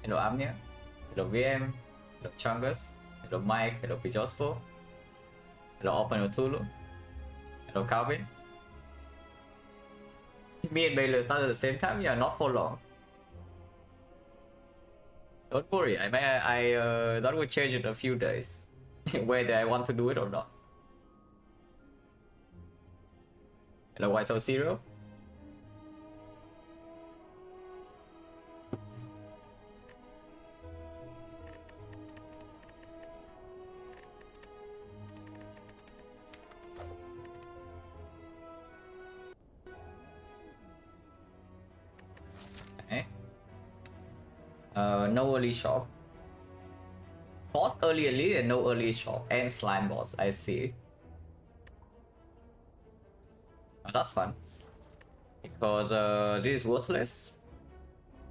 Hello Amnia, hello VM, hello Chungus, hello Mike, hello Pijospo, hello Open Tulu, hello Calvin. Me and Baylor started at the same time, yeah, not for long. Don't worry, that will change in a few days, whether I want to do it or not. Hello White House Zero. Okay. No early shop. Boss early elite and no early shop and slime boss. I see. Oh, that's fun because this is worthless.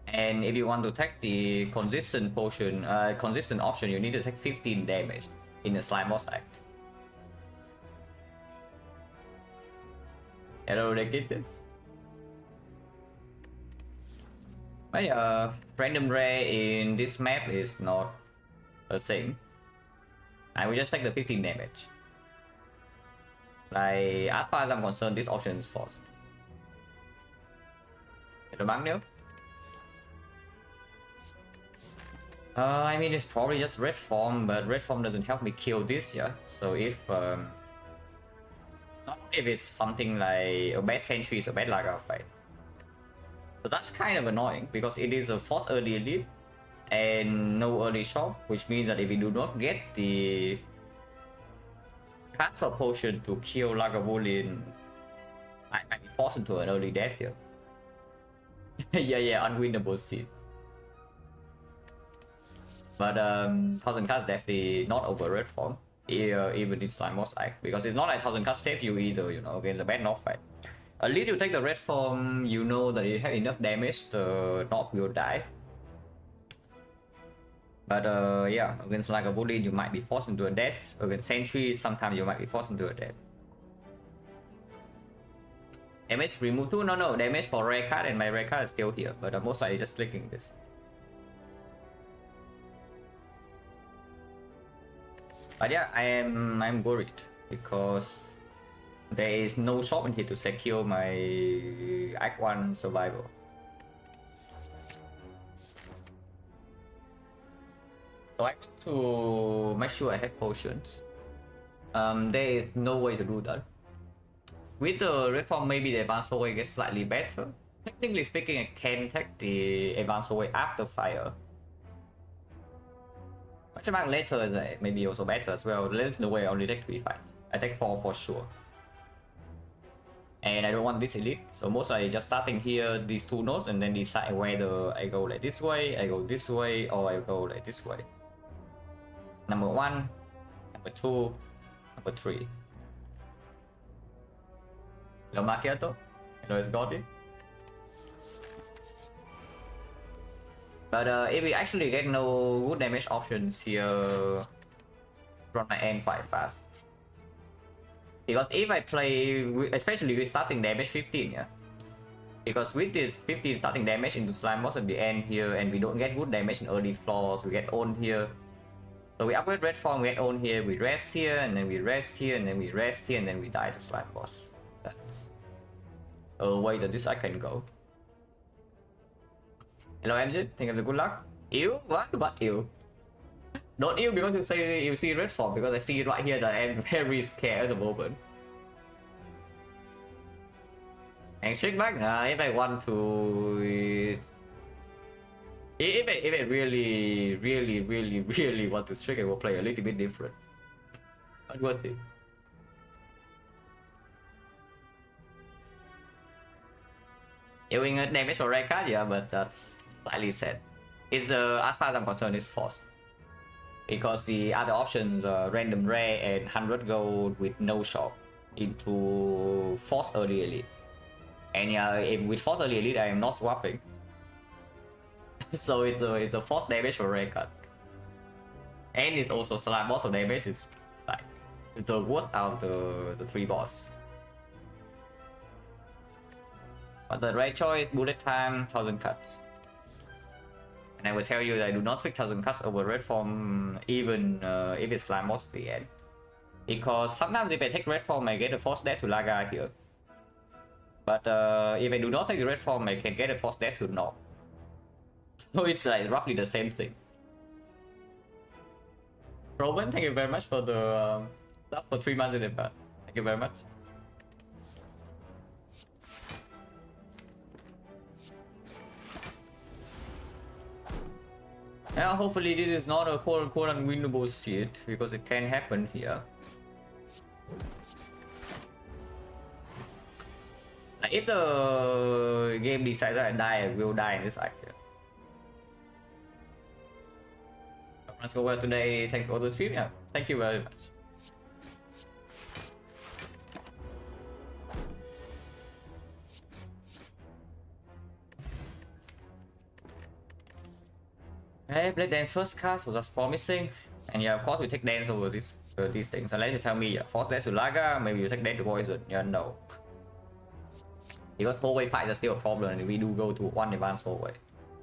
And if you want to take the consistent potion, consistent option, you need to take 15 damage in the slime boss act. Hello, they get this. But random rare in this map is not a thing. I will just take the 15 damage. Like, as far as I'm concerned, this option is forced. Hello, Magnus. I mean, it's probably just red form, but red form doesn't help me kill this, yeah. So if not if it's something like a bad sentries or bad lager fight. So that's kind of annoying because it is a force early elite and no early shop, which means that if we do not get the cancel potion to kill Lagavulin, I might be forced into an early death here. yeah, unwinnable seed. But 1000 cards definitely not over red form, even in slime boss act, because it's not like 1000 cards save you either, you know, against a bad knock fight. At least you take the red form, you know that you have enough damage to knock will die. But yeah, against like a bully, you might be forced into a death. Against sentry, sometimes you might be forced into a death. Damage remove 2? No, damage for rare card, and my rare card is still here, but I'm most likely just clicking this. But yeah, I'm worried because there is no shop in here to secure my Act 1 survival. So I want to make sure I have potions. There is no way to do that. With the reform, maybe the advanced way gets slightly better. Technically speaking, I can take the advanced way after fire. Much about later is maybe also better as well. This is the way I only take 3 fights. I take 4 for sure. And I don't want this elite, so most likely just starting here, these 2 nodes, and then decide whether I go like this way, I go this way, or I go like this way. Number 1, number 2, number 3. Hello Macchiato, hello Scotty. But if we actually get no good damage options here, run my end quite fast. Because if I play, especially with starting damage 15, yeah. Because with this 15 starting damage into slime boss at the end here, and we don't get good damage in early floors, we get owned here. So we upgrade red form, we get owned here, we rest here, and then we rest here, and then we rest here, and then we die to slime boss. That's a way that this I can go. Hello MJ, think of the good luck. Ew? What ew? Don't ew because you see red form, because I see it right here that I'm very scared at the moment. And straight back, if I want to, if I really want to streak, I will play a little bit different. But we'll see. Doing a damage for rare card, yeah, but that's slightly sad. It's as far as I'm concerned, it's forced. Because the other options are random rare and 100 gold with no shop into force early elite. And yeah, if with force early elite, I am not swapping. So it's a force damage for rare card. And it's also slime boss, so damage is like the worst out of the 3 boss. But the right choice, bullet time, 1000 cuts. And I will tell you that I do not pick 1000 cuts over red form, even if it's slime boss at the end. Because sometimes if I take red form, I get a force death to Laga here. But if I do not take the red form, I can get a force death to Knob. So it's like roughly the same thing. Roman, thank you very much for the stuff for 3 months in advance. Thank you very much. Now, hopefully this is not a quote-unquote unwinnable shit, because it can happen here. Like, if the game decides that I die, I will die in this act here. Let's go well today. Thanks for the stream. Yeah, thank you very much. Hey, Blade Dance first cast was just promising, and yeah, of course we take dance over these things. Unless you tell me, yeah, force dance to Laga, maybe you take dance to Poison. Yeah, no. Because 4-way fights are still a problem, and we do go to one advanced 4-way.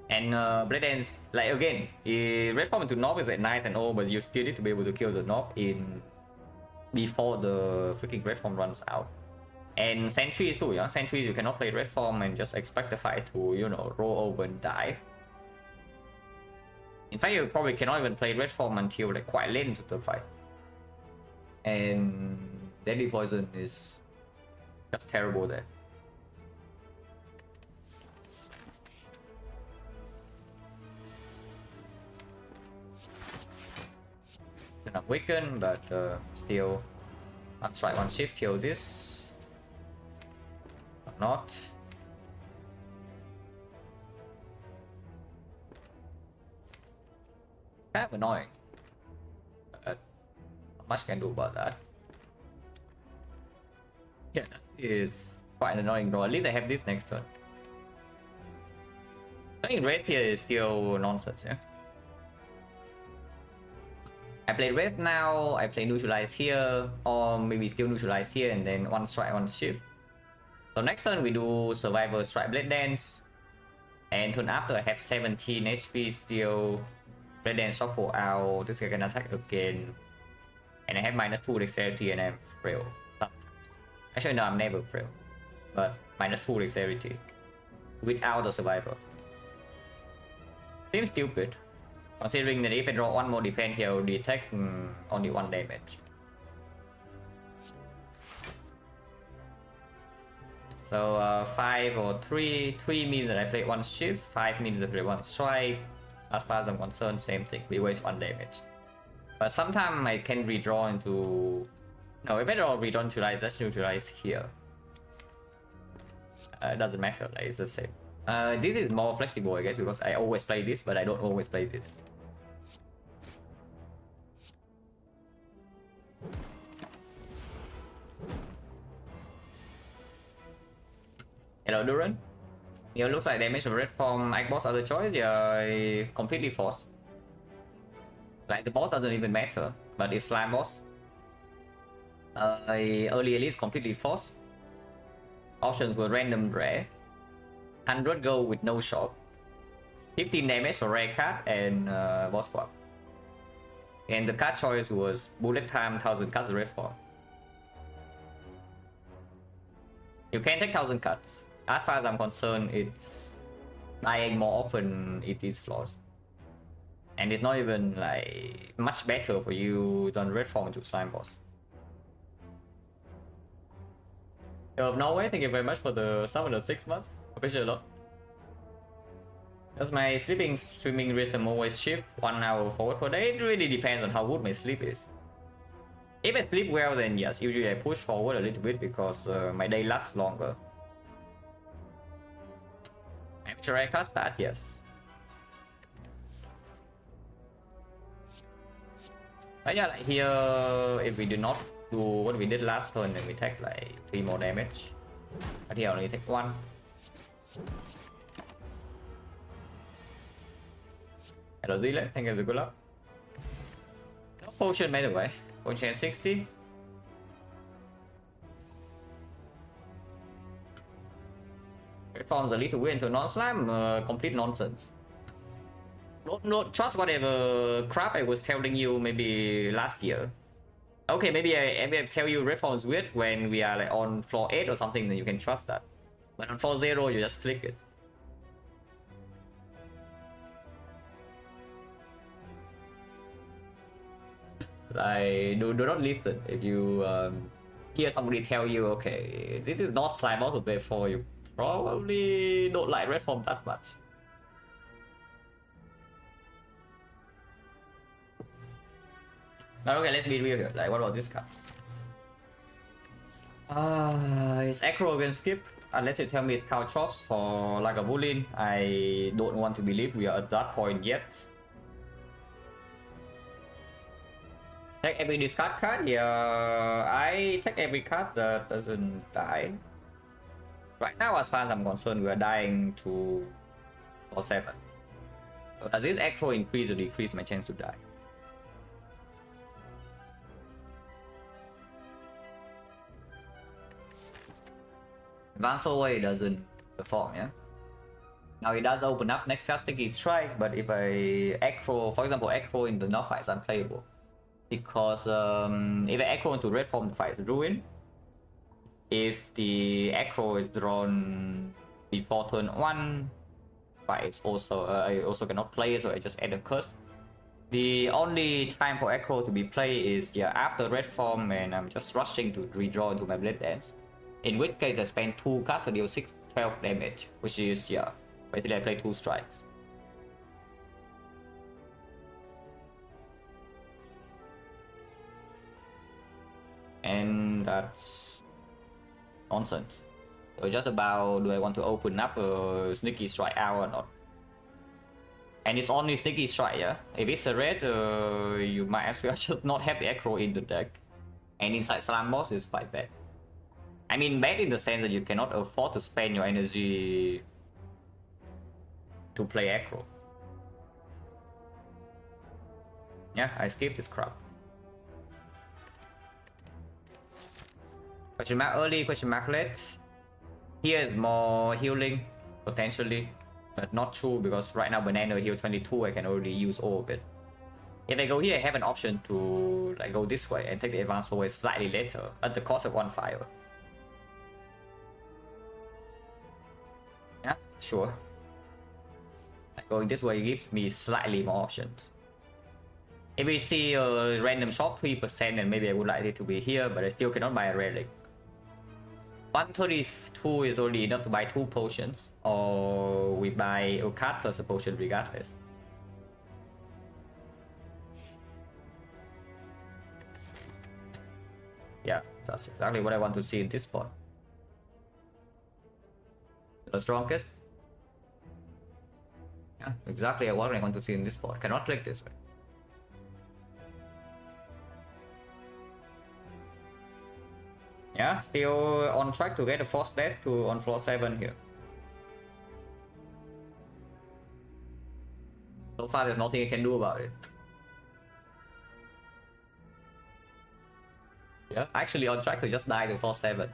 And Blade Dance, like again, red form into Knob is like nice and all, but you still need to be able to kill the Knob in before the freaking red form runs out. And sentries too, yeah. Sentries you cannot play red form and just expect the fight to, you know, roll over and die. In fact, you probably cannot even play red form until like quite late into the fight. And Deadly Poison is just terrible there. Enough weaken, but still one strike, one shift, kill this. Or not. Kind of annoying. But not much can do about that. Yeah, that is quite annoying, bro. At least I have this next turn. I think red here is still nonsense, yeah. I play red now, I play neutralize here, or maybe still neutralize here and then one strike, one shift. So next turn we do survivor strike blade dance. And turn after I have 17 HP still. Blade dance shuffle out, this guy can attack again. And I have -2 dexterity and I'm frail. Actually no, I'm never frail. But -2 dexterity. Without the survivor. Seems stupid. Considering that if I draw one more defense here, I'll detect only 1 damage. So 5 or 3. 3 means that I play 1 shift, 5 means that I play 1 strike. As far as I'm concerned, same thing. We waste 1 damage. But sometimes I can redraw into... No, if I draw redraw neutralize, let's neutralize here. It doesn't matter, like, it's the same. This is more flexible, I guess, because I always play this, but I don't always play this. Hello, Duran. Yeah, looks like damage of red form Ike boss other choice. Yeah, completely forced. Like the boss doesn't even matter, but it's slime boss. Early elite completely forced. Options were random rare. 100 gold with no shot. 15 damage for rare card and boss squad. And the card choice was bullet time 1000 cuts red form. You can take 1000 cuts. As far as I'm concerned, it's dying more often it is flaws. And it's not even like much better for you than red form into slime boss. Of Norway, thank you very much for the sum of the 6 months. Appreciate a lot. Because my sleeping streaming rhythm always shift 1 hour forward per day. It really depends on how good my sleep is. If I sleep well, then yes, usually I push forward a little bit because my day lasts longer. Amateur I cast that, yes. But yeah, like here, if we do not do what we did last turn, then we take like 3 more damage. But here I only take 1. Hello Zealand, thank you for the good luck. No potion by the way. Potion 60. Reforms a little weird into non-slime, complete nonsense. Don't trust whatever crap I was telling you maybe last year. Okay, maybe I tell you red form is weird when we are like on floor 8 or something, then you can trust that. But on floor 0, you just click it. Like, do not listen. If you hear somebody tell you, okay, this is not slime out today for you, probably don't like red form that much. But okay, let's be real here. Like, what about this card? It's aggro against skip. Unless you tell me it's cow chops for like a bullying, I don't want to believe we are at that point yet. Take every discard card? Yeah, I take every card that doesn't die. Right now, as far as I'm concerned, we are dying to or 7. So does this aggro increase or decrease my chance to die? Advance away doesn't perform, yeah? Now it does open up next sticky strike, but if I aggro, for example, aggro in the north fight is unplayable. Because if I aggro into red form, the fight is ruined. If the aggro is drawn before turn 1, fight is also I also cannot play it, so I just add a curse. The only time for aggro to be played is after red form, and I'm just rushing to redraw into my blade dance. In which case I spend 2 cards to deal 12 damage, which is basically I play 2 strikes. And that's nonsense. So just about, do I want to open up a sneaky strike out or not? And it's only sneaky strike, yeah? If it's a red, you might as well just not have the aggro in the deck. And inside Slam Boss is quite bad. I mean, bad in the sense that you cannot afford to spend your energy to play aggro. Yeah, I skipped this crap. Question mark early, question mark late. Here is more healing, potentially. But not true, because right now banana heal 22, I can already use all of it. If I go here, I have an option to like go this way and take the advance away slightly later, at the cost of 1 fire. Yeah, sure. Like going this way gives me slightly more options. If we see a random shop 3%, then maybe I would like it to be here, but I still cannot buy a relic. 132 is only enough to buy 2 potions, or we buy a card plus a potion regardless. Yeah, that's exactly what I want to see in this spot. The strongest? Yeah, exactly what I want to see in this spot. Cannot click this way. Yeah, still on track to get a force death to on floor 7 here. So far there's nothing I can do about it. Yeah, actually on track to just die to floor 7.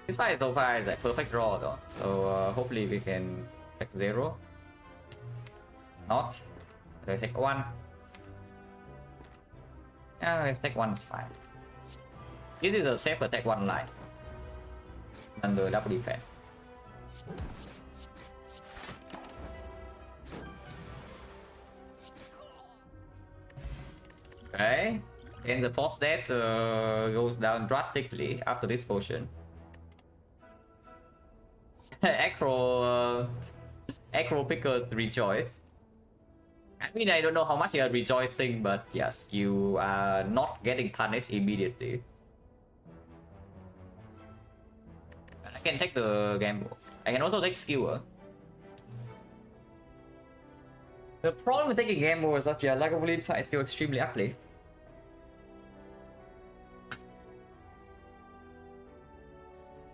This fight so far is a perfect draw though, so hopefully we can take 0. Not. I take 1. Yeah, let's take 1 is fine. This is a safe attack 1 line under double defense. Okay, then the force death goes down drastically after this potion. Acro pickers rejoice. I mean, I don't know how much you are rejoicing, but yes, you are not getting punished immediately. I can take the gamble. I can also take skewer. The problem with taking gamble is that your Lagavulin fight is still extremely ugly.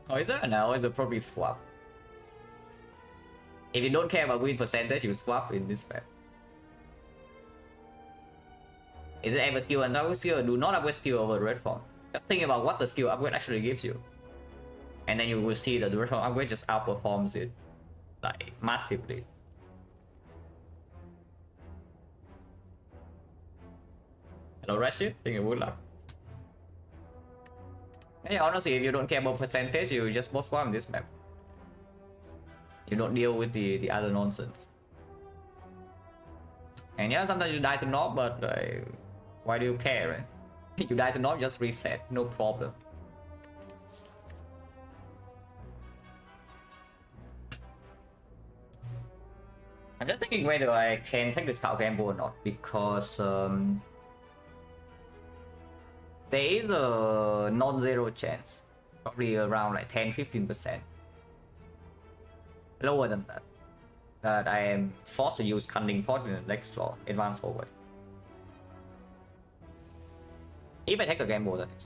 Oh, is there? No, it's a probably swap. If you don't care about win percentage, you swap in this fight. Is it ever skill and upgrade skill? Do not upgrade skill over the red form. Just think about what the skill upgrade actually gives you. And then you will see that the red form upgrade just outperforms it like massively. Hello Rashid, thank you, good luck. Hey, honestly, if you don't care about percentage, you just boss farm this map. You don't deal with the other nonsense. And yeah, sometimes you die to knob, but why do you care, right? You die to knob, just reset, no problem. I'm just thinking whether I can take this cow gamble or not, because there is a non-zero chance, probably around like 10-15%, lower than that, that I am forced to use Cunning Pot in the next floor, advance forward. If I take a gamble, that is.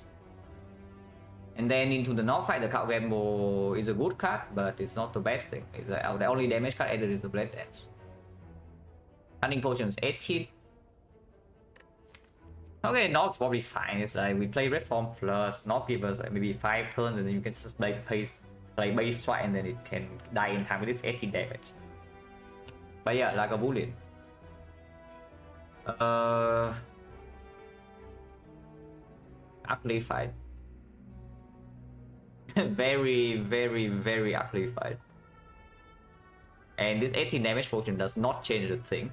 And then into the North fight, the cow gamble is a good card, but it's not the best thing. It's the only damage card added is the Blade Dance. Cunning Potion is 18. Okay, North's probably fine. It's like we play Red Form plus North give us like maybe 5 turns, and then you can just play base strike, and then it can die in time with this 18 damage. But yeah, like a bullet. Ugly fight. Very, very, very ugly fight. And this 18 damage potion does not change the thing.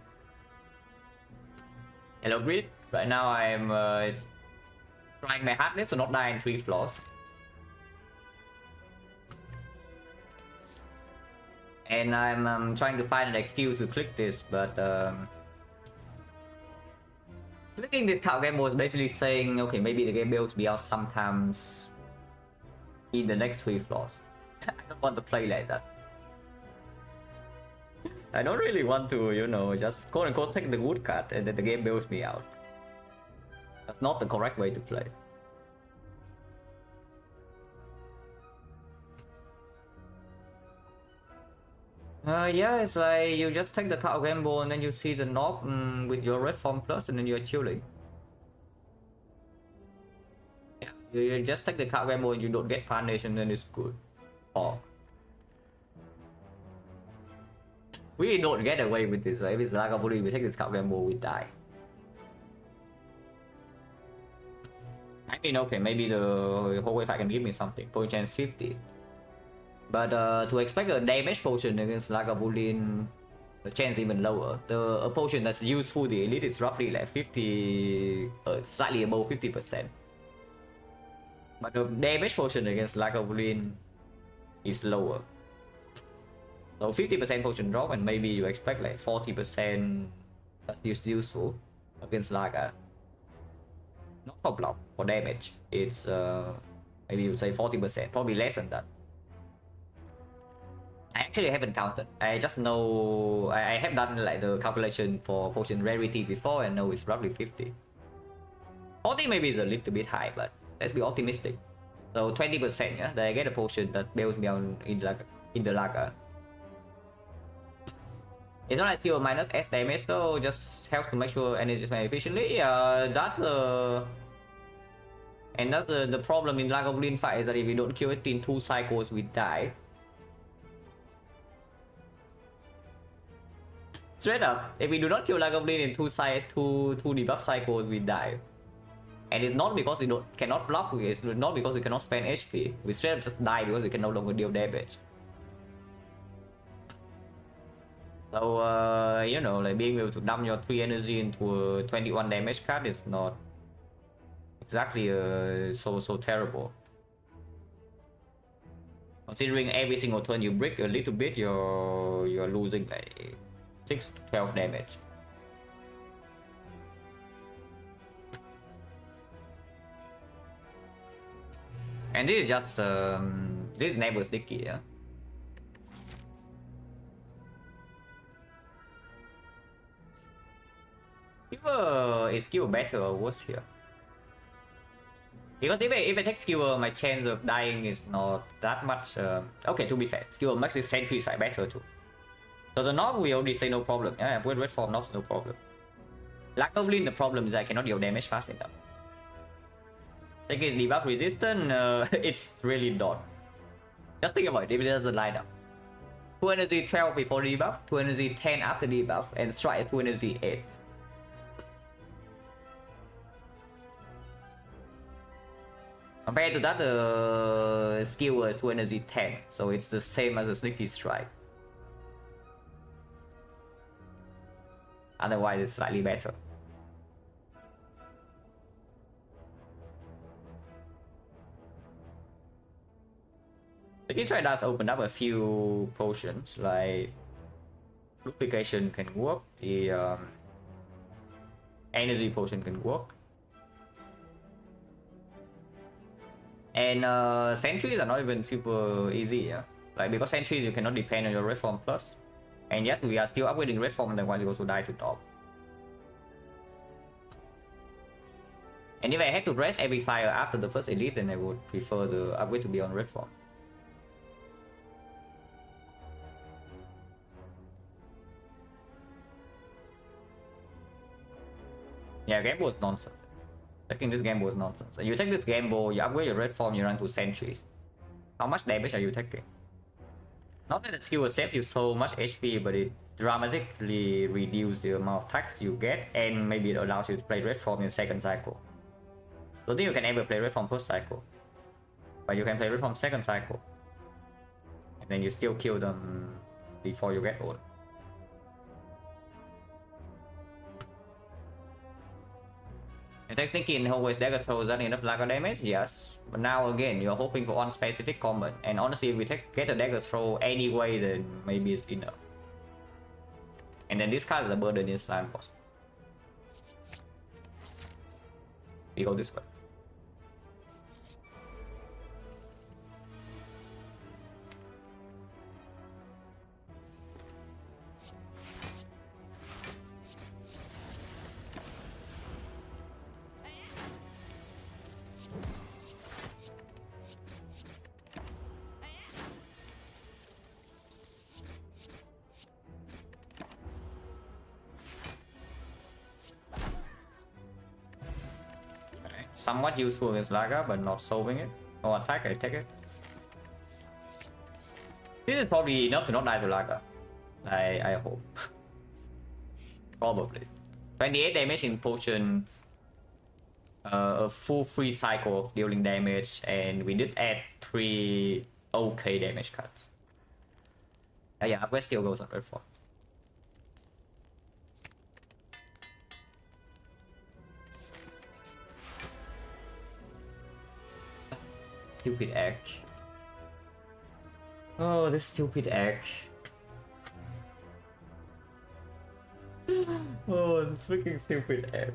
Hello Grid. Right now I'm trying my hardest to not die in 3 floors. And I'm trying to find an excuse to click this, but clicking this cow game was basically saying, okay, maybe the game builds me out sometimes in the next 3 floors. I don't want to play like that. I don't really want to, you know, just quote unquote take the good card and then the game bails me out. That's not the correct way to play. Yeah, it's like you just take the cow gamble and then you see the knob with your red form plus and then you're chilling. Yeah, you just take the cow gamble and you don't get punish and then it's good. Oh. We don't get away with this, right? If it's like a bully, we take this cow gamble, we die. I mean, okay, maybe the whole wave I can give me something. Point chance 50. But to expect a damage potion against Lagavulin, the chance even lower. A potion that's useful the elite is roughly like 50, slightly above 50%. But the damage potion against Lagavulin is lower. So 50% potion drop, and maybe you expect like 40% that's useful against Laga. Not for block, for damage. It's maybe you say 40%, probably less than that. I actually haven't counted. I just know I have done like the calculation for potion rarity before and know it's roughly 50. 40 maybe is a little bit high, but let's be optimistic. So 20%, yeah, that I get a potion that bails me out in the Laga. It's not like skill minus S damage though, just helps to make sure energy is spent efficiently. That's the problem in Lagavulin fight is that if we don't kill it in 2 cycles, we die. Straight up, if we do not kill Lagavulin in 2 debuff cycles, we die. And it's not because we cannot block, it's not because we cannot spend HP. We straight up just die because we can no longer deal damage. So, you know, like being able to dump your 3 energy into a 21 damage card is not exactly so terrible. Considering every single turn you break a little bit, you're losing like 6 to 12 damage. And this is just this is never sticky, yeah. Is skill better or worse here? Because if I take skill, my chance of dying is not that much. Okay, to be fair, skill makes this sentry fight better too. So the knob we already say no problem. Yeah, with red form knobs no problem. Lack of lean, the problem is I cannot deal damage fast enough. Like it's debuff resistant, it's really not. Just think about it, if it doesn't line up. 2 energy 12 before debuff, 2 energy 10 after debuff, and strike 2 energy 8. Compared to that, the skill was 2 energy 10, so it's the same as a sneaky strike. Otherwise, it's slightly better. The Sneaky strike does open up a few potions, like duplication can work, the energy potion can work. And sentries are not even super easy, yeah. Like because sentries you cannot depend on your red form plus. And yes, we are still upgrading red form, otherwise you also die to top. And if I had to rest every fire after the first elite, then I would prefer the upgrade to be on red form. Yeah, gamble is nonsense. Taking this gamble is nonsense. You take this gamble, you upgrade your red form, you run to sentries. How much damage are you taking? Not that the skill will save you so much HP, but it dramatically reduces the amount of attacks you get, and maybe it allows you to play red form in second cycle. Don't think you can ever play red form first cycle, but you can play red form second cycle, and then you still kill them before you get old. You take sneaky and always dagger throws that enough lack of damage? Yes. But now again, you're hoping for one specific combat. And honestly, if we get a dagger throw anyway, then maybe it's enough. And then this card is a burden in slime boss. We go this way. Somewhat useful against Laga, but not solving it. Oh, attack, I take it. This is probably enough to not die to Laga. I hope. Probably. 28 damage in potions. A full free cycle of dealing damage, and we did add 3 okay damage cuts. Yeah, upgrade still goes on red form. Stupid egg. Oh, this stupid egg. Oh, this freaking stupid egg.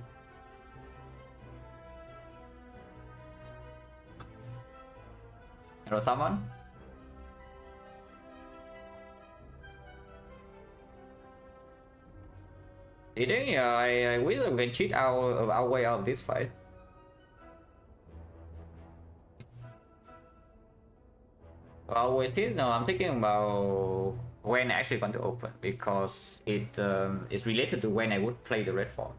Hello, someone? Yeah, I wish we can cheat our way out of this fight. With this, no, I'm thinking about when I actually want to open, because it is related to when I would play the red form.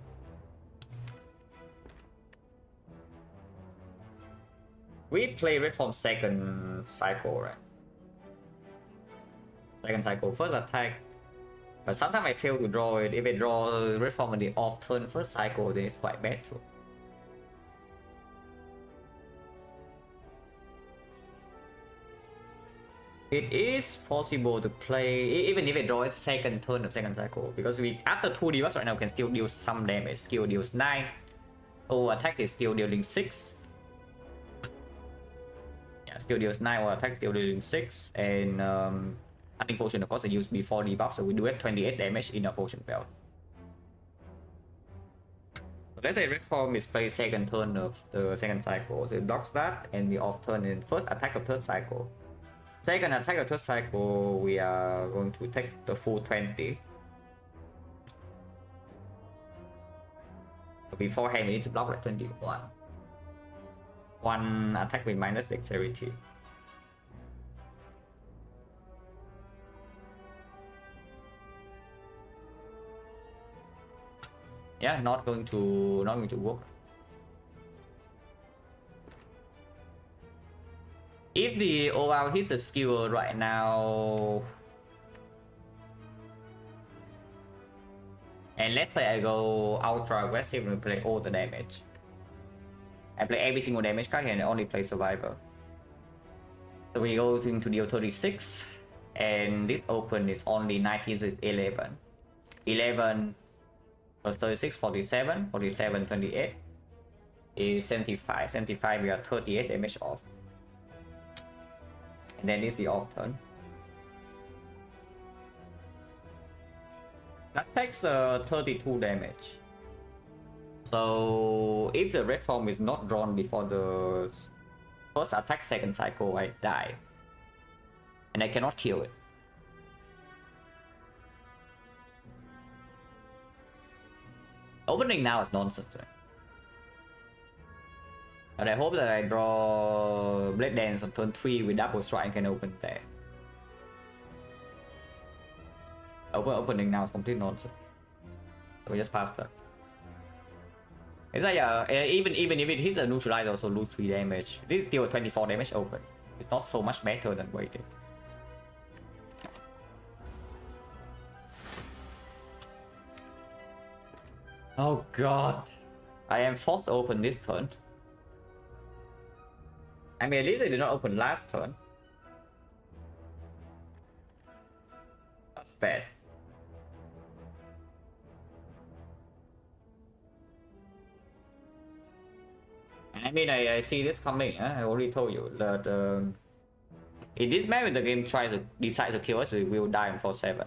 We play red form second cycle, right? Second cycle, first attack. But sometimes I fail to draw it. If I draw red form on the off turn first cycle, then it's quite bad too. It is possible to play, even if I draw it second turn of second cycle, because we after 2 debuffs right now can still deal some damage. Skill deals 9. Oh, attack is still dealing 6. Yeah, still deals 9, or attack still dealing 6. And hunting potion of course I used before debuff, so we do have 28 damage in a potion belt. So let's say red form is played second turn of the second cycle, so it blocks that, and the off turn in first attack of third cycle. Second attack of third cycle, we are going to take the full 20. Beforehand, we need to block like 21. One attack with minus dexterity. Yeah, not going to work. If the OR hits a skewer right now, and let's say I go ultra aggressive and play all the damage, I play every single damage card and I only play survivor. So we go into deal 36, and this open is only 19, so it's 11. 11 plus 36, 47, 47, 28 is 75. 75, we are 38 damage off. And then it's the off turn. That takes 32 damage. So if the red form is not drawn before the first attack second cycle, I die. And I cannot kill it. Opening now is nonsense, right? But I hope that I draw Blade Dance on turn 3 with double strike and can open there. Opening now is complete nonsense. So we just pass that. It's like even if it hits a neutralize, also lose 3 damage. This is still 24 damage open. It's not so much better than waiting. Oh god. I am forced to open this turn. I mean, at least I did not open last turn. That's bad. And I mean, I see this coming. I already told you that in this map, when the game decides to kill us, we will die on floor 7.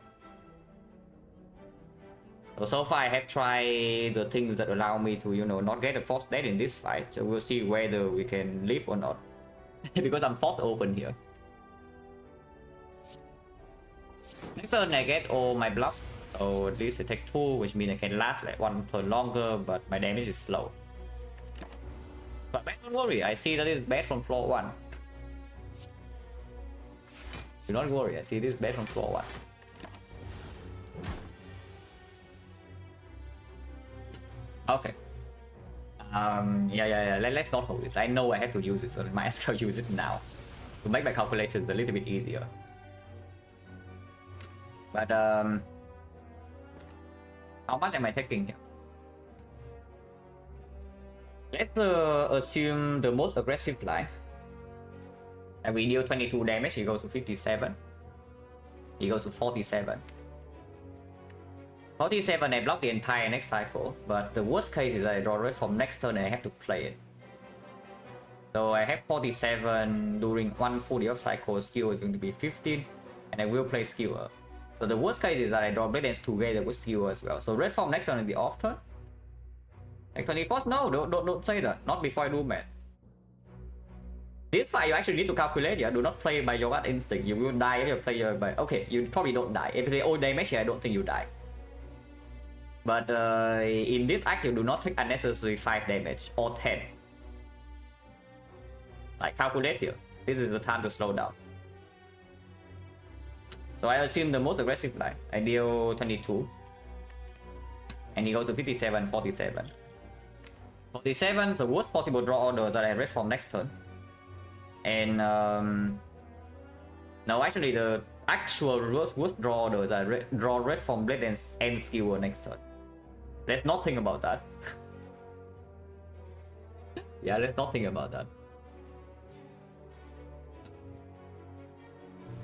So far I have tried the things that allow me to, you know, not get a forced death in this fight. So we'll see whether we can live or not. Because I'm forced open here. Next turn I get all my bluff. So at least I take 2, which means I can last like 1 turn longer, but my damage is slow. But don't worry, I see that it's bad from floor 1. Do not worry, I see this bad from floor 1. Okay. Yeah. Let's not hold this. I know I have to use it, so I might as well use it now to make my calculations a little bit easier. But how much am I taking here? Let's assume the most aggressive line. And we deal 22 damage. He goes to 57. He goes to 47. 47, I block the entire next cycle, but the worst case is I draw red from next turn and I have to play it. So I have 47 during one full day of cycle, skill is going to be 15, and I will play skewer. So the worst case is that I draw Blade Dance together with skewer as well. So red form next turn will be off turn. Like 21st? No, don't say that. Not before I do man. This fight you actually need to calculate, yeah. Do not play by your gut instinct. You will die if you play by... Okay, you probably don't die. If you play all damage here, I don't think you die. But in this act, you do not take unnecessary 5 damage or 10. Like, calculate here. This is the time to slow down. So I assume the most aggressive line. I deal 22. And he goes to 57, 47. 47, the worst possible draw order that I read from next turn. And no, actually the actual worst draw order that I draw red from Blade Dance and skewer next turn. Let's not think about that. Yeah, let's not think about that.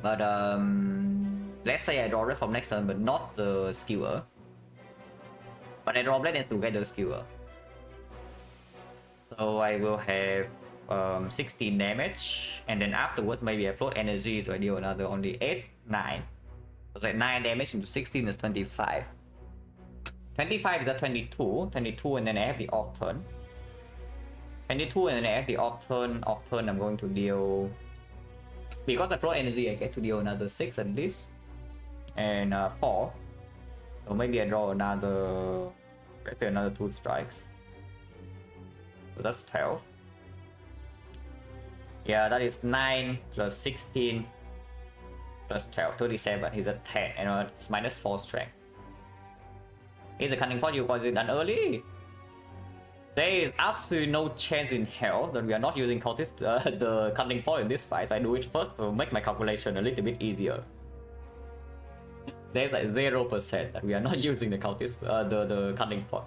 But let's say I draw red from next turn, but not the skewer. But I draw Blade Dance to get the skewer. So I will have 16 damage, and then afterwards maybe I float energy, so I deal another only 8, 9. So like 9 damage into 16 is 25. 25 is at 22, 22, and then I have the off turn. 22 and then I have the off turn I'm going to deal... Because I float energy, I get to deal another 6 at least. And 4. So maybe I draw another... Let's say another 2 strikes. So that's 12. Yeah, that is 9 plus 16 plus 12, 37. He's at 10, and it's minus 4 strength. Is the cunning point you was it done early? There is absolutely no chance in hell that we are not using cultist, the cunning point in this fight. I do it first to make my calculation a little bit easier. There's like 0% that we are not using the cultist, the cunning point.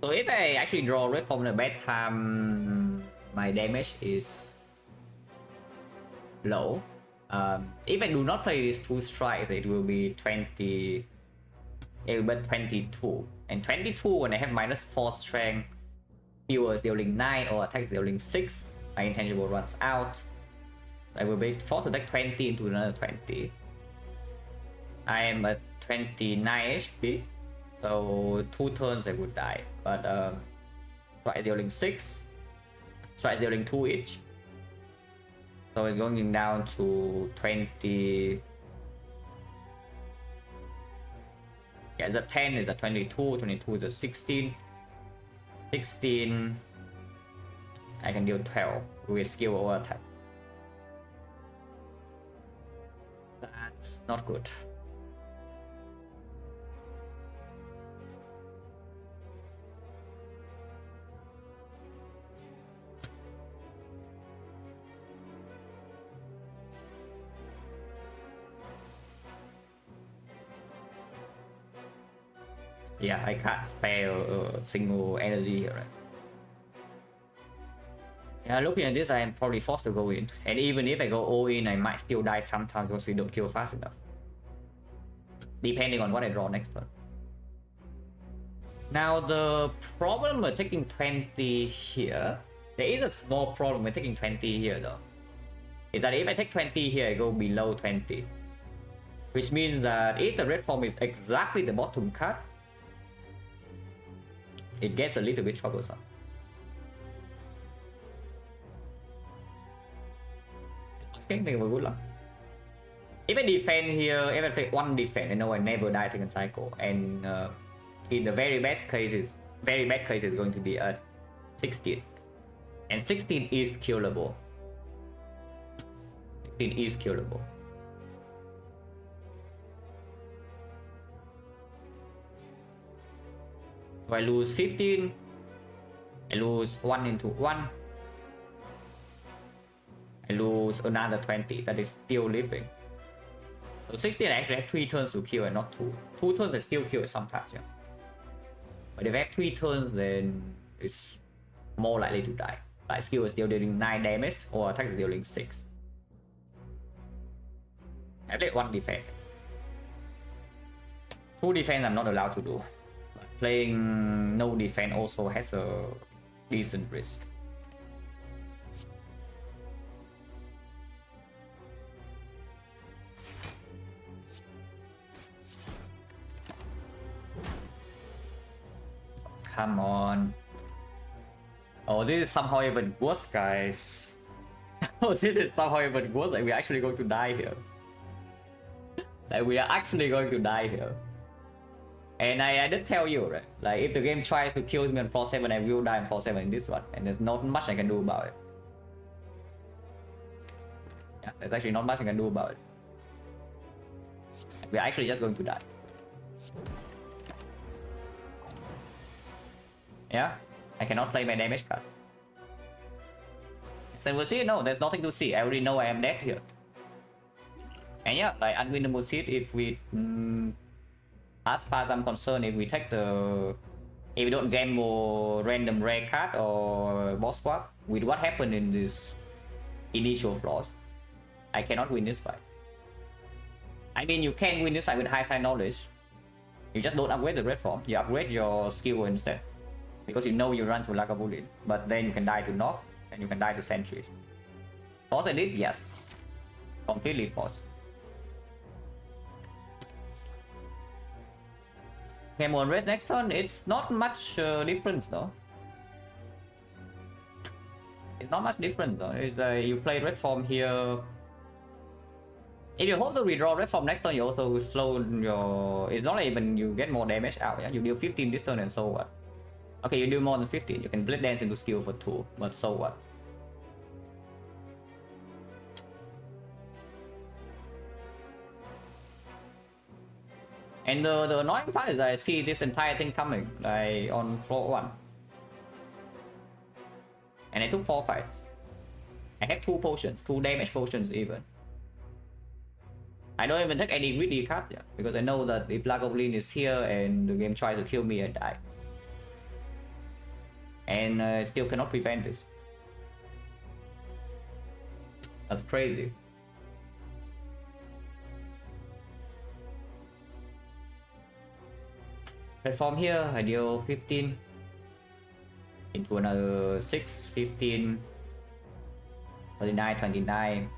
So if I actually draw red from the bad time, my damage is low. If I do not play these 2 strikes, it will be 20. It will be 22. And 22 when I have -4 strength, healers dealing 9 or attacks dealing 6, my intangible runs out. I will be forced to take 20 into another 20. I am at 29 HP, so 2 turns I would die. But strikes dealing 6, strikes dealing 2 each. So it's going down to 20. Yeah, it's a 10, is a 22, 22 is a 16. 16. I can deal 12 with skill over attack. That's not good. Yeah, I can't spare a single energy here, right? Yeah, looking at this, I am probably forced to go in. And even if I go all in, I might still die sometimes because we don't kill fast enough. Depending on what I draw next turn. Now, the problem with taking 20 here, there is a small problem with taking 20 here though. Is that if I take 20 here, I go below 20. Which means that if the red form is exactly the bottom card, it gets a little bit troublesome. Think of a good luck. If I defend here, if I play 1 defense, I know I never die second cycle. And in the very bad case is going to be at 16. And 16 is killable. 16 is killable. If I lose 15, I lose 1 into 1. I lose another 20 that is still living. So 16 I actually have 3 turns to kill and not 2. 2 turns I still kill sometimes, yeah. But if I have 3 turns, then it's more likely to die. Like skill is still dealing 9 damage or attack is dealing 6. I played 1 defense. 2 defense I'm not allowed to do. But playing no defense also has a decent risk. Come on. Oh, this is somehow even worse, guys. Oh, this is somehow even worse. Like, we're actually going to die here. Like, we are actually going to die here. And I did tell you, right? Like, if the game tries to kill me on floor 7, I will die on floor 7 in this one. And there's not much I can do about it. Yeah, there's actually not much I can do about it. We're actually just going to die. Yeah, I cannot play my damage card. So we'll see. No, there's nothing to see. I already know I am dead here. And yeah, like unwinnable seed, if we, as far as I'm concerned, if we take the, if we don't gain more random rare card or boss swap, with what happened in this initial floors, I cannot win this fight. I mean, you can win this fight with high side knowledge. You just don't upgrade the red form. You upgrade your skill instead. Because you know you run to Lagavulin, but then you can die to Knock, and you can die to Sentries. Force I did? Yes. Completely force. Game on red next turn, it's not much difference though. It's not much different though. It's you play red form here. If you hold to redraw red form next turn, you also slow your. It's not even you get more damage out. Yeah, you deal 15 this turn and so what. Okay, you do more than 15. You can Blade Dance into skill for 2, but so what? And the annoying part is I see this entire thing coming, like on floor 1. And I took 4 fights. I have 2 potions, 2 damage potions even. I don't even take any greedy card yet, because I know that if Lagavulin is here and the game tries to kill me, I die. And I still cannot prevent this. That's crazy. Platform here, I deal 15 into another 6, 15, 39, 29.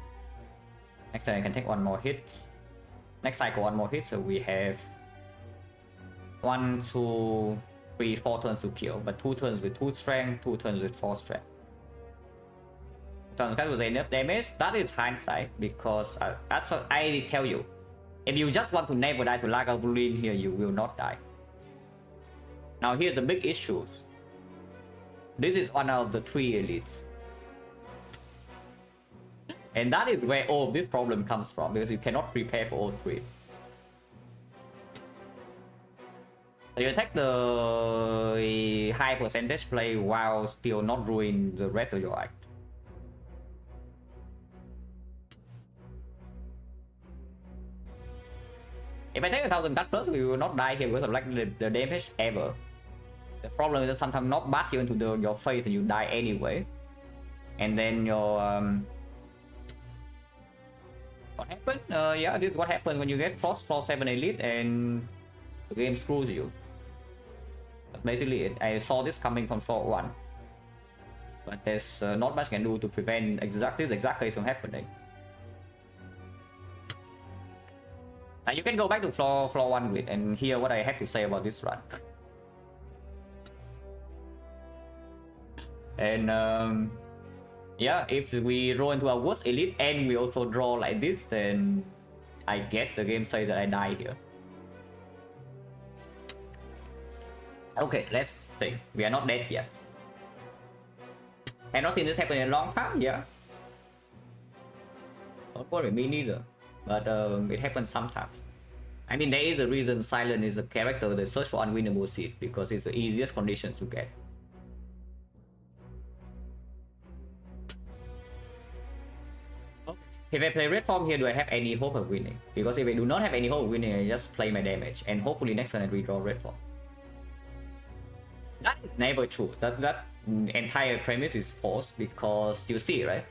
Next time I can take 1 more hit. Next cycle 1 more hit, so we have 1, 2, 3, 4 turns to kill, but 2 turns with 2 strength, 2 turns with 4 strength. Turns with enough damage. That is hindsight, because as I tell you, if you just want to never die to Lagavulin here, you will not die. Now here's the big issues. This is one of the 3 elites. And that is where all this problem comes from, because you cannot prepare for all 3. So you take the high percentage play while still not ruin the rest of your act. If I take 1000 cut plus, we will not die here because of like the damage ever. The problem is that sometimes not bash you into your face and you die anyway. And then your what happened? Yeah, this is what happens when you get Frost Floor 7 Elite and the game screws you. That's basically it. I saw this coming from floor 1. But there's not much I can do to prevent this exact case from happening. Now you can go back to floor 1 with and hear what I have to say about this run. And yeah, if we roll into a worst elite and we also draw like this, then I guess the game says that I die here. Okay, let's see. We are not dead yet. Have not seen this happen in a long time, yeah. Don't worry, me neither. But it happens sometimes. I mean, there is a reason Silent is a character that search for unwinnable seed, because it's the easiest conditions to get. If I play red form here, do I have any hope of winning? Because if I do not have any hope of winning, I just play my damage, and hopefully next turn I redraw red form. That is never true. That entire premise is false, because you see, right?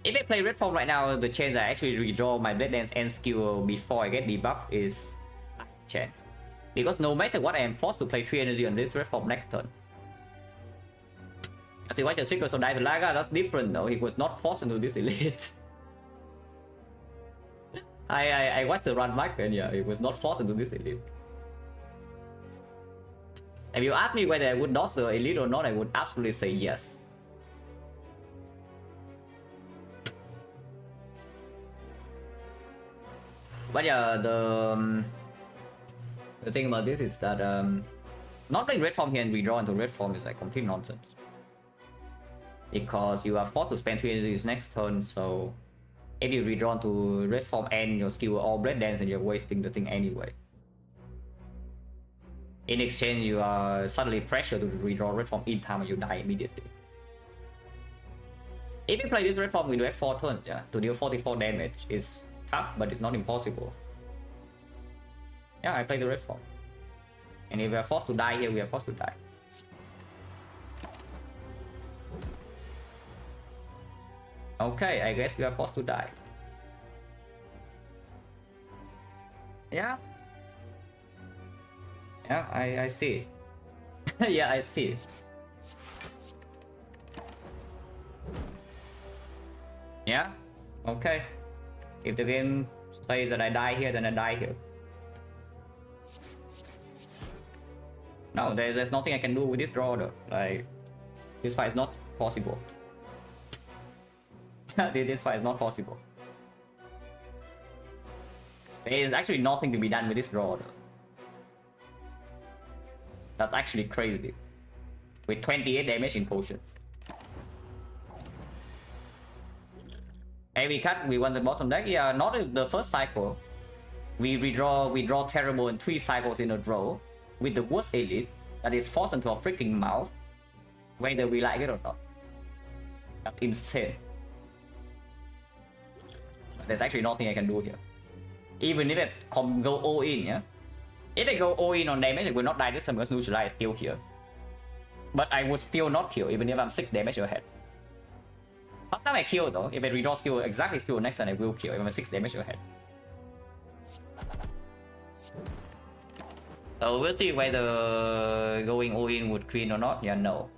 If I play red form right now, the chance I actually redraw my Blade Dance end skill before I get debuff is a chance. Because no matter what, I am forced to play 3 energy on this red form next turn. As you watch the Secrets of Dive Laga, that's different though. He was not forced into this elite. I watched the run back and yeah, he was not forced into this elite. If you ask me whether I would dodge the elite or not, I would absolutely say yes. But yeah, the thing about this is that not playing red form here and redraw into red form is like complete nonsense. Because you are forced to spend 3 energies next turn, so if you redraw into red form and your skill will all Blade Dance, and you're wasting the thing anyway. In exchange, you are suddenly pressured to redraw red form in time and you die immediately. If you play this red form, we do have 4 turns, yeah, to deal 44 damage. It's tough, but it's not impossible. Yeah, I play the red form. And if we are forced to die here, we are forced to die. Okay, I guess we are forced to die. Yeah. Yeah, I see. Yeah, I see. Yeah, okay. If the game says that I die here, then I die here. No, there's nothing I can do with this draw though. Like, this fight is not possible. This fight is not possible. There is actually nothing to be done with this draw though. That's actually crazy. With 28 damage in potions. Hey, we cut, we won the bottom deck. Yeah, not the first cycle. we draw terrible in 3 cycles in a row with the worst elite that is forced into a freaking mouth, whether we like it or not. That's insane. There's actually nothing I can do here. Even if I go all in, yeah? If I go all in on damage, I will not die this time because Neutralize is still here. But I would still not kill, even if I'm 6 damage ahead. Sometimes I kill though. If I redraw skill exactly skill next time, I will kill if I'm 6 damage ahead. So we'll see whether going all in would clean or not. Yeah, no.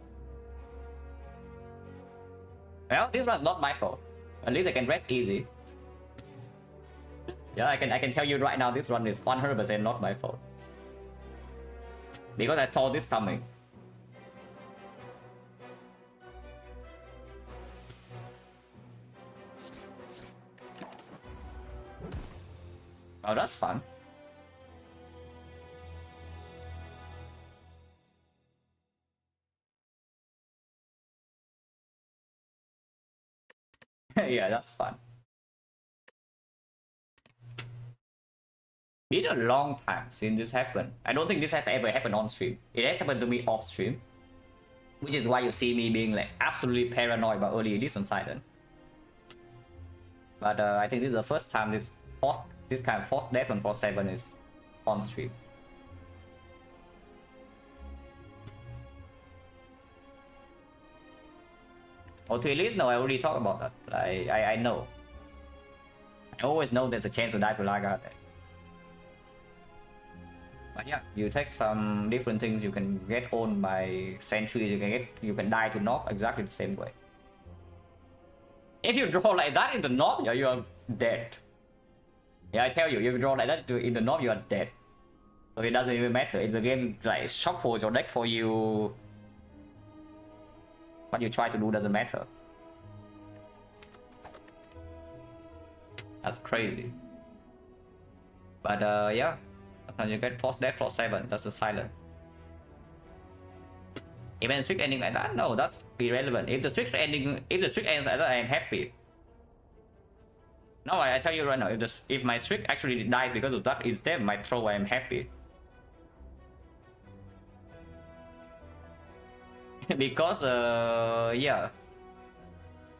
Well, this one's not my fault. At least I can rest easy. Yeah, I can tell you right now, this run is 100% not my fault. Because I saw this coming. Oh, that's fun. Yeah, that's fun. Been a long time since this happened. I don't think this has ever happened on stream. It has happened to me off stream, which is why you see me being like absolutely paranoid about early edition Silent. But I think this is the first time this kind of forced death on 4/7 is on stream. Or to at least no, I already talked about that. I know. I always know there's a chance to die to Laga. But yeah, you take some different things, you can get owned by sentries, you can die to knock exactly the same way. If you draw like that in the knob, you are dead. Yeah, I tell you, if you draw like that in the knob, you are dead. So it doesn't even matter. If the game like shuffles your deck for you, what you try to do doesn't matter. That's crazy. But yeah. Sometimes you get post death, plus 7, that's the Silent. Even a strict ending like that, no, that's irrelevant. If the strict ends like that, I am happy. No, I tell you right now, if my strict actually dies because of that instead of my throw, I am happy. Because yeah,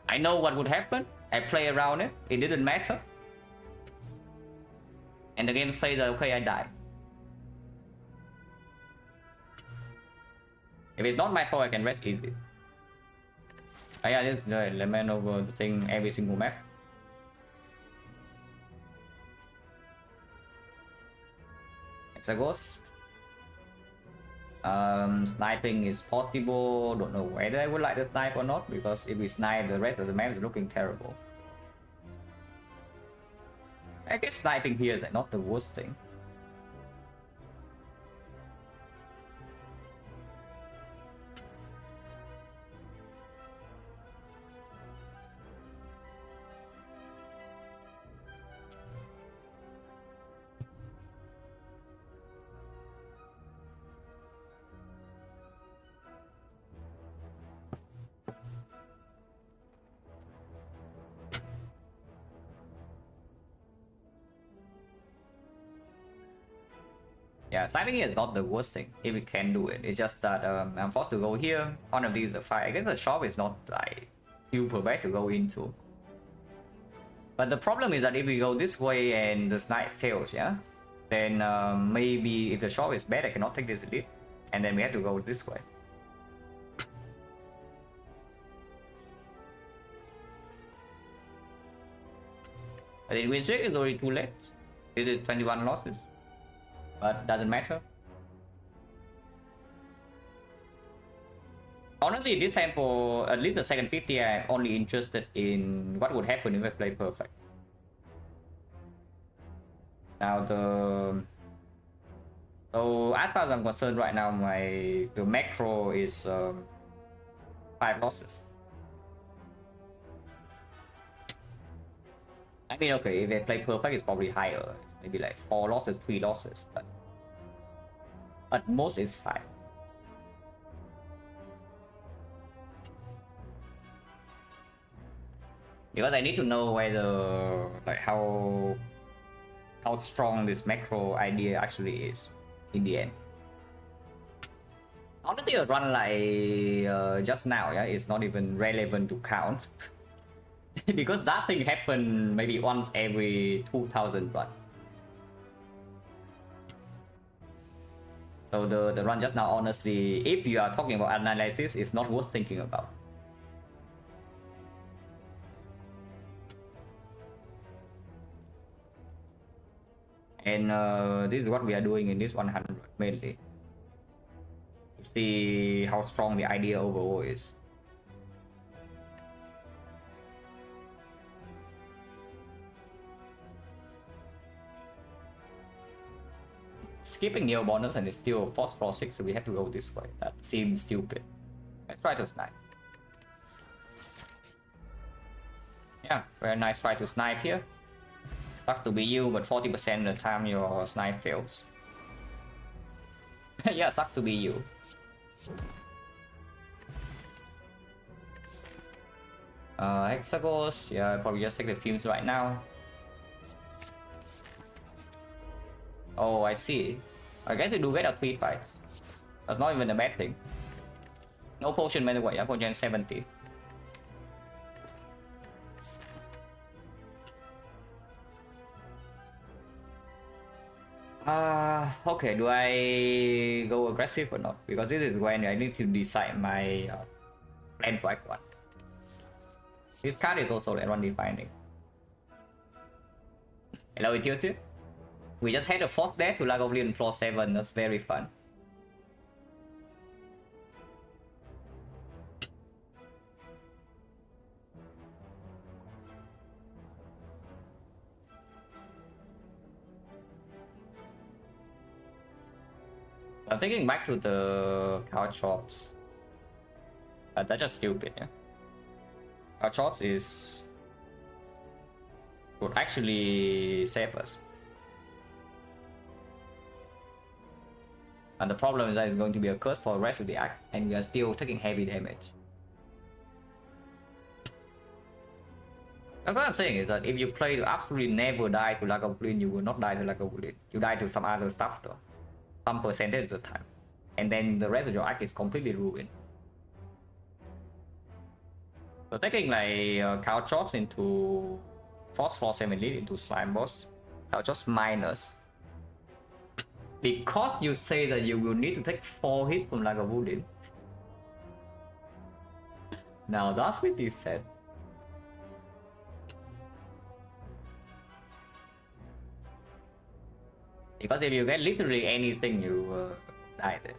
I know what would happen. I play around it. It didn't matter. And the game says that okay, I die. If it's not my fault, I can rest easy. Yeah, this element over the thing every single map. Hexaghost. Sniping is possible. Don't know whether I would like to snipe or not, because if we snipe, the rest of the map is looking terrible. I guess sniping here is like not the worst thing. Yeah, sniping here is not the worst thing if we can do it. It's just that I'm forced to go here. One of these is a fight. I guess the shop is not like super bad to go into. But the problem is that if we go this way and the snipe fails, yeah, then maybe if the shop is bad, I cannot take this elite, and then we have to go this way. But in win streak is already too late. This is 21 losses. But doesn't matter. Honestly, this sample, at least the second 50, I'm only interested in what would happen if I play perfect. Now so as far as I'm concerned right now, the macro is 5 losses. I mean, okay, if I play perfect, it's probably higher. Maybe like 4 losses, 3 losses, but at most it's 5. Because I need to know whether, like, how how strong this macro idea actually is in the end. Honestly, a run like just now, yeah, it's not even relevant to count because that thing happened maybe once every 2000 runs. So the run just now, honestly, if you are talking about analysis, it's not worth thinking about. And this is what we are doing in this 100 mainly. To see how strong the idea overall is. Skipping neo bonus and it's still phosphor 6, so we have to go this way. That seems stupid. Let's try to snipe. Yeah, very nice try to snipe here. Sucks to be you, but 40% of the time your snipe fails. Yeah, sucks to be you. Hexagons, yeah, probably just take the fumes right now. Oh, I see. I guess we do get a 3 fight. That's not even a bad thing. No potion by the way, yeah, potion 70. Okay, do I go aggressive or not? Because this is when I need to decide my plan for Act 1. This card is also Act 1 defining. Hello, it used to. We just had a force death to Lagoblian floor 7, that's very fun. I'm thinking back to the cow chops. That's just stupid, yeah. Cow chops is would actually save us. And the problem is that it's going to be a curse for the rest of the act, and we are still taking heavy damage. That's what I'm saying, is that if you play to absolutely never die to Lagoblin, you will not die to Lagoblin. You die to some other stuff though. Some percentage of the time. And then the rest of your act is completely ruined. So taking like cow chops into phosphor 7 lead into slime boss, cow chops minus. Because you say that you will need to take 4 hits from Lagavulin. Now that's pretty sad. Because if you get literally anything, you die there.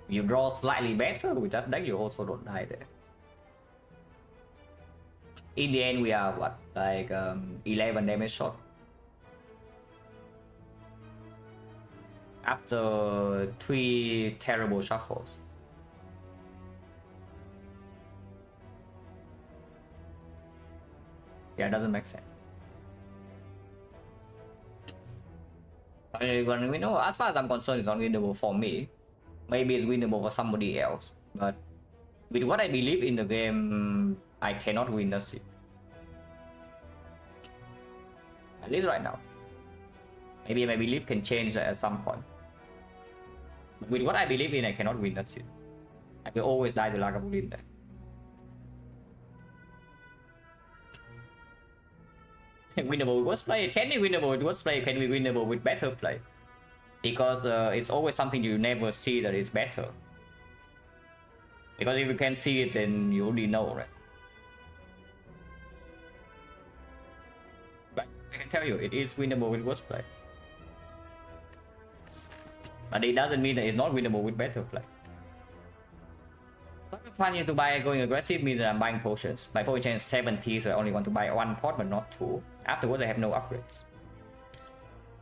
You draw slightly better with that deck, you also don't die there. In the end, we are what, like 11 damage shot. After 3 terrible shuffles. Yeah, it doesn't make sense. When we know, as far as I'm concerned, it's unwinnable for me. Maybe it's winnable for somebody else, but with what I believe in the game, I cannot win that shit. At least right now. Maybe my belief can change at some point. But with what I believe in, I cannot win that shit. I will always die to Lagavulin there. Winnable with worse play, it can be winnable with worse play, it can be winnable with better play. Because it's always something you never see that is better. Because if you can see it, then you already know, right? But I can tell you, it is winnable with worse play. But it doesn't mean that it's not winnable with better play. So I'm planning to buy going aggressive means that I'm buying potions. My potion is 70, so I only want to buy 1 pot but not 2. Afterwards I have no upgrades.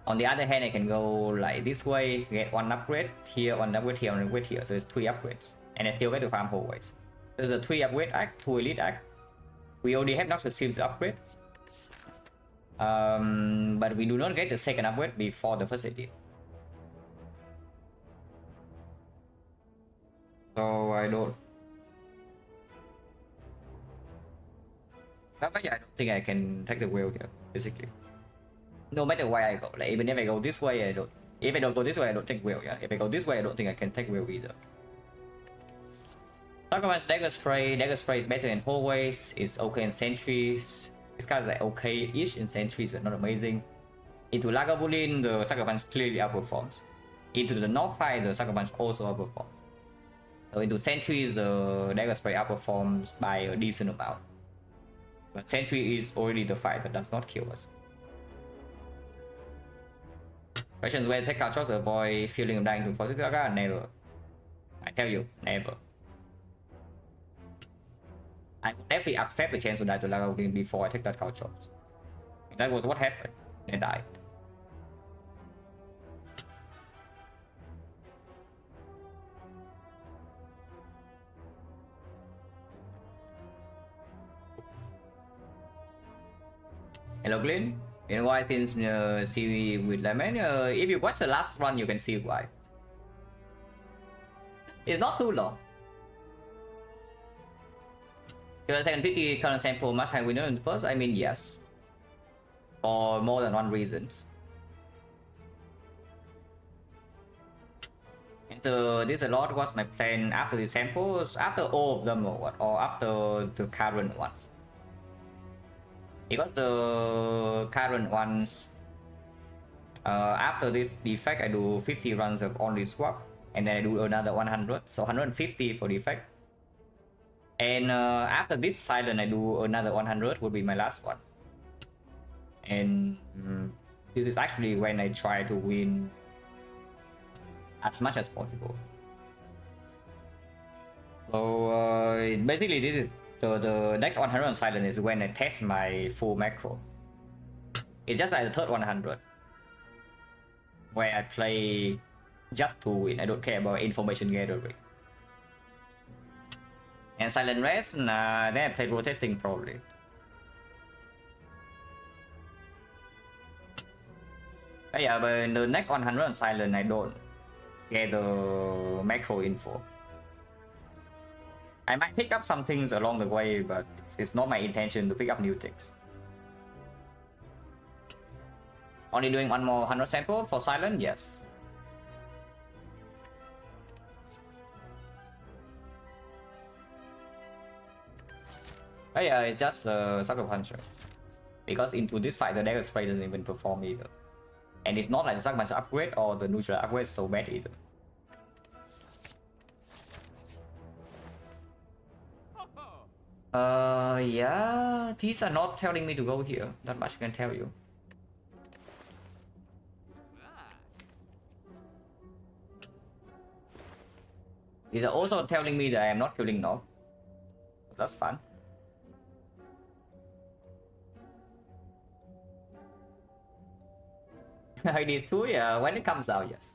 On the other hand, I can go like this way, get 1 upgrade, here, 1 upgrade here, 1 upgrade here, so it's 3 upgrades. And I still get to farm whole ways. There's a 3 upgrade act, 2 elite act. We already have Noxus Seals upgrade. But we do not get the second upgrade before the first edit. So I don't. But yeah, I don't think I can take the wheel here, basically. No matter where I go, like even if I go this way, I don't. If I don't go this way, I don't take wheel. Yeah. If I go this way, I don't think I can take wheel either. Talk about dagger spray. Dagger spray is better in hallways. It's okay in sentries. This card is like okay-ish in sentries, but not amazing. Into Lagavulin, the Sucker Punch clearly outperforms. Into the North fight, the Sucker Punch also outperforms. So into sentries, the dagger spray outperforms by a decent amount. But sentry is already the fight that does not kill us. Questions where take out shots to avoid feeling of dying to Force Gaga? Never. I tell you, never. I would definitely accept the chance to die to Lagavulin before I take that couch shot. That was what happened. They died. Hello Glenn, you know why since see with Lemon? If you watch the last run, you can see why. It's not too long. Your second 50 current sample much higher winner than the first? I mean, yes. For more than one reason. And so this a lot was my plan after the samples, after all of them or what, or after the current ones. Because the current ones, after this defect, I do 50 runs of only swap, and then I do another 100, so 150 for defect. And after this silent, I do another 100, would be my last one. And this is actually when I try to win as much as possible. So basically, this is the next 100 silent is when I test my full macro. It's just like the third 100, where I play just to win. I don't care about information gathering. And silent rest, nah, then I play rotating probably. But yeah, but in the next 100 silent, I don't get the macro info. I might pick up some things along the way, but it's not my intention to pick up new things. Only doing one more 100 sample for silent? Yes. Oh yeah, it's just a Sucker Puncher. Because into this fight, the dagger spray doesn't even perform either. And it's not like the Sucker Puncher upgrade or the neutral upgrade is so bad either. Yeah, these are not telling me to go here. That much I can tell you. These are also telling me that I am not killing Nog. That's fun. Hades 2, yeah, when it comes out, yes.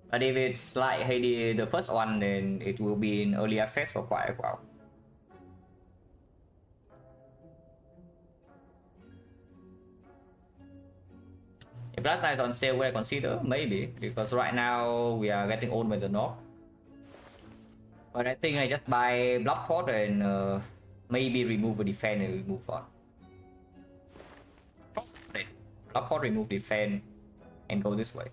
But if it's like Hades, the first one, then it will be in early access for quite a while. If last night is on sale, would I consider? Maybe, because right now we are getting old with the knob. But I think I just buy block pot and maybe remove the defense and we move on. Block pot, remove defense, and go this way.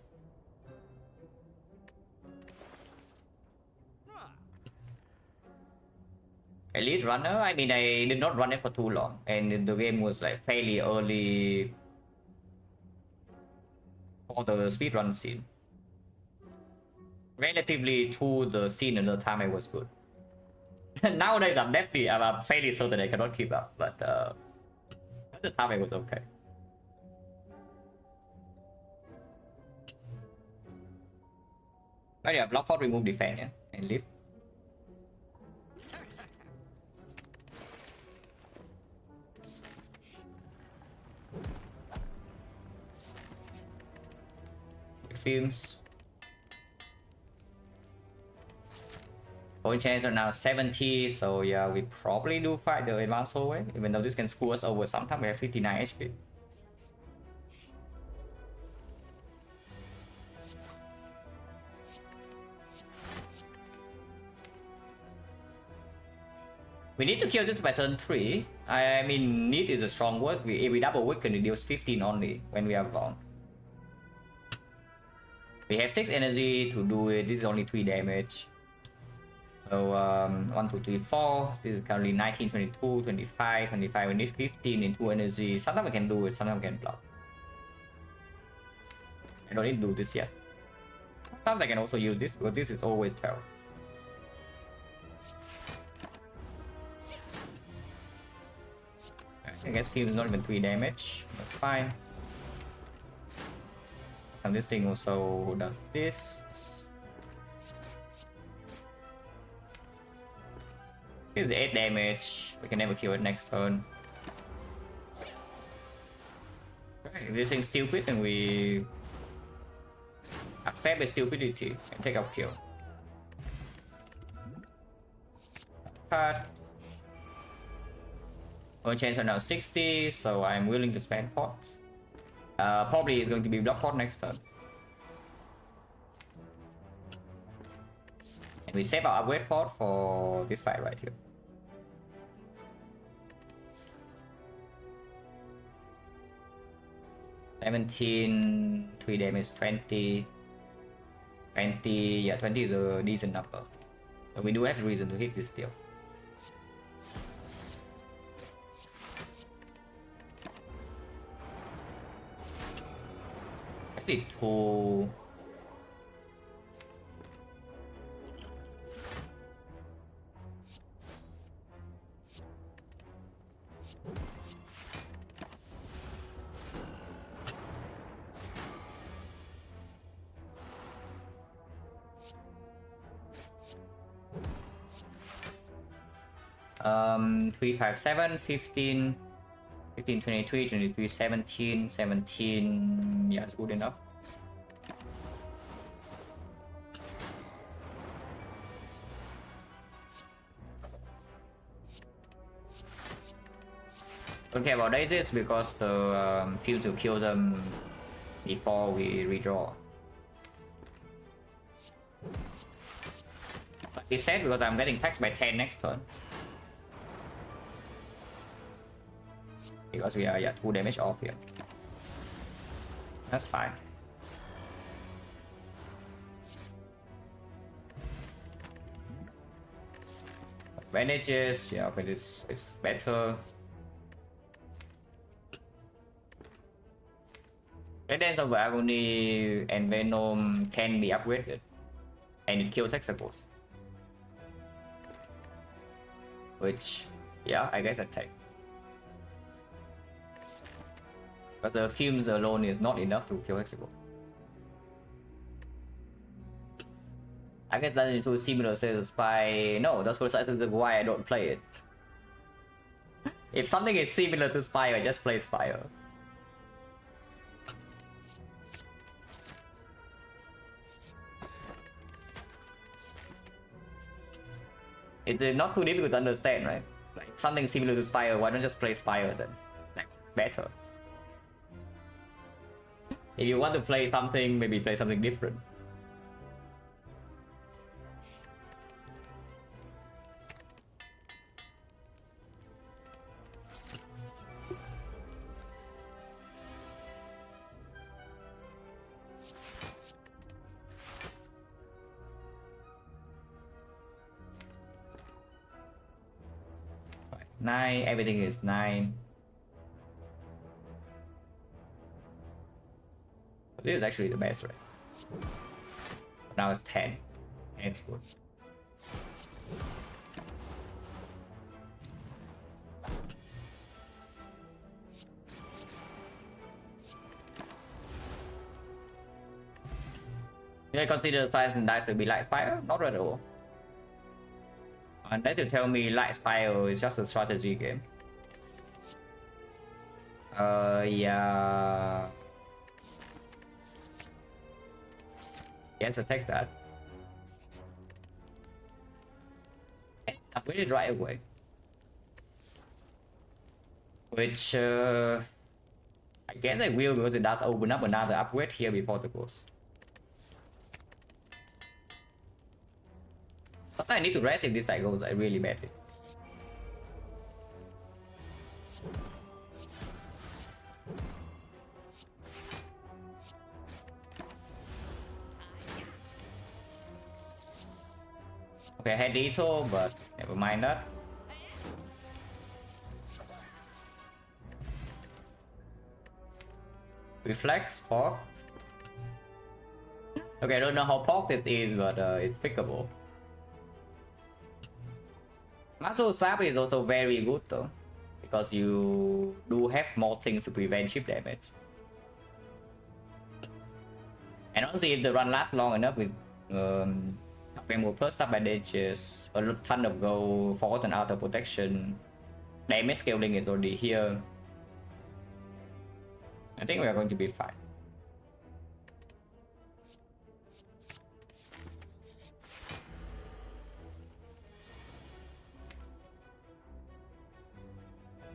Elite runner, I mean, I did not run it for too long, and the game was like fairly early for the speedrun scene. Relatively to the scene at the time, it was good. Nowadays, I'm fairly certain I cannot keep up, but at the time it was okay. But yeah, block pot, remove defense, yeah, and leave. Films. Point chance are now 70, so yeah, we probably do fight the advanced hallway, even though this can screw us over sometime. We have 59 HP. We need to kill this by turn 3. I mean, need is a strong word. If we double, we can reduce 15 only when we are bound. We have 6 energy to do it. This is only 3 damage. So 1, 2, 3, 4. This is currently 19, 22, 25, 25. We need 15 in 2 energy. Sometimes we can do it, sometimes we can block. I don't need to do this yet. Sometimes I can also use this, but this is always 12. I guess he's not even 3 damage. That's fine. And this thing also does this. Here's the 8 damage. We can never kill it next turn. Okay, if this thing's stupid, then we accept the stupidity and take our kill. Cut. Our chains are now 60, so I'm willing to spend pots. Probably it's going to be block pot next turn. And we save our upgrade pot for this fight right here. $17, 3 damage, 20. 20, yeah, 20 is a decent number. But we do have a reason to hit this still. Actually, 2. Um, 3, 5, 7, 15, 15, 23, 23, 17, 17, yeah, it's good enough. Okay, about this because the fuse will kill them before we redraw. But it's sad because I'm getting taxed by 10 next turn. Because we are 2 damage off here. That's fine. Advantages, yeah, but it's better. Cadence of Agony and Venom can be upgraded, and it kills Hexables. Which, yeah, I guess I take. But the fumes alone is not enough to kill Hexables. I guess that is too similar to the Spy. No, that's precisely why I don't play it. If something is similar to Spire, just play Spire. It's not too difficult to understand, right? Like something similar to Spire, why don't just play Spire then? Like, better. If you want to play something, maybe play something different. Right, 9, everything is 9. This is actually the best, right? Now it's 10. And it's good. Do I consider Silent dice to be light fire? Not at all. Unless you tell me light fire is just a strategy game. Yeah. Yes, I take that. Upgrade it right away. Which, I guess I will because it does open up another upgrade here before the ghost. Sometimes I need to rest if this guy goes like really badly. Okay, I had lethal, but never mind that. Reflex, Pork. Okay, I don't know how Pork this is, but it's pickable. Muscle Slap is also very good though, because you do have more things to prevent chip damage. And also if the run lasts long enough with more plus stab bandages, a ton of gold, force and outer protection, damage scaling is already here. I think we are going to be fine.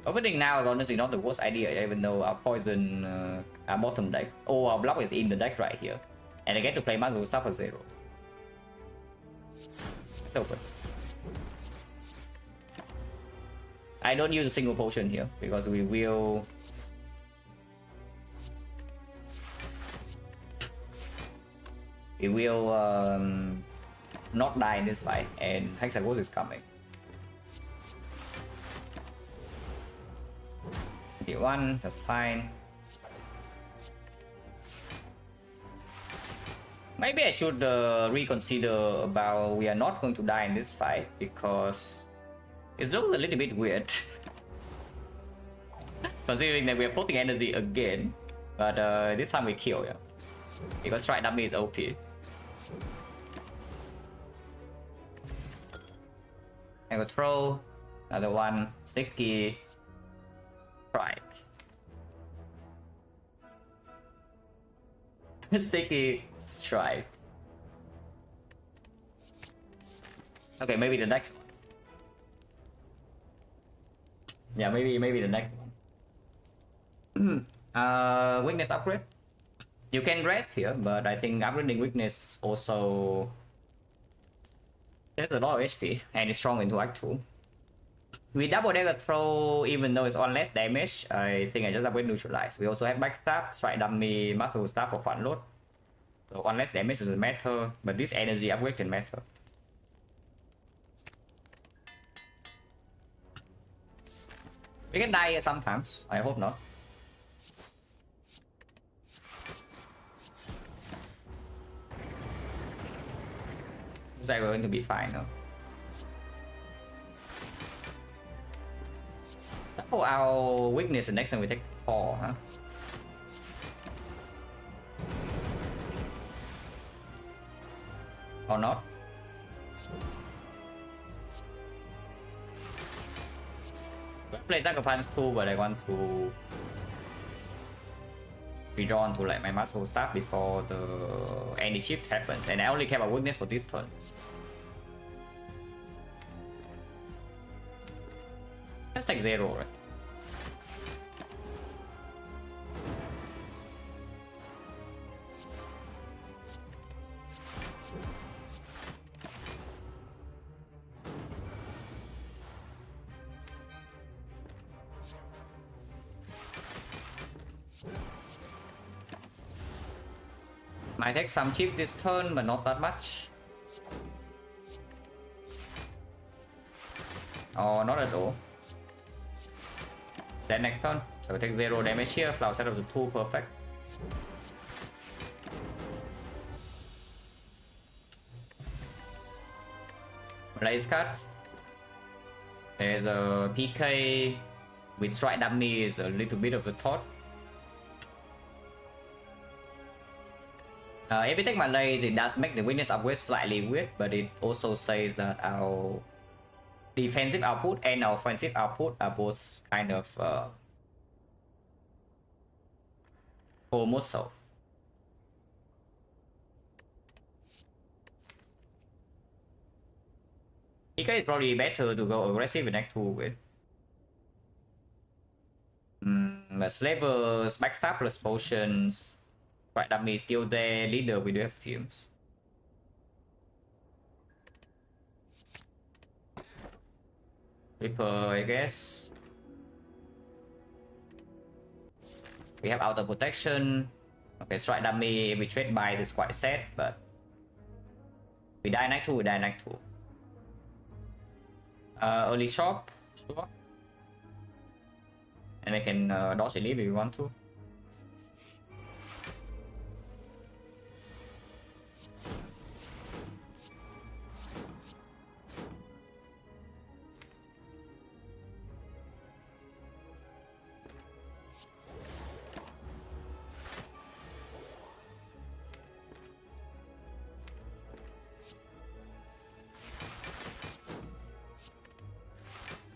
Opening now is honestly not the worst idea, even though our poison, our bottom deck, our block is in the deck right here, and I get to play Muscle Stuff for 0. Let's open. I don't use a single potion here because we will not die in this fight, and Hexagos is coming. One, that's fine. Maybe I should reconsider about we are not going to die in this fight because it looks a little bit weird. Considering that we are putting energy again, but this time we kill, yeah. Because strike dummy is OP. I go throw, another one, sticky. Right. Sticky strike. Okay, maybe the next one. Yeah, maybe the next one. Weakness upgrade. You can rest here, but I think upgrading weakness also there's a lot of HP and it's strong into Act 2. We double dagger throw, even though it's on less damage, I think I just upgrade neutralize. We also have backstab, strike dummy, muscle stab for front load. So on less damage doesn't matter, but this energy upgrade can matter. We can die sometimes, I hope not. Looks like we're going to be fine now. Oh, our weakness the next time we take 4, huh? Or not? I play Sacrifice too, but I want to withdraw to like my muscle staff before the any shift happens, and I only care about weakness for this turn. Let's take 0, right? Might take some chip this turn, but not that much. Or not at all. Then next turn, so we take 0 damage here, flower set of the 2, perfect. Blaze cut. There's a PK with strike dummy is a little bit of the thought. If you take my lays, it does make the weakness upgrade slightly weird, but it also says that our defensive output and our offensive output are both kind of almost solved. PK is probably better to go aggressive in Act 2 with. But Slavers, backstab plus potions. Right, dummy is still there, leader we do have fumes. Reaper, I guess. We have outer protection. Okay, strike dummy, if we trade buys is quite sad, but we die in Act 2, we die in Act 2. Early shop, sure. And we can dodge elite if we want to.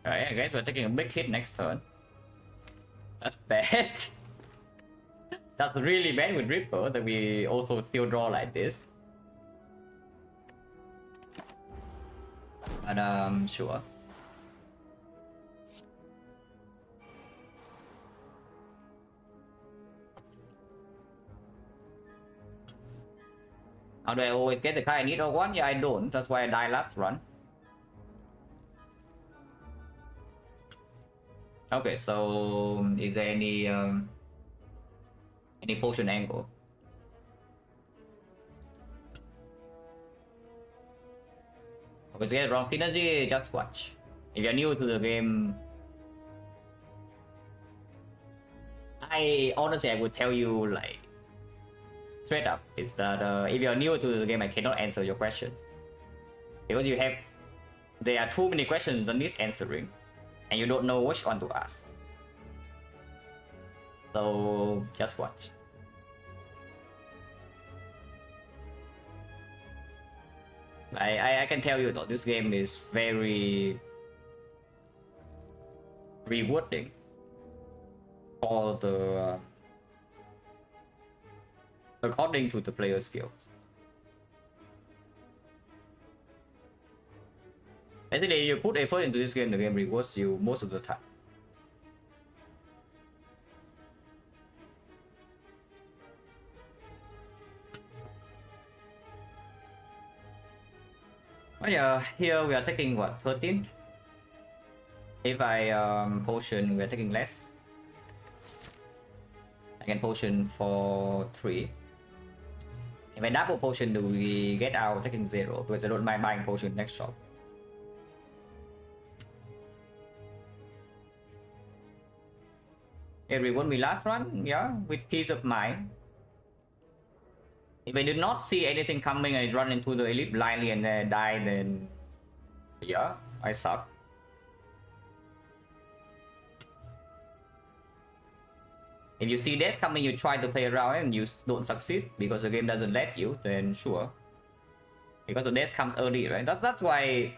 Alright, I guess we're taking a big hit next turn. That's bad. That's really bad with Ripper that we also still draw like this. But sure. How do I always get the card I need or one? Yeah, I don't. That's why I died last run. Okay, so is there any potion angle? Okay, so yeah, wrong synergy, just watch. If you're new to the game, I honestly would tell you like straight up is that if you're new to the game, I cannot answer your questions because there are too many questions that need answering, and you don't know which one to ask. So just watch. I can tell you though, this game is very rewarding for the according to the player skills. Basically, you put effort into this game, the game rewards you most of the time. Oh yeah, here we are taking what, 13? If I potion, we are taking less. I can potion for 3. If I double potion, do we get out taking 0? Because I don't mind buying potion next shop. It reward me last run, yeah, with peace of mind. If I did not see anything coming, I run into the elite blindly and then die, then yeah, I suck. If you see death coming, you try to play around and you don't succeed because the game doesn't let you, then sure. Because the death comes early, right? That's why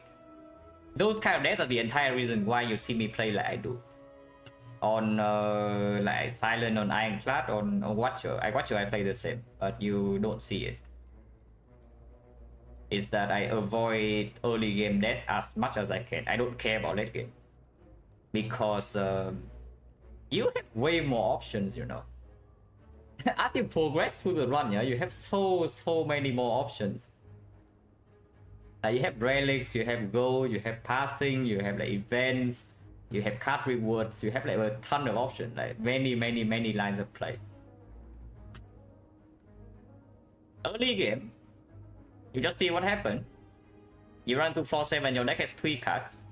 those kind of deaths are the entire reason why you see me play like I do. On like Silent, on Ironclad, on Watcher. I play the same, but you don't see it. Is that I avoid early game death as much as I can. I don't care about late game. Because you have way more options, you know. As you progress through the run, yeah, you have so many more options. You have relics, you have gold, you have pathing, you have like events, you have card rewards, you have like a ton of options, like many lines of play. Early game, you just see what happened. You run to 4-7, your deck has 3 cards.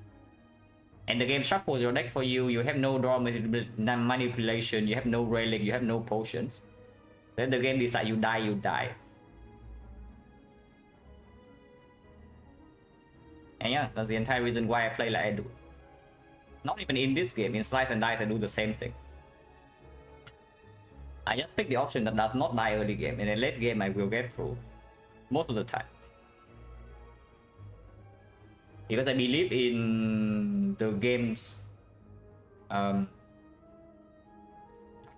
And the game shuffles your deck for you, you have no draw manipulation, you have no relic, you have no potions. Then the game decides you die, you die. And yeah, that's the entire reason why I play like I do. Not even in this game, in Slice and Dice I do the same thing. I just pick the option that does not die early game, and in late game I will get through. Most of the time. Because I believe in the game's... how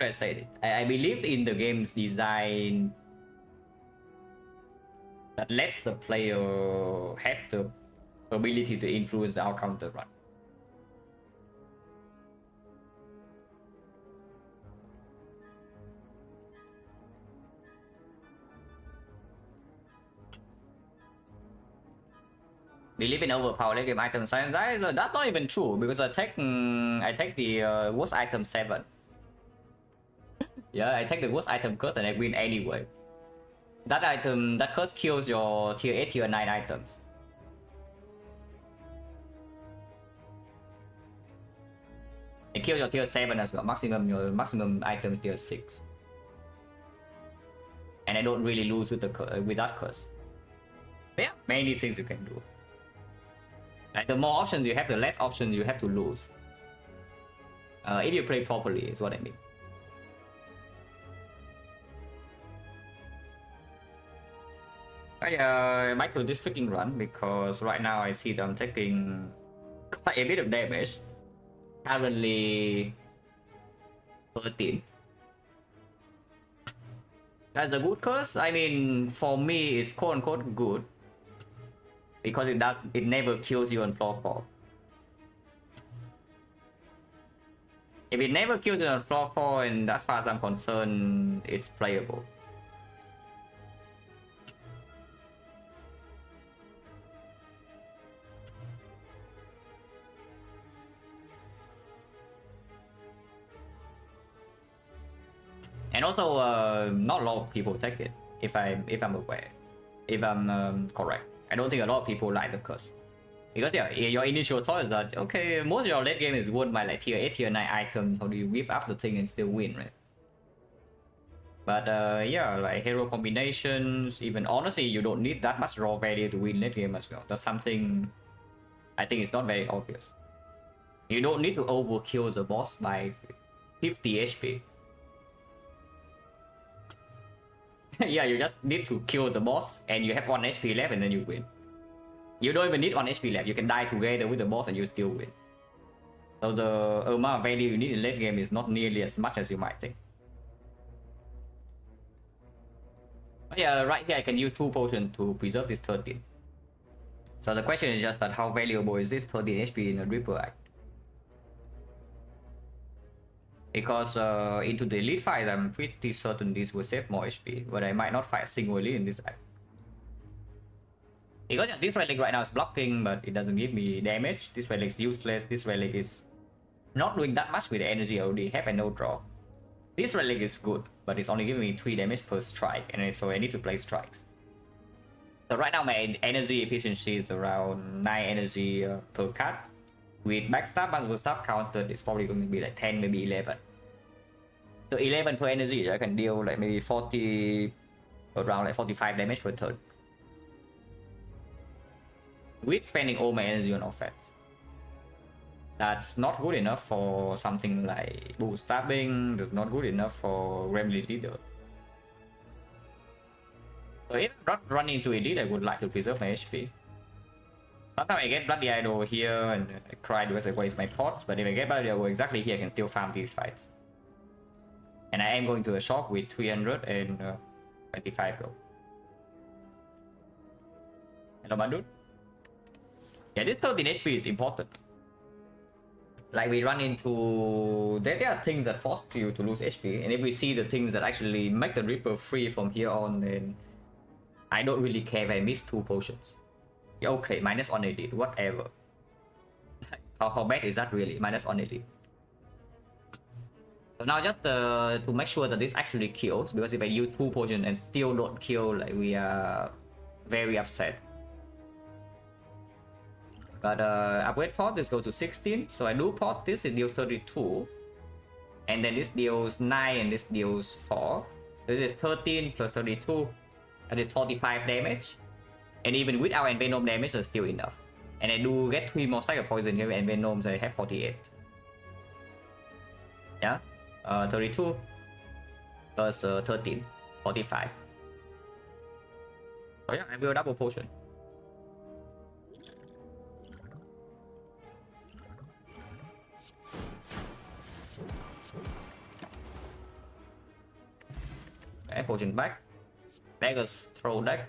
do I say it? I believe in the game's design that lets the player have the ability to influence our counter run. Believe in overpower late game item science. That's not even true because I take the worst item 7. Yeah, I take the worst item curse and I win anyway. That curse kills your tier 8, tier 9 items. kill your tier 7 as well. Your maximum items tier 6. And I don't really lose with that curse. But yeah, many things you can do. Like the more options you have, the less options you have to lose. If you play properly, is what I mean. Back to this freaking run, because right now I see that I'm taking quite a bit of damage. Currently 13. That's a good curse. I mean, for me, it's quote unquote good, because it never kills you on floor 4. If it never kills you on floor 4, and as far as I'm concerned, it's playable. And also, not a lot of people take it, if I'm aware, if I'm correct. I don't think a lot of people like the curse. Because yeah, your initial thought is that, okay, most of your late game is won by like tier 8, tier 9 items. How do you whip up the thing and still win, right? But yeah, like hero combinations, even honestly, you don't need that much raw value to win late game as well. That's something I think is not very obvious. You don't need to overkill the boss by 50 HP. Yeah, you just need to kill the boss and you have 1 HP left and then you win. You don't even need 1 HP left, you can die together with the boss and you still win. So the amount of value you need in late game is not nearly as much as you might think. But yeah, right here I can use 2 potions to preserve this 13. So the question is just that how valuable is this 13 HP in a Reaper Act? Because into the elite fight, I'm pretty certain this will save more HP, but I might not fight singly in this act. Because yeah, this relic right now is blocking, but it doesn't give me damage. This relic is useless. This relic is not doing that much with the energy I already have and no draw. This relic is good, but it's only giving me 3 damage per strike, and so I need to play strikes. So right now my energy efficiency is around 9 energy per card. With backstab, multiple stab counted, it's probably going to be like 10, maybe 11. So 11 per energy, I can deal like maybe 40, around like 45 damage per turn. With spending all my energy on offense. That's not good enough for something like bull stabbing, that's not good enough for Gremlin Leader. So if I'm not running into elite, I would like to preserve my HP. Sometimes I get Bloody Idol here and I cry because I waste my pots, but if I get Bloody Idol exactly here, I can still farm these fights. And I am going to a shock with 325 gold. Hello, my dude. Yeah, this 13 HP is important. Like we run into... There are things that force you to lose HP, and if we see the things that actually make the Reaper free from here on, then I don't really care if I miss 2 potions. Yeah, okay, -1 elite, whatever. How bad is that really? -1 elite. So now just to make sure that this actually kills, because if I use 2 potions and still don't kill, like we are very upset. But upgrade pot, this goes to 16. So I do pot this, it deals 32. And then this deals 9 and this deals 4. This is 13 plus 32. That is 45 damage. And even without Envenom damage, that's still enough. And I do get 3 more Stagger Poison here, and Envenom, so I have 48. Yeah? 32 plus 13, 45. So yeah, I will double potion. Okay, potion back. Daggers throw deck.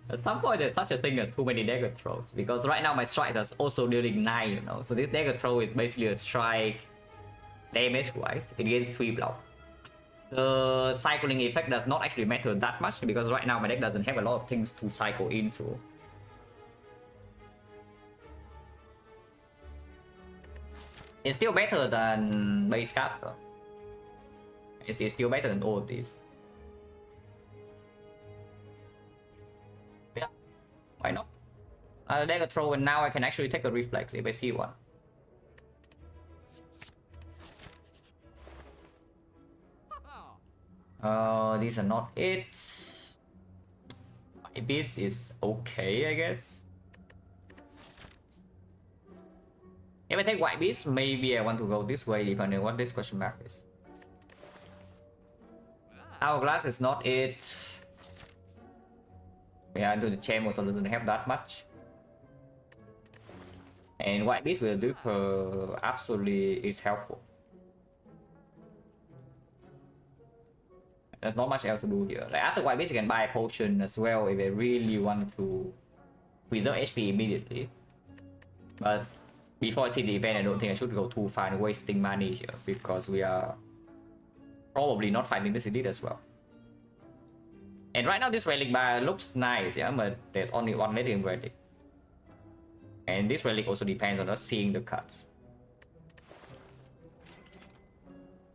At some point there's such a thing as too many dagger throws, because right now my strikes are also dealing 9, you know, so this dagger throw is basically a strike damage wise, it gains 3 block. The cycling effect does not actually matter that much, because right now my deck doesn't have a lot of things to cycle into. It's still better than base cards, so it's still better than all of these. Yeah, why not? Dagger throw, and now I can actually take a reflex if I see one. These are not it. This is okay, I guess. If I take white beast, maybe I want to go this way depending on what this question mark is. Hourglass is not it. Yeah, into the chain also doesn't have that much. And white beast with Duper absolutely is helpful. There's not much else to do here. Like after white beast, you can buy a potion as well if I really want to preserve HP immediately. But before I see the event, I don't think I should go too far and wasting money here because we are probably not fighting this elite as well. And right now this relic bar looks nice, yeah, but there's only one letting relic. And this relic also depends on us seeing the cards.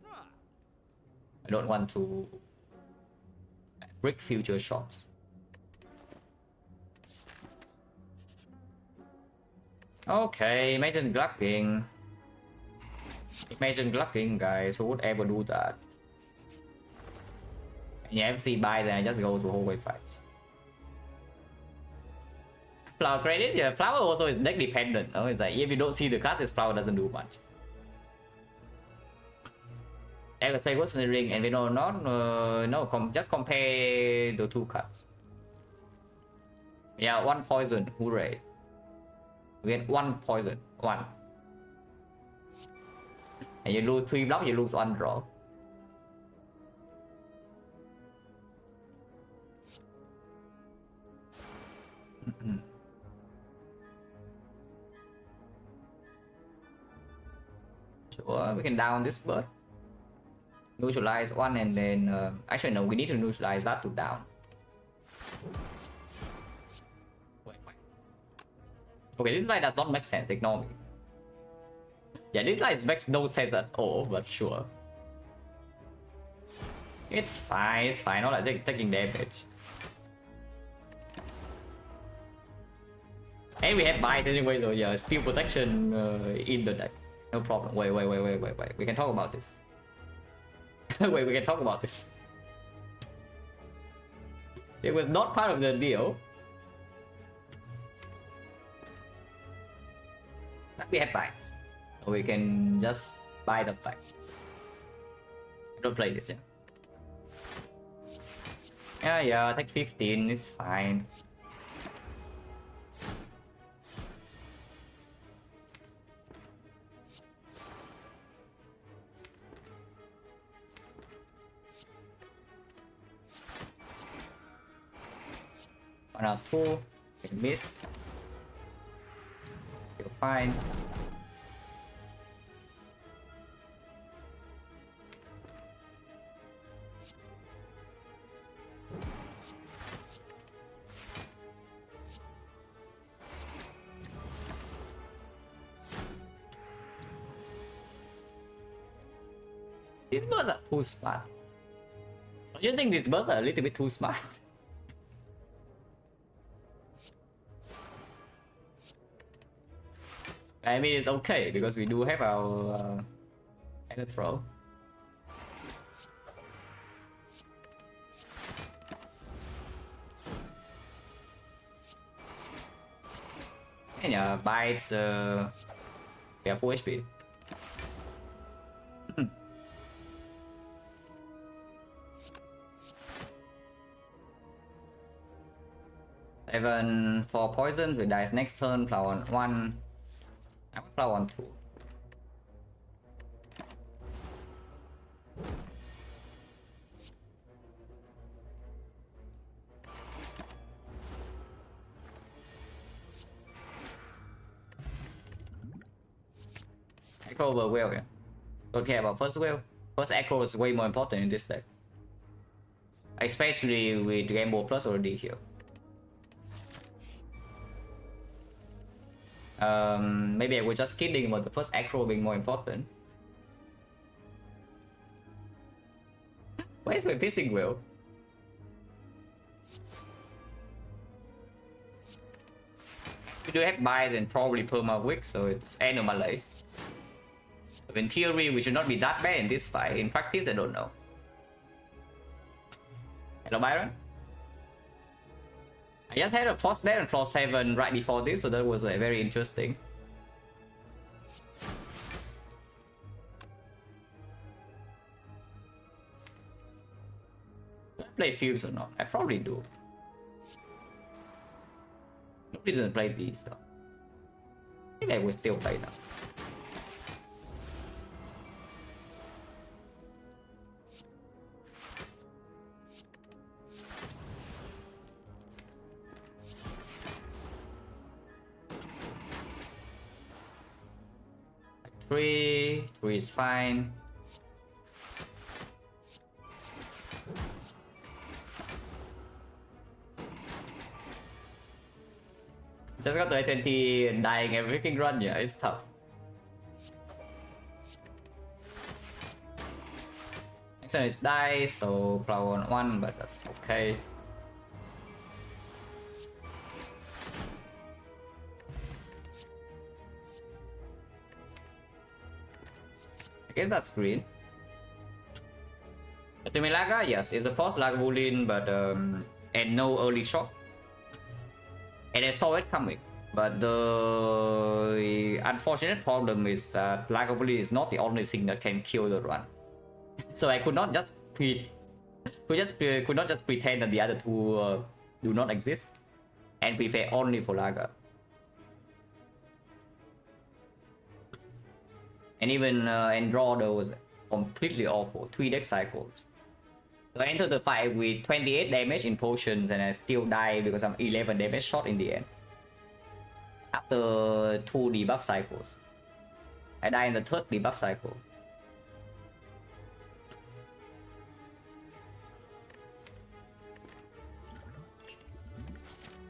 I don't want to brick future shots. Okay, imagine glucking. Imagine glucking, guys. Who would ever do that? And yeah, FC buy, then I just go to hallway fights. Flower credit, yeah. Flower also is deck dependent. No? It's like if you don't see the card, this flower doesn't do much. I would say what's in the ring, and we know not no. Just compare the two cards. Yeah, one poison, hooray! We get one poison, one, and you lose 3 blocks, you lose 1 draw. Sure, we can down this bird. Neutralize one and then actually no, we need to neutralize that to down. Wait. Okay, this line does not make sense, ignore me. Yeah, this line makes no sense at all, but sure. It's fine, not like taking damage. And we have bites anyway, so yeah, steel protection in the deck. No problem. Wait. We can talk about this. Wait, we can talk about this. It was not part of the deal. But we have bites. So we can just buy the bites. Don't play this, yeah. Yeah, take 15 is fine. One out 2, can miss. You're fine. These birds are too smart. Don't you think these birds are a little bit too smart? I mean, it's okay because we do have our throw. And yeah, bites. We have full HP. Even for poisons, we dies next turn. Flower on 1. I will flower on 2. Acro over well, yeah. Don't care about first well. First acro is way more important in this deck. Especially with Rainbow Plus already here. Maybe I was just kidding about the first acro being more important. Where's my pissing wheel? We do have bind and probably perma wick, so it's anomalized. So in theory, we should not be that bad in this fight. In practice, I don't know. Hello, Byron. I just had a Force there on floor 7 right before this, so that was very interesting. Do I play Fumes or not? I probably do. No reason to play these though. I think I would still play them. Three is fine. Just got to A20 and dying every freaking run, yeah, it's tough. Next one is die, so flower on 1, but that's okay. I guess that's green. Laga, yes, it's a Force Lagavulin, but and no early shock. And I saw it coming. But the unfortunate problem is that Lagavulin is not the only thing that can kill the run. So I could not just pretend that the other two do not exist and prepare only for Laga. And even and draw those completely awful 3 deck cycles. So I entered the fight with 28 damage in potions and I still die because I'm 11 damage shot in the end. After 2 debuff cycles. I die in the 3rd debuff cycle.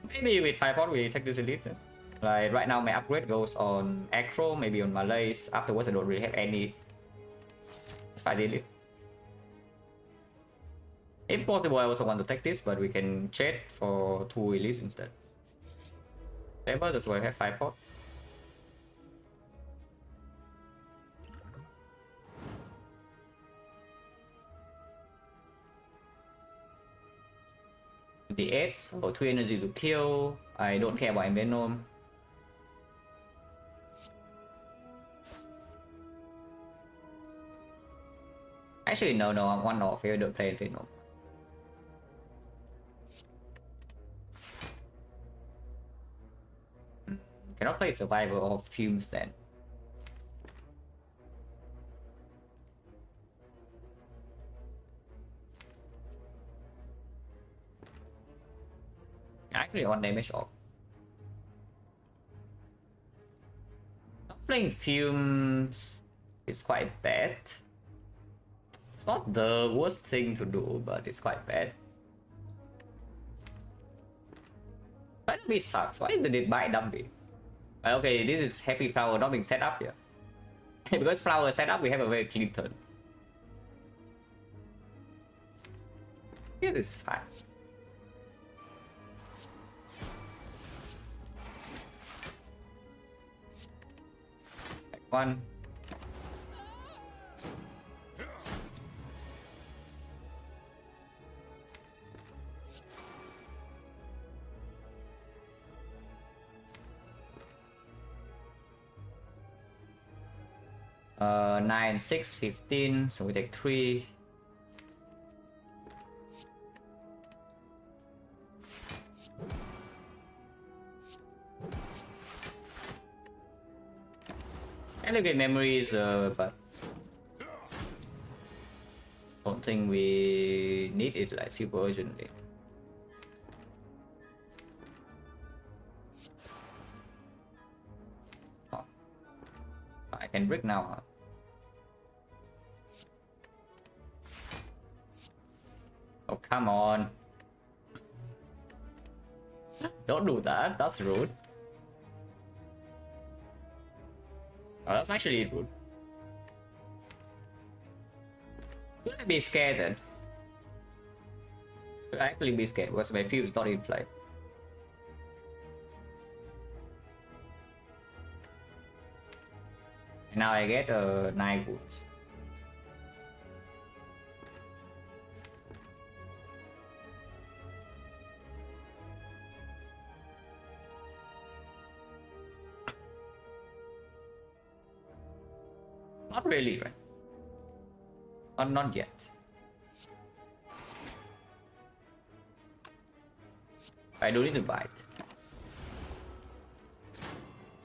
Maybe with 5 pot we take this elite. Like right now my upgrade goes on Acro, maybe on Malays. Afterwards I don't really have any. Let's fight the elite. If possible I also want to take this, but we can chat for 2 elites instead. Whatever, that's why I have 5 pot. The 8, so 3 energy to kill. I don't care about Envenom. Actually, no, I'm one off here, don't play Envenom. Cannot play Survivor or Fumes then. Actually, 1 damage off. Not playing Fumes is quite bad. It's not the worst thing to do, but it's quite bad. Dumpy sucks. Why isn't it by Dumpy? Okay, this is Happy Flower not being set up here. Because Flower set up, we have a very clean turn. It is fine. One. Nine, 6, 15, so we take 3. Elegant memories, but don't think we need it like super urgently. Oh. I can break now, huh? Oh, come on. Don't do that, that's rude. Oh, that's actually rude. Should I be scared then? Should I actually be scared because my fuse is not in play? And now I get 9 wounds. Not really, right? Not yet. I do need to buy it.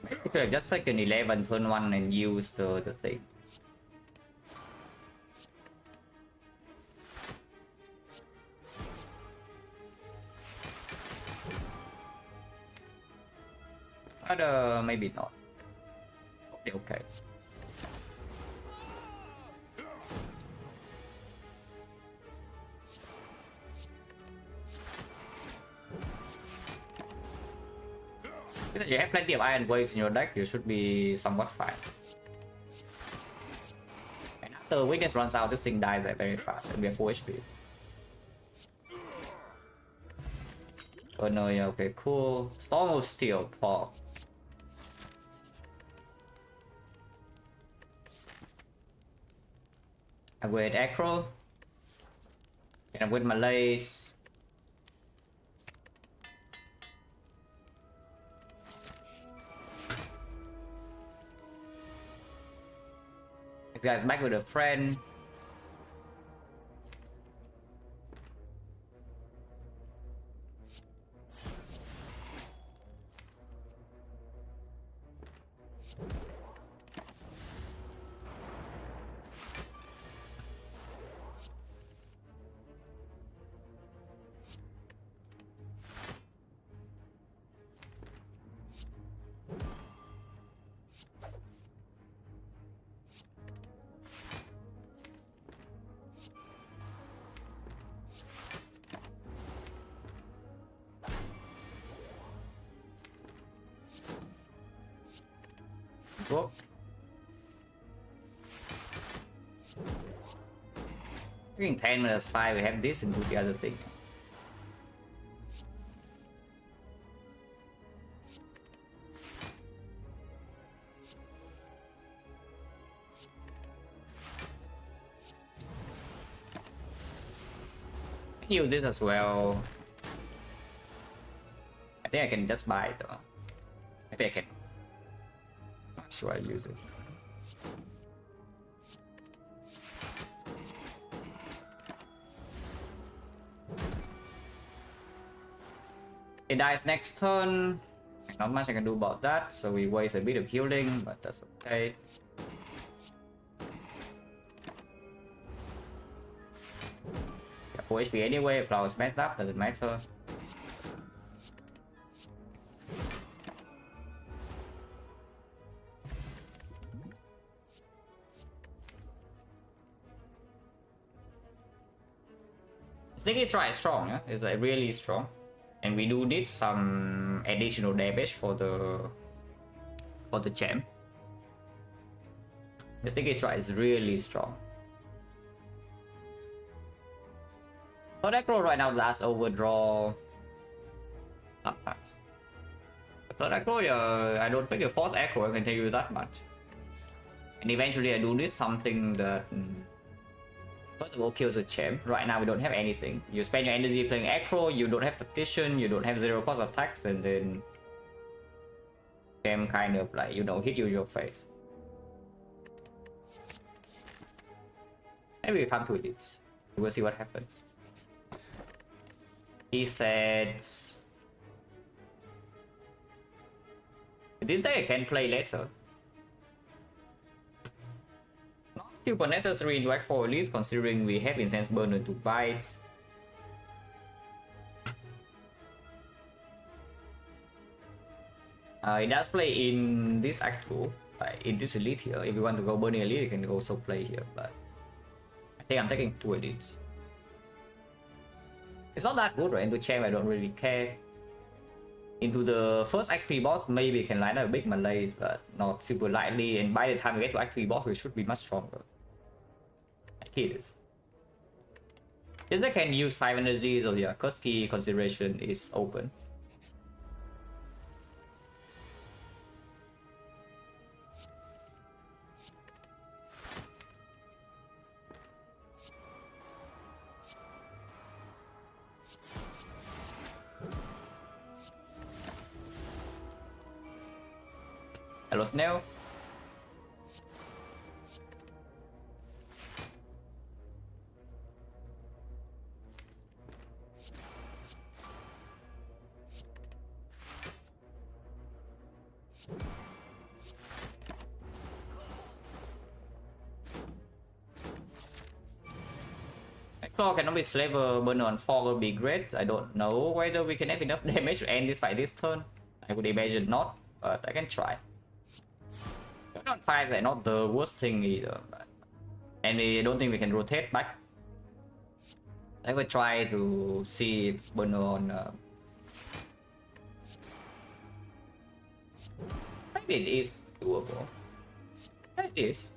Maybe I could have just taken 11 turn 1 and use the thing. But maybe not. Okay. If you have plenty of iron waves in your deck, you should be somewhat fine. And after weakness runs out, this thing dies very fast and we have 4 HP. Oh no, yeah, okay, cool. Storm of Steel, Paul. I with Acro. And with Malays. This guy's back with a friend. Whoa. Freaking 10 minus 5, we have this and do the other thing. I can use this as well. I think I can just buy it though. Maybe I can. Not sure I use this. It dies next turn. Not much I can do about that, so we waste a bit of healing, but that's okay. Yeah, 4 HP anyway, flowers messed up, doesn't matter. Sneaky Strike is strong, yeah? It's like really strong. And we do need some additional damage for the champ. The Sneaky Strike is really strong. Third Acro right now last overdraw. Not much. Third Acro, I don't think a fourth Acro I can tell you that much. And eventually I do need something that first of all kills the champ. Right now we don't have anything. You spend your energy playing Acro, you don't have Petition, you don't have 0 cost attacks, and then champ kind of like, you know, hit you in your face. Maybe we farm 2 elites. We'll see what happens. He said this day I can play later. Not super necessary to act for elites considering we have Incense Burner to bites. It does play in this act 2, in this elite here. If you want to go burning elite, you can also play here, but I think I'm taking 2 elites. It's not that good, right? Into champ, I don't really care. Into the first Act 3 boss, maybe we can line up big Malays, but not super lightly. And by the time we get to Act 3 boss, we should be much stronger. Like it is. Yes, they can use 5 energy, so yeah, Kurski consideration is open. Hello, Snail. XecnaR cannot be Slaver, burner on 4 will be great. I don't know whether we can have enough damage to end this fight this turn. I would imagine not, but I can try. Burner on 5 is not the worst thing either. But... and I don't think we can rotate back. I will try to see if burner on... maybe it is doable. Yeah, it is.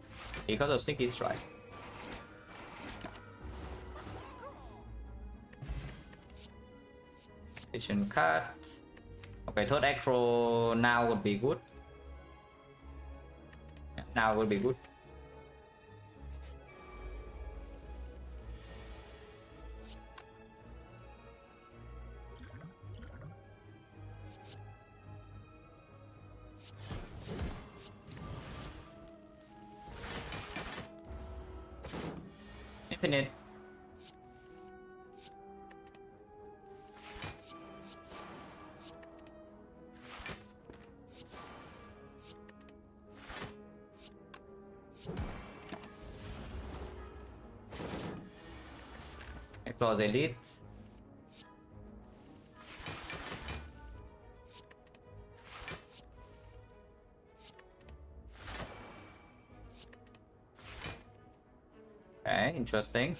Because of Sneaky Strike. Vision card. Okay, third acro now would be good. Yeah, now would be good. Infinite. Close elite. Okay, interesting.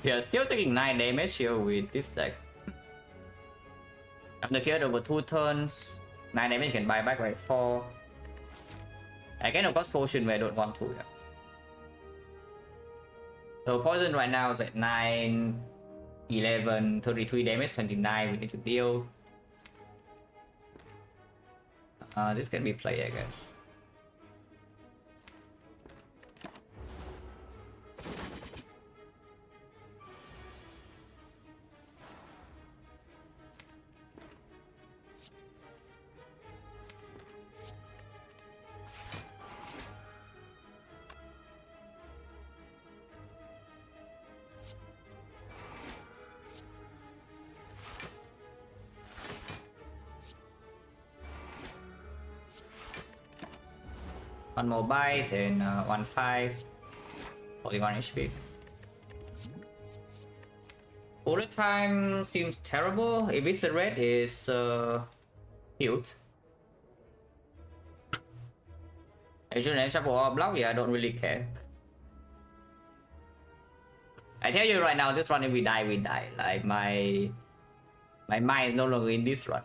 We are still taking 9 damage here with this deck. After killed over 2 turns, 9 damage can buy back by 4. I can of course potion where I don't want to. Yeah. So poison right now is at 9, 11, 33 damage, 29 we need to deal. This can be played, I guess. One more bite and 1-5, 41 HP. Bullet time seems terrible. If it's a red, is cute. Actually, shuffle or block, yeah, I don't really care. I tell you right now, this run if we die, we die. Like my mind is no longer in this run.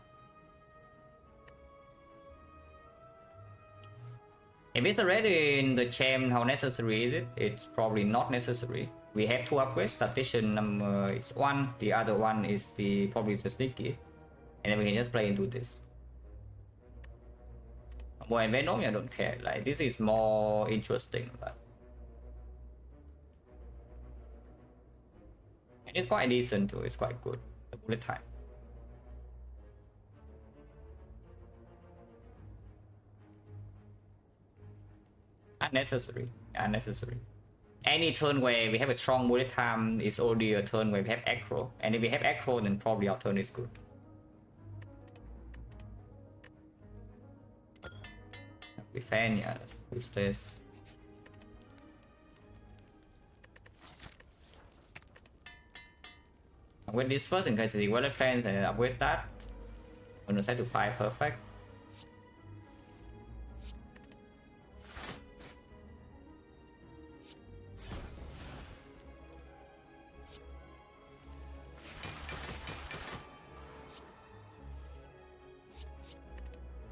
If it's already in the chain, how necessary is it? It's probably not necessary. We have 2 upgrades. Statistician number is 1. The other one is the probably the sneaky, and then we can just play into this. More Venom, I don't care. Like this is more interesting, but and it's quite decent too. It's quite good. The bullet time. Unnecessary. Unnecessary. Any turn where we have a strong bullet time is only a turn where we have acro, and if we have acro, then probably our turn is good. Defend, yeah, let's use this. With this first in case the weather plans and upgrade that. On the side to 5, perfect.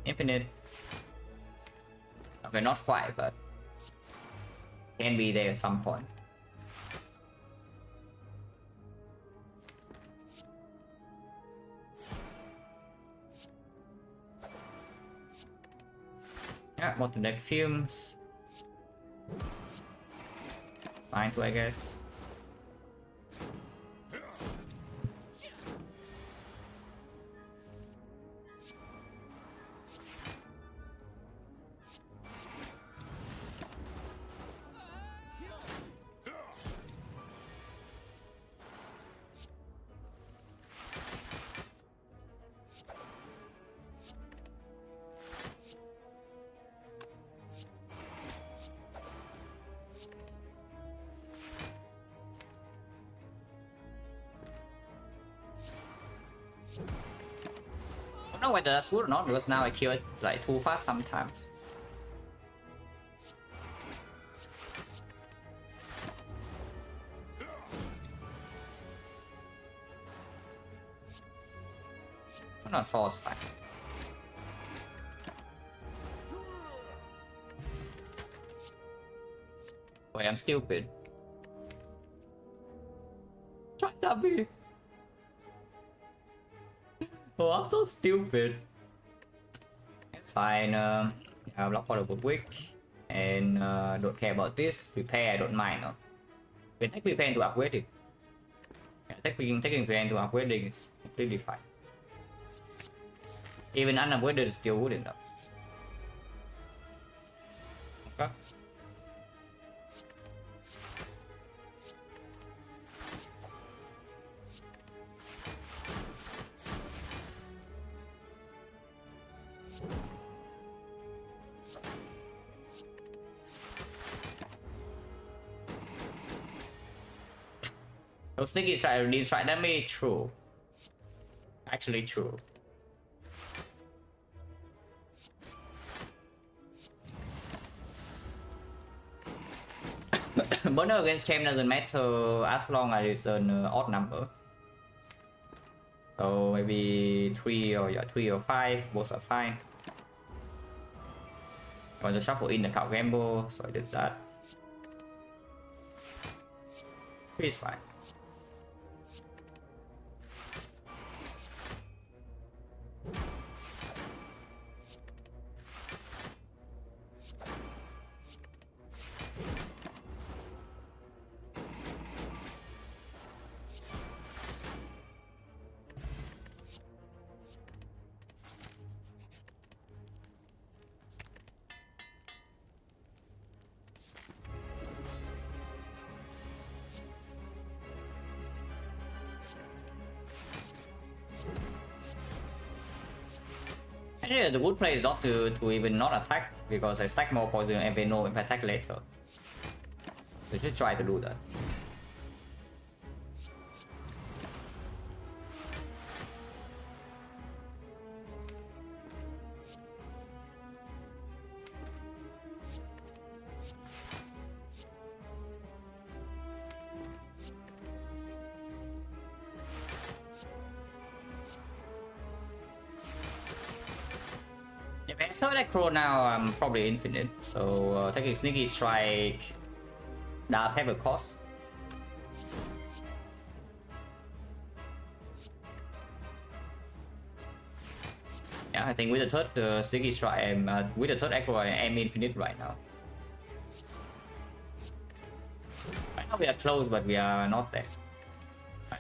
Infinite. Okay, not quite, but can be there at some point. Yeah, more to deck fumes. Fine too, I guess. know whether that's good or not because now I kill it like too fast sometimes. Not force fight. Wait, I'm stupid. Try W. Oh, I'm so stupid. It's fine. Yeah, block for the quick. And don't care about this. Prepare, I don't mind. No? We take prepare to upgrade it. Yeah, taking prepare to upgrading is completely fine. Even unupgraded is still good enough. Okay. So sneaky strike, redeem strike, that may be true. Actually true. Burner against champ doesn't matter as long as it's an odd number. So maybe 3 or 5, both are fine. I want to shuffle in the card gamble, so I did that. 3 is fine. Yeah, the good play is not to even not attack because I stack more poison and they know if I attack later. So just try to do that. If I enter that crow now, I'm probably infinite. So taking sneaky strike does have a cost. Yeah, I think with the third sneaky strike, with the third aggro, I'm infinite right now. Right now we are close, but we are not there.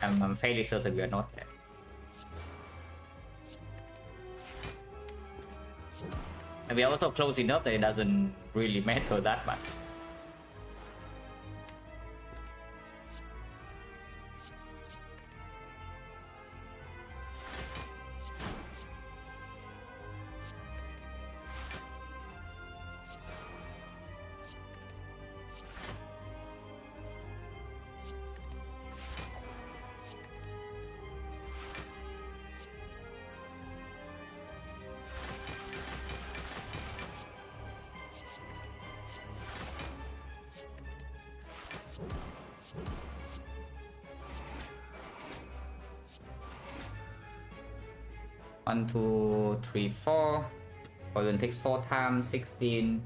I'm fairly certain we are not there. And we are also close enough that it doesn't really matter that much. One, 2, 3, 4. Poison takes 4 times, 16.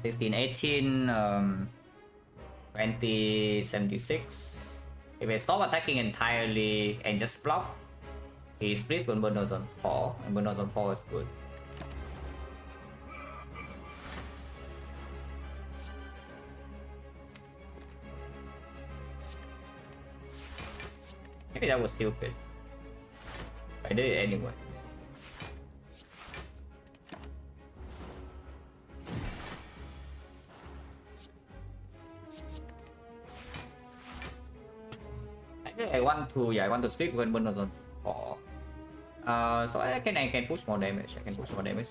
16, 18, 20, 76. If I stop attacking entirely and just block, he splits when Burners on 4, and Burners on 4 is good. Maybe that was stupid. I did it anyway. Actually, I want to split when Burners on 4. So I can push more damage. I can push more damage.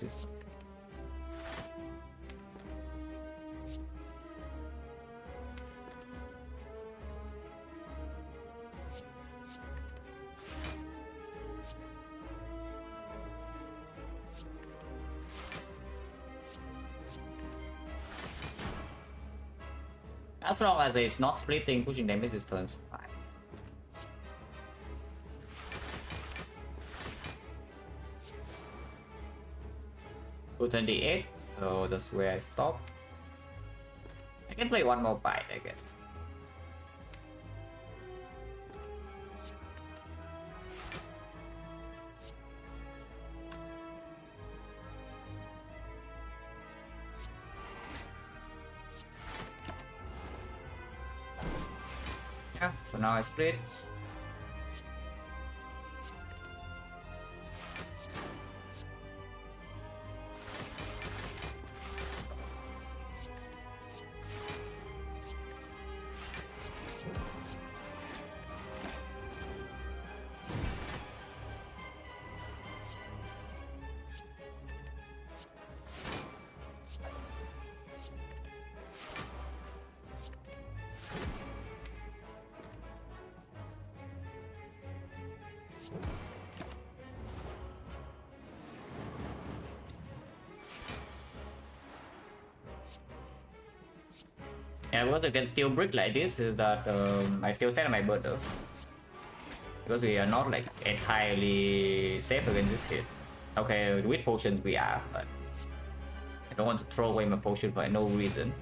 As long as it's not splitting, pushing damage is turns 5. To 28, so that's where I stop. I can play one more bite, I guess. Yeah, so now I split. Yeah, because I can still brick like this is that I still set my border. Because we are not like entirely safe against this hit. Okay, with potions we are, but I don't want to throw away my potion for no reason.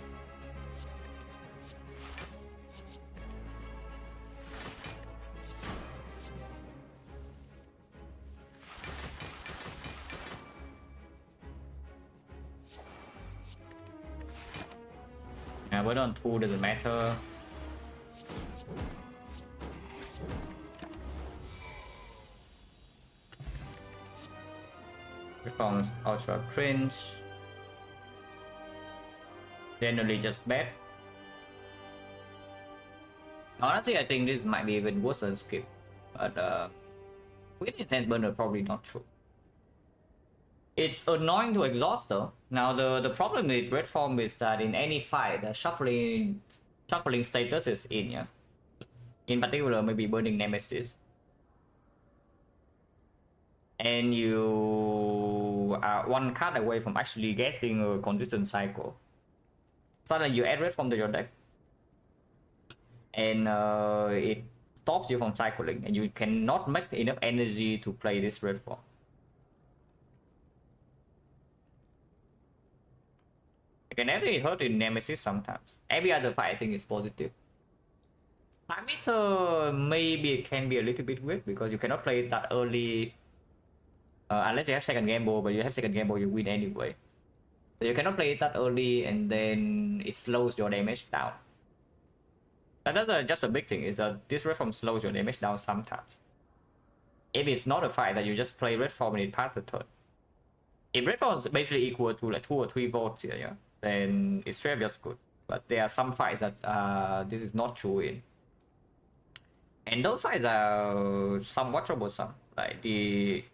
Yeah, we're on 2, doesn't matter. Response ultra cringe. Generally just bad. Honestly, I think this might be even worse than skip. But with Intense Burner, probably not true. It's annoying to exhaust though. Now the problem with red form is that in any fight, the shuffling status is in, yeah. In particular, maybe burning Nemesis. And you are one card away from actually getting a consistent cycle. Suddenly you add red form to your deck. And it stops you from cycling, and you cannot make enough energy to play this red form. You can actually hurt in Nemesis sometimes. Every other fight I think is positive. Time meter maybe it can be a little bit weird because you cannot play it that early unless you have second gamble, but you have second gamble you win anyway. So you cannot play it that early and then it slows your damage down. That's just a big thing is that this red form slows your damage down sometimes. If it's not a fight that you just play red form and it passes the turn. If red form is basically equal to like 2 or 3 volts here, yeah, then it's straight just good. But there are some fights that this is not true in. And those fights are somewhat troublesome. Like the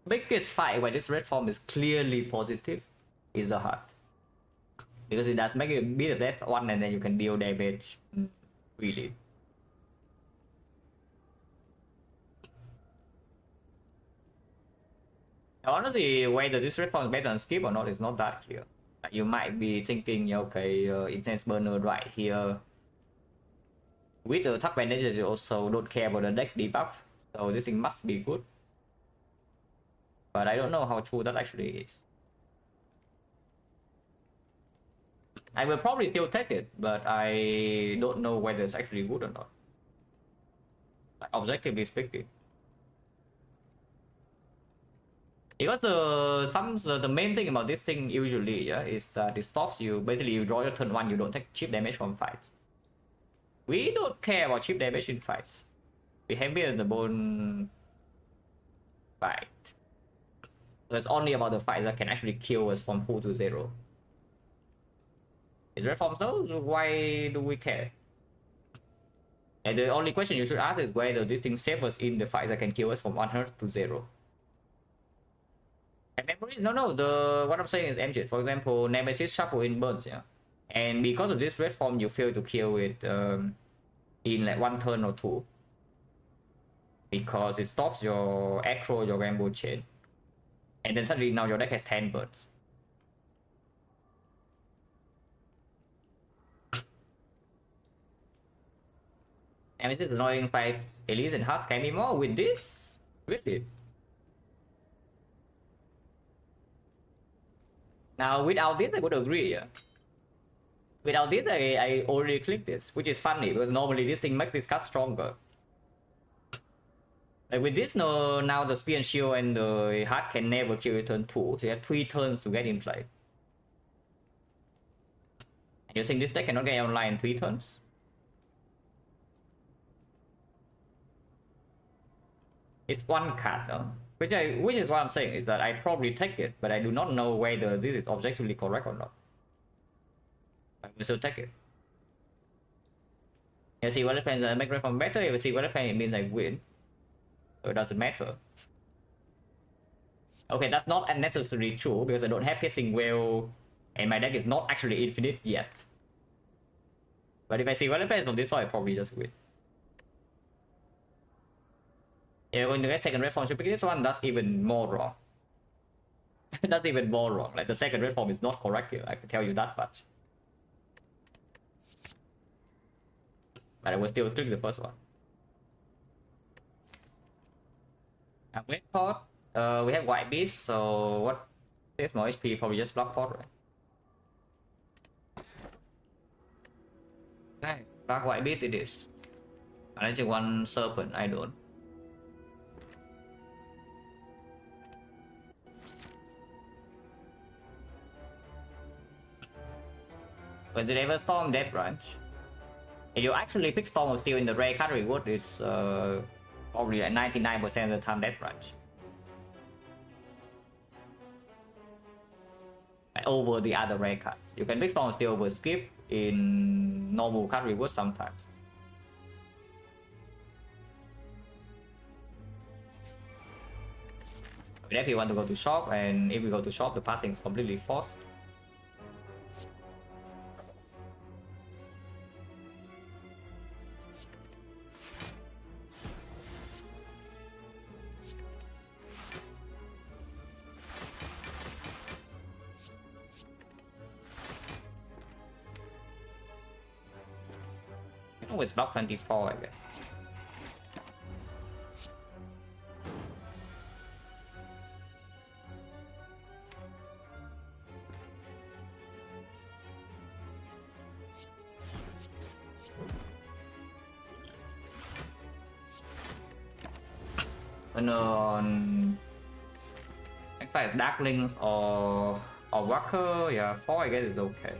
biggest fight where this red form is clearly positive is the heart. Because it does make you beat the death one and then you can deal damage really. Honestly, whether this red form is better than skip or not is not that clear. You might be thinking, okay, Intense Burner right here. With the top advantages, you also don't care about the dex debuff, so this thing must be good. But I don't know how true that actually is. I will probably still take it, but I don't know whether it's actually good or not. Like, objectively speaking. Because the main thing about this thing usually, yeah, is that it stops you. Basically, you draw your turn 1, you don't take chip damage from fights. We don't care about chip damage in fights. We heavier in the bone fight. So it's only about the fight that can actually kill us from full to 0. Is red form though? Why do we care? And the only question you should ask is whether this thing saves us in the fight that can kill us from 100 to 0. And memory? No. What I'm saying is MJ. For example, Nemesis shuffle in burns, yeah. And because of this red form, you fail to kill it in like 1 turn or 2. Because it stops your acro, your rainbow chain. And then suddenly now your deck has 10 burns. And this is annoying 5 elites and hearts can be more with this? Really? Now without this I would agree, yeah. Without this I already clicked this, which is funny because normally this thing makes this card stronger. Like with this, no, now the spear and shield and the heart can never kill turn 2, so you have 3 turns to get in play. And you think this deck cannot get online in 3 turns? It's one card though. Which is what I'm saying, is that I probably take it, but I do not know whether this is objectively correct or not. I will still take it. You see what depends, I make reform better, if you see what depends, it means I win. So it doesn't matter. Okay, that's not unnecessarily true because I don't have piercing well and my deck is not actually infinite yet. But if I see what depends from this one, I probably just win. If you're going to get second red form, should pick this one, that's even more wrong. That's even more wrong. Like the second red form is not correct here, I can tell you that much. But I will still click the first one. And wait pot. We have white beast, so what saves more HP? Probably just block pot, right? Okay, black white beast it is. Unless you want serpent, I don't. When did ever storm Death Branch? If you actually pick Storm of Steel in the rare card reward, it's probably at 99% of the time Death Branch. Over the other rare cards. You can pick Storm of Steel over Skip in normal card reward sometimes. But if you want to go to shop, and if we go to shop, the pathing is completely forced. It's block 24, I guess. And on next side is Darklings or Walker, yeah, 4 I guess is okay.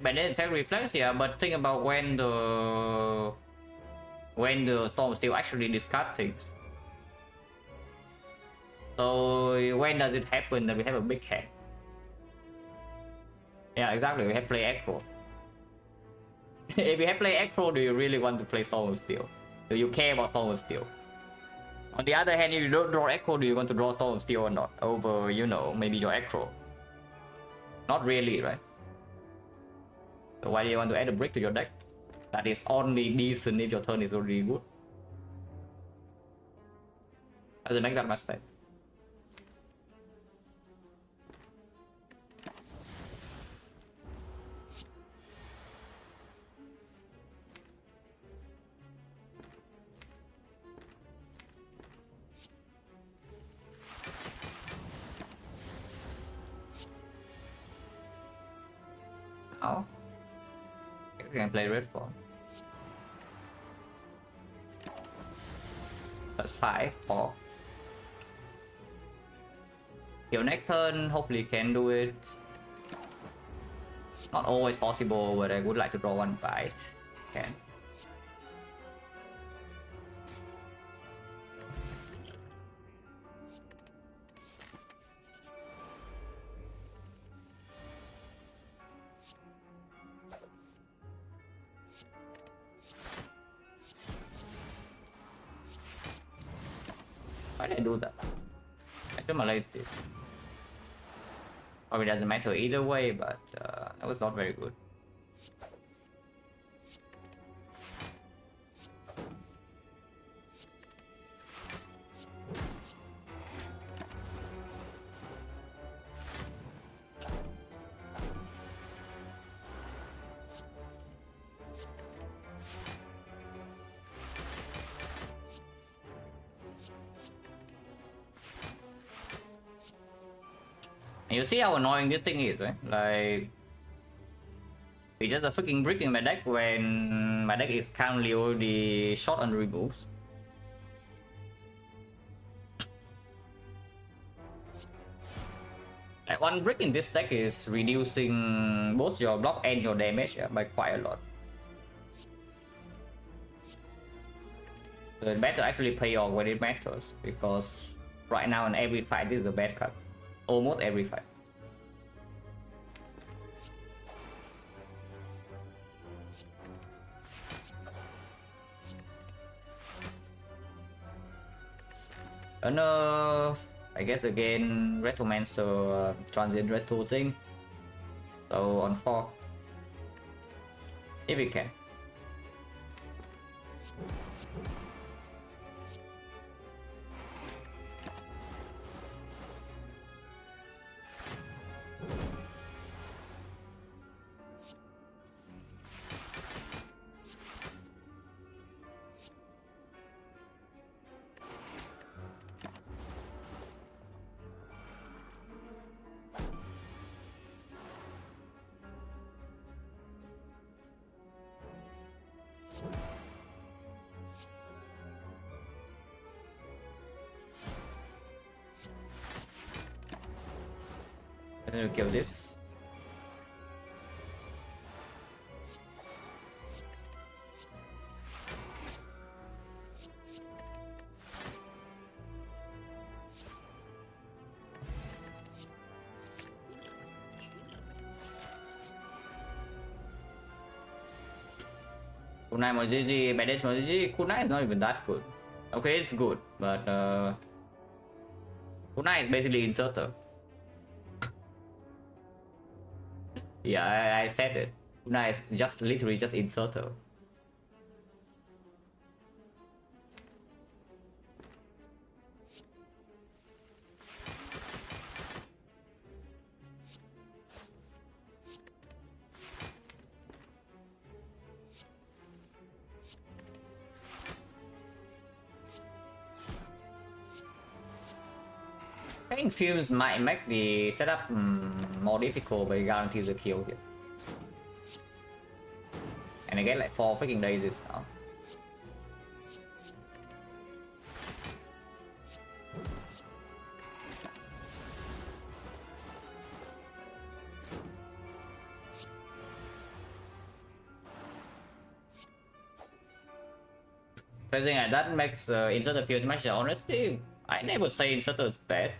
But then attack reflex, yeah, but think about when the storm still actually discard things. So when does it happen that we have a big hand? Yeah, exactly, we have play Acro. If you have play Acro, do you really want to play Storm of Steel? Do you care about Storm of Steel? On the other hand, if you don't draw Echo, do you want to draw Storm of Steel or not? Over, you know, maybe your Echo. Not really, right? So why do you want to add a brick to your deck? That is only decent if your turn is already good. Doesn't make that much sense. Oh. You can play red form. That's 5 4. Your next turn, hopefully you can do it. Not always possible, but I would like to draw one bite. Can. Why did I do that? Okay. should malaise this. Probably doesn't matter either way, but that was not very good. And you see how annoying this thing is, right? Like, it's just a freaking brick in my deck when my deck is currently already short on removes. Like, one brick in this deck is reducing both your block and your damage by quite a lot. So it's better actually play off when it matters, because right now in every fight this is a bad card. Almost every fight. I guess again Retromancer transient retro thing. So on 4. If we can. I'm gonna kill this. Kunai Mojiji, Badass Mojiji, Kunai is not even that good. Okay, it's good, but Kunai is basically inserter. Yeah, I said it. Kunai is just literally just inserter. I think Fumes might make the setup more difficult, but it guarantees a kill here. And I get like 4 freaking daisies now. Facing like that makes insert the Fuse match. Honestly, I never say inserter is bad.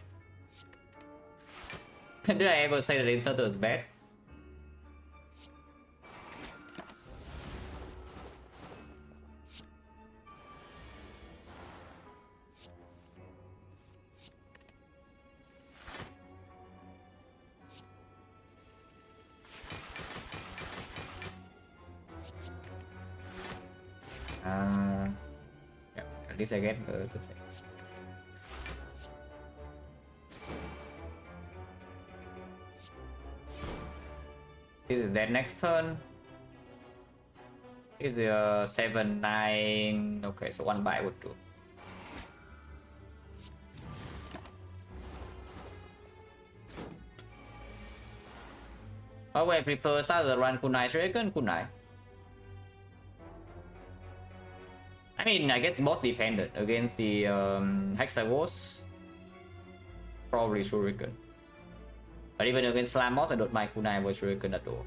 Did I ever say that inserter is bad? Yeah, at least I get to say. This is that next turn. Is the 7-9. Okay, so 1 buy would do. Oh, I prefer Southern run Kunai Shuriken Kunai. I mean, I guess boss dependent against the Hexagons. Probably Shuriken. But even against Slam boss, I don't mind Kunai over Shuriken at all.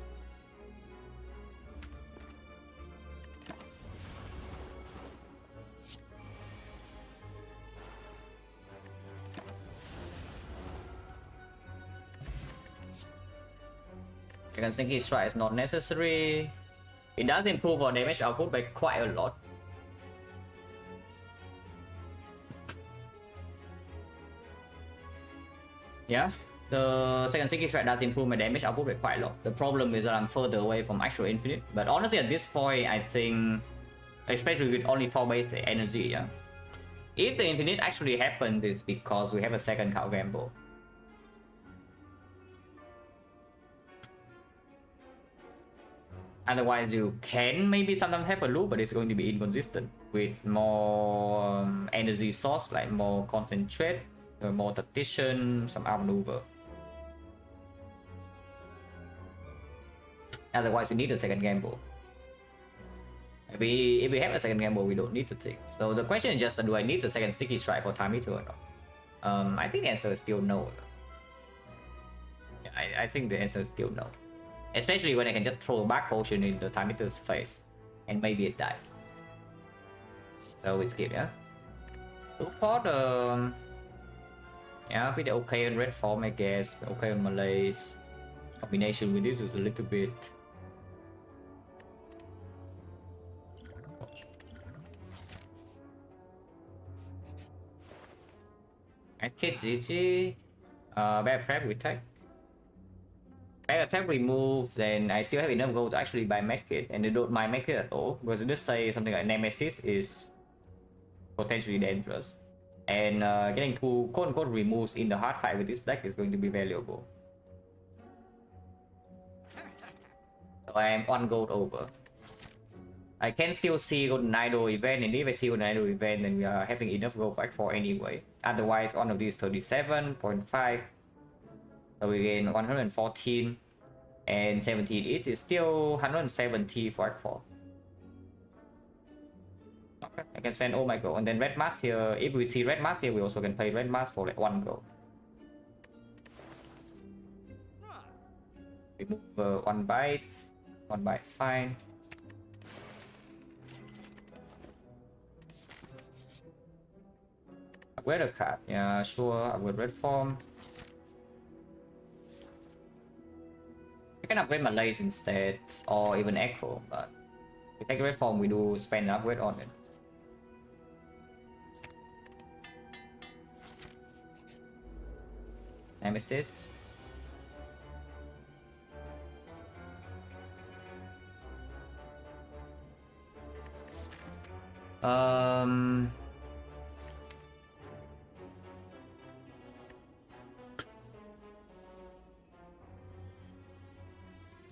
I can think his strike is not necessary. It does improve our damage output by quite a lot. Yeah, the second sticky strike does improve my damage output by quite a lot. The problem is that I'm further away from actual infinite. But honestly, at this point, I think, especially with only 4 base energy, yeah, if the infinite actually happens, it's because we have a second cow gamble. Otherwise, you can maybe sometimes have a loop, but it's going to be inconsistent with more energy source, like more concentrate, more tactician, some outmaneuver. Otherwise, you need a second gamble. If we have a second gamble, we don't need to think. So the question is just, do I need the second sticky strike for time meter or not? I think the answer is still no. I think the answer is still no. Especially when I can just throw a back potion in the time meter's face, and maybe it dies. So we skip, yeah. Support, yeah, pretty okay in red form, I guess. Okay on Malays. Combination with this is a little bit. I kid GG. Bad prep we take. Bad attack removes, then I still have enough gold to actually buy medkit, and they don't mind medkit at all because just say something like Nemesis is potentially dangerous, and getting 2 quote-unquote removes in the hard fight with this deck is going to be valuable. So I am 1 gold over. I can still see Golden Idol event, and if I see Golden Idol event, then we are having enough gold for Act 4 anyway. Otherwise, one of these 37.5. So we gain 114 and 17. It is still 170 for Act 4. Okay, I can spend all my gold. And then red mask here, if we see red mask here, we also can play red mask for like 1 gold. Remove 1 bite. 1 bite is fine. Upgrade a card. Yeah, sure. Upgrade red form. I can upgrade Malays instead, or even Echo, but if we take red form, we do spend an upgrade on it. Nemesis.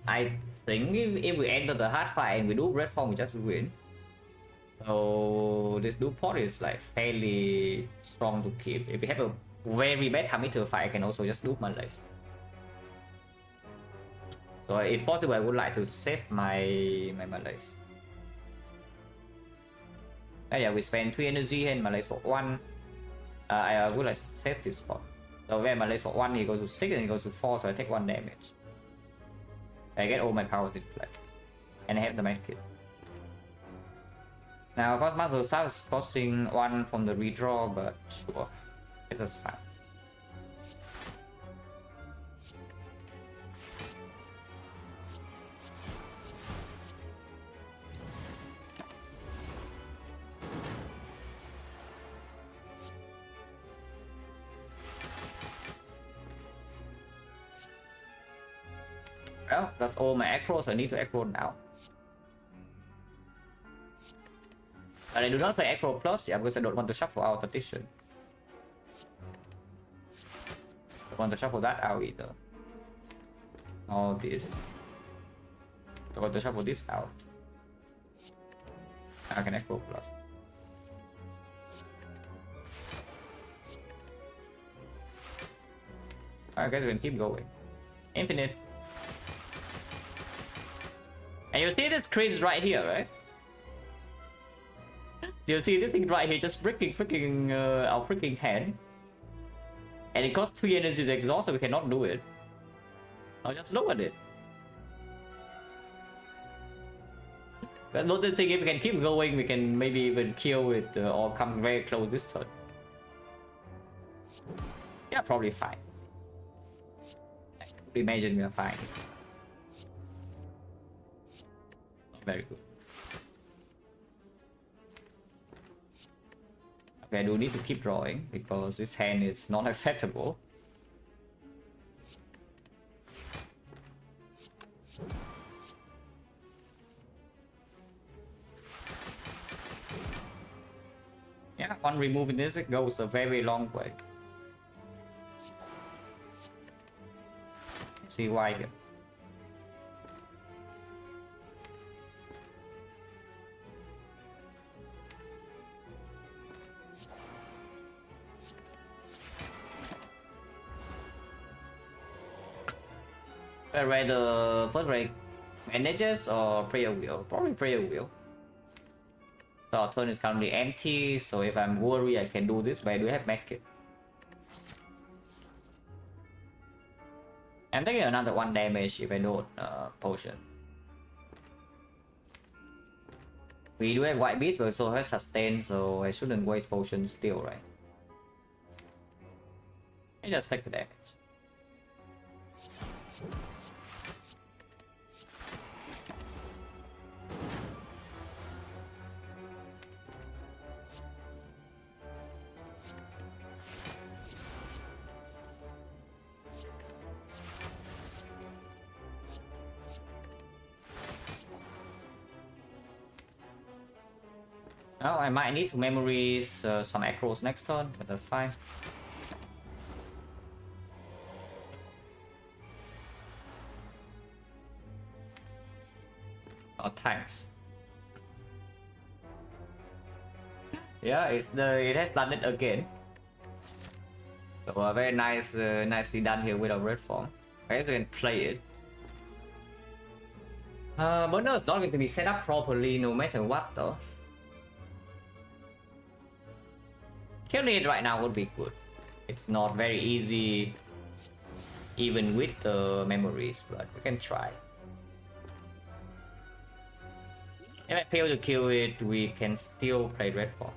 I think if we enter the hard fight and we do red form, we just win. So this dual port is like fairly strong to keep. If we have a very bad time meter fight, I can also just do Malays. So if possible, I would like to save my Malays. Yeah, we spend 3 energy and Malays for 1. I would like to save this spot. So when Malays for 1, he goes to 6 and he goes to 4, so I take 1 damage. I get all my powers in play. And I have the medkit. Now, of course, Master South is costing 1 from the redraw, but sure. It is fine. Well, that's all my acros, so I need to acro now. But I do not play acro plus, yeah, because I don't want to shuffle out tactician. I don't want to shuffle that out either. All this. I want to shuffle this out. I can acro plus. I guess we can keep going. Infinite. And you see this cringe right here, right? Do you see this thing right here just freaking our freaking hand? And it costs 3 energy to exhaust, so we cannot do it. Now just look at it. But not the thing, if we can keep going, we can maybe even kill it or come very close this turn. Yeah, probably fine. Imagine we are fine. Very good. Okay, I do need to keep drawing because this hand is not acceptable. Yeah, on removing this, it goes a very long way. See why here. Rather first rate manages or prayer wheel? Probably prayer wheel. So our turn is currently empty, so if I'm worried I can do this, but I do have medkit. I'm taking another 1 damage if I don't potion. We do have white beast but also has sustain, so I shouldn't waste potion still, right? I just take the damage. Oh, I might need to memories some acros next turn, but that's fine. Oh, thanks. Yeah, it has done it again. So very nice, nicely done here with our red form. I guess we can play it. But no, it's not going to be set up properly no matter what though. Killing it right now would be good. It's not very easy even with the memories, but we can try. If I fail to kill it, we can still play red form.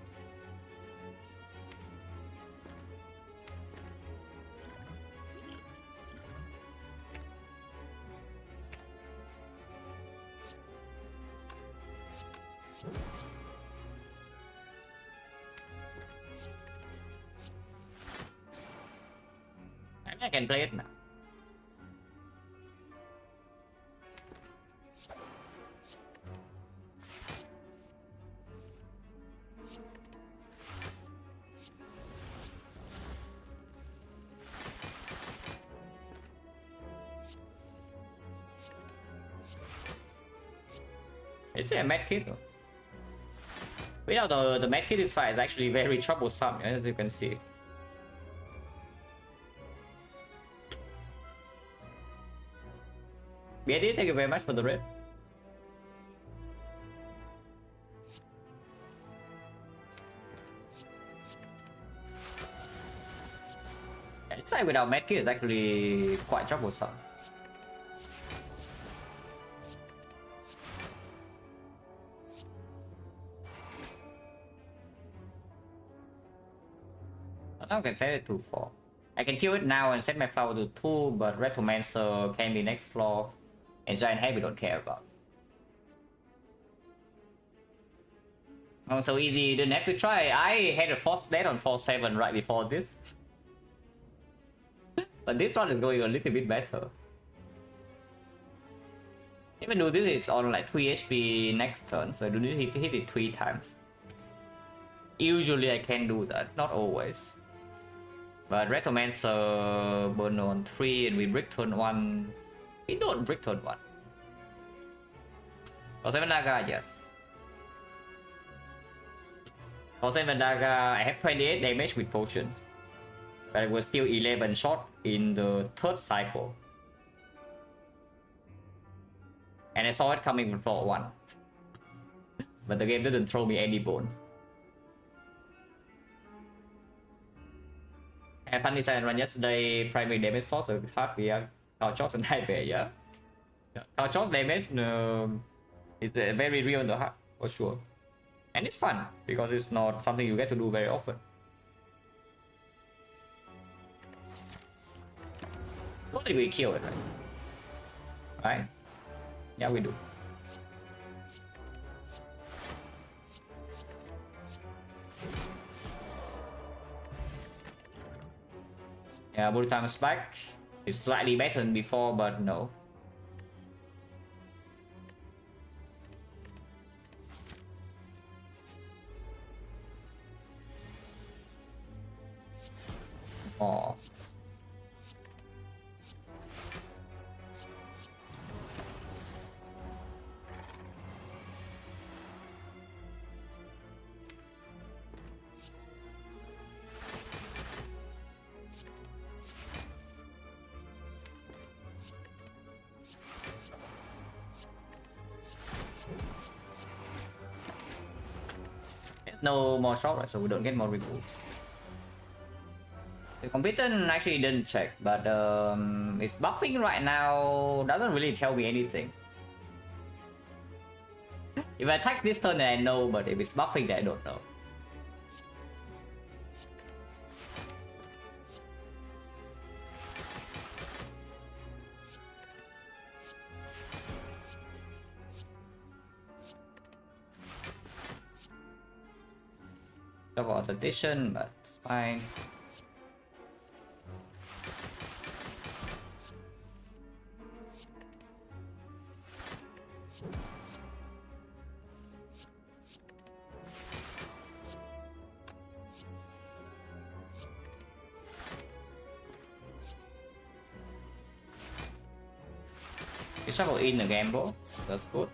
I can play it now. It's a med kit though. Without the med kit inside is actually very troublesome, as you can see. BD, thank you very much for the red. Inside without medkit is actually quite troublesome. Now I can set it to 4. I can kill it now and set my flower to 2, but Retromancer can be next floor. And Giant Head we don't care about. Oh, so easy, you didn't have to try. I had a force death on 4-7 right before this. But this one is going a little bit better. Even though this is on like 3 HP next turn, so I do need to hit it 3 times. Usually I can do that, not always. But Retromancer burn on 3 and we brick turn 1. We don't brick turn 1. For 7 Naga, yes. For 7 Naga, I have 28 damage with potions. But it was still 11 shot in the 3rd cycle. And I saw it coming from floor 1. But the game didn't throw me any bones. I had Funny Silent run yesterday, primary damage source of hard via Couch and Nightmare, yeah. Couch damage is very real in the heart, for sure. And it's fun, because it's not something you get to do very often. Totally we kill it, right? Right? Yeah, we do. Yeah, bullet time spike is slightly better than before, but no. more. There's no more shot, right? So we don't get more removes. The computer actually didn't check, but it's buffing right now. Doesn't really tell me anything. If I attack this turn, then I know, but if it's buffing, then I don't know. Double addition, but it's fine. We shuffle in the gamble, that's good.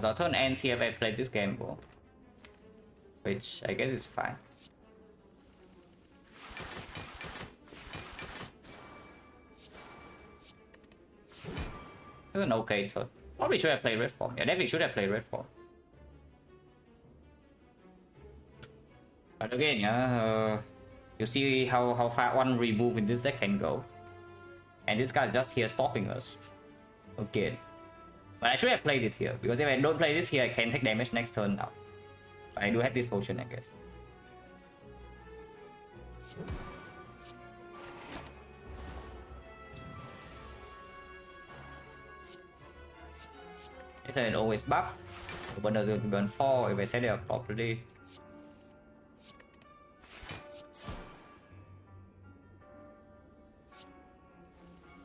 The turn ends here if I play this gamble, which I guess is fine. It was an okay turn. Probably should have played red form. Yeah, definitely should have played red form. But again, yeah, you see how far one remove in this deck can go, and this guy is just here stopping us. Again. But I should have played it here, because if I don't play this here, I can take damage next turn now. But I do have this potion, I guess. This turn always buff. The burn doesn't burn 4 if I set it up properly.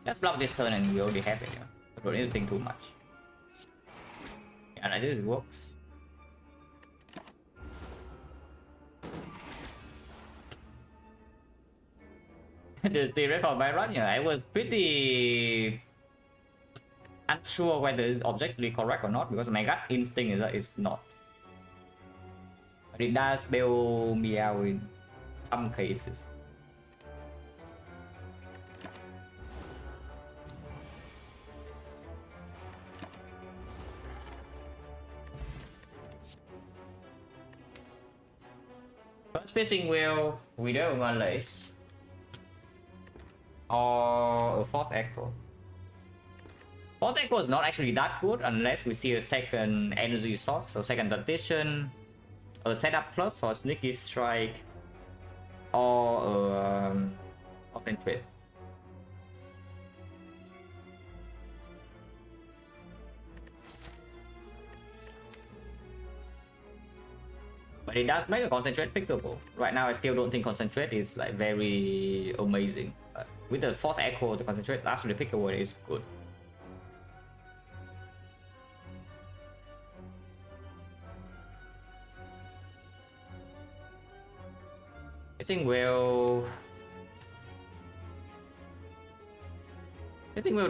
Let's block this turn and we already have it, yeah. I don't need to think too much. Yeah, like this works. The red for Byron, yeah, I was pretty unsure whether it's objectively correct or not, because my gut instinct is that it's not. But it does bail me out in some cases. First spacing wheel without one lace. Or a fourth echo. Fourth echo is not actually that good unless we see a second energy source, so second addition, a setup plus for sneaky strike, or a concentrate. But it does make a concentrate pickable. Right now I still don't think concentrate is like very amazing. But with the fourth echo, the concentrate actually pickable is good. I think will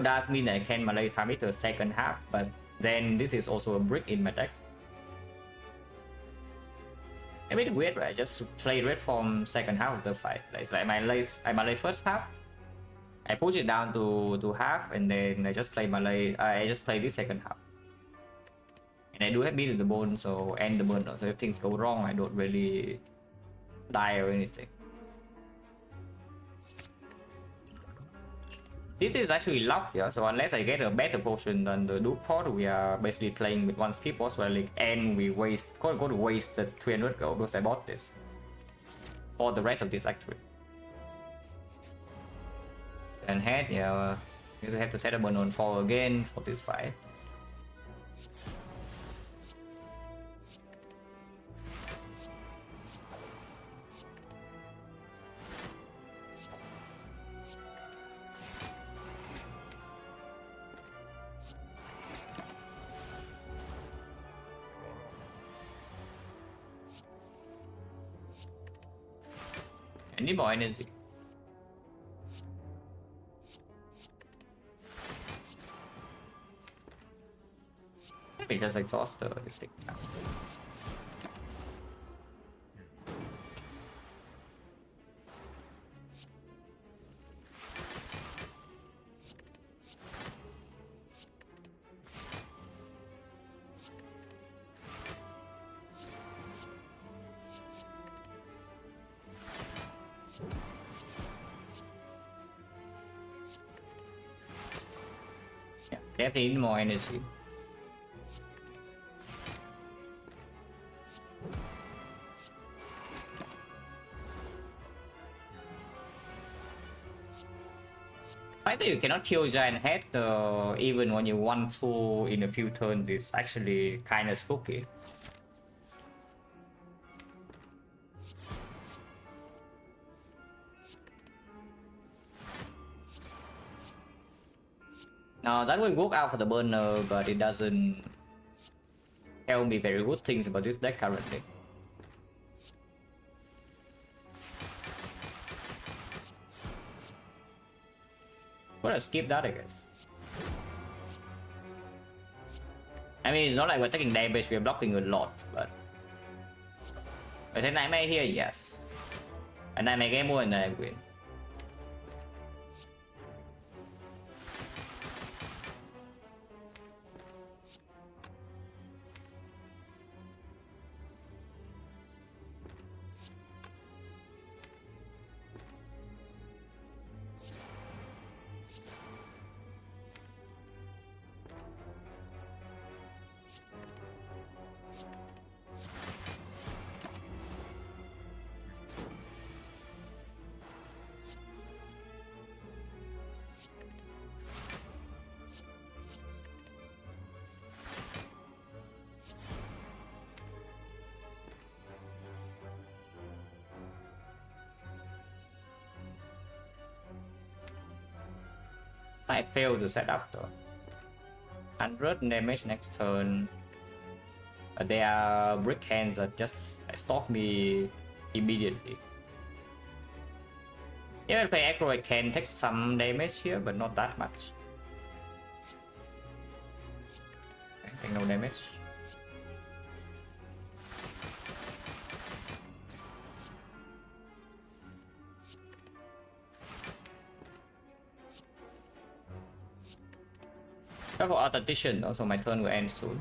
does mean I can Malay Summit to the second half, but then this is also a brick in my deck. A bit weird, right? I just play red from second half of the fight. It's like my Malay first half. I push it down to half, and then I just play Malay. I just play this second half, and I do have beat the bone, so end the burn. So if things go wrong, I don't really die or anything. This is actually luck, yeah. So unless I get a better potion than the Duke Pot, we are basically playing with one skip boss relic, and we waste waste the 300 gold because I bought this for the rest of this actually. And head, yeah, you have to set a burn on 4 again for this fight. I need more energy. Maybe just exhaust the stick now. Yeah, definitely need more energy. Either you cannot kill giant head even when you want to in a few turns is actually kind of spooky. Now that will work out for the burner, but it doesn't tell me very good things about this deck currently. Could have skipped that, I guess. I mean, it's not like we're taking damage, we're blocking a lot, but... I think Nightmare here, yes. And Nightmare game more and then I win. I failed to set up though. 100 damage next turn. Their brick hands that just stalk me immediately. Even if I play aggro, I can take some damage here, but not that much. I take no damage. Go for authentication, also my turn will end soon.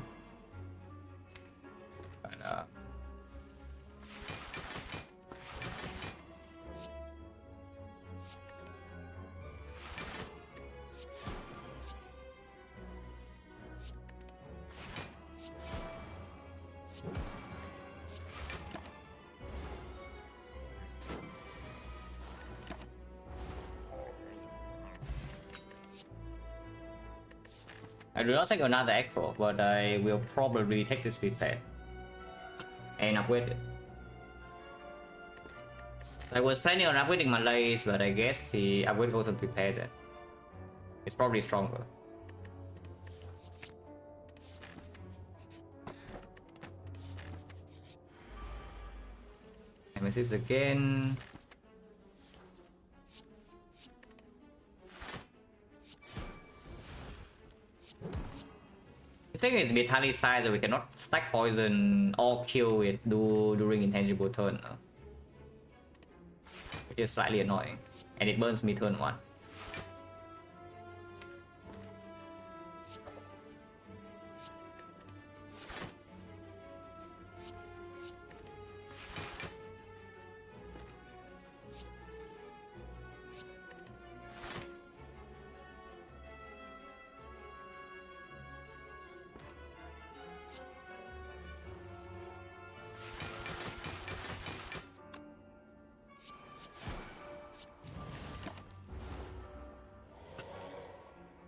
But, I do not take another aggro, but I will probably take this repair and upgrade it. I was planning on upgrading my lace, but I guess the upgrade wasn't prepared then. It's probably stronger. Nemesis again. The thing is with Harley size that we cannot stack poison or kill it during intangible turn, which is slightly annoying, and it burns me turn 1.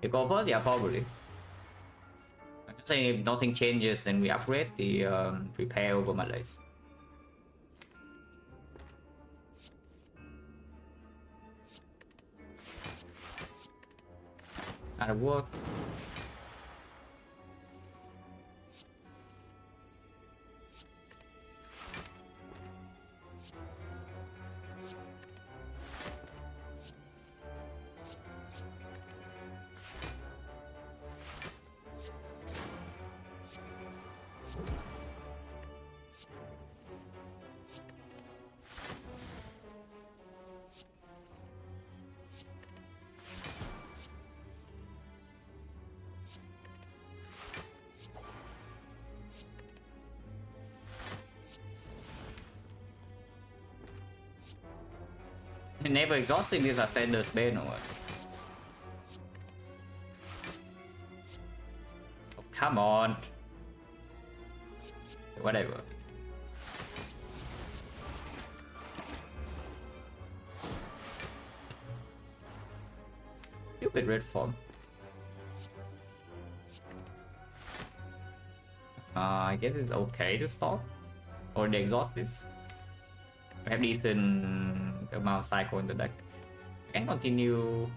You go first? Yeah, probably. I'm just saying if nothing changes, then we upgrade the repair over Malays. That'll work. Never exhausting these Ascender's Bane or what? Oh, come on. Whatever. Stupid red form. I guess it's okay to stop. Or they exhaust this. We have decent amount of cycle in the deck. I can continue.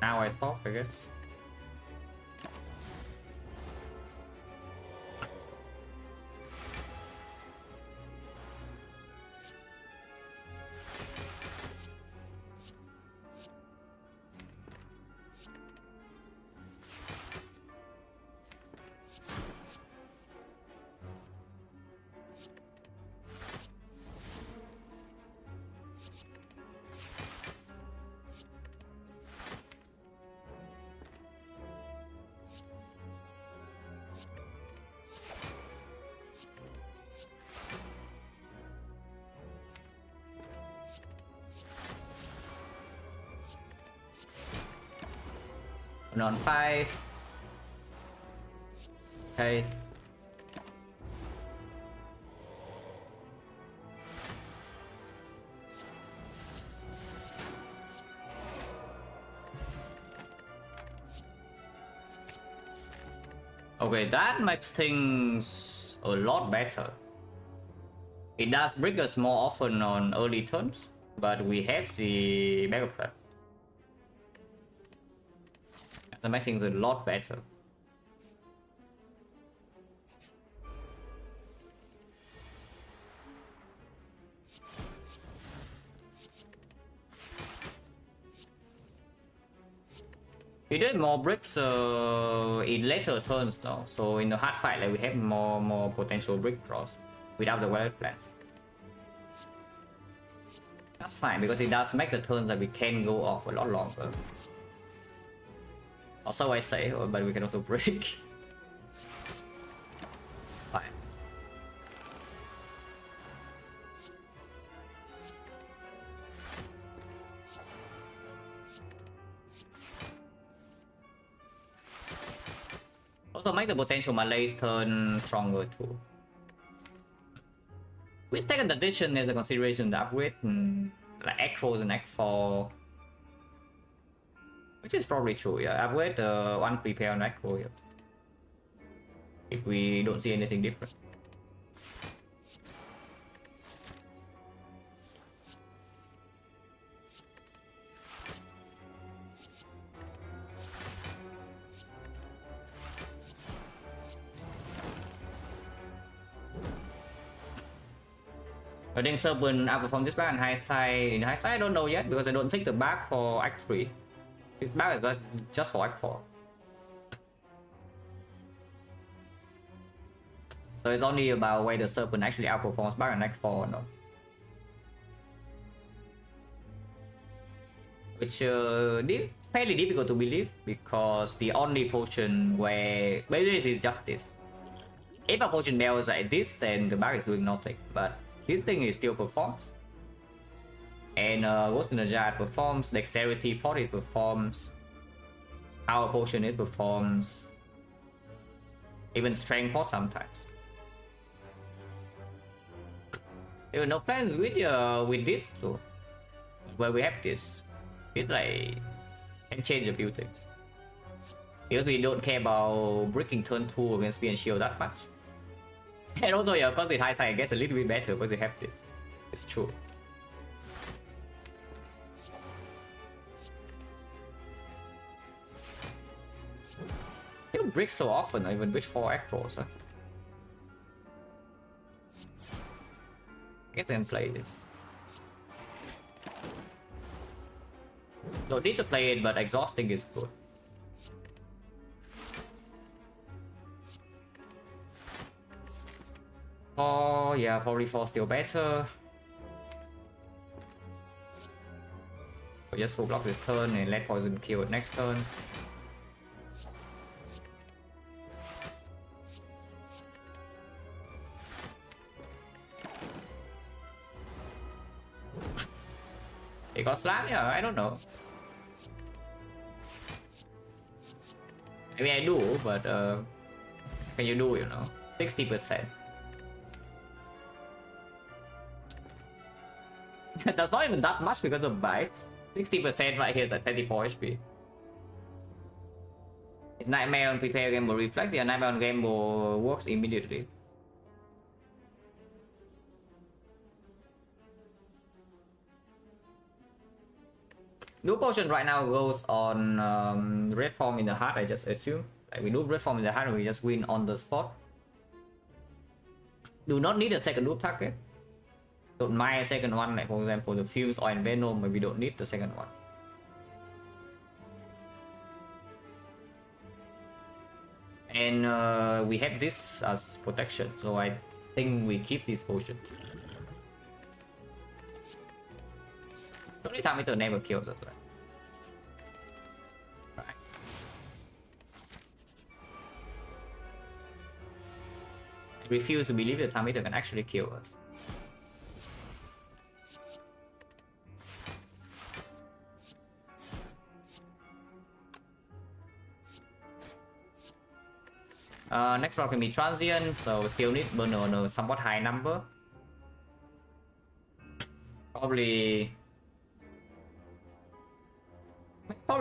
Now I stop, I guess. On 5. Okay. Okay, that makes things a lot better. It does bring us more often on early turns, but we have the backup plan. That makes things a lot better. We did more bricks in later turns now, so in the hard fight, like, we have more potential brick draws without the weather plans. That's fine because it does make the turns that we can go off a lot longer. Also, I say, but we can also break. Fine. Also, make the potential Malays turn stronger too. We second addition as a consideration to upgrade, like Acros and Act4. Which is probably true, yeah. Upgrade one prepare on Acro here. If we don't see anything different. I think Serpent outperform this bag in high side. In high side, I don't know yet because I don't take the bag for Act 3. This bag is just for Act 4. So it's only about whether Serpent actually outperforms bag in Act 4 or not. Which fairly difficult to believe because the only potion where maybe this is just this. If a potion bell is like this, then the bag is doing nothing. But this thing is still performs. And Ghost in the Jar performs, Dexterity Pot it performs, Power Potion it performs, even Strength Pot sometimes. There were no plans with this too, where we have this. It's like can change a few things. Because we don't care about breaking turn 2 against spear and shield that much. And also, yeah, of course, with hindsight, I guess a little bit better because we have this. It's true. You don't break so often, or even break 4 acros, huh? I guess I can play this. Don't need to play it, but exhausting is good. Oh, yeah, probably 4 still better. We'll just full block this turn and let poison kill it next turn. It got slam? Yeah, I don't know. I mean, I do, but can you do, you know? 60%. That's not even that much because of bites. 60% right here is at 34 HP. Is Nightmare on Prepare Gamble Reflex? Yeah, Nightmare on Gamble works immediately. New potion right now goes on red form in the heart, I just assume. Like we do red form in the heart and we just win on the spot. Do not need a second loop target. Don't mind a second one, like for example the fumes or venom, but we don't need the second one. And we have this as protection, so I think we keep these potions. The only time it never kills us, right? Right. I refuse to believe that Tamito can actually kill us. Next round can be transient, so still need burner on a somewhat high number. Probably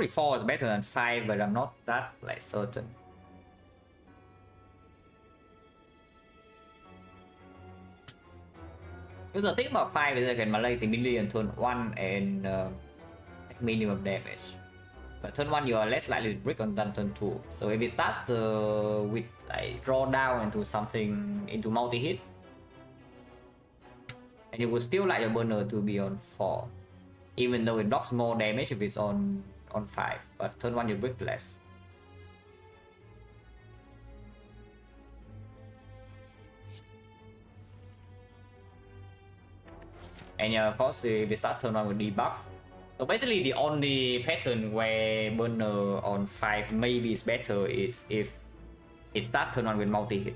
4 is better than 5, but I'm not that like certain. Because the thing about 5 is I can melee immediately on turn 1 and minimum damage. But turn 1 you are less likely to break on than turn 2. So if it starts with like draw down into something into multi-hit, and you would still like your burner to be on 4. Even though it blocks more damage if it's on 5. But turn 1 you break less. And yeah, of course if it starts turn 1 with debuff. So basically the only pattern where burner on 5 maybe is better is if it starts turn 1 with multi-hit.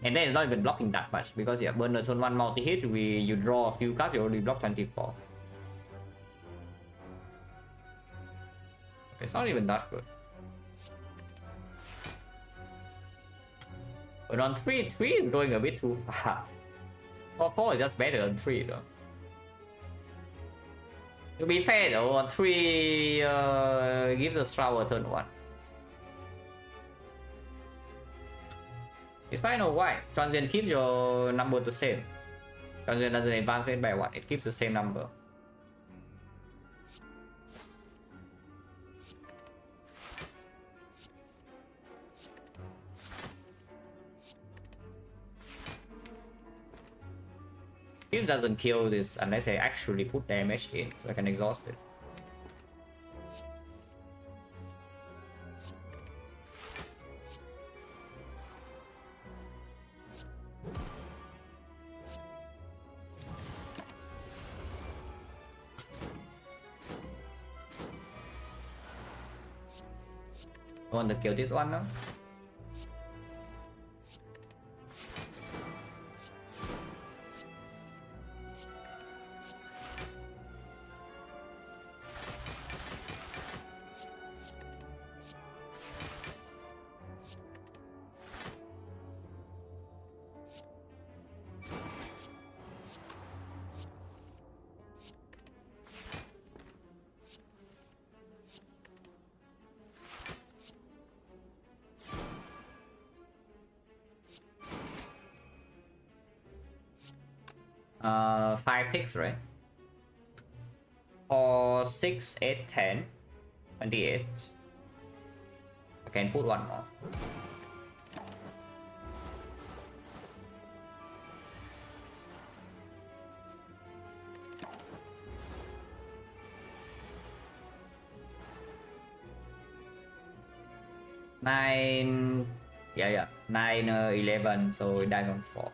And then it's not even blocking that much because yeah, burner turn 1 multi-hit, you draw a few cards, you already block 24. It's not even that good. But on 3 is going a bit too far. 4 is just better than 3 though. To be fair though, on 3 gives us Shroud turn 1. It's fine or why? Transient keeps your number the same. Transient doesn't advance it by 1, it keeps the same number. It doesn't kill this unless I actually put damage in, so I can exhaust it. I want to kill this one now. 5 picks, right? 4, 6, 8, 10, 28. I can put one more. Nine, yeah, 9, 11, so it dies on 4.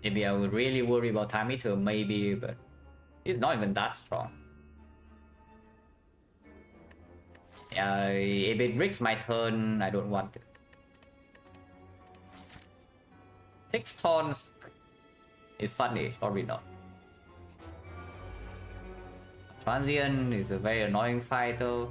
Maybe I would really worry about time meter, maybe, but it's not even that strong. If it breaks my turn, I don't want it. 6 tons is funny, probably not. Transient is a very annoying fighter.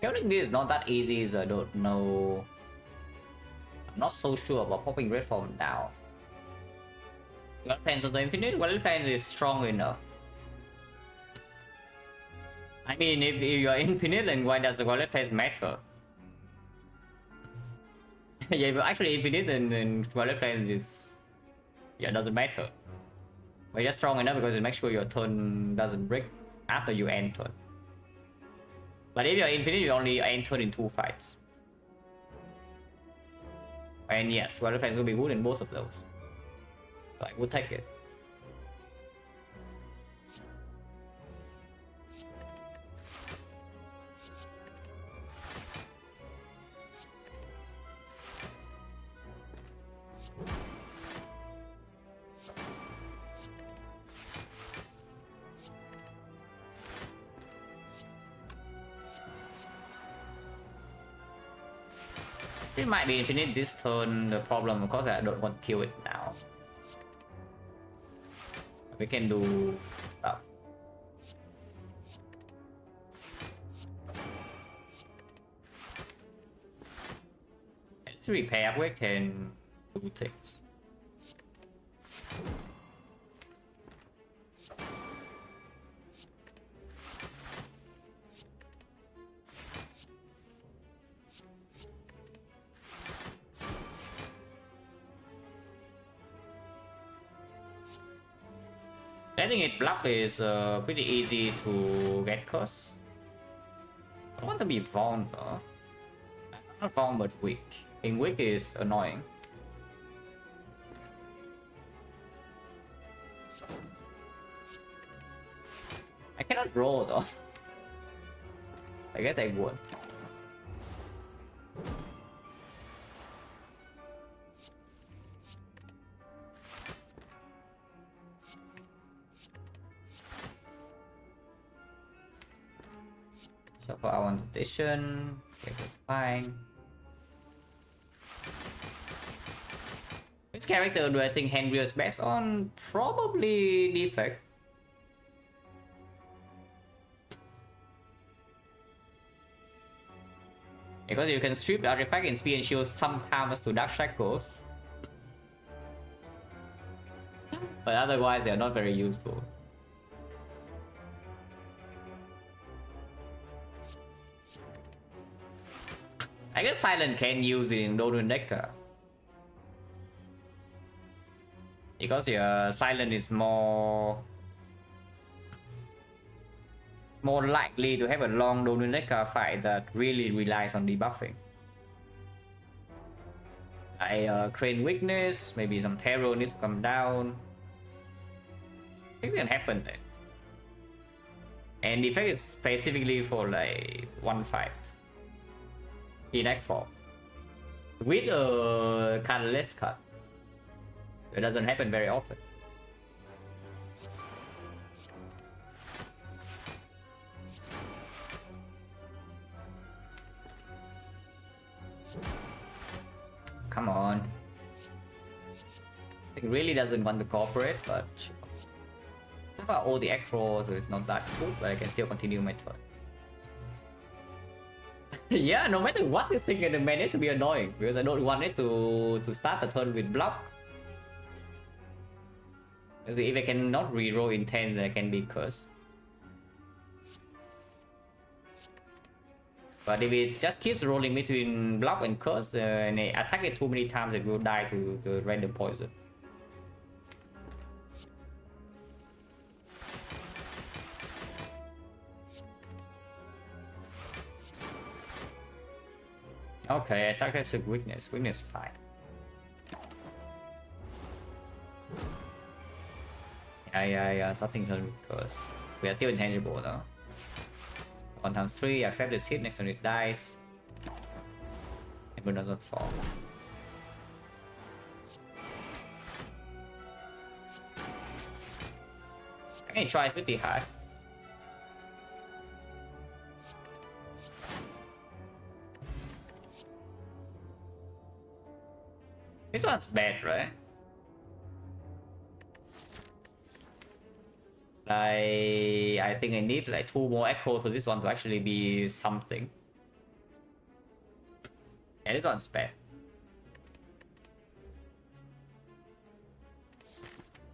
Counting this is not that easy, so I don't know. I'm not so sure about popping red form now. Well, Plans of the Infinite, well, Plans is strong enough. I mean, if you are infinite, then why does the Violet Plans matter? Yeah, but actually infinite, then Violet Plans is... yeah, doesn't matter. But just strong enough because it makes sure your turn doesn't break after you end turn. But if you're infinite, you only end turn in 2 fights. And yes, Violet Plans will be good in both of those. So I would take it. It might be infinite this turn. The problem, of course, I don't want to kill it now. We can do stuff. Let's repair. We can do things. Letting it bluff is pretty easy to get curse. I don't want to be Vaughn though. Not Vaughn but weak. Being weak is annoying. I cannot roll though. I guess I would. For our addition, okay, that's fine. Which character do I think Henry is best on? Probably Defect. Because you can strip the artifact and speed and shield sometimes to Dark Shackles. But otherwise they are not very useful. I guess Silent can use it in Golden Decker. because your silent is more likely to have a long Domineka fight that really relies on debuffing. Crane weakness, maybe some terror needs to come down. It can happen there. And Defect is specifically for like one fight in Act 4 with a colorless cut. It doesn't happen very often. Come on. It really doesn't want to cooperate, but so far all the X-Roll, so it's not that good, but I can still continue my turn. Yeah, no matter what, this thing can manage to be annoying because I don't want it to start the turn with block. Because if I cannot reroll intense, then I can be cursed. But if it just keeps rolling between block and curse, and I attack it too many times, it will die to the random poison. Okay, attack has a weakness. Weakness 5. Yeah, something turn with curse. We are still intangible though. 1 times 3, accept this hit, next turn it dies. It doesn't fall. I can try pretty hard. This one's bad, right? I think I need like 2 more echoes for this one to actually be something. Yeah, this one's bad.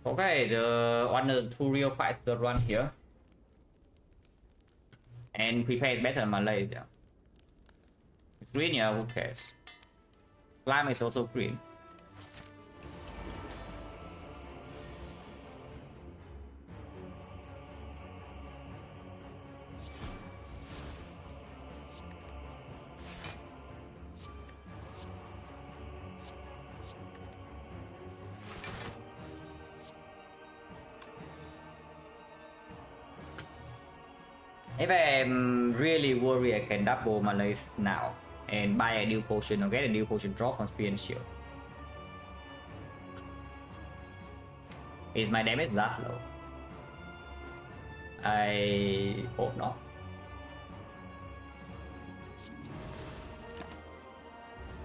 Okay, the 1 of the 2 real fights that run here. And prepare is better than Malay, yeah. It's green, yeah, who cares? Lime is also green. If I'm really worried, I can double my list now and buy a new potion or get a new potion draw from Spear and Shield. Is my damage that low? I hope not.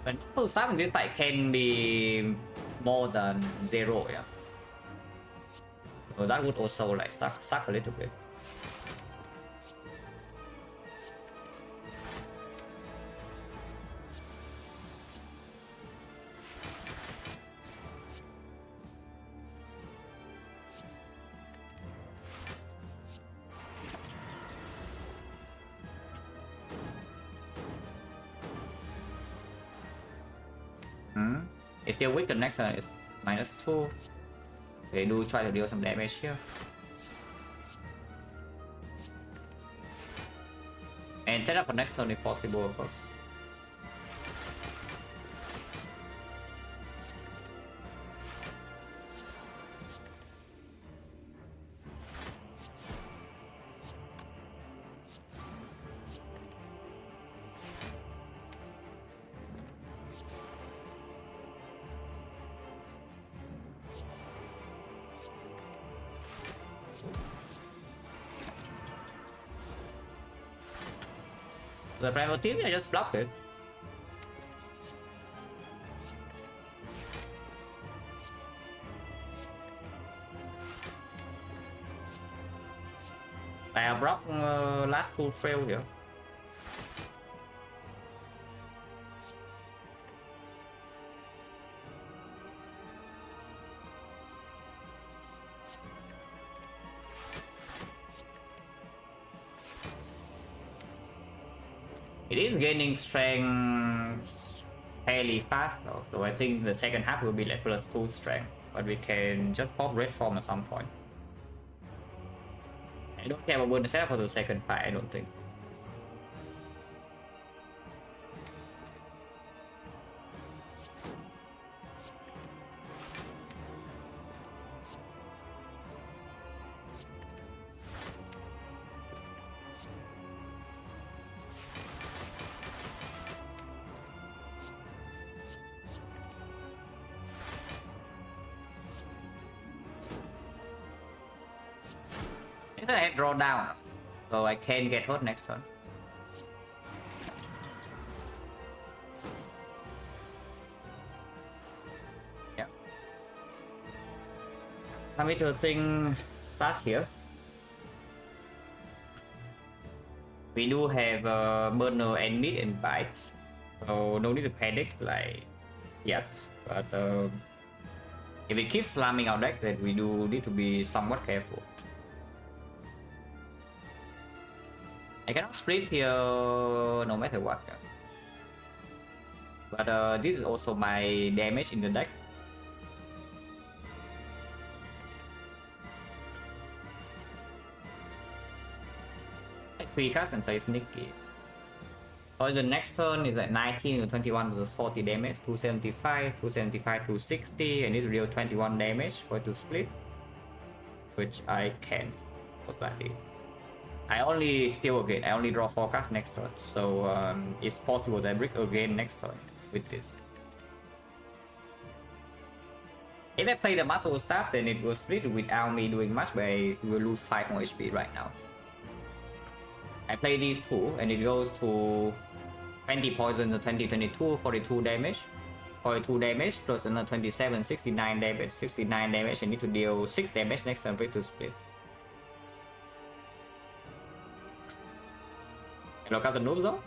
But some in this fight can be more than 0, yeah. So that would also like suck a little bit. It's still weak, the next turn is -2. They do try to deal some damage here. And set up for next turn if possible, of course. The primal team, I just blocked it. I have blocked last 2 fail here. It is gaining strength fairly fast though, so I think the second half will be like +2 strength. but we can just pop red form at some point. I don't care about the setup for the second fight, I don't think. I had draw down, so I can get hurt next turn. Yeah. Coming to thing starts here. We do have burner and mid and bites, so no need to panic like yet. But if it keeps slamming our deck, then we do need to be somewhat careful. I cannot split here no matter what. But this is also my damage in the deck. I 3 cards and play sneaky. For the next turn is at 19 to 21 versus 40 damage, 275, 275, 260. I need to deal 21 damage for it to split, which I can most likely. I only steal again, I only draw 4 cards next turn, so it's possible that I break again next turn with this. If I play the muscle staff, then it will split without me doing much, but I will lose 5 more HP right now. I play these two, and it goes to 20 poison to 20, 22, 42 damage. 42 damage plus another 27, 69 damage. 69 damage, I need to deal 6 damage next turn for it to split. Look at the noobs though.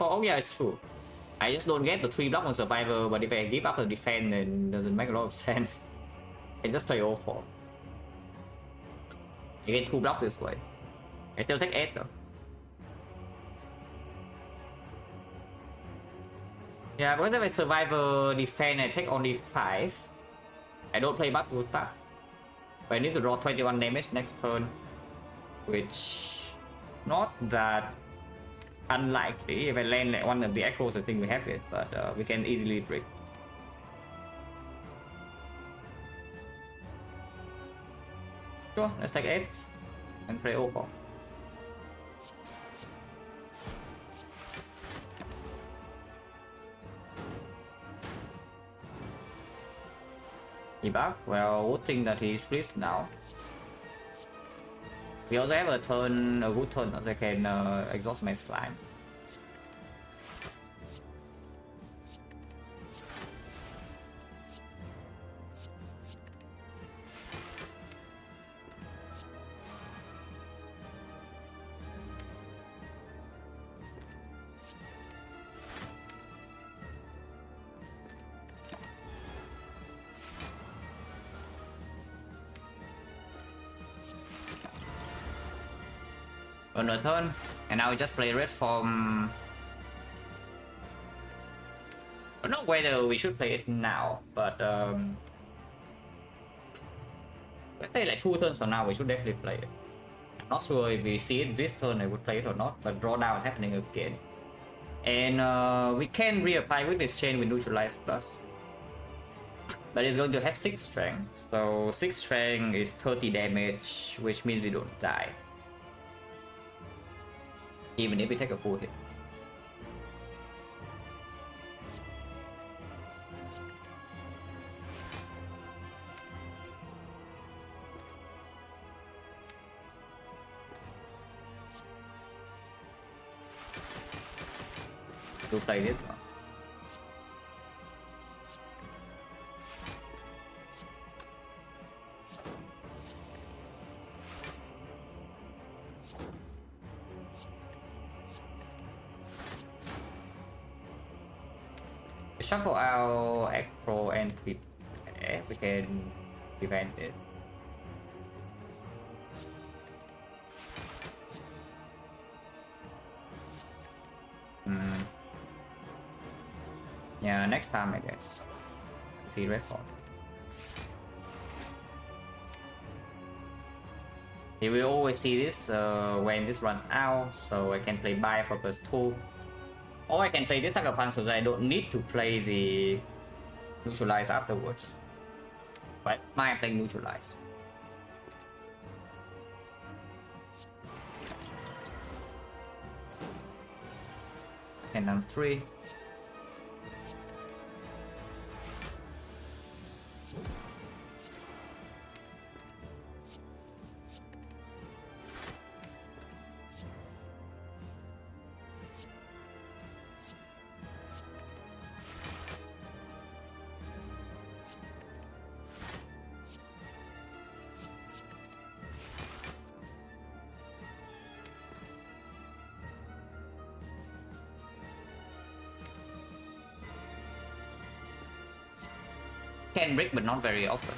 Oh yeah, it's true. I just don't get the 3 block on survivor, but if I give up the defense, then it doesn't make a lot of sense. I just play 0-4. I get 2 blocks this way. I still take 8 though. Yeah, because if I survivor defense, I take only 5. I don't play much stuff. But I need to draw 21 damage next turn, which not that unlikely. If I land like one of the echoes, I think we have it, but we can easily break. Sure, let's take 8 and play 0-4. Debuff? Well, good thing that he's freeze now. We also have a good turn that I can exhaust my slime. On a turn, and now we just play red form. I don't know whether we should play it now, but let's say like 2 turns from now we should definitely play it. I'm not sure if we see it this turn I would play it or not, but drawdown is happening again. And we can reapply with this chain with neutralize plus. But it's going to have 6 strength, so 6 strength is 30 damage, which means we don't die. Even if we take a full hit. To play this one. Shuffle out Acro and prepare. We can prevent this. Yeah, next time I guess. See record. You will always see this when this runs out, so I can play buy for +2. Or I can play this Sucker Punch so that I don't need to play the neutralize afterwards. But mine playing neutralize. And I'm 3. Can break, but not very often.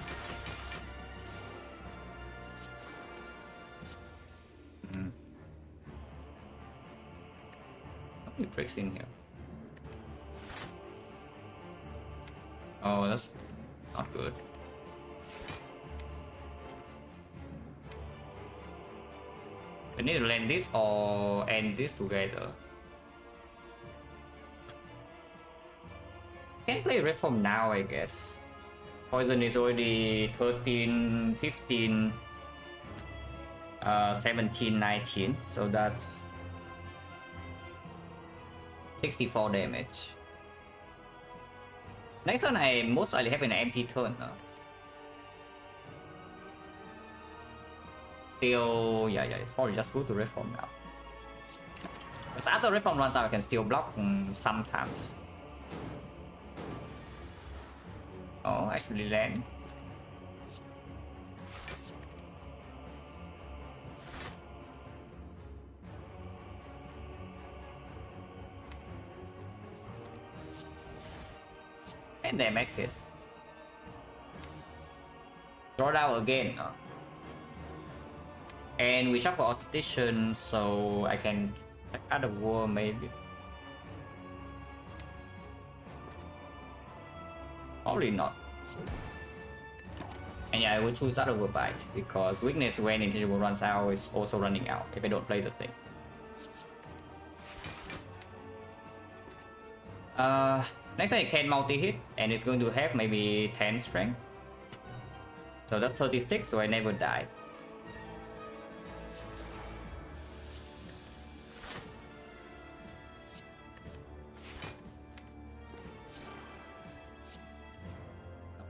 How many breaks in here? Oh, that's not good. We need to land this or end this together. Can play Reform now, I guess. Poison is already 13, 15, 17, 19, so that's 64 damage. Next turn I most likely have an empty turn. Still, yeah, it's probably just good to Reform now. Because after Reform runs out, I can still block sometimes. Oh, actually land. And they make it. Draw down again. And we shuffle Authentication, so I can add a war maybe. Probably not. And yeah, I will choose other Bite because weakness when intangible runs out is also running out if I don't play the thing. Next I can multi-hit and it's going to have maybe 10 strength. So that's 36, so I never die.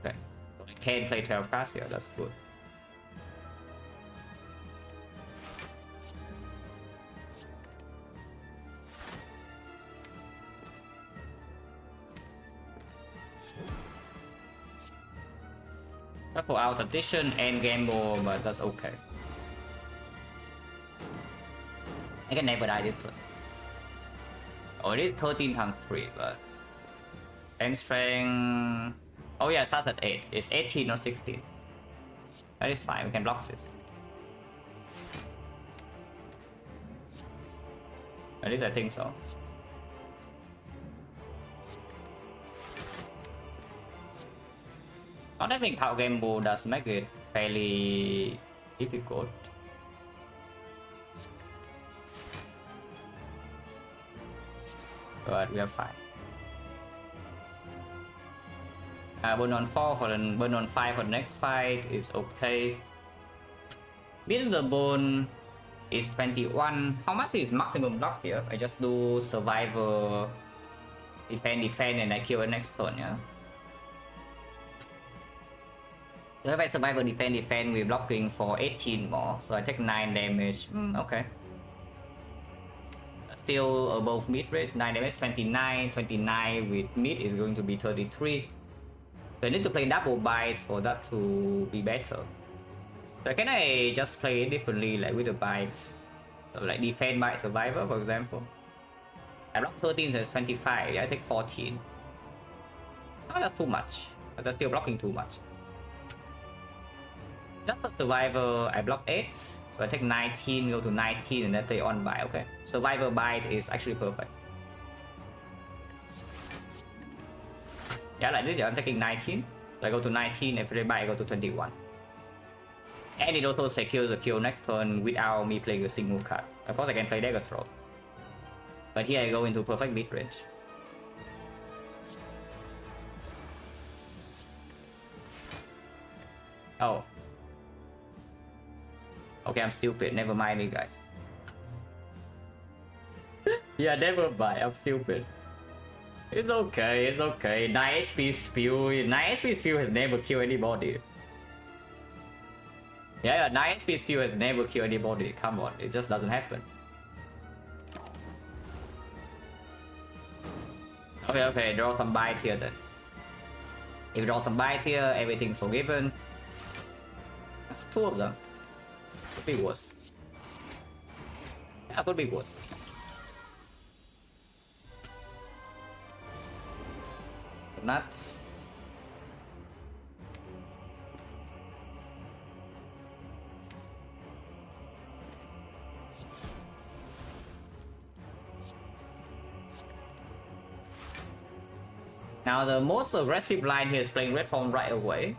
Okay, so I can play 12 cards here, that's good. Pull out addition and gamble, but that's okay. I can never die this one. Oh, it is 13 times 3, but 10 strength. Oh yeah, it starts at 8. It's 18 not 16. That is fine, we can block this. At least I think so. Not having power gamble does make it fairly difficult. But we are fine. Burn on 4 for the burn on 5 for the next fight is okay. Beating the bone is 21. How much is maximum block here? I just do survivor, defend, and I kill the next turn, yeah. So if I survivor defend, we're blocking for 18 more, so I take 9 damage. Okay. Still above mid range, 9 damage, 29 with mid is going to be 33. So I need to play double bites for that to be better. So can I just play it differently, like with the bites? So like defend by survivor, for example. I block 13, so it's 25, I take 14. Oh, that's too much, but that's still blocking too much. Just a survivor, I block 8, so I take 19, go to 19, and then take on bite. Okay, survivor bite is actually perfect. Yeah, like this, I'm taking 19. So I go to 19, if I buy, I go to 21. And it also secures the kill next turn without me playing a single card. Of course, I can play dagger throw. But here I go into perfect mid range. Oh. Okay, I'm stupid. Never mind me, guys. Yeah, never mind. I'm stupid. It's okay, it's okay. 9 HP Spew. 9 HP Spew has never killed anybody. Yeah, 9 HP Spew has never killed anybody. Come on, it just doesn't happen. Okay, draw some bites here then. If you draw some bites here, everything's forgiven. 2 of them. Could be worse. Yeah, could be worse. Nuts. Now the most aggressive line here is playing red form right away.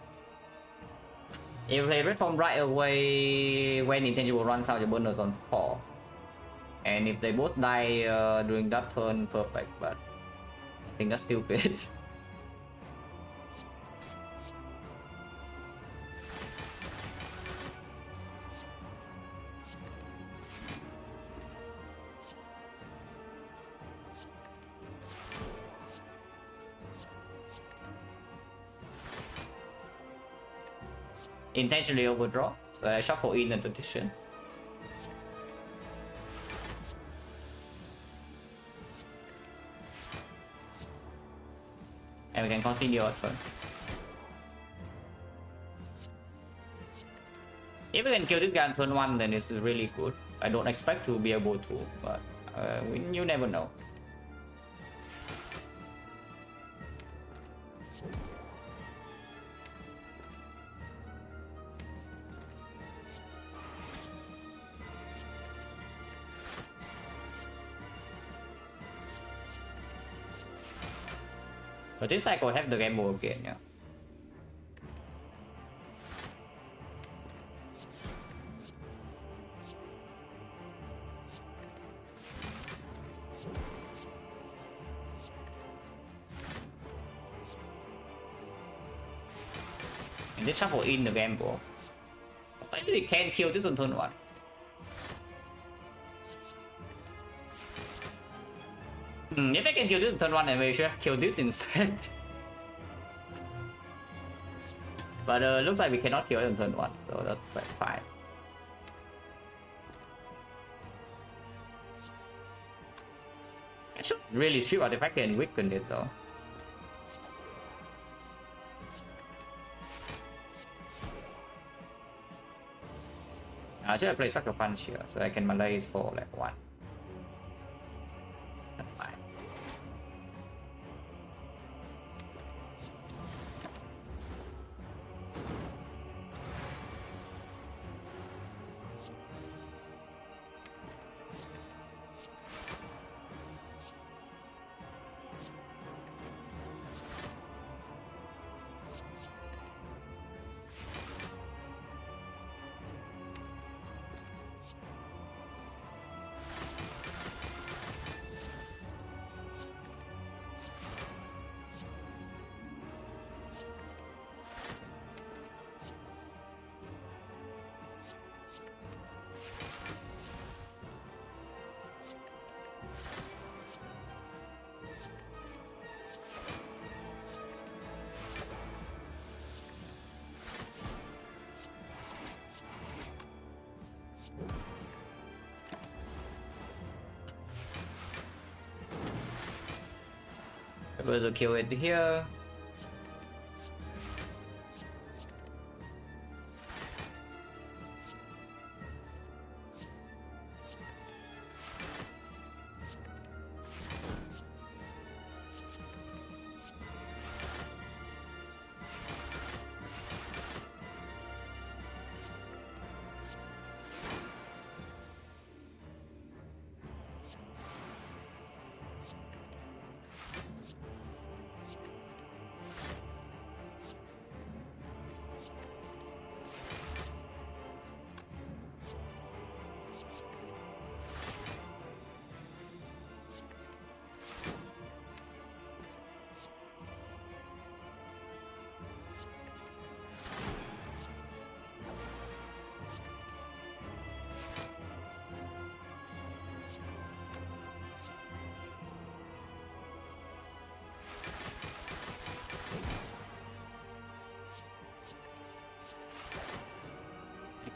If you play red form right away, when intangible runs out, your burners on 4. And if they both die during that turn, perfect, but I think that's stupid. Intentionally overdraw, so I shuffle in the addition. And we can continue our turn. If we can kill this guy on turn 1, then it's really good. I don't expect to be able to, but you never know. But this cycle I have the gamble again, yeah. And this shuffle in the gamble. Maybe we can kill this on turn 1. If I can kill this on turn 1, then we should kill this instead. But looks like we cannot kill it on turn 1, so that's like fine. I should really strip artifact and weaken it though. I should play Sucker Punch here, so I can malaise for like 1. That's fine. Able to kill it here.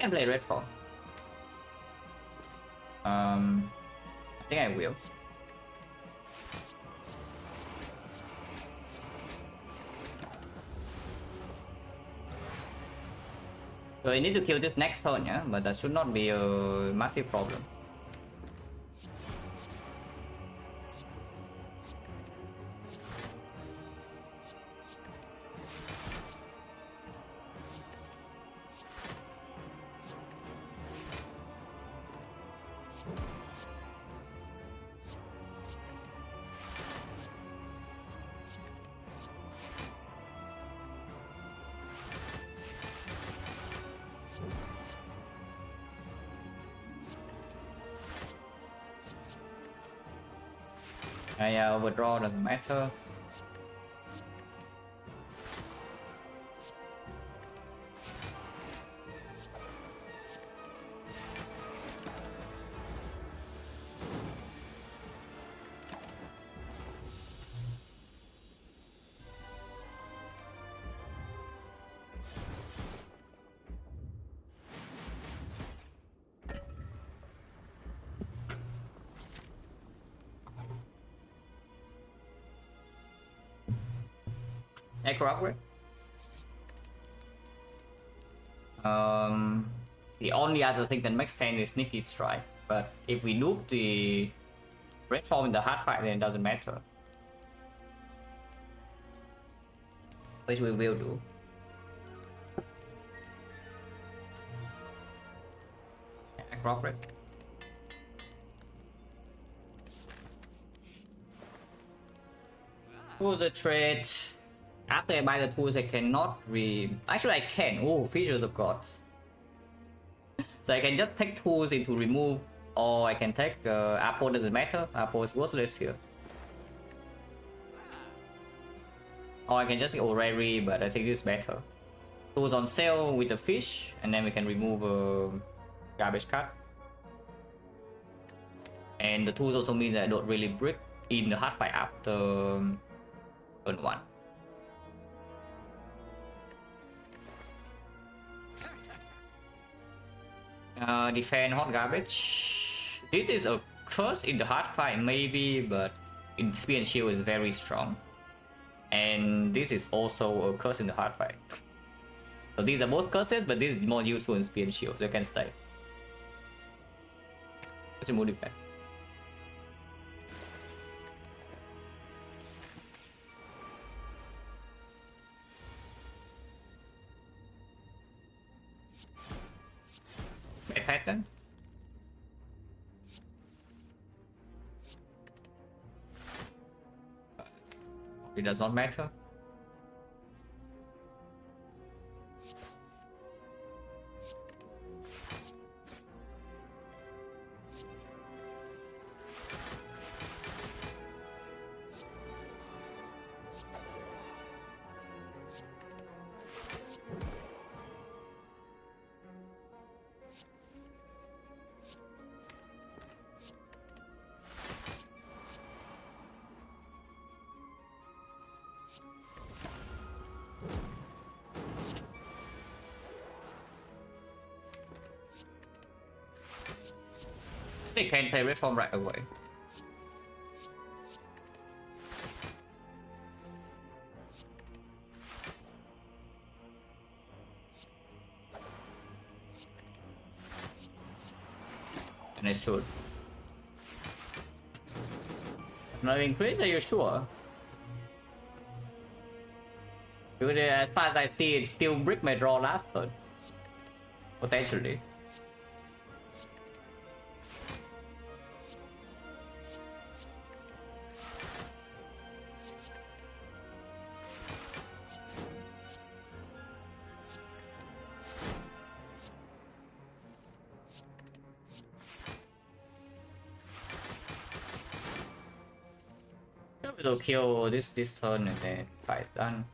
can play red for. I think I will. So I need to kill this next turn, yeah, but that should not be a massive problem. I overdraw doesn't matter. Acro upgrade. The only other thing that makes sense is sneaky strike, but if we loop the red form in the hard fight, then it doesn't matter, which we will do. Acro upgrade. Who's a trade? After I buy the tools, I cannot Actually, I can. Oh, Fissure of the Gods. So I can just take tools into remove, or I can take Apo, doesn't matter. Apo is worthless here. Or I can just take Orrery, but I think this is better. Tools on sale with the fish, and then we can remove a garbage card. And the tools also means that I don't really break in the hard fight after turn 1. Defend hot garbage. This is a curse in the hard fight maybe, but in speed and shield is very strong. And this is also a curse in the hard fight. So these are both curses, but this is more useful in speed and shield, so you can stay. What's your mood effect? Pattern. It does not matter. They can play reform right away. And it should. Not increase, are you sure? Because as far as I see, it still brick my draw last turn. Potentially. To kill this turn and then fight done.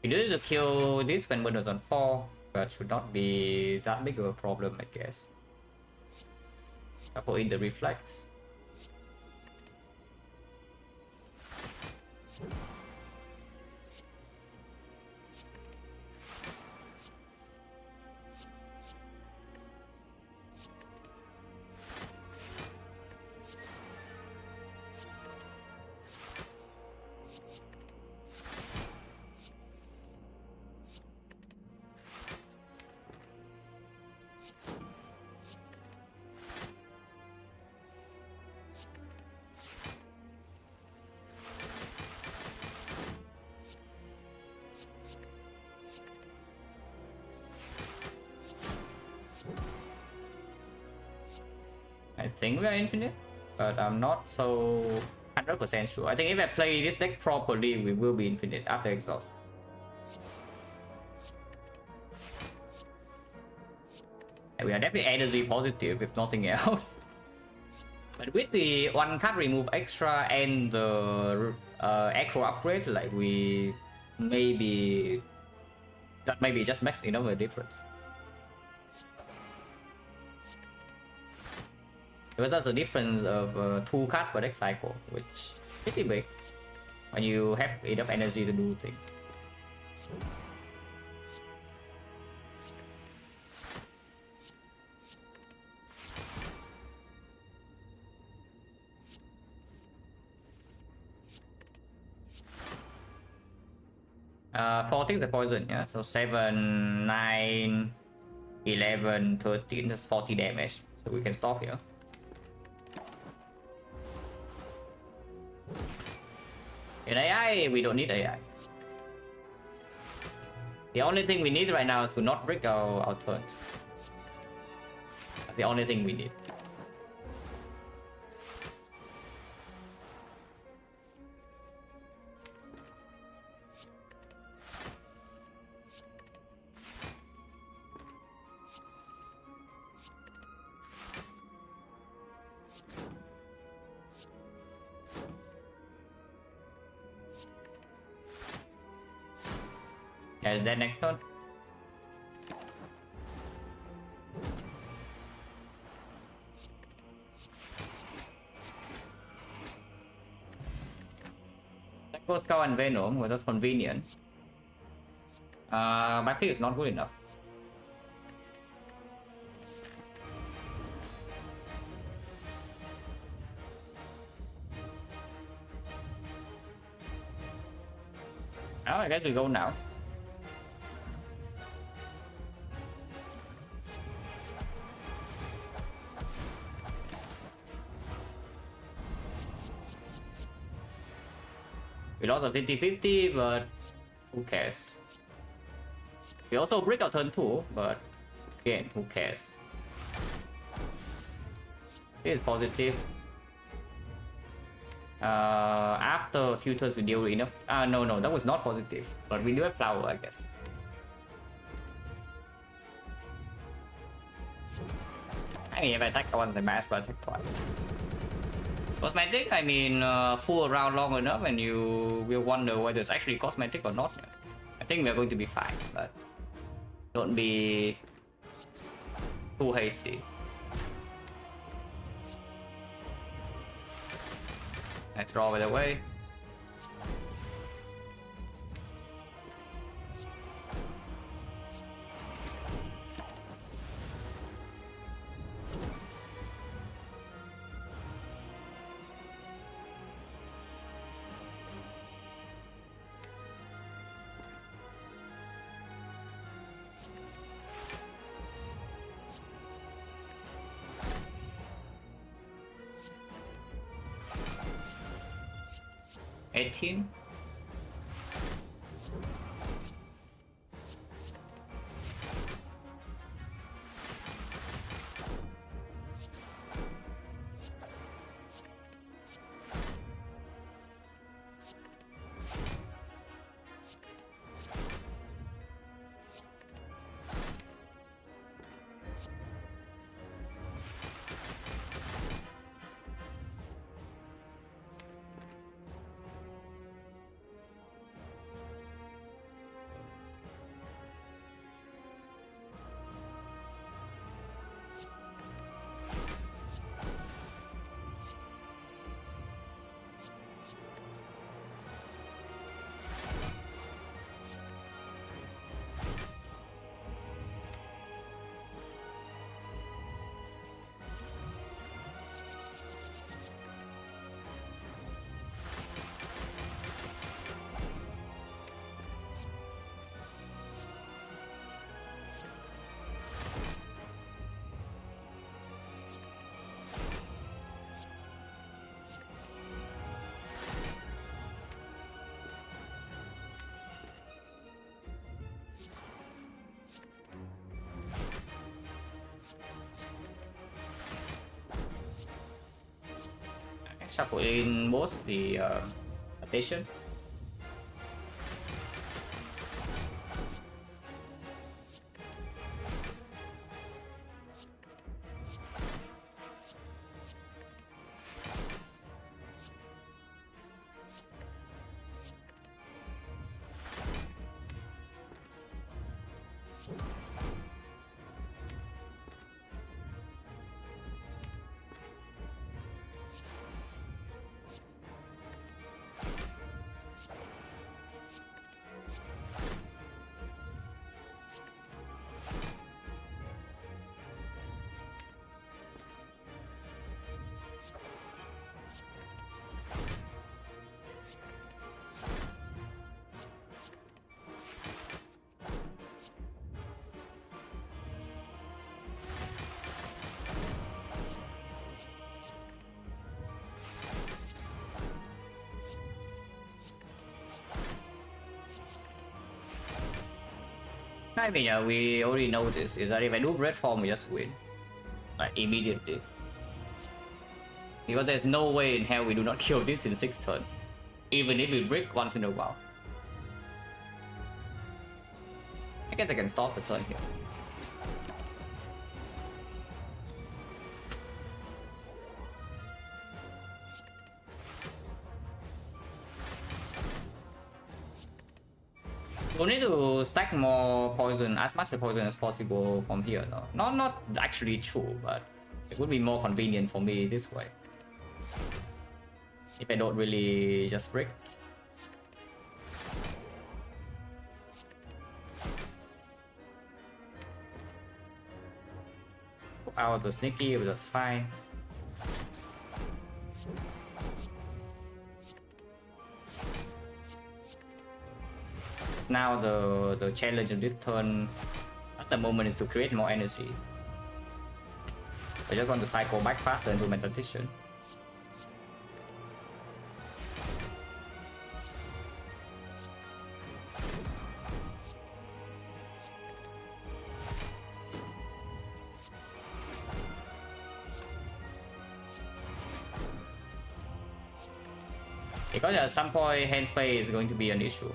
We do to kill this when Burn on 4, but should not be that big of a problem, I guess. I put in the reflex. I think we are infinite, but I'm not so 100% sure. I think if I play this deck properly, we will be infinite after exhaust. And we are definitely energy positive, if nothing else. But with the one card remove extra and the aggro upgrade, like we maybe that maybe just makes enough of a difference. Because that's the difference of 2 cards per deck cycle, which is pretty big when you have enough energy to do things. Four things are poison, yeah. So 7, 9, 11, 13, that's 40 damage. So we can stop here. In AI, we don't need AI. The only thing we need right now is to not break our turns. That's the only thing we need. Yeah, is that next turn? That goes Skull and Venom, well, that's convenient. My pick is not good enough. Oh, I guess we go now. We lost a 50-50, but who cares? We also break our turn 2, but again, who cares? This is positive. After a few turns, we deal with enough. No, that was not positive, but we do have flower, I guess. I mean, if I attack once, I might as well attack twice. Cosmetic, I mean, fool around long enough and you will wonder whether it's actually cosmetic or not. I think we're going to be fine, but don't be too hasty. Let's draw it away. $18. Defect, shuffle in both the additions. I mean, yeah, we already know this, is that if I do red form, we just win. Like, immediately. Because there's no way in hell we do not kill this in 6 turns. Even if we break once in a while. I guess I can stop the turn here. We'll need to stack more poison, as much poison as possible from here. No? Not actually true, but it would be more convenient for me this way. If I don't really just break. Put out the sneaky, but that's fine. Now the challenge of this turn at the moment is to create more energy. I just want to cycle back faster into meditation. Because at some point hand space is going to be an issue.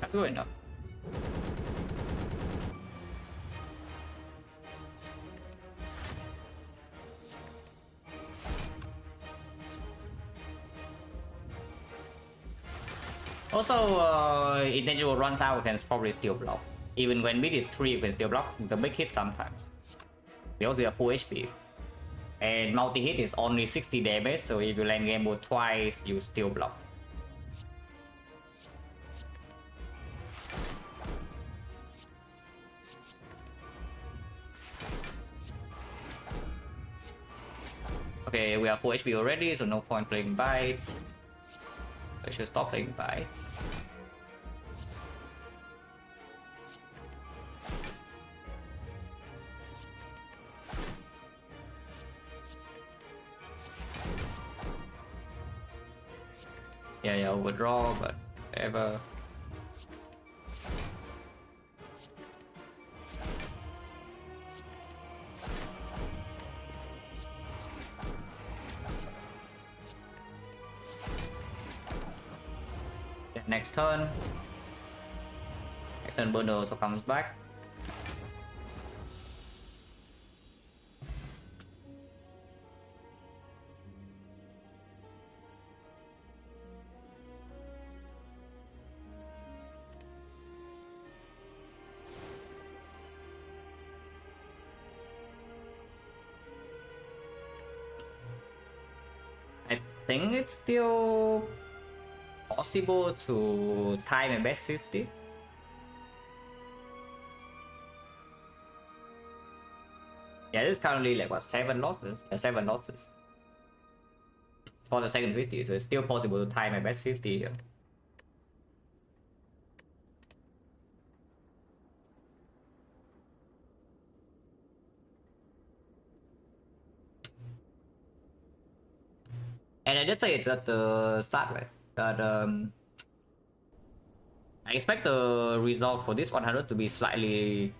That's good enough. Also, if Negiro runs out, we can probably still block. Even when mid is 3, we can still block the big hit sometimes. Because we are full HP. And multi-hit is only 60 damage, so if you land game mode twice, you still block. Okay, we are full HP already, so no point playing bites. I should stop playing bites. Yeah, overdraw, but whatever. Next turn burner also comes back. I think it's still possible to tie my best 50. Yeah, this is currently like what, 7 losses? Yeah, 7 losses for the second 50, so it's still possible to tie my best 50 here. And I did say it at the start, right? That I expect the result for this 100 to be slightly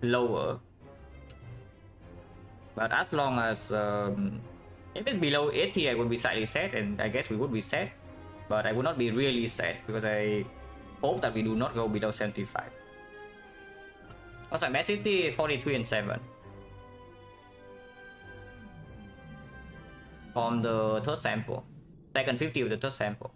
lower. But as long as if it's below 80, I would be slightly sad, and I guess we would be sad. But I would not be really sad because I hope that we do not go below 75. Also, Match City 43 and 7. From the third sample. Second 50 with the third sample.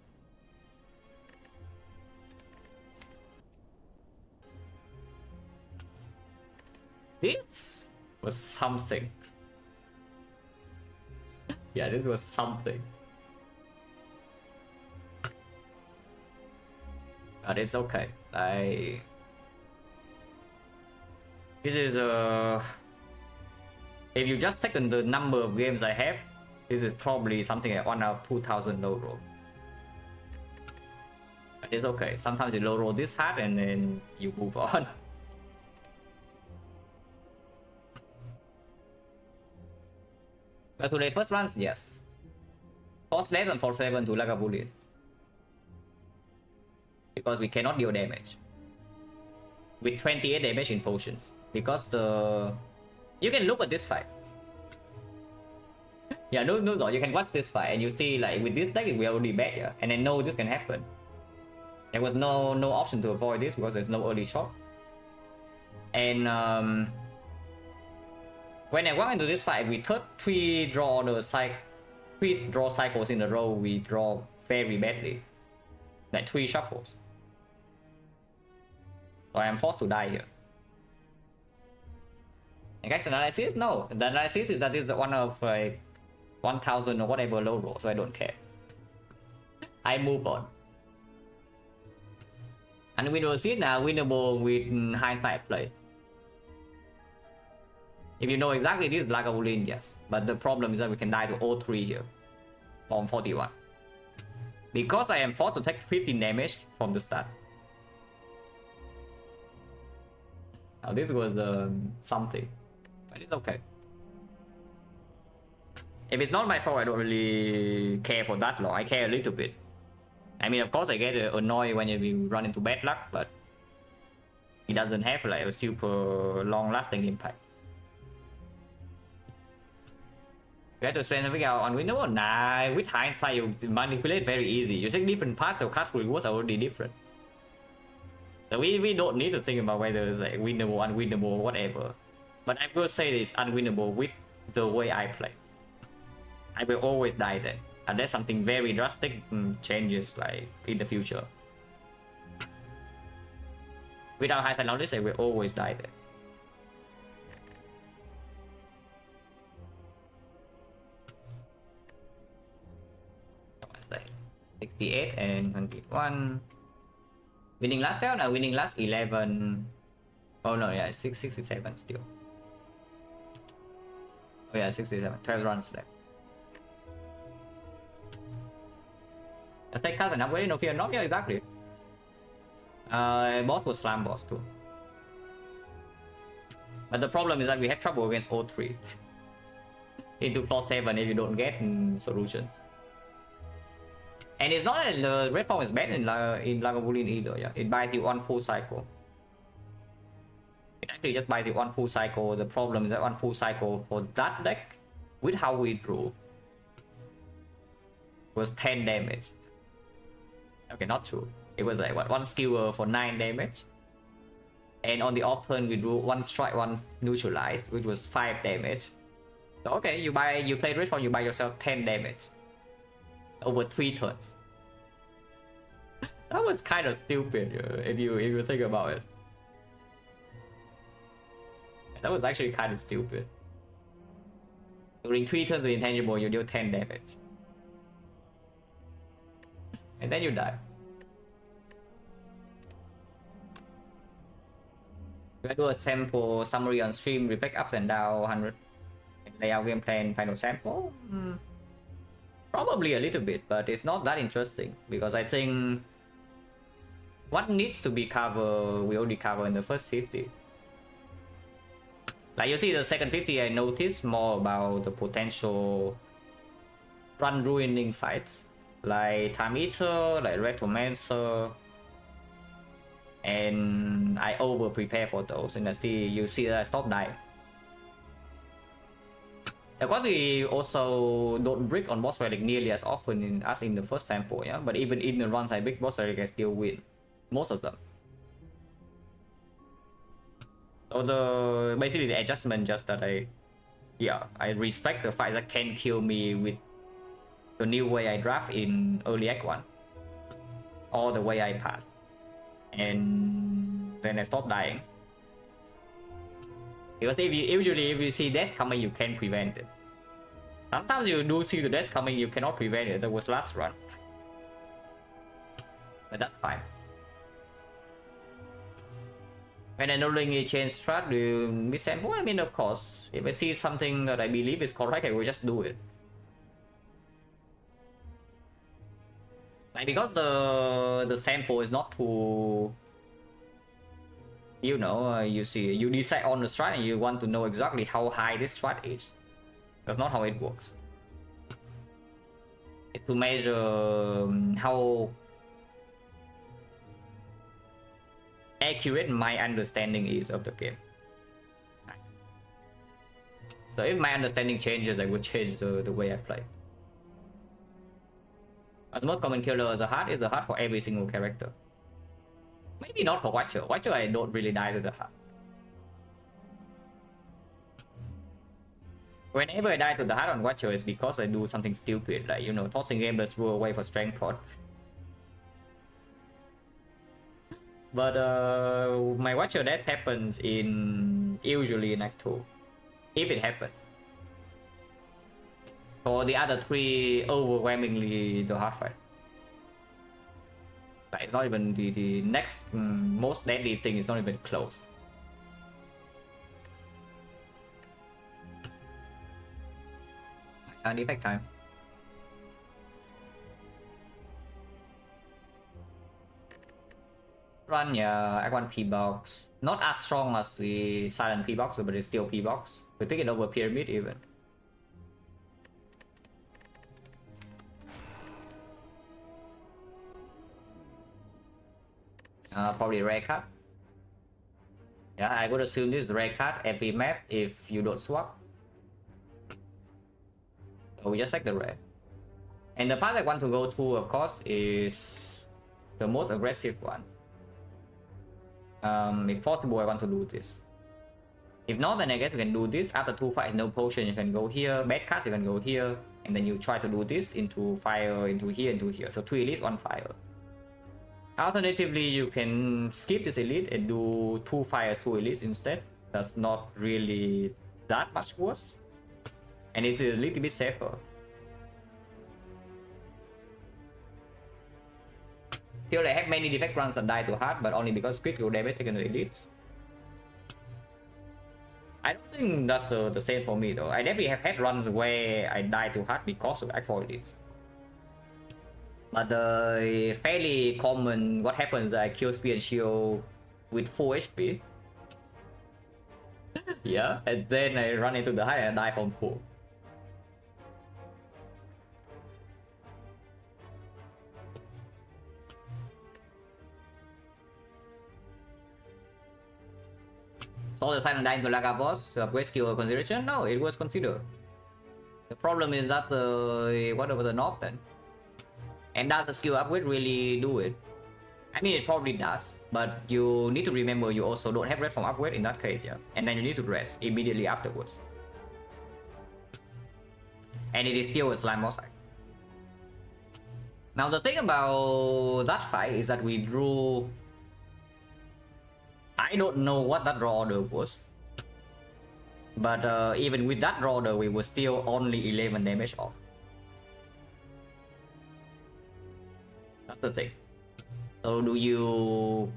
This was something. Yeah, this was something. But it's okay. This is if you just take the number of games I have, this is probably something like 1 out of 2,000 low roll. But it's okay. Sometimes you low roll this hard and then you move on. But today first runs, yes. Force less than 47 to Lagavulin. Because we cannot deal damage. With 28 damage in potions. Because you can look at this fight. Yeah, no, you can watch this fight and you see like with this deck we already bad, yeah. And I know this can happen. There was no option to avoid this because there's no early shot. And when I walk into this fight, we took 3 draw cycles in a row, we draw very badly. Like 3 shuffles. So I am forced to die here. And guys, analysis? No. The analysis is that it's one of like 1,000 or whatever low roll, so I don't care. I move on. And we will see now winnable with hindsight plays. If you know exactly this is Lagavulin, yes. But the problem is that we can die to 03 here. From 41. Because I am forced to take 15 damage from the start. Now this was something. But it's okay. If it's not my fault, I don't really care for that long. I care a little bit. I mean, of course, I get annoyed when you run into bad luck, but it doesn't have like a super long-lasting impact. You have to strengthen figure out unwinnable? Nah, with hindsight, you manipulate very easy. You take different parts of card rewards are already different. So we don't need to think about whether it's like winnable, unwinnable, whatever. But I will say it's unwinnable with the way I play. I will always die there. Unless something very drastic changes like in the future. Without high knowledge, I will always die there. Say 68 and 101. Winning last 10 or winning last 11? Oh no, yeah, 67 still. Oh yeah, 67. 12 runs left. Take cards and upgrade, no fear not, yeah, exactly. Boss was slam boss too. But the problem is that we have trouble against 03. Into floor 7 if you don't get solutions. And it's not that the red form is bad in Lagavulin either, yeah. It buys you 1 full cycle. It actually just buys you 1 full cycle. The problem is that 1 full cycle for that deck, with how we drew, was 10 damage. Okay, not true. It was like what, 1 skewer for 9 damage. And on the off turn we drew 1 strike, 1 neutralize, which was 5 damage. So okay, you play red form, you buy yourself 10 damage. Over 3 turns. That was kind of stupid if you think about it. That was actually kind of stupid. During 3 turns with intangible, you deal 10 damage. And then you die. You do a sample summary on stream, reflect ups and down 100. Lay out game plan, final sample? Probably a little bit, but it's not that interesting. Because I think what needs to be covered, we already covered in the first 50. Like you see the second 50, I noticed more about the potential run ruining fights like Time Eater, like Rectomancer, and I over prepare for those, and you see that I stop dying. Of course, we also don't brick on boss relic nearly as often as in the first sample, yeah. But even in the runs I brick boss relic, I still win most of them. So basically the adjustment just that I respect the fight that can kill me with the new way I draft in early Act 1, or the way I pass, and then I stop dying. Because usually if you see death coming, you can prevent it. Sometimes you do see the death coming, you cannot prevent it. That was last run, but that's fine. When I knowingly change strat, do you miss sample? I mean, of course, if I see something that I believe is correct, I will just do it. Like, because the sample is not too, you know, you decide on the strat and you want to know exactly how high this strat is. That's not how it works. It's to measure how accurate my understanding is of the game. So if my understanding changes, I would change the way I play. As most common killer as a heart is the heart for every single character. Maybe not for Watcher. Watcher, I don't really die to the heart. Whenever I die to the heart on Watcher, it's because I do something stupid, like, you know, tossing Aimless Rule away for Strength Prod. But my Watcher death happens usually in Act 2, if it happens. For the other three, overwhelmingly the hard fight. Like, it's not even the next most deadly thing is not even close. And Defect time. Run, yeah, Act 1 P-Box. Not as strong as the Silent P-Box, but it's still P-Box. We pick it over Pyramid even. Probably rare card. Yeah, I would assume this is rare card every map if you don't swap. So we just take the rare. And the path I want to go to, of course, is the most aggressive one. If possible, I want to do this. If not, then I guess we can do this. After 2 fights, no potion, you can go here. Bad cards, you can go here. And then you try to do this into fire, into here, into here. So 2 elites, 1 fire. Alternatively, you can skip this elite and do 2 fires, 2 elites instead. That's not really that much worse. And it's a little bit safer. Still, I have many defect runs that die to hard, but only because critical damage taken to elites. I don't think that's the same for me though. I definitely have had runs where I die to hard because of Act 4 elites. But the fairly common, what happens is I kill Spear and Shield with 4 HP. Yeah, and then I run into the high and I die from 4. So the Silent dying to Laga boss, upgrade skill consideration? No, it was considered. The problem is that what about the knob then? And does the skill upgrade really do it? I mean, it probably does, but you need to remember you also don't have red from upgrade in that case, yeah. And then you need to rest immediately afterwards. And it is still a slime boss fight. Now the thing about that fight is that we drew... I don't know what that draw order was. But even with that draw order, we were still only 11 damage off. That's the thing. So do you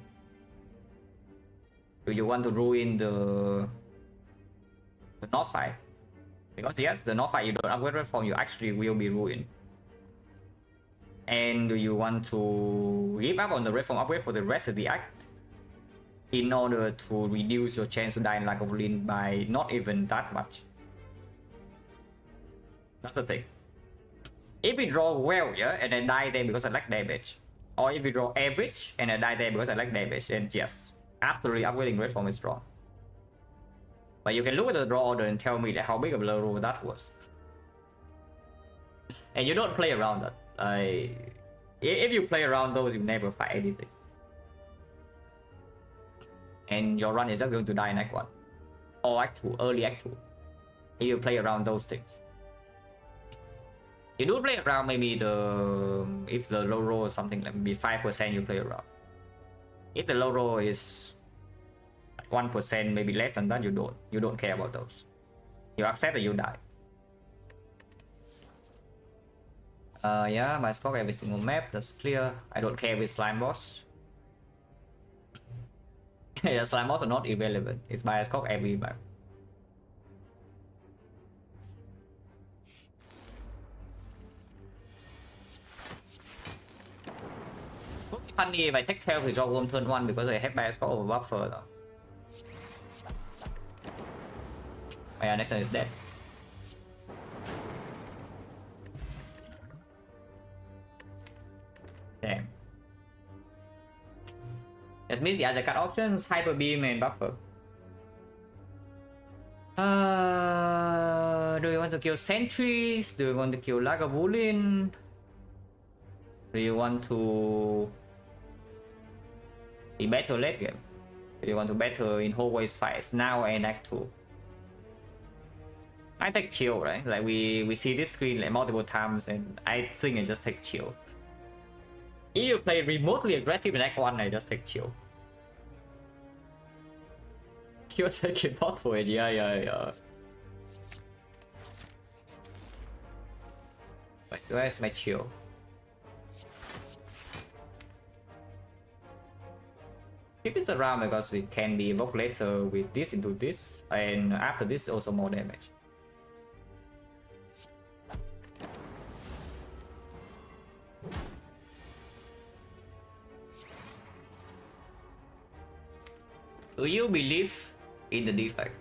want to ruin the North fight? Because yes, the North fight you don't upgrade from, you actually will be ruined. And do you want to give up on the red form upgrade for the rest of the act in order to reduce your chance to die in Lack of Lean by not even that much? That's the thing. If we draw well, yeah, and I die there because I lack damage, or if we draw average and I die there because I lack damage, then yes, absolutely upgrading red form is strong. But you can look at the draw order and tell me that how big of a low roll that was. And you don't play around that. If you play around those, you never fight anything. And your run is just going to die in Act 1. Or Act 2, early Act 2. If you play around those things. You do play around maybe if the low roll is something like maybe 5% you play around. If the low roll is 1%, maybe less than that, you don't care about those. You accept that you die. Yeah, my score every single map, that's clear. I don't care with slime boss. Yeah, slime boss are not irrelevant. It's my score every map. Would be funny if I take tail to draw worm turn 1 because I have my score over buffer though. Oh yeah, next one is dead. Damn. That means the other cut options, Hyper Beam and Buffer. Do you want to kill Sentries? Do you want to kill Lagavulin? Do you want to be better late game? Do you want to better in hallways fights now and Act 2? I take chill, right? Like we see this screen like multiple times and I think I just take chill. If you play remotely aggressive in Act 1, I just take chill. You're taking bot for it, yeah. Wait, so where's my chill? If it's around because it can be evoked later with this into this, and after this also more damage. Do you believe in the defect?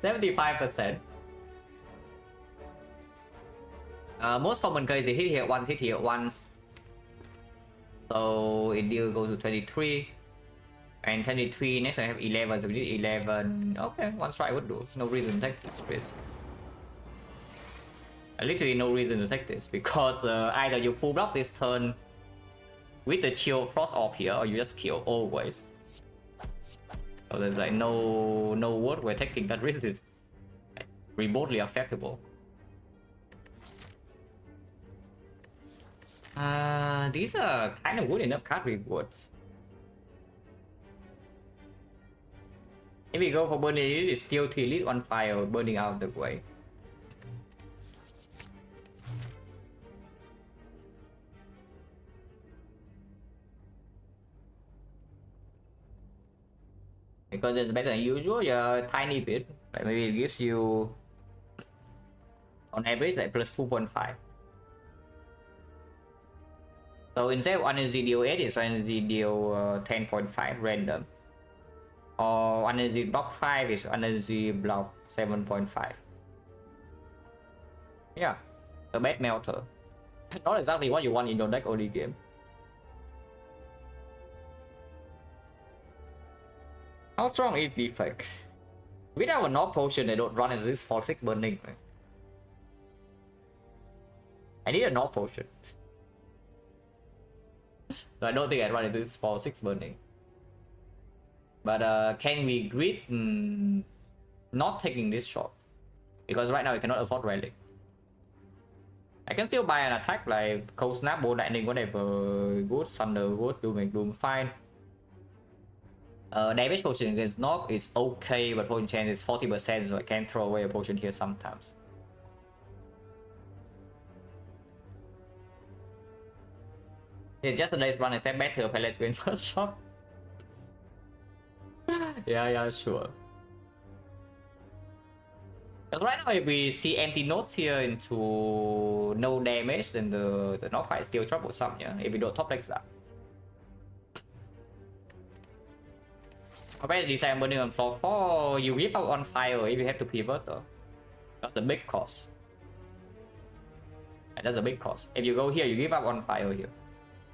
75%. Most common case they hit here once. So it will go to 23. And 23, next I have 11, so we did 11. Okay, one strike would do. No reason to take this risk. Literally no reason to take this because either you full block this turn with the chill frost off here, or you just kill always. So there's like no word where taking that risk is remotely acceptable. These are kind of good enough card rewards. If we go for burning elite, it's still 3 elite 1 fire burning out the way. Because it's better than usual, yeah, tiny bit. Like maybe it gives you on average like plus 2.5. So instead of energy deal 8, it's energy deal 10.5 random. Or energy block 5 is energy block 7.5. Yeah, the bad melter. Not exactly what you want in your deck early game. How strong is Defect? Without a knock potion, they don't run as this for 6 burning. Right? I need a knock potion. So I don't think I'd run into this for 6 burning. But can we grid not taking this shot? Because right now we cannot afford rally. I can still buy an attack like Cold Snap, Ball Lightning, whatever. Good, Thunder, good, Doom, fine. Damage potion against knock is okay, but potion chance is 40%, so I can throw away a potion here sometimes. It's just a nice run, except better play let's win first shot. yeah, sure. Because right now if we see empty notes here into no damage, then the knock fight is still troublesome, yeah? If we don't top deck that. I bet you say I'm burning on floor 4, you whip out on fire if you have to pivot though. That's a big cost. And that's a big cost. If you go here, you give up on fire here.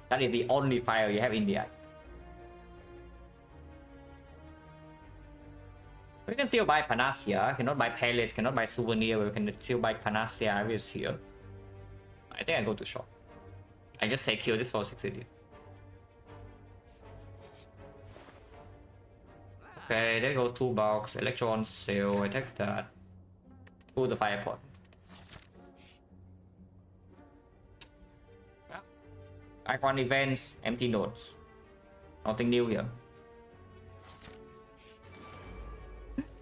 That is the only fire you have in the eye. We can still buy Panacea, cannot buy Palace, cannot buy Souvenir, but we can still buy Panacea if it's here. I think I go to shop. I just secure this for 60. Okay, there goes 2 box. Electro on sale, I take that. To the fire pot. Icon events, empty nodes. Nothing new here.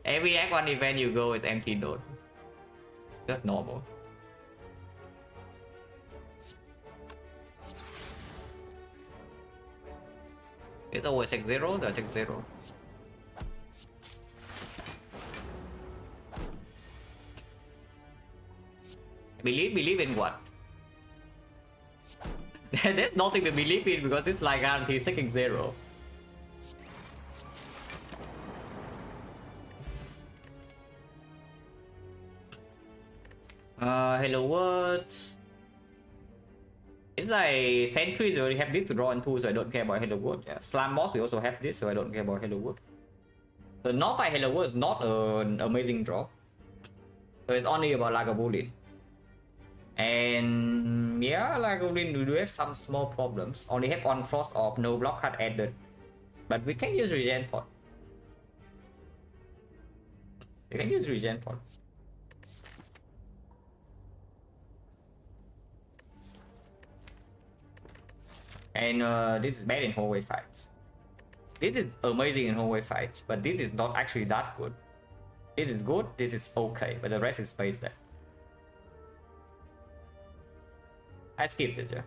Every Act 1 event you go is empty node. Just normal. It's always take 0, I take 0. Believe in what? There's nothing to believe in because it's like he's taking 0. Hello world. It's like sentries, we already have this to draw into, so I don't care about Hello World. Yeah. Slam boss, we also have this, so I don't care about Hello World. The North Fight Hello World is not an amazing draw. So it's only about Lagavulin. And yeah, Lagavulin, we do have some small problems. Only have on Frost Orb, no block card added. But we can use Regen Pot. We can use Regen Pot. And this is bad in hallway fights. This is amazing in hallway fights, but this is not actually that good. This is good, this is okay, but the rest is space there. I skip this, yeah.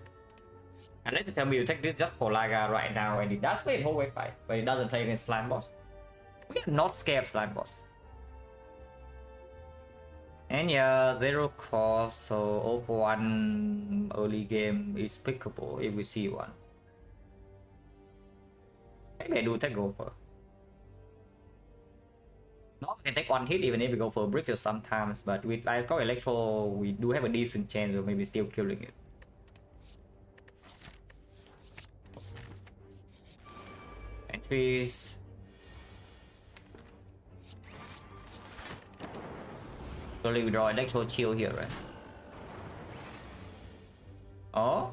Unless you tell me you take this just for Laga right now, and it does play in hallway fight, but it doesn't play against slime boss. We are not scared of slime boss. And yeah, 0 cost, so 0 for 1 early game is pickable if we see one. Maybe I do take Gopher. No, we can take 1 hit even if we go for a Bricker sometimes, but with Ice Core Electro, we do have a decent chance of maybe still killing it. Entries. Slowly we draw Electro Chill here, right? Oh?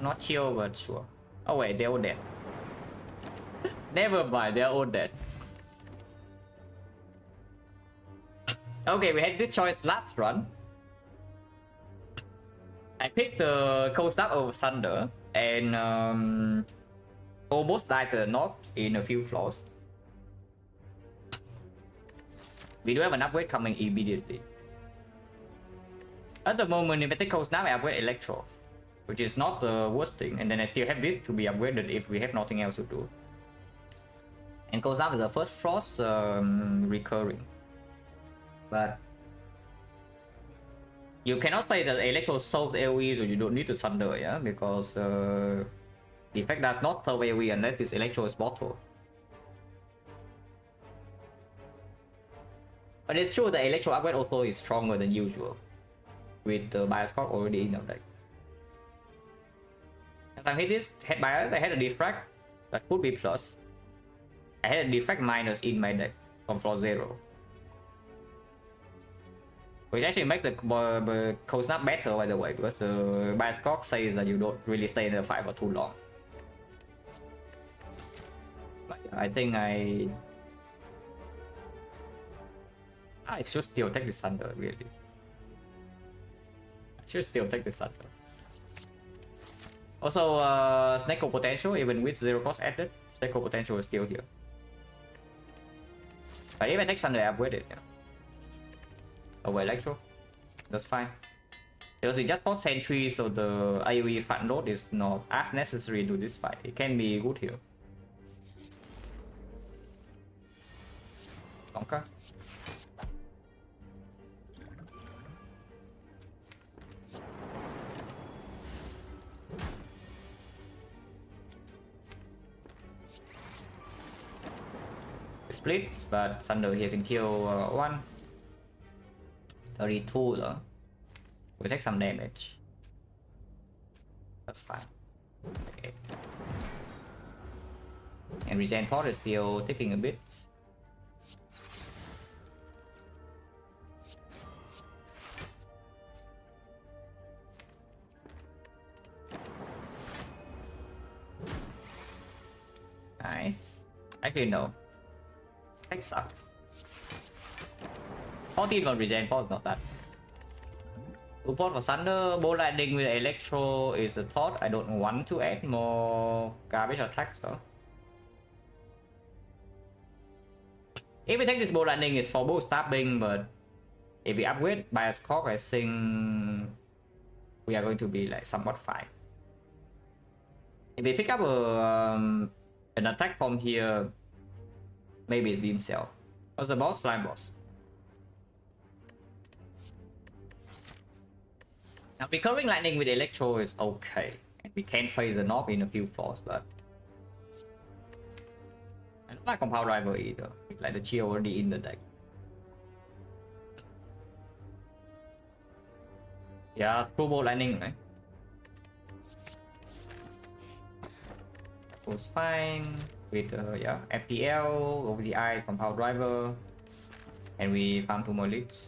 Not chill, but sure. Oh wait, they're all dead. Never mind, they're all dead. Okay, we had this choice last run. I picked the Cold Snap over Thunder and almost died to the North in a few floors. We do have an upgrade coming immediately. At the moment, if I take Cold Snap, I upgrade Electro, which is not the worst thing, and then I still have this to be upgraded if we have nothing else to do. And Cold Snap is the first Frost recurring. But you cannot say that Electro solves AoE, so you don't need to Thunder, yeah? Because Defect does not solve AoE unless this Electro is bottle. But it's true that Electro upgrade also is stronger than usual, with the Bias Cock already in our deck. As I hit this head bias, I had a Defect that could be plus. I had a Defect minus in my deck from floor 0. Which actually makes the Cold Snap better, by the way, because the Bias Cock says that you don't really stay in the fight for too long. But I think I should still take this Thunder, really. I should still take this Thunder. Also, Snecko potential, even with 0 cost added, Snecko potential is still here. But if I take Thunder, I upgrade it, yeah. Over Electro, that's fine. Because it just for Sentry, so the AoE front load is not as necessary to this fight. It can be good here. Okay. splits, but Thunder here can kill one. 32 though. We take some damage. That's fine. Okay. And regen pot is still taking a bit. Nice. Actually no. That sucks. 14 on regen pot is not bad. Support for Thunder, Bolt Lightning with Electro is a thought. I don't want to add more garbage attacks though. If we take this Bolt Lightning, it's for both stabbing, but if we upgrade Bias Corp, I think we are going to be like somewhat fine. If we pick up an attack from here, maybe it's Beam Cell. What's the boss? Slime boss. Now recurring lightning with Electro is okay. We can phase the knob in a few floors, but I don't like Compound Driver either. It's like the chi already in the deck. Yeah, Turbo Lightning, right? Goes fine with yeah, FPL, over the eyes, Compound Driver, and we farm 2 more leads.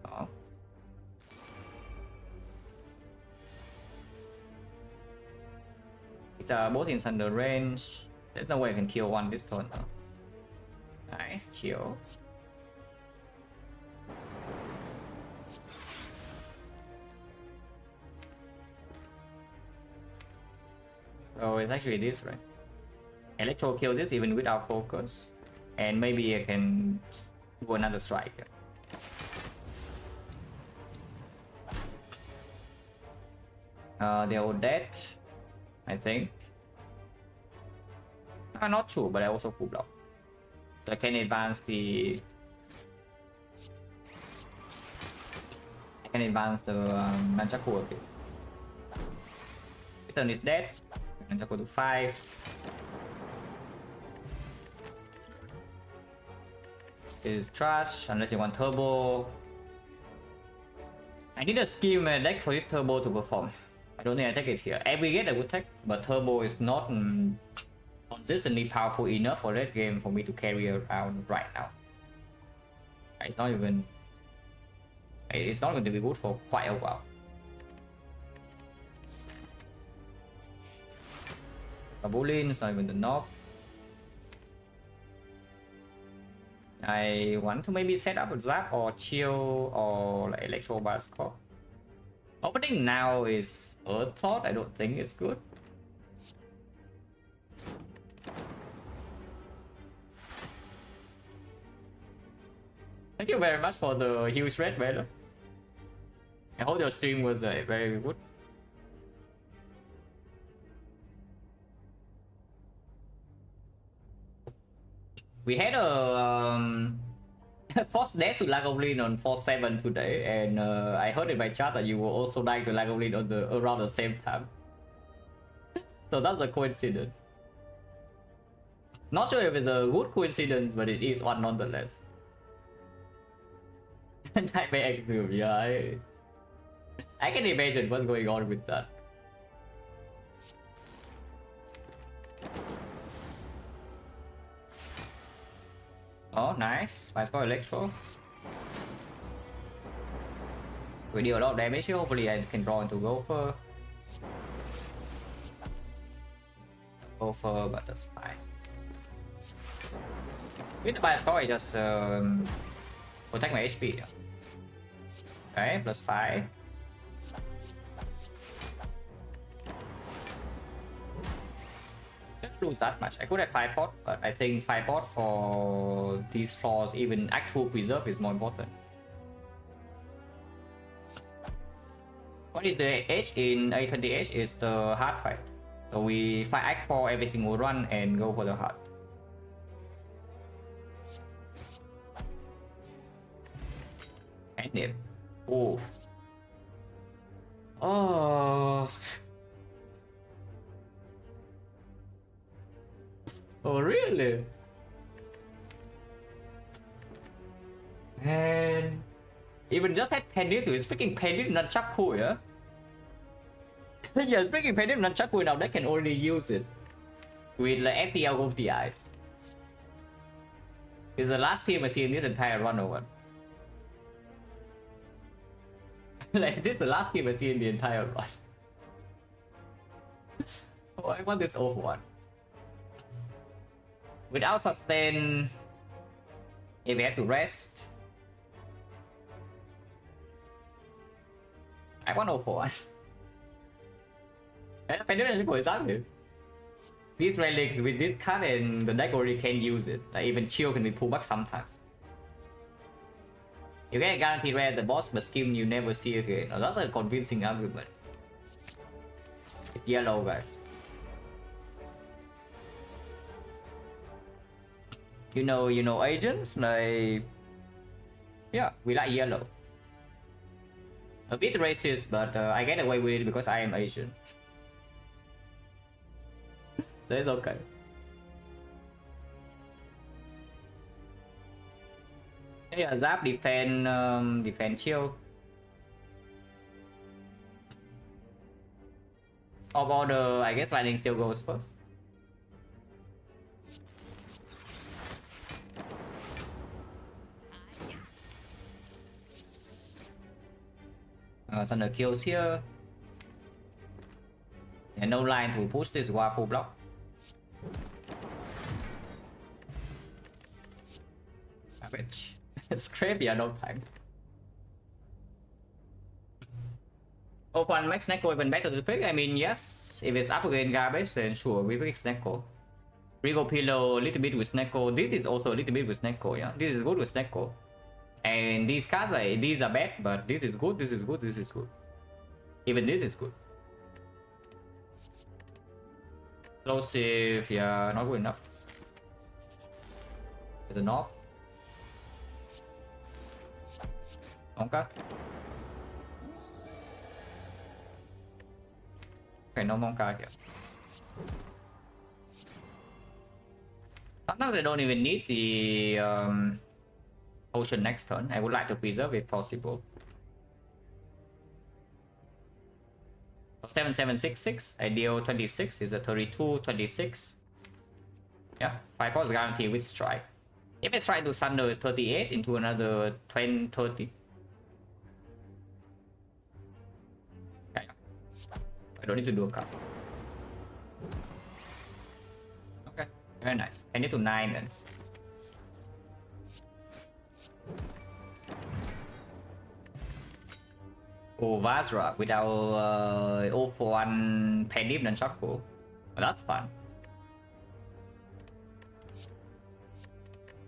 Oh. It's both in Thunder range. There's no way I can kill one this turn though. Nice, chill. So it's actually this, right? Electro kill this even without focus. And maybe I can do another strike. They're all dead, I think. I'm not sure, but I also cool block. So I can advance the... I can advance the Nunchaku a bit. This turn is dead. Nunchaku to 5. This is trash, unless you want turbo. I need a skill man deck for this turbo to perform. I don't think I take it here. Every get I would take, but turbo is not consistently powerful enough for that game for me to carry around right now. It's not even... It's not going to be good for quite a while. Kabulin is not even the knob. I want to maybe set up a Zap or Chill or like Electro Bias Corp. Opening now is Earth Thought. I don't think it's good. Thank you very much for the huge red banner. I hope your stream was very good. We had a forced death to Lagavulin on 4-7 today, and I heard in my chat that you were also dying to Lagavulin on around the same time. So that's a coincidence. Not sure if it's a good coincidence, but it is one nonetheless. Nightmare Exhume, yeah. I can imagine what's going on with that. Oh, nice. I score Electro. We deal a lot of damage here. Hopefully I can draw into Gopher. Gopher, but that's fine. With the bias score, I just protect my HP. Okay, plus 5. Didn't lose that much. I could have 5 pot, but I think 5 pot for these floors, even Act 2 Preserve, is more important. What is the edge in A20H is the hard fight. So we fight Act 4 every single run and go for the hard. And then, oh. Oh. Oh, really? And even just had Penny to his freaking Penny Nunchaku, yeah? Yeah, speaking Penny Nunchaku now, they can only use it with like FTL of the eyes. It's the last team I see in this entire run over. Like, this is the last team I see in the entire run. Oh, I want this off one. Without sustain, if we have to rest, I want 041. And Penny is out here. These relics with this card and the deck already can use it. Like even chill can be pulled back sometimes. You get a guaranteed rare the boss but skin you never see again. Now that's a convincing argument. It's yellow, guys. You know agents, like yeah, we like yellow. A bit racist, but I get away with it because I am Asian. That's okay. Yeah, Zap defend chill. Of order, I guess lightning still goes first. Thunder kills here. And no line to push this while full block. Savage. Scrapyard no times. Oh, one makes Snecko even better to pick. I mean, yes, if it's up against garbage, then sure, we pick Snecko. Rigo Pillow, a little bit with Snecko. This is also a little bit with Snecko, yeah. This is good with Snecko. And these cards, like, these are bad, but this is good, this is good, this is good. Even this is good. Explosive, yeah, not good enough. Is it not? Monka. Okay, no Monka here. Sometimes I don't even need the potion next turn. I would like to preserve if possible. 7766, ideal 26 is a 32, 26. Yeah, 5 points guarantee with strike. If I strike to Thunder is 38 into another 20, 30. Yeah. I don't need to do a cast. Okay, very nice. I need to 9 then. Oh, Vazra without 041 Penny and Shotgun. Well, that's fun.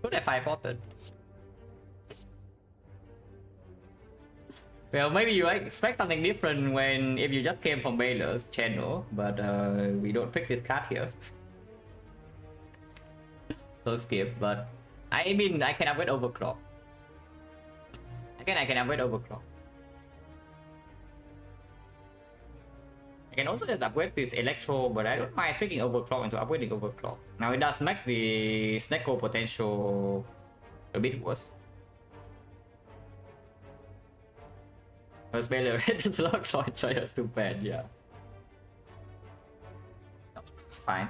Could have 5-potted. Well, maybe you expect something different when if you just came from Baylor's channel, but we don't pick this card here. So skip, but I mean I can avoid overclock. Again, I can avoid overclock. I can also just upgrade this Electro, but I don't mind picking Overclock into upgrading Overclock. Now it does make the Snecko potential a bit worse. First Baylor it's not Choice too bad, yeah. It's fine.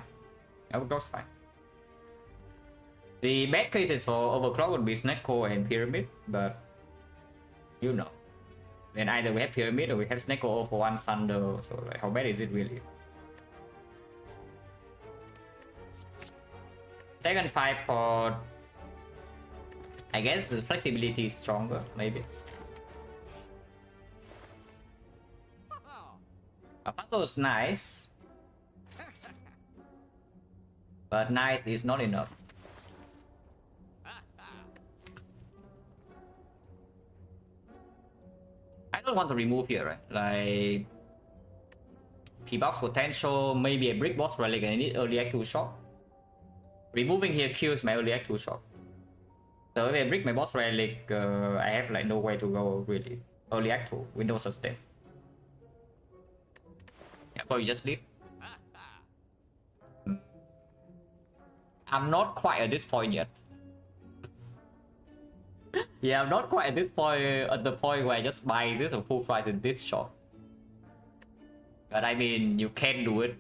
Overclock's fine. The bad cases for Overclock would be Snecko and Pyramid, but you know. Then either we have Pyramid or we have Snecko for 1 Thunder, so like how bad is it really? Second 5-pot, I guess the flexibility is stronger, maybe. Apato is nice, but nice is not enough. I don't want to remove here, right? Like P-box potential, maybe a brick boss relic and I need early act 2 shock. Removing here kills my early act 2 shock. So if I brick my boss relic, I have like no way to go really. Early act 2, window sustain. Yeah, probably just leave. I'm not quite at this point yet. Yeah, I'm not quite at this point, at the point where I just buy this at full price in this shop. But I mean, you can do it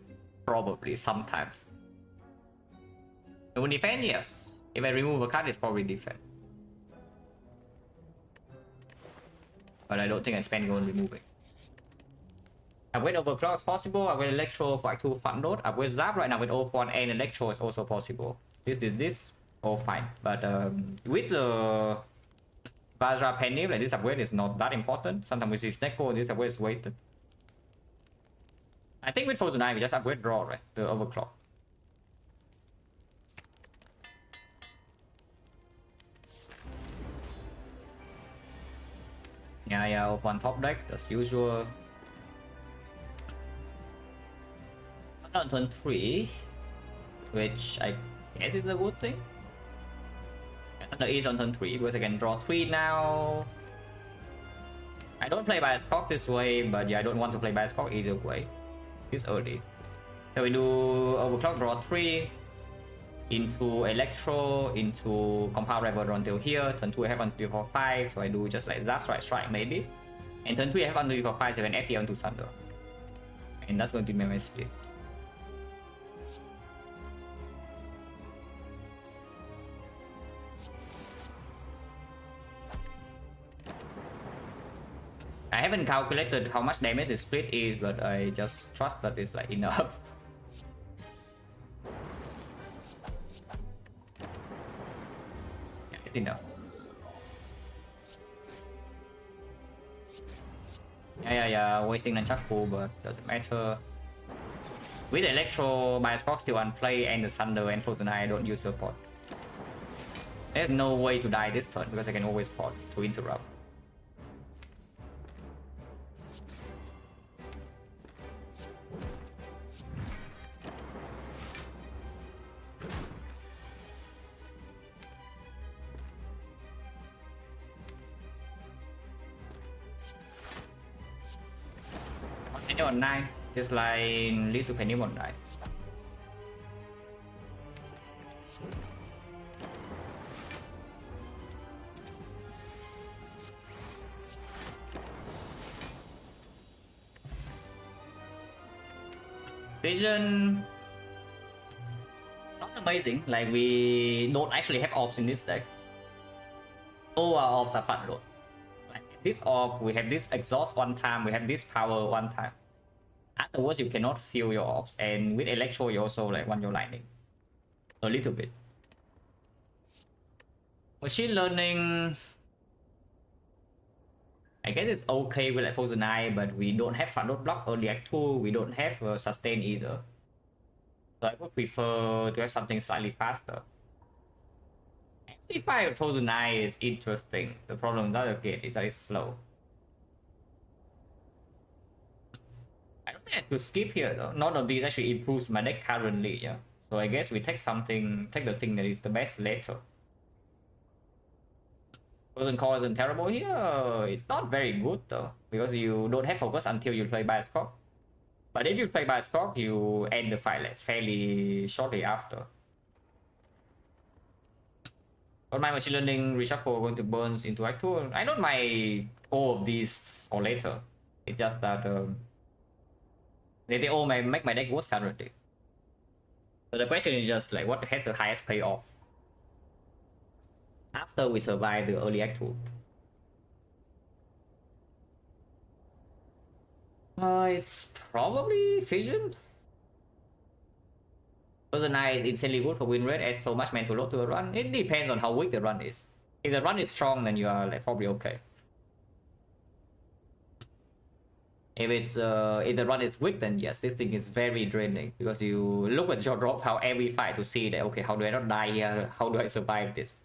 probably sometimes. It will defend, yes. If I remove a card, it's probably defend. But I don't think I spend gold removing. Upgrade overclock is possible. Upgrade electro for Act 2 fun node. Upgrade zap right now with O1 and electro is also possible. This, all fine. But with the Vajra Penny, like this upgrade is not that important. Sometimes we see Snecko, this upgrade is wasted. I think with Frozen Eye, we just upgrade draw, right? The overclock. Yeah, open top deck as usual. On turn 3, which I guess is a good thing. Thunder is on turn 3 because I can draw 3 now. I don't play Bias Cock this way, but yeah, I don't want to play Bias Cock either way. It's early. So we do overclock, draw 3 into Electro, into Compound Rival until here. Turn 2 I have 1, 2, 4, 5, so I do just like that, strike maybe. And turn 3 I have 1, 2, 4, 5, so I can FT onto Thunder. And that's going to be my split. I haven't calculated how much damage the split is, but I just trust that it's like enough. Yeah, it's enough. Yeah, wasting Nunchaku, but doesn't matter. With Electro, Bias Box still on play, and the Thunder and Frozen Eye I don't use support. There's no way to die this turn because I can always port to interrupt. Penny on 9, just like leads to Penny on 9. Vision, not amazing, like we don't actually have orbs in this deck. All our orbs are fun load. Like this orb, we have this exhaust one time, we have this power one time. Afterwards, you cannot feel your orbs, and with Electro, you also like want your lightning a little bit. Machine learning, I guess it's okay with like Frozen Eye, but we don't have front load block early Act 2, we don't have sustain either. So I would prefer to have something slightly faster. Amplify with Frozen Eye is interesting. The problem with the other gate is that it's slow. I don't think I could skip here though. None of these actually improves my deck currently, yeah. So I guess we take the thing that is the best later. Frozen Core isn't terrible here. It's not very good though, because you don't have focus until you play Bias Cock. But if you play Bias Cock, you end the fight like fairly shortly after. On my machine learning reshuffle going to burn into Act 2. I don't mind all of these for later. It's just that they all make my deck worse currently. So the question is just like what has the highest payoff after we survive the early Act 2. It's probably Fission. Frozen Eye is insanely good for win rate, adds so much mana to load to a run. It depends on how weak the run is. If the run is strong, then you are like probably okay. If the run is weak, then yes, this thing is very draining because you look at your drop how every fight to see that okay, how do I not die here? How do I survive this?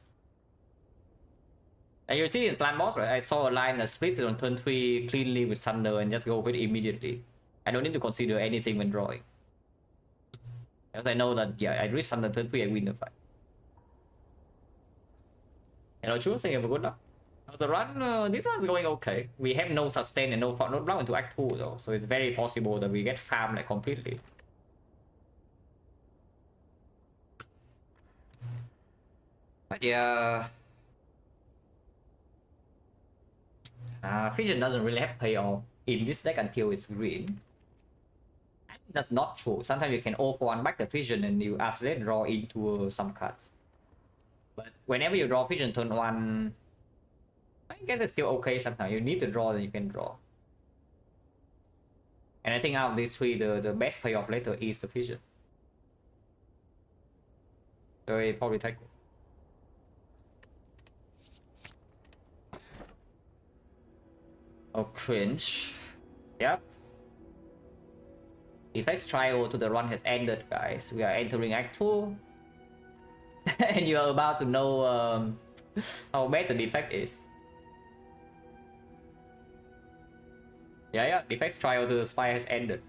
And you see in Slam Boss, right? I saw a line that splits it on turn 3 cleanly with Thunder and just go with it immediately. I don't need to consider anything when drawing. Because I know that, yeah, I reach Thunder turn 3, I win the fight. Hello, Choose, thank you for good luck. The run, this one's going okay. We have no sustain and no front block into Act 2 though, so it's very possible that we get farmed like completely. But yeah, Fission doesn't really have payoff in this deck until it's green. That's not true. Sometimes you can 0-for-1 back the Fission and you accidentally draw into some cards. But whenever you draw Fission turn 1, I guess it's still okay sometimes. You need to draw, then you can draw. And I think out of these three, the best payoff later is the Fission. So I probably take it. Oh, cringe. Yep. Defect's trial to the run has ended, guys. We are entering Act 2. And you are about to know how bad the Defect is. Yeah, Defect's trial to the spy has ended.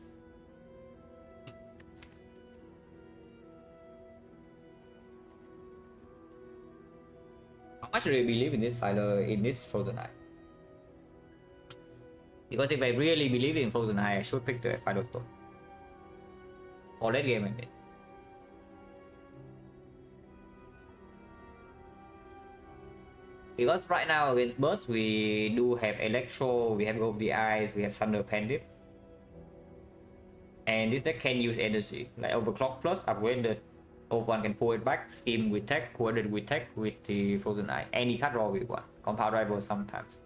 How much do you believe in this fighter, in this Frozen Eye? Because if I really believe in Frozen Eye, I should pick the Final Stone. For late game, I think. Because right now against Burst, we do have Electro, we have Go of the Eyes, we have Thunder Pandit. And this deck can use energy, like Overclock Plus, upgraded. One can pull it back, Scheme with Tech, pull it with Tech with the Frozen Eye. Any card draw with one. Compound Rival sometimes.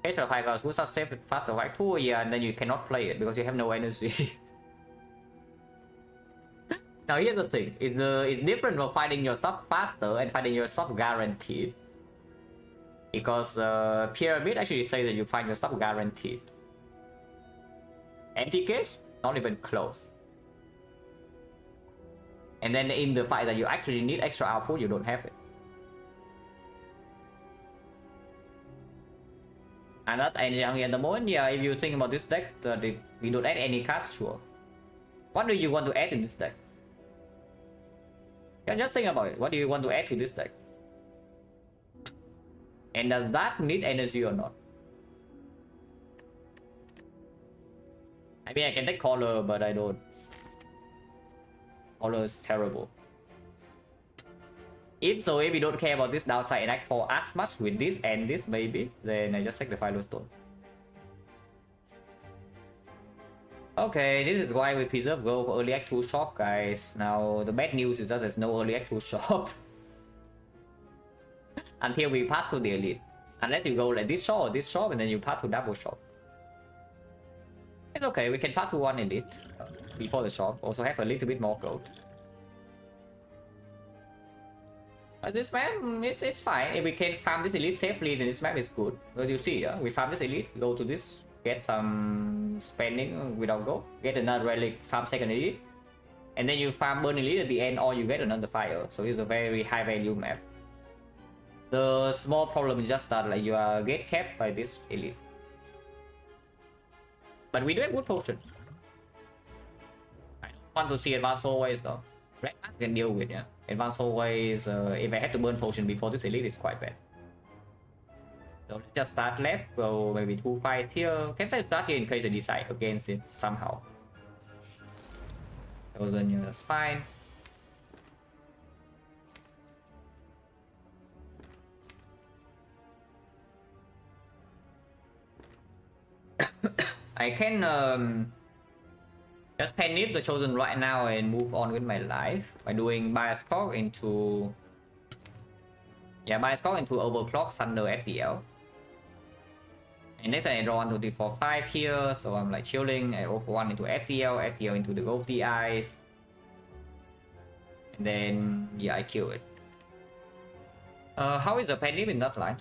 Extra 5 cards, would save it faster like 2 a year, and then you cannot play it because you have no energy. Now here's the thing, it's different from finding your stuff faster and finding your stuff guaranteed. Because Pyramid actually says that you find your stuff guaranteed. Anti-Cage, not even close. And then in the fight that you actually need extra output, you don't have it. And that engine at the moment, yeah, if you think about this deck, we don't add any cards, sure. What do you want to add in this deck? Yeah, just think about it. What do you want to add to this deck? And does that need energy or not? I mean, I can take Collar, but I don't. Collar is terrible. If we don't care about this downside and act for as much with this and this maybe, then I just take the Final Stone. Okay, this is why we preserve gold for early Act 2 shop, guys. Now, the bad news is that there's no early Act 2 shop. Until we pass to the elite. Unless you go like this shop or this shop and then you pass to double shop. It's okay, we can pass to one elite before the shop. Also have a little bit more gold. But this map, it's fine. If we can farm this elite safely, then this map is good. Because you see, we farm this elite, go to this, get some spending without gold, get another relic, farm second elite, and then you farm burn elite at the end, or you get another fire. So it's a very high value map. The small problem is just that like you are get kept by this elite. But we do have good potion. I don't want to see advanced always though. Red Mask can deal with, yeah. Advanced always, if I had to burn potion before this elite, is quite bad. So let's just start left, go maybe 2 fights here. Can I start here in case I decide against it somehow? So then yeah, that's fine. I can just panic the chosen right now and move on with my life by doing bias clock into bias clock into overclock Thunder FTL. And next I draw 1, 2, 3, 4, 5 here, so I'm like chilling. I over 1 into FTL, FTL into the Go of the Eyes, and then yeah, I kill it. How is the panic in that line?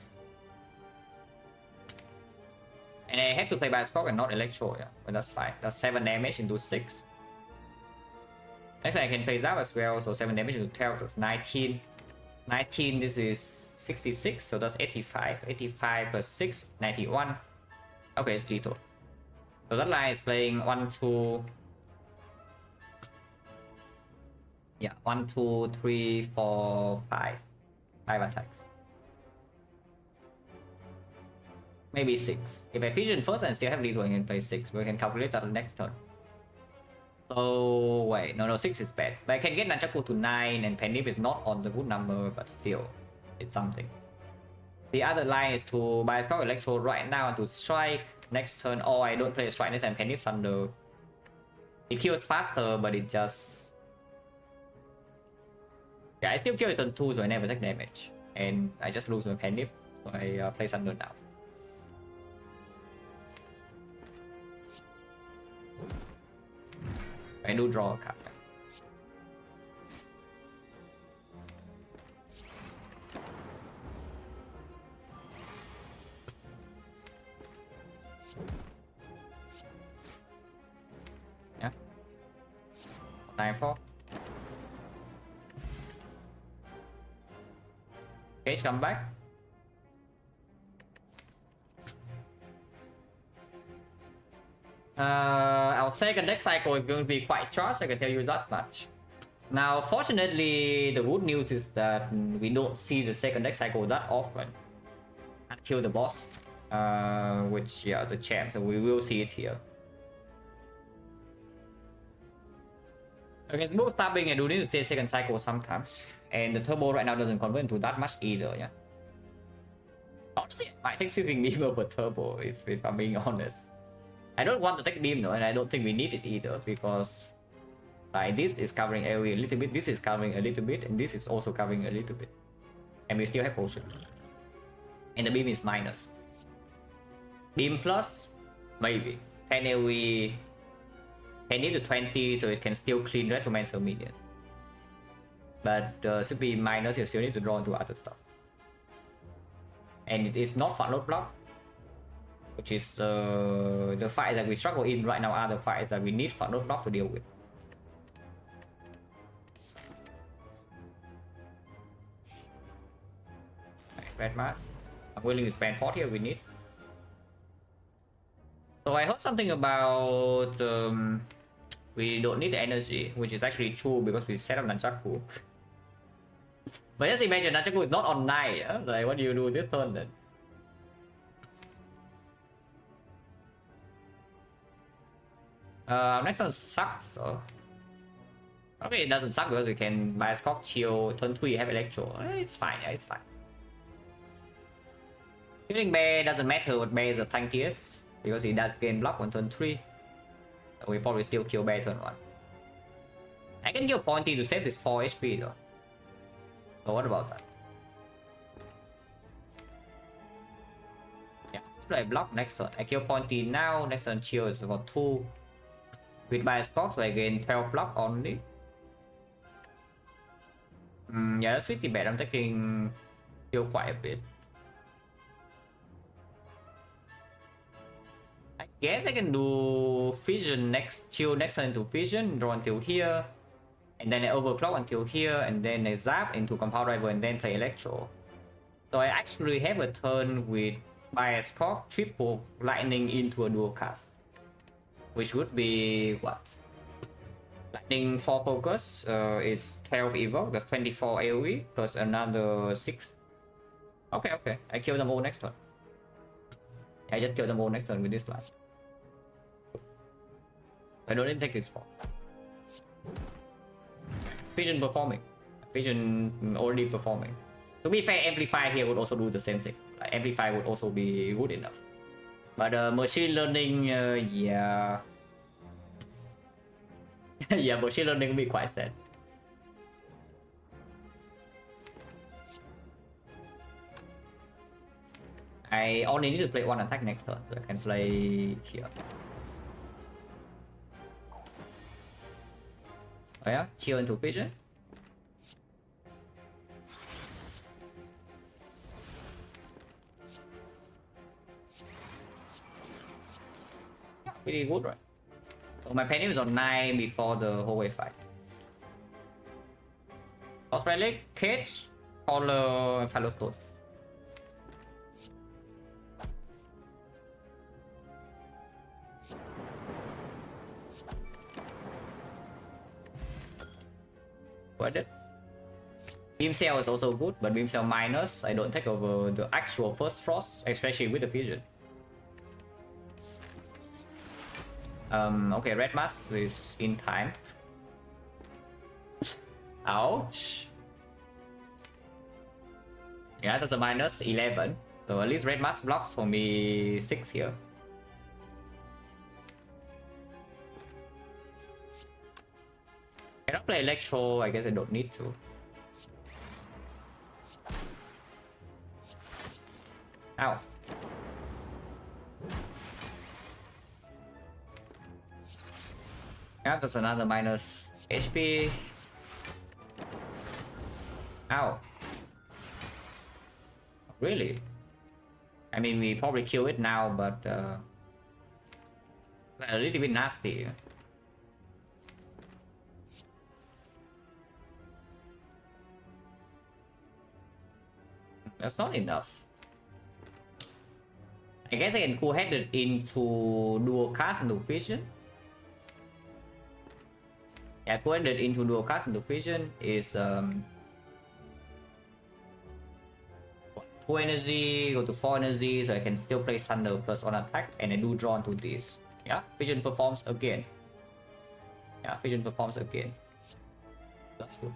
And I have to play bias clock and not Electro, yeah, but that's fine. That's 7 damage into 6. Next I can play Zap as well, so 7 damage into 12, that's 19. 19, this is 66, so that's 85. 85 plus 6, 91. Okay, it's lethal. So that line is playing 1, 2... Yeah, 1, 2, 3, 4, 5. 5 attacks. Maybe 6. If I fission first and still have lethal, I can play 6. We can calculate that next turn. So wait, no, 6 is bad. But I can get Nunchaku to 9, and Penip is not on the good number, but still, it's something. The other line is to buy Scout Electro right now to strike next turn, or I don't play strike next and Penny Thunder. It kills faster, but it just... Yeah, I still kill it turn 2, so I never take damage. And I just lose my Penny, so I play Thunder now. I do draw a card. Yeah. 9-4. Cage come back. Our second deck cycle is going to be quite charged, I can tell you that much. Now, fortunately, the good news is that we don't see the second deck cycle that often until the boss, which, yeah, the champ, so we will see it here. Okay, both stabbing and do need to stay second cycle sometimes, and the turbo right now doesn't convert into that much either, yeah. Honestly, I think sweeping beam over turbo, if I'm being honest. I don't want to take beam though, and I don't think we need it either, because like this is covering area a little bit, this is covering a little bit, and this is also covering a little bit. And we still have potion. And the beam is minus. Beam plus, maybe. 10 AoE, 10 to 20, so it can still clean Retromancer minions. But should be minus, you still need to draw into other stuff. And it is not front load block, which is the fights that we struggle in right now are the fights that we need front load block to deal with. Red mask. I'm willing to spend 40 if we need. So I heard something about we don't need the energy, which is actually true because we set up Nunchaku. But just imagine Nunchaku is not on 9, huh? Like what do you do this turn then? Next one sucks, so... Okay, it doesn't suck because we can buy a Scott Chill, turn 3, have Electro. It's fine, yeah, it's fine. Killing Bear doesn't matter what Bear is the tankiest, because he does gain block on turn 3. So we probably still kill Bear turn 1. I can kill Pointy to save this 4 HP though. So what about that? Yeah, so I block next turn. I kill Pointy now, next turn Chill is about 2. With my Spock, so I gain 12 block only. Yeah, that's pretty bad. I'm taking heal quite a bit. I guess I can do Fission next, Chill next turn into Fission, draw until here. And then I overclock until here, and then I zap into Compound Driver and then play Electro. So I actually have a turn with Bias Cock, triple lightning into a dual cast. Which would be what? Lightning 4 focus is 12 evil, that's 24 AoE plus another 6. Okay, okay. I kill them all next turn. I just kill them all next turn with this line. I don't even take this for. Vision performing. Vision already performing. To be fair, Amplify here would also do the same thing. Like, Amplify would also be good enough. But machine learning, yeah. Yeah, machine learning will be quite sad. I only need to play one attack next turn, so I can play here. Oh yeah, chill into vision. Pretty good, right? So my penny was on 9 before the whole wave fight. Lost Relic, Cage, Collar, and Firestone. What did? Beam Cell is also good, but Beam Cell minus, I don't take over the actual first frost, especially with the fusion. Okay, Red Mask is in time. Ouch. Yeah, that's a minus 11. So at least red mask blocks for me 6 here. Cannot play Electro, I guess I don't need to. Ow. Yeah, that's another minus HP. Ow. Really? I mean, we probably kill it now, but a little bit nasty. That's not enough. I guess I can go ahead into dual cast into vision. Yeah, go ahead into dual cast into vision is 2 energy, go to 4 energy, so I can still play Thunder plus on attack, and I do draw into this. Yeah, vision performs again. Yeah, vision performs again. That's good.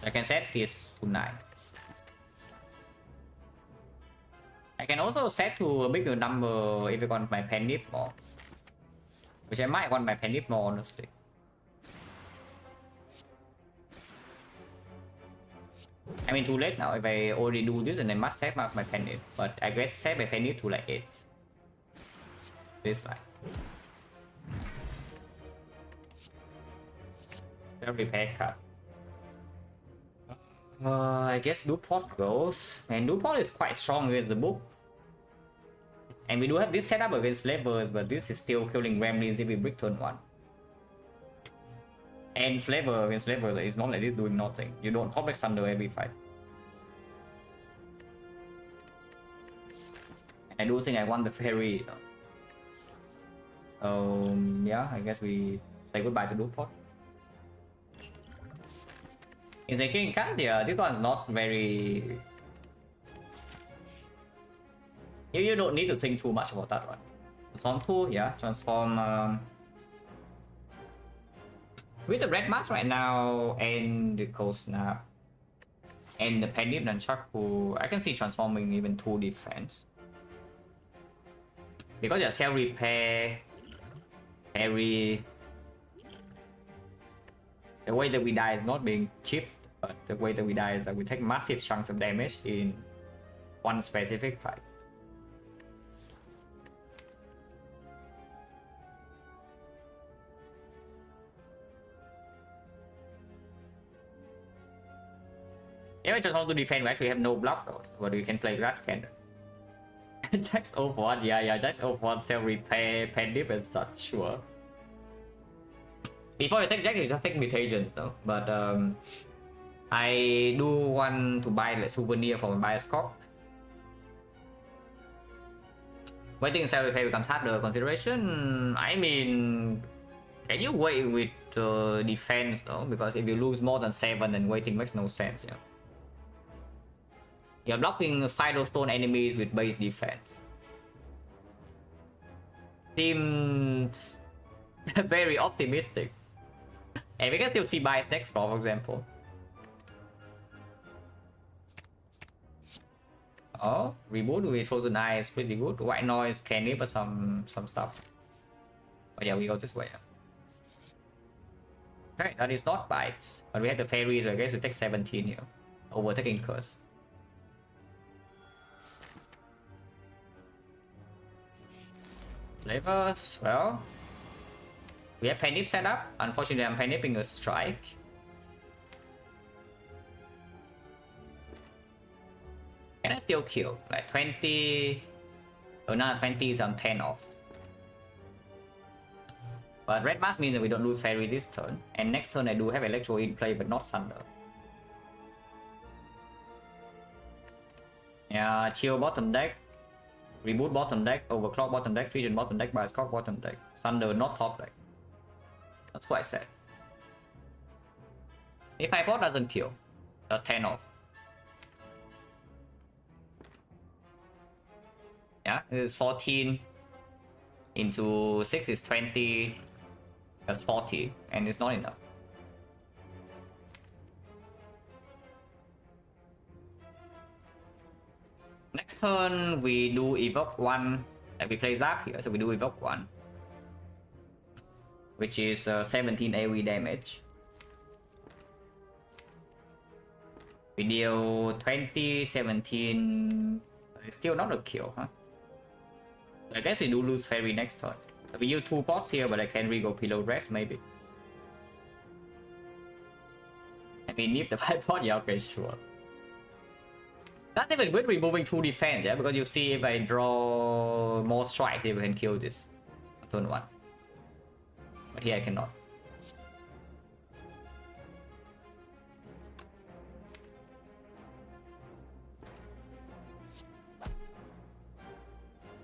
I can set this to 9. I can also set to a bigger number if I want my penny more. Which I might want my penny more, honestly. I mean, too late now if I already do this, and I must save my penny. But I guess save my penny to like 8. This line. Repair card. I guess Duport goes, and Duport is quite strong against the book. And we do have this setup against Slavers, but this is still killing Gremlins if we break turn 1. And Slaver against Slaver is not like this doing nothing. You don't complex Thunder every fight. I do think I want the Fairy. Yeah, I guess we say goodbye to Duport. In the King card, yeah, this one's not very... You don't need to think too much about that one. Transform 2, yeah, transform... With the red mask right now, and the cold snap, and the Penny Nunchaku, I can see transforming even 2 defense. Because your cell repair, parry... The way that we die is not being cheap, but the way that we die is that we take massive chunks of damage in one specific fight. If I just want to defend, we actually have no block though, but we can play Glass Cannon. Just Overwatch, yeah, just Overwatch, self repair, pen dip and such, sure. Before I take Jack, you just take mutations though, but I do want to buy like souvenir for my Bioscope. Waiting self repair becomes harder consideration. I mean, can you wait with defense though? Because if you lose more than 7, then waiting makes no sense, yeah. You're blocking Firestone enemies with base defense. Seems very optimistic. And we can still see bias next for example. Oh, reboot with Frozen Eye is pretty good. White Noise can give us some stuff. But yeah, we go this way. Okay, that is not bites. But we have the fairies, so I guess we take 17 here. Overtaking curse. Flavors, well. We have Penip set up. Unfortunately, I'm Peniping a strike. Can I still kill? Like 20... Oh, now 20 is on 10 off. But red mask means that we don't lose fairy this turn. And next turn I do have Electro in play, but not Thunder. Yeah, chill bottom deck. Reboot bottom deck, overclock bottom deck, fusion bottom deck, bioscope bottom deck. Thunder not top deck. That's quite sad. If I bot doesn't kill, that's 10 off. Yeah, this is 14. into 6 is 20, that's 40, and it's not enough. Next turn, we do evoke 1, and we play Zap here, so we do evoke 1. Which is 17 AoE damage. We deal 20, 17. It's still not a kill, huh? I guess we do lose Fairy next turn. We use 2 pots here, but I can re-go Pillow Rest maybe. I mean, if the 5 pot, yeah, okay, sure. Not even with removing 2 defense, yeah, because you see if I draw more strikes, we can kill this on turn 1. But here I cannot.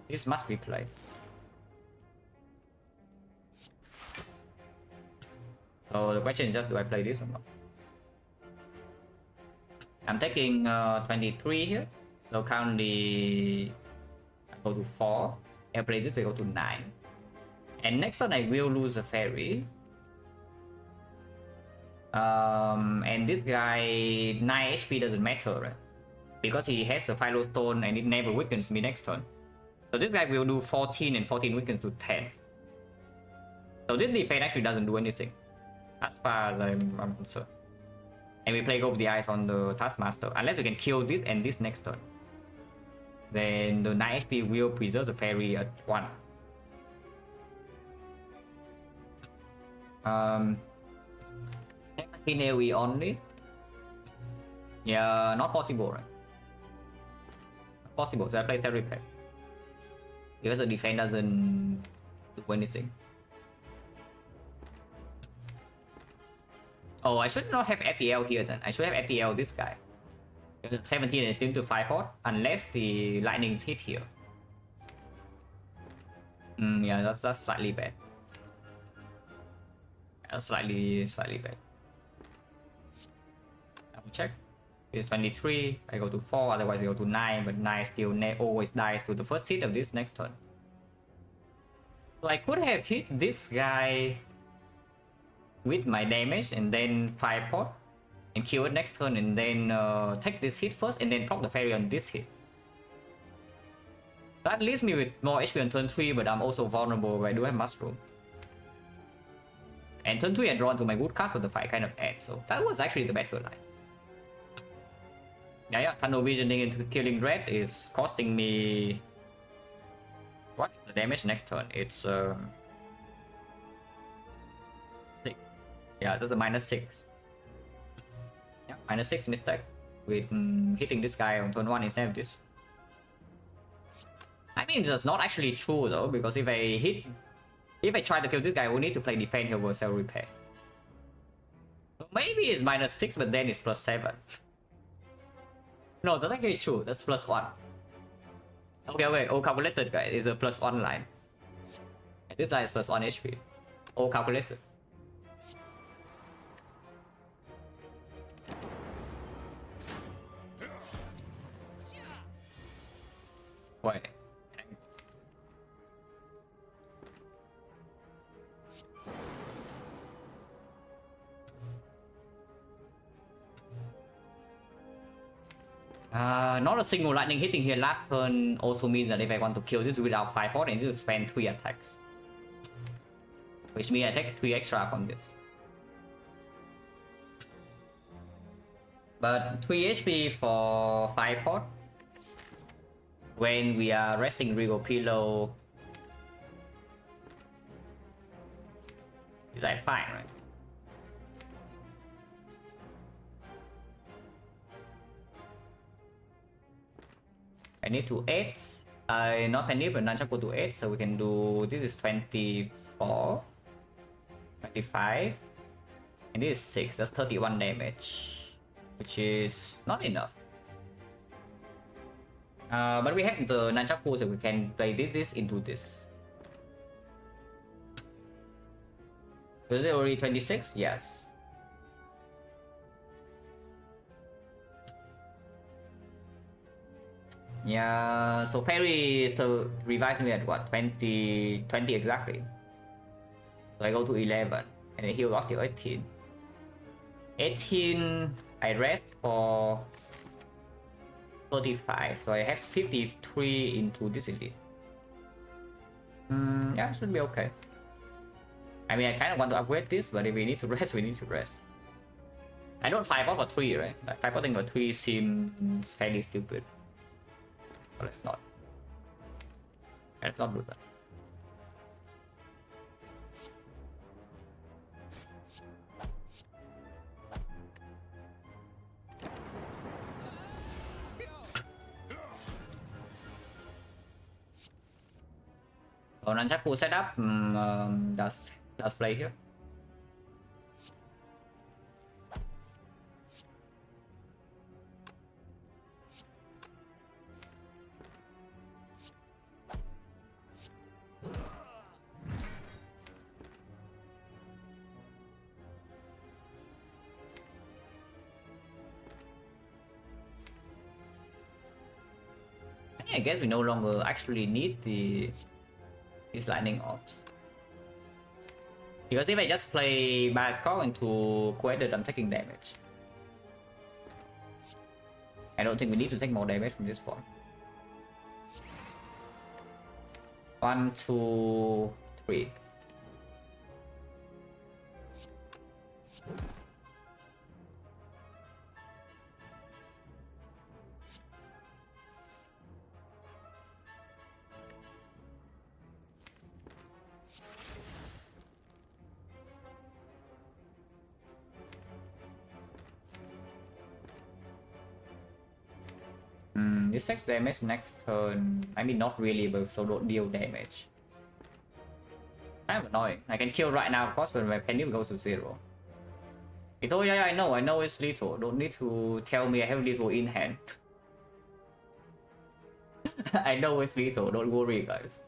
This must be played. So the question is just, do I play this or not? I'm taking 23 here. So currently I go to 4. I play this, I go to 9. And next turn I will lose a fairy. And this guy 9 HP doesn't matter, right? Because he has the Philo Stone and it never weakens me next turn. So this guy will do 14 and 14 weakens to 10. So this defense actually doesn't do anything, as far as I'm concerned. And we play Go of the Eyes on the Taskmaster. Unless we can kill this and this next turn, then the 9 HP will preserve the fairy at 1. 17 AoE only? Yeah, not possible, right? Not possible, so I play Fairy Pack. Because the defense doesn't do anything. Oh, I should not have FTL here then. I should have FTL this guy. 17 is still to 5 pot, unless the lightning is hit here. Yeah, that's slightly bad. That's slightly bad. I will check. It's 23. I go to 4, otherwise I go to 9, but 9 still always dies to the first hit of this next turn. So I could have hit this guy with my damage and then 5 pot and kill it next turn, and then take this hit first and then proc the fairy on this hit. That leaves me with more HP on turn 3, but I'm also vulnerable where I do have Mushroom. And turn 3 I draw into my good card, so the fight kind of ends. So that was actually the better line. Yeah, Tunnel Visioning into Killing Dread is costing me... What is the damage next turn? It's 6. Yeah, that's a -6. Yeah, -6 mistake with hitting this guy on turn 1 instead of this. I mean, that's not actually true though, because if I try to kill this guy, we need to play defense over Cell Repair. So maybe it's -6, but then it's +7. No, that's actually true. That's +1. Okay, all calculated, guys. It's a +1 line. And this line is +1 HP. All calculated. Wait. Not a single lightning hitting here last turn also means that if I want to kill this without 5 pot, I need to spend 3 attacks. Which means I take 3 extra from this. But 3 HP for 5 pot when we are resting Regal Pillow is like fine, right? I need to 8. Not penny, but Nunchaku to 8, so we can do this is 24, 25, and this is 6. That's 31 damage, which is not enough. But we have the Nunchaku, so we can play this into this. Is it already 26? Yes. Yeah, so parry so revives me at what, 20 exactly. So I go to 11 and then heal back to 18. 18 I rest for 35, so I have 53 into this elite. Yeah, should be okay. I mean, I kind of want to upgrade this, but if we need to rest, we need to rest. I don't 5 out for 3, right? Like 5 outing for 3 seems fairly stupid. But let's not. Let's not do that. So Nunchaku setup does play here. I guess we no longer actually need these lightning orbs. Because if I just play Bioscope into Quated, I'm taking damage. I don't think we need to take more damage from this point. 1, 2, 3. This takes damage next turn. I mean, not really, but so don't deal damage. Kind of annoying. I can kill right now, of course, but my penny goes to 0. Oh yeah, I know it's lethal. Don't need to tell me I have lethal in hand. I know it's lethal, don't worry, guys.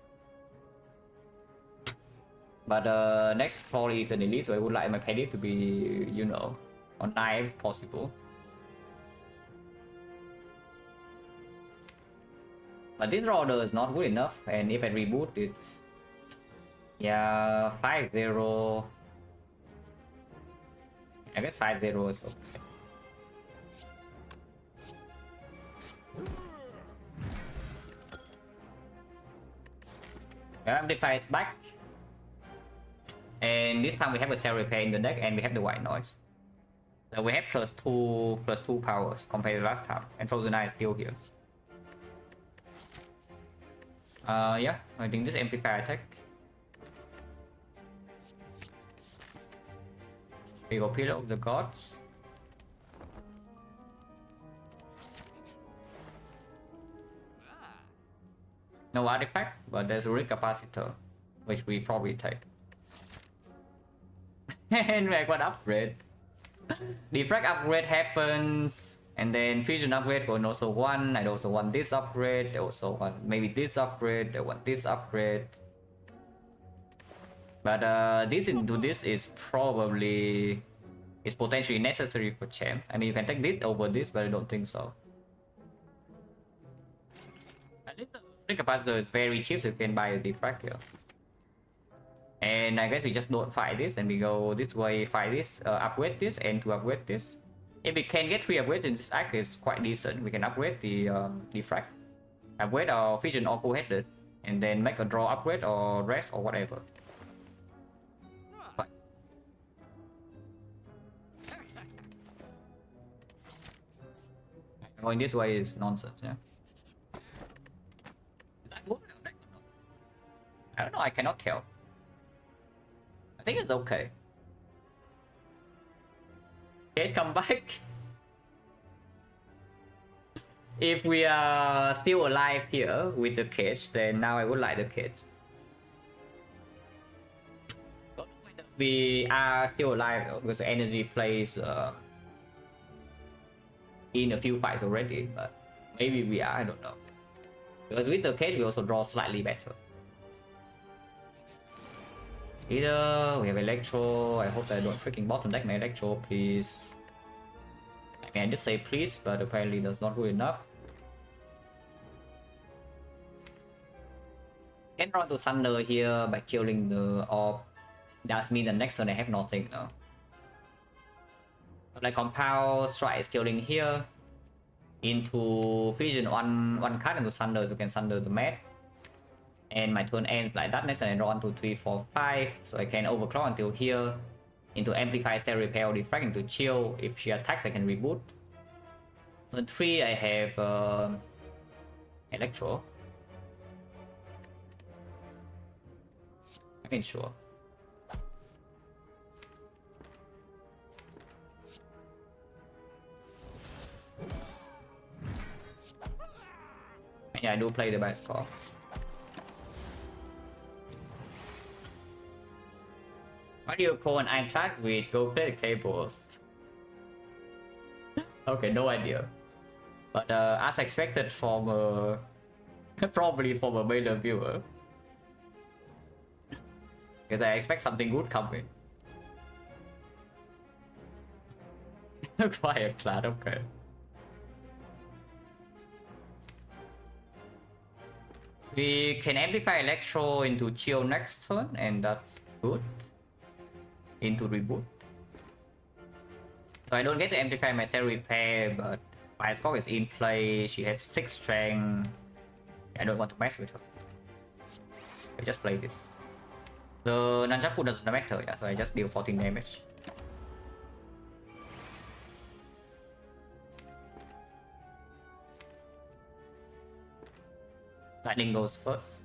But next 4 is an elite, so I would like my penny to be, you know, on 9 if possible. But this order is not good enough, and if I reboot, it's... yeah, 5-0. I guess 5-0 is okay. Amplify is back. And this time we have a cell repair in the deck, and we have the white noise. So we have +2 powers compared to last time, and Frozen Eye is still here. Yeah, I think this amplify attack. We go Pillar of the Gods. No artifact, but there's a Rick Capacitor, which we probably take. And like what upgrade? Defect upgrade happens, and then fusion upgrade will also one. I also want this upgrade. I also want maybe this upgrade. I want this upgrade. But this into this is probably potentially necessary for champ. I mean, you can take this over this, but I don't think so. I think the capacitor is very cheap, so you can buy a defect here. And I guess we just don't fight this, and we go this way, fight this, upgrade this, and to upgrade this. If we can get 3 upgrades in this act, it's quite decent. We can upgrade the defect, upgrade our vision or co-headed, and then make a draw upgrade or rest or whatever. But going this way is nonsense, yeah. Is that good? I don't know, I cannot tell. I think it's okay. Cage come back. If we are still alive here with the cage, then now I would like the cage. We are still alive though, because the energy plays in a few fights already, but maybe we are, I don't know. Because with the cage we also draw slightly better. Either we have Electro. I hope that I don't freaking bottom deck my Electro, please. I mean, I just say please, but apparently that's not good enough. Can run to Thunder here by killing the orb. That means the next turn I have nothing now. Like Compound Strike is killing here. Into Fusion one card into Thunder, so you can Thunder the mat. And my turn ends like that. Next turn I draw 1, 2, 3, 4, 5. So I can overclock until here. Into Amplify, Stay, Repel, Defect, into Chill. If she attacks, I can reboot. Turn 3, I have Electro. I mean, sure. Yeah, I do play the best score. Why do you call an iCloud with go play the cables? Okay, no idea. But as expected from probably from a male viewer. Because I expect something good coming. Quiet cloud, okay. We can amplify Electro into Chill next turn, and that's good. Into Reboot. So I don't get to amplify my Cell Repair, but my score is in play. She has 6 strength. I don't want to mess with her. I just play this. The Nanjaku doesn't matter, yeah, so I just deal 14 damage. Lightning goes first.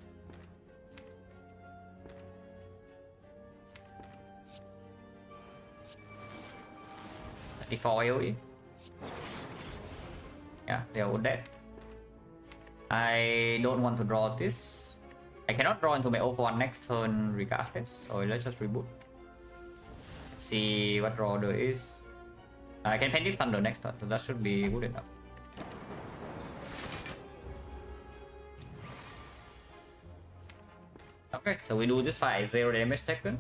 Before AoE. Yeah, they are all dead. I don't want to draw this. I cannot draw into my 0-1 next turn regardless, so let's just reboot. Let's see what draw there is. I can Pending Thunder next turn, so that should be good enough. Okay, so we do this fight, 0 damage taken.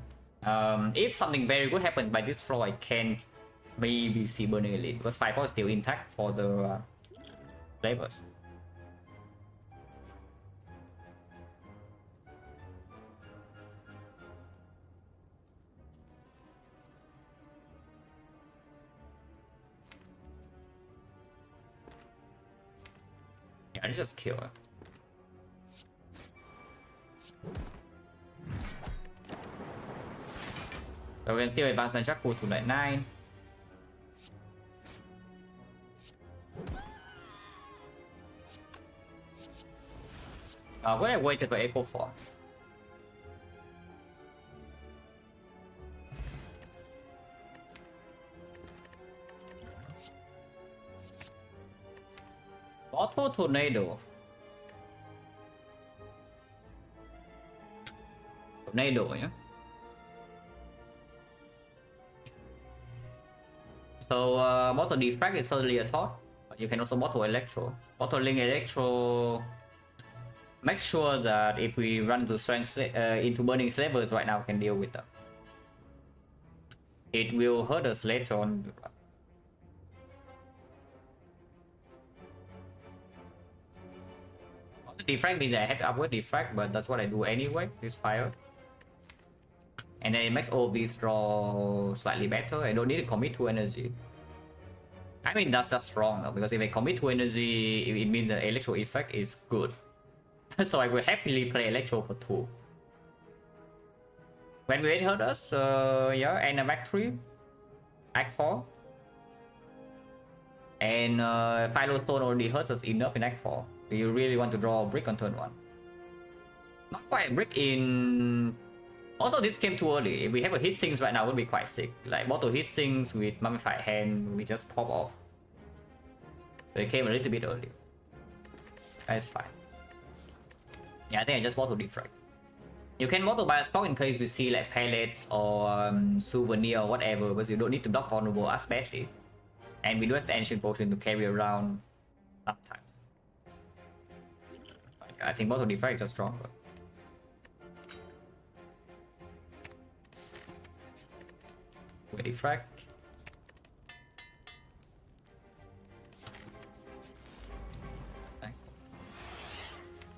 If something very good happens by this floor, I can maybe see Burning Elite, because 5 is still intact for the flavors. Yeah, I just kill her. So we can still advance Nanjaku to like 9. What I waited for Echo for? Auto Tornado. Tornado, yeah. So Mortal Defect is certainly a thought, but you can also Mortal Electro. Mortal Link Electro make sure that if we run to strength into burning slavers right now, we can deal with them. It will hurt us later on. Defect means I have to upgrade Defect, but that's what I do anyway. This fire, and then it makes all these draw slightly better. I don't need to commit to energy. I mean, that's just wrong though, because if I commit to energy, it means that Electro effect is good. So I will happily play Electro for 2. When we hurt us, yeah, and a Act 3, Act 4. And Philostone already hurts us enough in Act 4. Do you really want to draw a brick on turn 1? Not quite a brick in... Also, this came too early. If we have a hit sinks right now, it would be quite sick. Like, bottle hit sinks with Mummified Hand, we just pop off. So it came a little bit early. That's fine. Yeah, I think I just bottle Defect. You can bottle by a stock in case we see like pellets or souvenir or whatever, because you don't need to block vulnerable as badly. And we do have the Ancient Potion to carry around sometimes. I think bottle Defect is stronger. With Defect.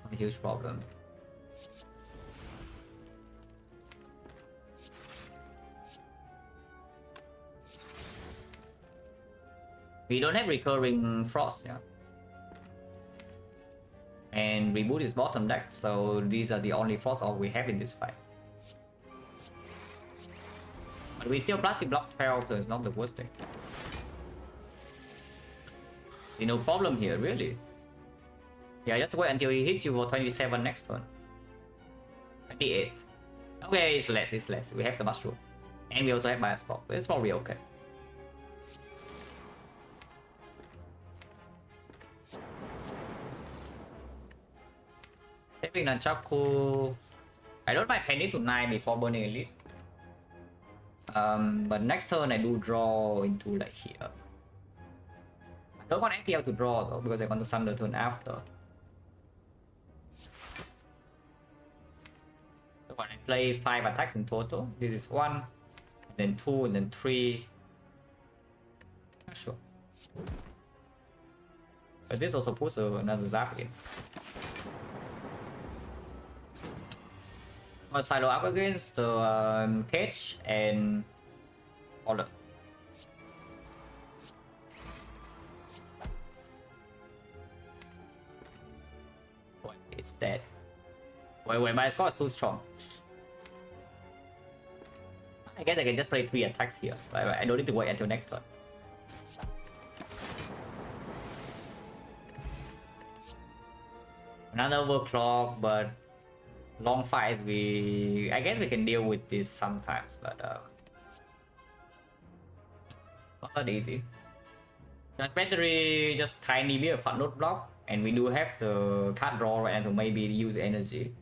Not a huge problem. We don't have recurring frost, yeah. And reboot is bottom deck, so these are the only frost orb we have in this fight. But we still plastic block 12, so it's not the worst thing. See, no problem here, really. Yeah, just wait until he hits you for 27 next turn. 28. Okay, it's less. We have the mushroom. And we also have bias spot. It's probably okay. Taking Nunchuck cool. I don't mind penny to 9 before burning elite. But next turn I do draw into like here. I don't want FTL to draw though, because I want to summon the turn after. So when I play 5 attacks in total, this is 1, and then 2, and then 3. Not sure. But this also puts another zap in. Silo up against the cage and order. What? It's dead. Wait, my score is too strong. I guess I can just play 3 attacks here. I don't need to wait until next turn. Another overclock, but long fights I guess we can deal with this sometimes, but not easy. That battery just tiny bit of footnote block, and we do have the card draw right now to maybe use energy.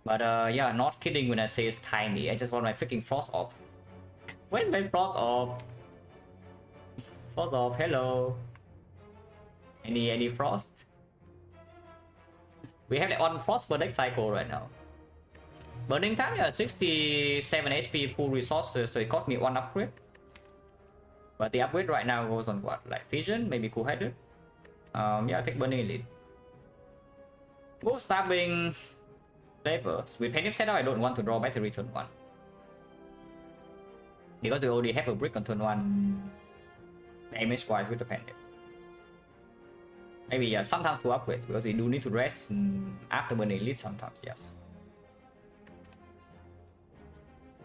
But yeah, not kidding when I say it's tiny. I just want my freaking frost orb. Where's my frost orb? Frost orb, hello. Any frost? We have like 1 frost per deck cycle right now. Burning time, yeah, 67 HP full resources, so it cost me 1 upgrade. But the upgrade right now goes on what? Like Vision, maybe Cool Headed? Yeah, I take Burning Elite. Go Stabbing Labors. With Penny Setup, I don't want to draw battery turn 1. Because we already have a brick on turn 1 damage wise with the Penny. Maybe yeah, sometimes to upgrade, because we do need to rest after Burning Elite sometimes, yes.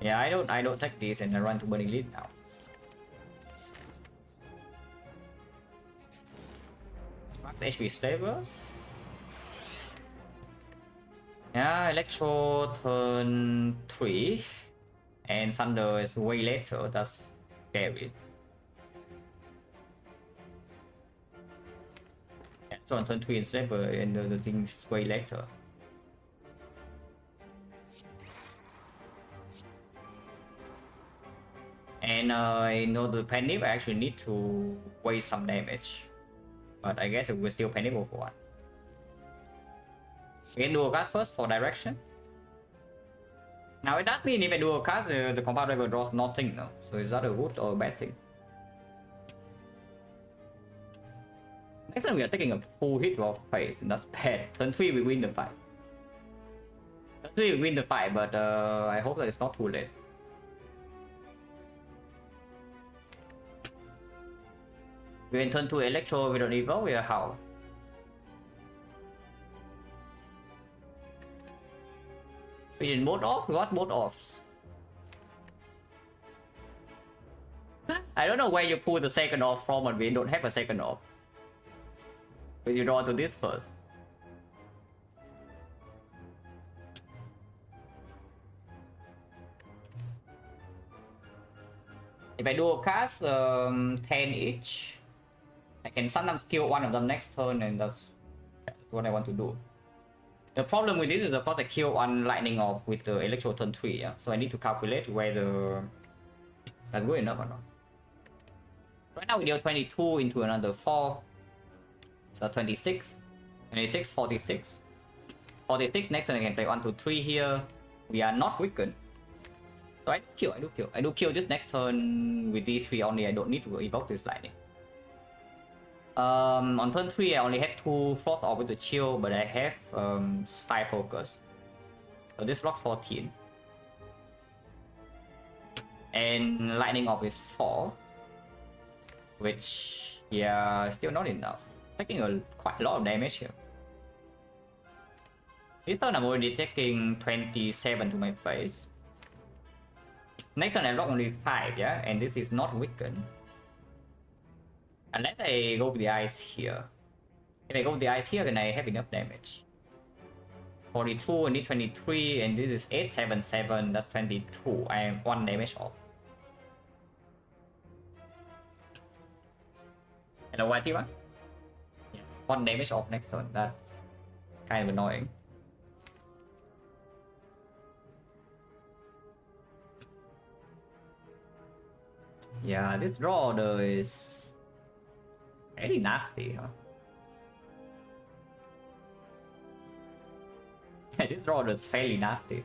Yeah, I don't take this and I run to Burning Elite now. Max HP Slavers. Yeah, Electro turn 3. And Thunder is way later, that's scary. So on turn 3 in Slaver and the thing's way later. And in order to panic, I actually need to waste some damage. But I guess it will still panic for 1. We can do a cast first for direction. Now it does mean if I do a cast, the combat driver draws nothing now. So is that a good or a bad thing? Next time we are taking a full hit of face, and that's bad. Turn 3 we win the fight. Turn 3 we win the fight, but I hope that it's not too late. We can turn 2 Electro, we don't evolve, we are how? Vision both off? We got both offs. I don't know where you pull the second off from, but we don't have a second off. Because you draw to this first. If I do a cast 10 each, I can sometimes kill one of them next turn, and that's what I want to do. The problem with this is of course I kill one lightning off with the Electro turn 3, yeah? So I need to calculate whether that's good enough or not. Right now we deal 22 into another 4. So 26, 26, 46. 46, next turn I can play 1, 2, 3 here. We are not weakened. So I do kill this next turn with these 3 only. I don't need to evoke this lightning. On turn 3 I only had 2 Frost Orb with the chill, but I have 5 focus. So this blocks 14. And lightning orb is 4. which, yeah, still not enough. Taking quite a lot of damage here. This turn I'm already taking 27 to my face. Next turn I block only 5, yeah, and this is not weakened. Unless I go with the ice here. If I go with the ice here, then I have enough damage. 42, I need 23, and this is 877, that's 22. I am 1 damage off. Hello, YT1? Yeah, 1 damage off next turn, that's kind of annoying. Yeah, this draw order is very nasty, huh? This draw order is fairly nasty.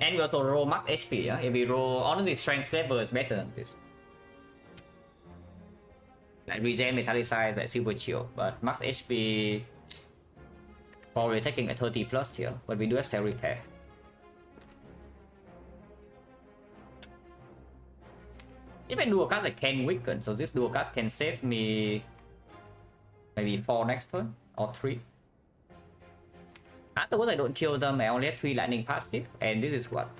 And we also roll max HP, yeah? If we roll, honestly, Strength Saber is better than this. Like regen, metallicize, like super chill, but max HP probably taking a 30 plus here, but we do have cell repair. If I dual cast, I can weaken, so this dual cast can save me maybe 4 next turn, or 3. Afterwards I don't kill them, I only have 3 lightning passive, and this is what?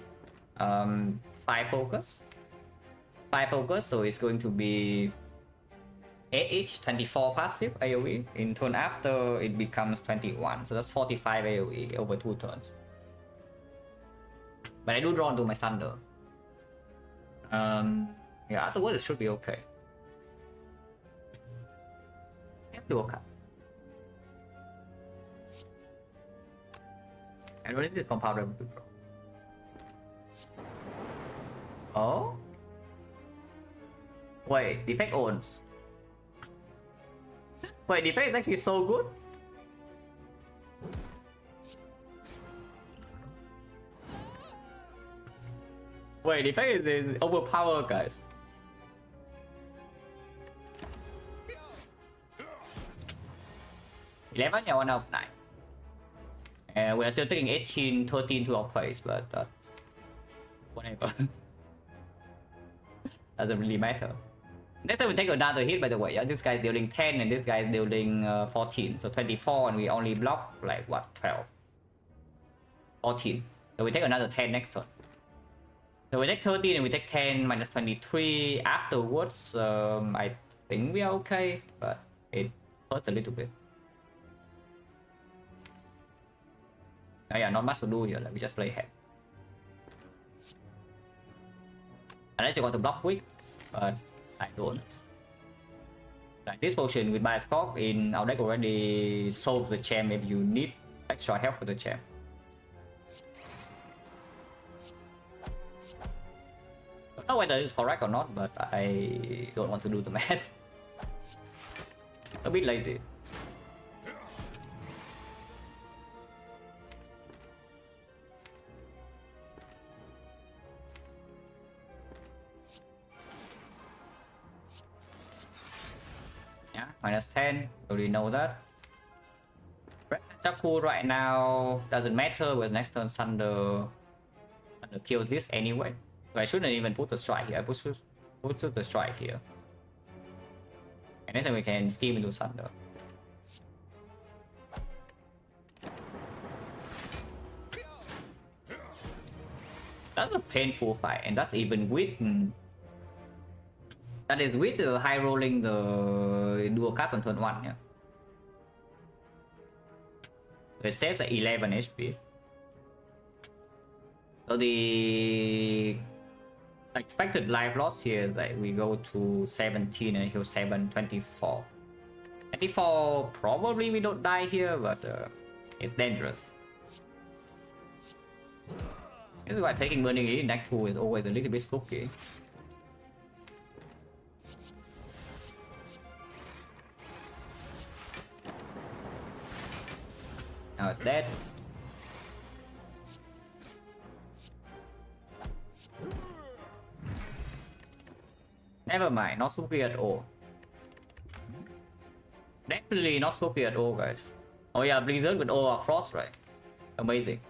5 focus? 5 focus, so it's going to be 8 each, 24 passive AoE. In turn after, it becomes 21, so that's 45 AoE over 2 turns. But I do draw into my Thunder. Yeah, afterwards it should be okay. Let's do a cut. I don't need this compound to draw. Oh? Wait, Defect owns. Wait, Defect is actually so good? Wait, Defect is overpowered, guys. $11, yeah, 1 out of 9. We are still taking 18, 13 to our face, but whatever. Doesn't really matter. Next time we take another hit, by the way. Yeah, this guy's dealing 10 and this guy's dealing 14. So 24, and we only block like what, 12, 14. So we take another 10 next turn. So we take 13 and we take 10 minus 23. Afterwards, I think we are okay, but it hurts a little bit. Oh yeah, not much to do here, like we just play head. Unless you want to block quick, but I don't. Like this potion with Bias Corp in our deck already solves the champ if you need extra help with the champ. I don't know whether it's correct or not, but I don't want to do the math. A bit lazy. Minus 10, already know that. Chaku right now doesn't matter with next turn Thunder kills this anyway. So I shouldn't even put the strike here. I put the strike here. And next time we can steam into Thunder. That's a painful fight, and that's even with that is with the high rolling the dual cast on turn 1, yeah. It saves at 11 HP. So the expected life loss here is like we go to 17 and heal 7, 24. 24, probably we don't die here, but it's dangerous. This is why taking Burning in deck 2 is always a little bit spooky. Now it's dead. Never mind, not spooky at all. Definitely not spooky at all, guys. Oh yeah, Blizzard with all our frost, right? Amazing.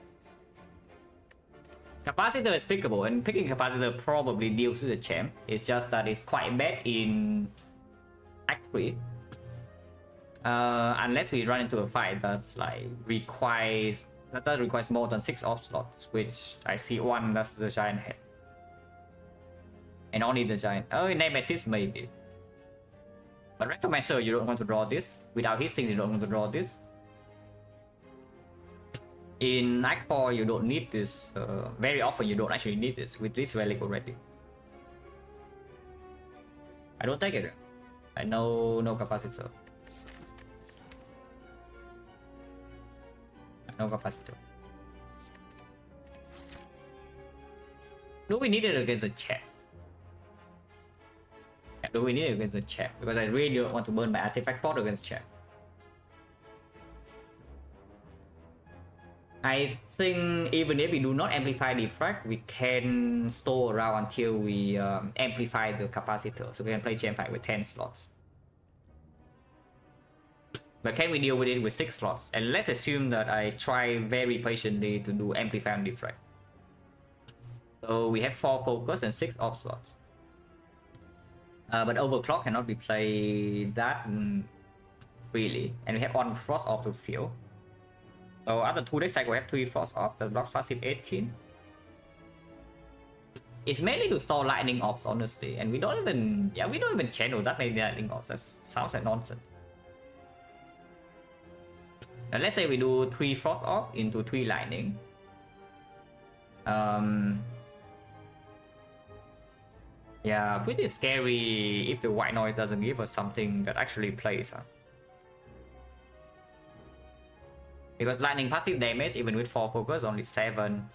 Capacitor is pickable, and picking Capacitor probably deals with the champ. It's just that it's quite bad in Act 3. Unless we run into a fight that's like requires more than 6 off slots, which I see one, that's the giant head. And only the giant. Oh, Nemesis maybe. But Rectomancer, you don't want to draw this. Without his things, you don't want to draw this. In Act 4, you don't need this. Very often, you don't actually need this. With this relic already. I don't take it. I know no capacitor. No capacitor. Do we need it against a champ? Yeah, do we need it against a champ? Because I really don't want to burn my artifact pot against champ. I think even if we do not amplify Defect, we can store around until we amplify the capacitor. So we can play champ fight with 10 slots. But can we deal with it with 6 slots? And let's assume that I try very patiently to do amplify and Defect. So we have 4 focus and 6 off slots. But overclock cannot be played that freely. And we have 1 frost off to fill. So after 2 deck cycle, we have 3 frost off. The block passive 18. It's mainly to store lightning ops, honestly. And we don't even channel that many lightning ops. That sounds like nonsense. Now let's say we do 3 frost off into 3 lightning. Yeah, pretty scary if the white noise doesn't give us something that actually plays, huh? Because lightning passive damage, even with 4 focus, only 7.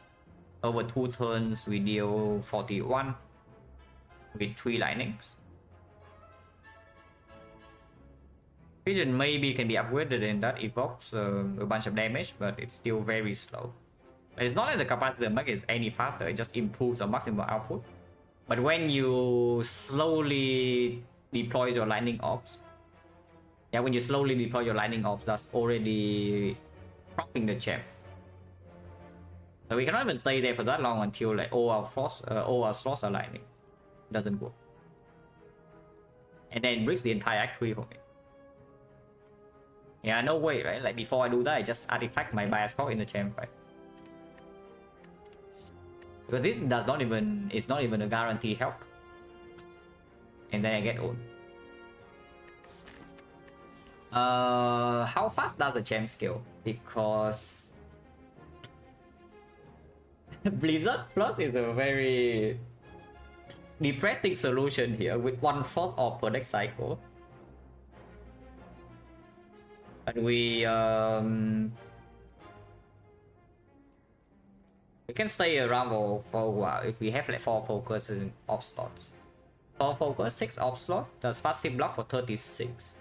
Over 2 turns, we deal 41 with 3 lightnings. Vision maybe can be upgraded and that evokes a bunch of damage, but it's still very slow. It's not like the capacitor makes it any faster, it just improves the maximum output. But when you slowly deploy your lightning ops, when you slowly deploy your lightning ops, that's already propping the champ. So we cannot even stay there for that long until like all our slots are lightning. Doesn't work. And then it breaks the entire Act 3 for me. Yeah, no way, right? Like before I do that, I just artifact my bias clock in the champ fight. Because this does not even, it's not even a guarantee help. And then I get old. How fast does the champ scale? Because Blizzard Plus is a very depressing solution here with 1 frost off per deck cycle. And we can stay around for a while if we have like 4 focus and off slots. 4 focus, 6 off slot, that's passive block for 36.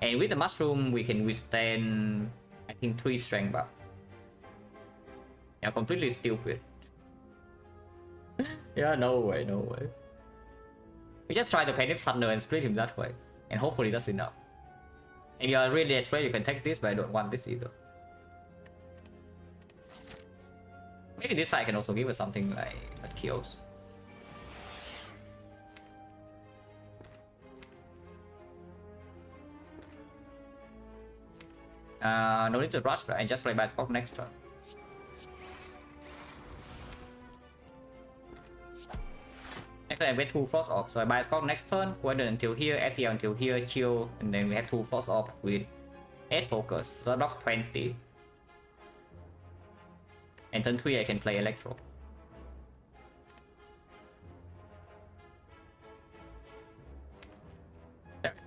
And with the mushroom, we can withstand, I think, 3 strength buff. Yeah, completely stupid. Yeah, no way, no way. We just try to Panic Thunder and split him that way. And hopefully that's enough. If you are really desperate, you can take this, but I don't want this either. Maybe this side can also give us something like that kills. No need to rush, right? I just play by spot next turn. Next turn I wait 2 frost off, so I buy spot next turn, wait until here, FTL until here, chill, and then we have 2 frost off with 8 focus, so that blocks 20. And turn 3 I can play Electro.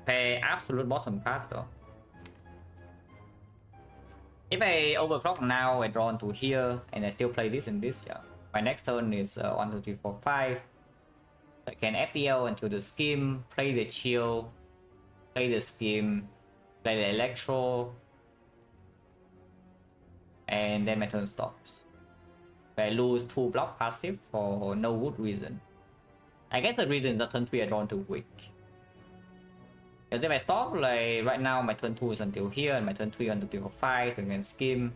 Pay absolute bottom card though. If I overclock now, I draw into here, and I still play this and this, yeah. My next turn is 1, 2, 3, 4, 5. I can FTL until the Skim, play the Chill, play the Skim, play the Electro, and then my turn stops. I lose 2 block passive for no good reason. I guess the reason is that turn 3 I draw too weak. Because if I stop, like right now my turn 2 is until here and my turn 3 until 5, so I can Skim.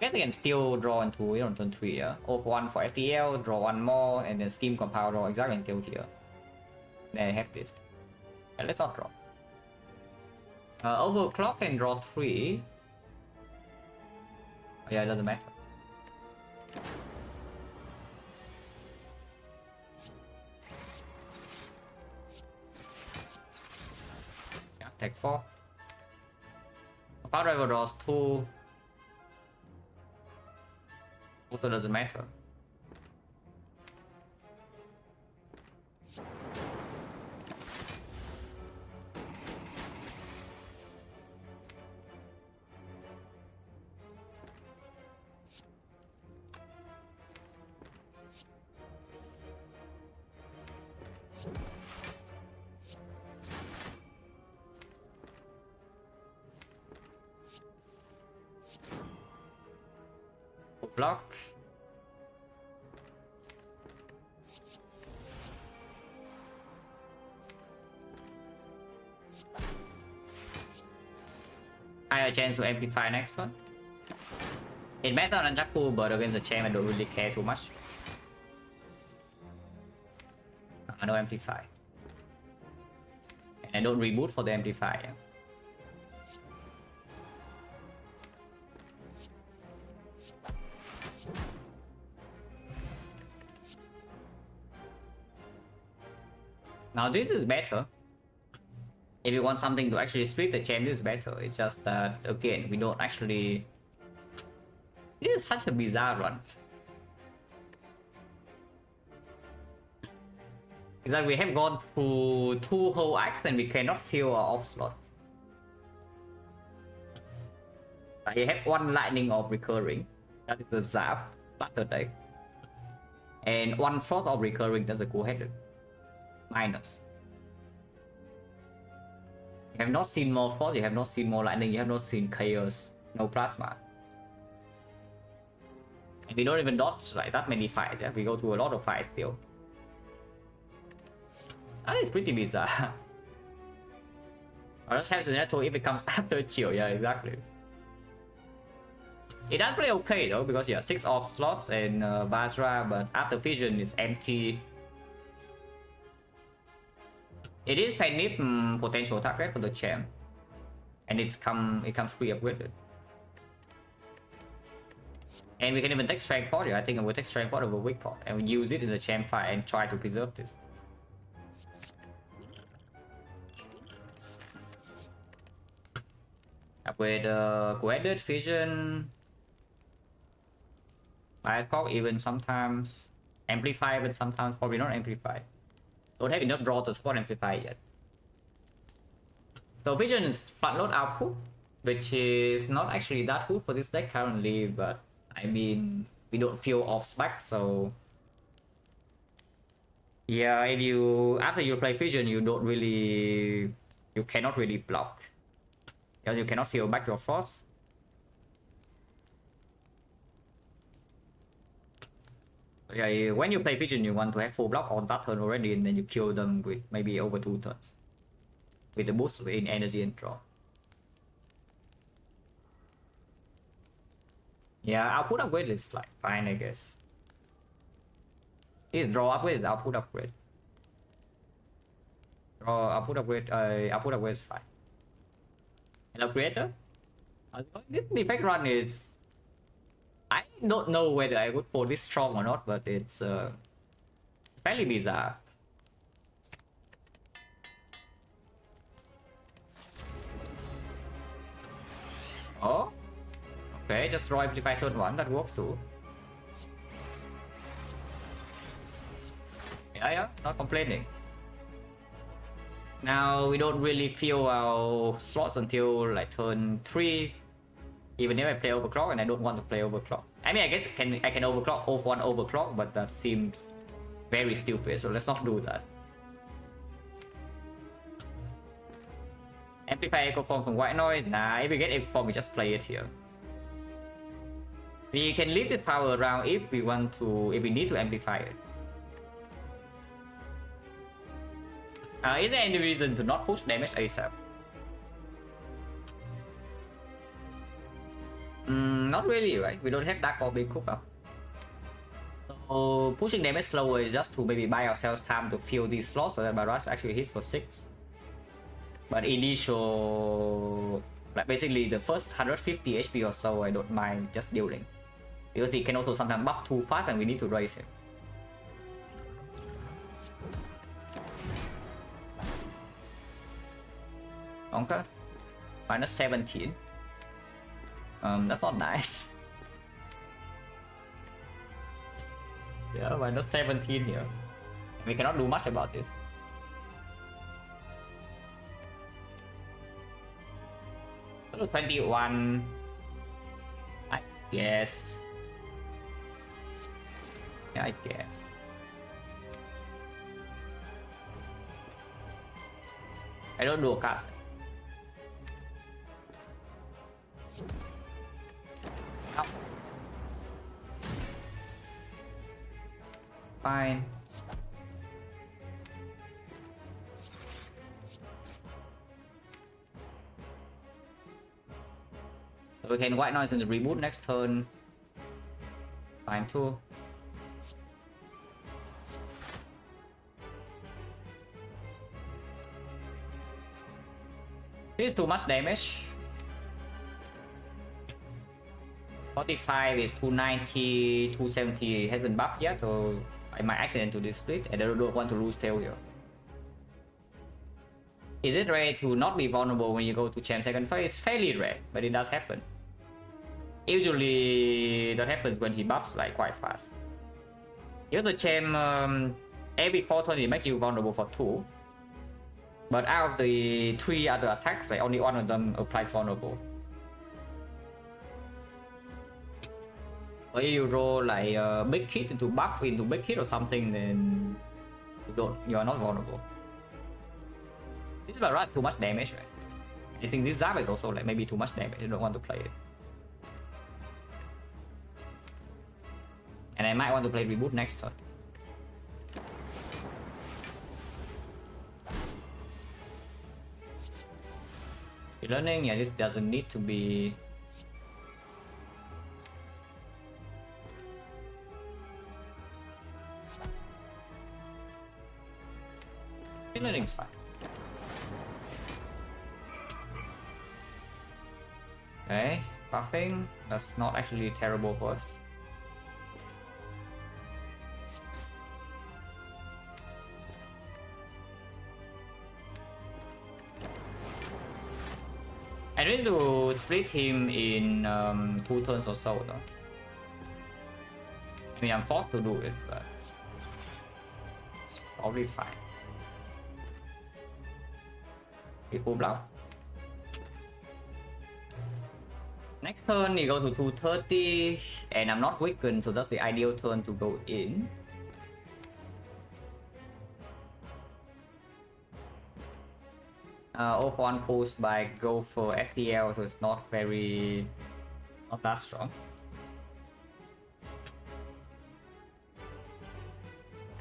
guess I can still draw into here on turn 3, yeah? Off 1 for FTL, draw 1 more, and then Scheme Compile, draw exactly until here. Then I have this. And let's not draw. Overclock and draw 3. Oh, yeah, it doesn't matter. Yeah, take 4. Power Driver draws 2. Also doesn't matter. Block. Higher chance to amplify next one. It matters on Jakku, but against the champ I don't really care too much. No amplify. And I don't reboot for the amplifier. Now this is better. If you want something to actually split the champ, this is better. It's just that, again, we don't actually... This is such a bizarre run. Is that we have gone through 2 whole acts and we cannot fill our off slots. You have 1 lightning of recurring. That is a zap. Starter deck. And 1 frost of recurring, that's a go-headed. Minus. You have not seen more frost, you have not seen more lightning, you have not seen chaos. No plasma. And we don't even dodge like that many fights, yeah? We go to a lot of fights still. That is pretty bizarre. I just have to network if it comes after chill, yeah, exactly. It does play okay though, because yeah, 6 off slots and Vajra, but after Vision is empty. It is Penip potential target for the champ. And it comes pre-upgraded. And we can even take Strength Pot here. I think I will take Strength Pot over Weak Pot and we use it in the champ fight and try to preserve this. Upgrade Coeded Vision. Ice Cock even sometimes. Amplify, but sometimes probably not Amplify. Don't have enough draw to support Amplify yet. So Vision is front load output, which is not actually that good for this deck currently, but I mean, we don't feel off spec, so yeah, if you after you play Vision, you cannot really block because you cannot feel back your frost. Yeah, when you play Vision, you want to have full block on that turn already, and then you kill them with maybe over 2 turns with the boost in energy and draw. Yeah, output upgrade is like fine, I guess. This draw upgrade is output upgrade. Draw output upgrade. Output upgrade is fine. And upgrader. This defect run is. I don't know whether I would pull this strong or not, but it's fairly bizarre. Oh, okay, just draw amplify turn 1, that works too. Yeah, not complaining. Now we don't really feel our slots until like turn 3. Even if I play overclock and I don't want to play overclock. I mean, I guess I can overclock off 1 overclock, but that seems very stupid, so let's not do that. Amplify Echo Form from White Noise. Nah, if we get Echo Form, we just play it here. We can leave this power around if we want to, if we need to amplify it. Is there any reason to not push damage ASAP? Not really, right? We don't have Dark or Big Cook. So pushing damage slower is just to maybe buy ourselves time to fill these slots so that Barrage actually hits for 6. But initial, like basically the first 150 HP or so, I don't mind just dealing. Because he can also sometimes buff too fast and we need to raise him. Okay. Minus 17. That's not nice. Yeah, minus 17 here. We cannot do much about this. So 21. I guess. Yeah, I guess. I don't do a cast. Ow. Fine. So we can white noise in the reboot next turn. Fine too. This is too much damage. 45 is 290, 270 hasn't buffed yet, so I might accident to this split and I don't want to lose tail here. Is it rare to not be vulnerable when you go to champ second phase? Fairly rare, but it does happen. Usually that happens when he buffs like quite fast. Because the champ every 4 turns it makes you vulnerable for 2. But out of the 3 other attacks, like only one of them applies vulnerable. Or if you roll like a big hit into buff into big hit or something, then you are not vulnerable. This is about too much damage, right? I think this Zap is also like maybe too much damage. I don't want to play it. And I might want to play reboot next turn. Learning, yeah, this doesn't need to be. Learning's fine. Okay, buffing. That's not actually terrible for us. I need to split him in 2 turns or so though. I mean, I'm forced to do it, but it's probably fine. It's full bluff. Next turn you go to 230 and I'm not weakened, so that's the ideal turn to go in. Off one post by go for FTL, so it's not that strong.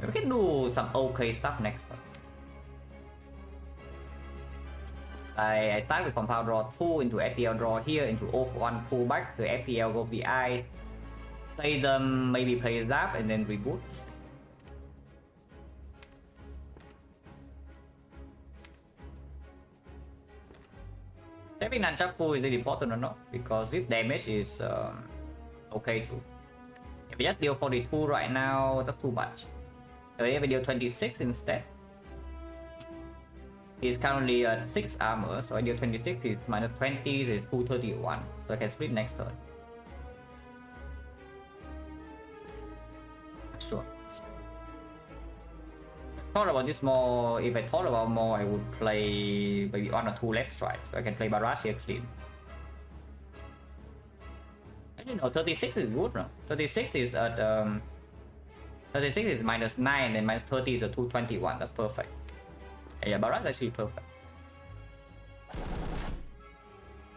We can do some okay stuff next turn. I start with compound draw 2 into FTL draw here into off one pull back to FTL go the eyes, play them, maybe play Zap and then reboot. Saving Nunchaku is it important or not? Because this damage is okay too. If we just deal 42 right now, that's too much. So if we deal 26 instead. He's currently at 6 armor, so I deal 26, he's minus 20, so it's 231. So I can split next turn. Sure. Thought about this more. If I thought about more, I would play maybe 1 or 2 less strikes, so I can play Barrage here clean. I don't know, 36 is good, no? 36 is at 36 is minus 9 and minus 30 is a 221. That's perfect. Yeah, Barrage is actually perfect.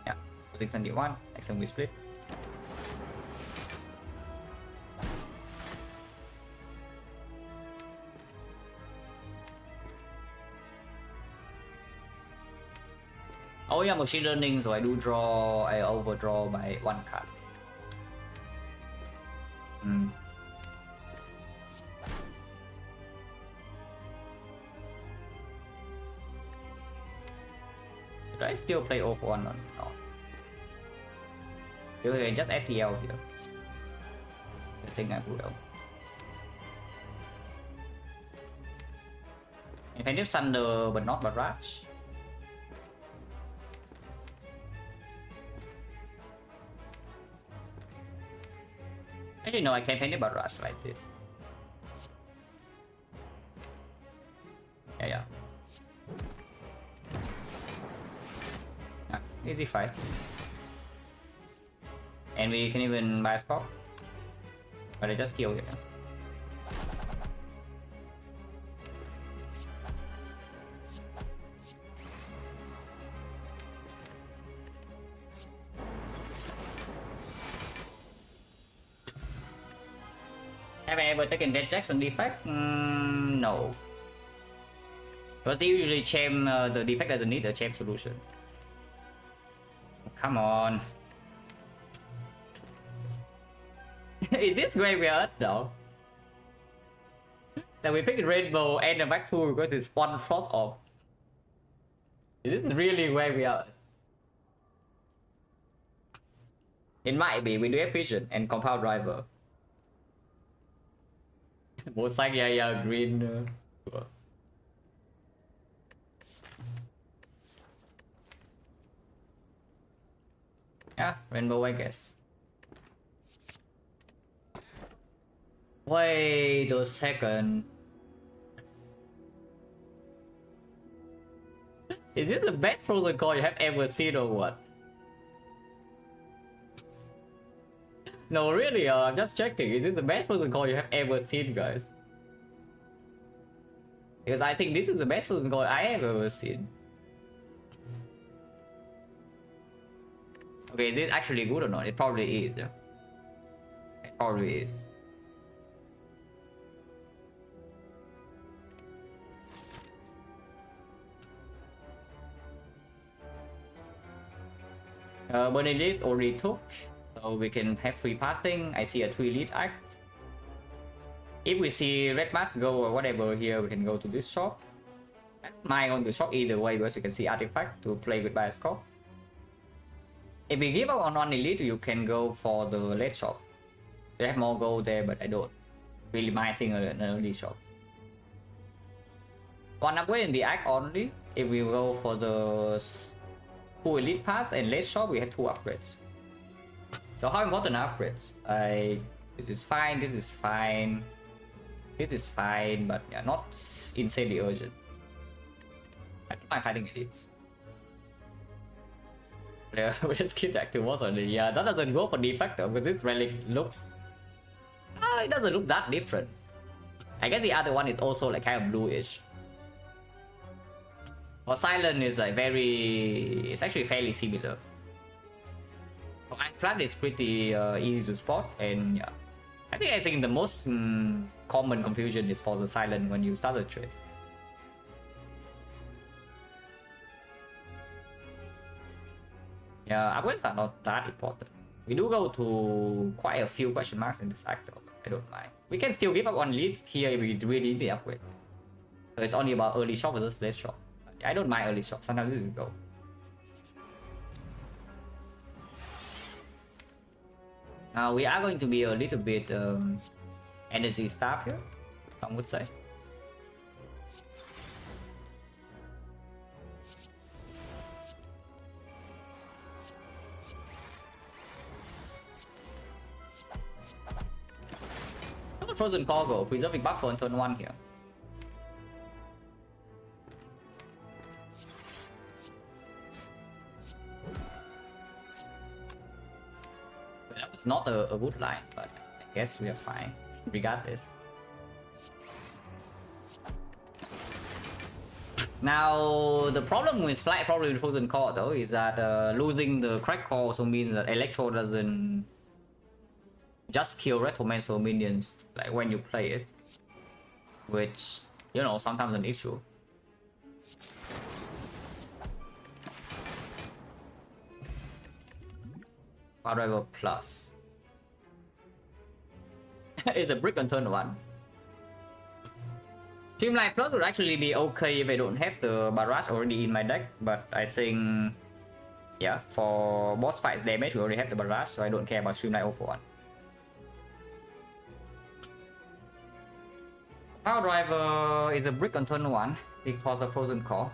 Yeah, 221. Next time we split. Oh yeah, machine learning, so I overdraw by 1 card. Hmm. Should I still play off one or not? You can just FTL here. I think I will. Infinite Thunder, but not Barrage. Actually, no, I can't paint it Barrage like this. Yeah. Easy fight. And we can even buy a spot. But I just kill it. Have I ever taken Dead Jacks on Defect? No. Because they usually champ, the Defect doesn't need a champ solution. Come on. Is this graveyard? No. Then we pick Rainbow and the back two because it's one cross off. Is this really graveyard? It might be. We do have Vision and Compound Driver. Mosaic, yeah, green. Yeah, Rainbow, I guess. Wait a second. Is this the best frozen core you have ever seen or what? No, really, I'm just checking. Is this the best frozen core you have ever seen, guys? Because I think this is the best frozen core I have ever seen. Okay, is it actually good or not? It probably is, yeah. It probably is. Burning List already took, so we can have free passing. I see a 2 elite act. If we see red mask go or whatever here, we can go to this shop. I don't mind going to shop either way because you can see artifact to play with by scope. If we give up on one elite, you can go for the late shop. They have more gold there, but I don't really mind seeing an early shop. One upgrade in the act only. If we go for the 2 elite path and late shop, we have 2 upgrades. So how important are upgrades? This is fine, this is fine, this is fine, but yeah, not insanely urgent. I don't mind fighting elites. Yeah, we just keep the active walls only. Yeah, that doesn't go for defect though, because this relic looks... it doesn't look that different. I guess the other one is also like kind of bluish. For Silent is like very... it's actually fairly similar. For Flat is pretty easy to spot, and yeah. I think the most common confusion is for the Silent when you start the trade. Yeah, upgrades are not that important. We do go to quite a few question marks in this act though. I don't mind. We can still give up one lead here if we really need the upgrade. So it's only about early shop versus late shop. I don't mind early shop, sometimes this is go. Now we are going to be a little bit energy starved here, some would say. Frozen Cargo, preserving buffer on turn 1 here. That was not a good line, but I guess we are fine, regardless. Now, the problem with slight problem with Frozen Core though is that losing the crack core also means that Electro doesn't just kill Retromancer minions like when you play it, which, you know, sometimes an issue. Power Driver Plus. It's a brick on turn 1. Streamline Plus would actually be okay if I don't have the barrage already in my deck, but I think, yeah, for boss fights damage we already have the barrage, so I don't care about Streamline 0 for 1. Power Driver is a brick on turn 1 because of Frozen Core.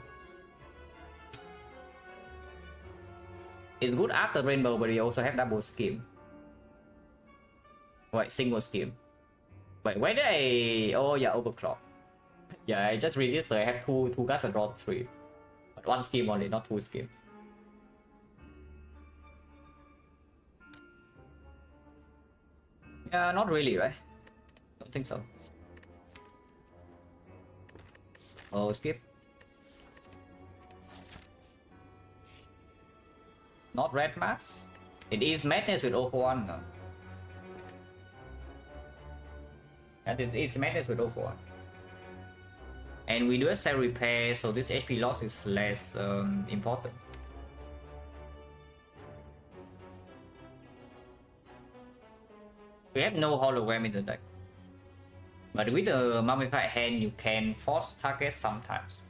It's good after Rainbow, but you also have double scheme. Wait, single scheme. Wait, where did I... Oh yeah, Overclock. Yeah, I just realized so I have two cards and draw 3. But 1 scheme only, not 2 schemes. Yeah, not really, right? Don't think so. Oh, skip. Not red mass. It is madness with 0 for 1. No. And it's madness with 0 for 1. And we do a cell repair, so this HP loss is less important. We have no hologram in the deck. But with the mummified hand, you can force target sometimes.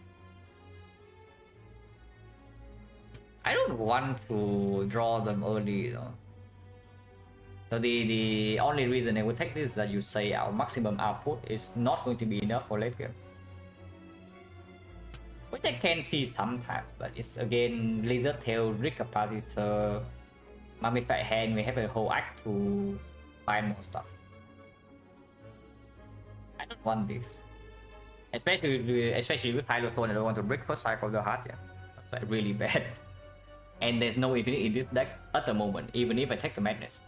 I don't want to draw them early though. So the only reason I would take this is that you say our maximum output is not going to be enough for late game. Which I can see sometimes, but it's again Lizard Tail, Recapacitor, Mummified Hand, we have a whole act to find more stuff. I don't want this. Especially with Phylostone, I don't want to break first cycle of the heart, yeah. That's like really bad. And there's no infinite in this deck at the moment, even if I take the madness.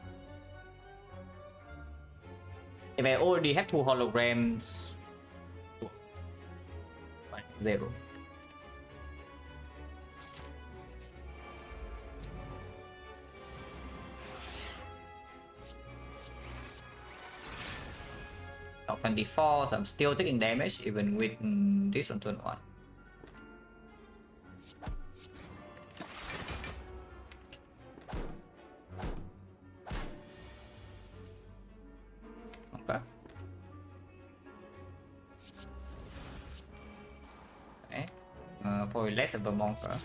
If I already have 2 holograms, 0. Now 24, so I'm still taking damage even with this on turn 1. Okay. Okay. Probably less of the monster.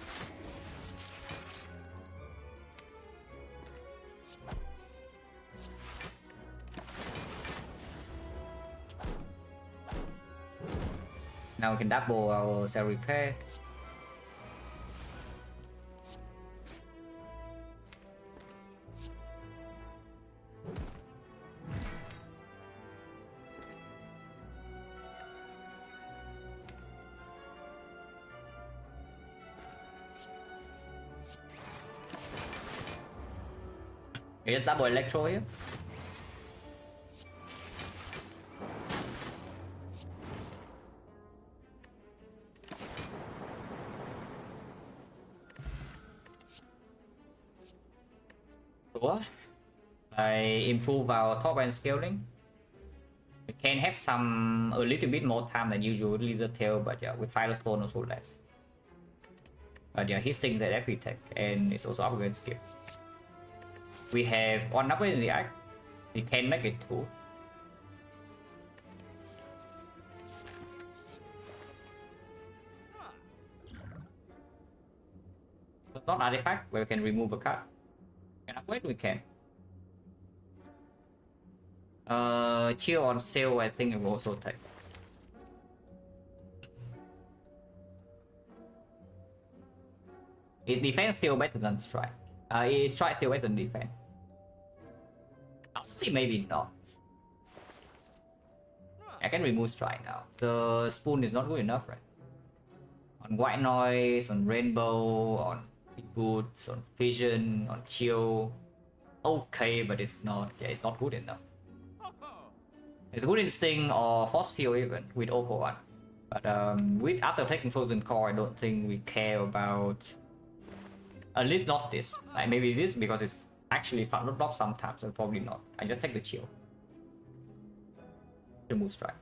Now we can double our cell repair. We just double electro here. I improve our top end scaling. We can have a little bit more time than usual Lizard Tail, but yeah, with Firestone also less. But yeah, he sings at every tech, and it's also upgrade skill. We have 1 upgrade in the act. We can make it 2. It's not artifact where we can remove a card. Can upgrade? We can. Chill on sale, I think it will also take. Is defense still better than strike? Is strike still better than defense? I would say maybe not. I can remove strike now. The spoon is not good enough, right? On white noise, on rainbow, on big boots, on vision, on chill. Okay, but it's not. Yeah, it's not good enough. It's good instinct or force field even with 0 for 1. But with after taking Frozen Core, I don't think we care about. At least not this. Like maybe this because it's actually front root block sometimes, so probably not. I just take the chill. Remove strike.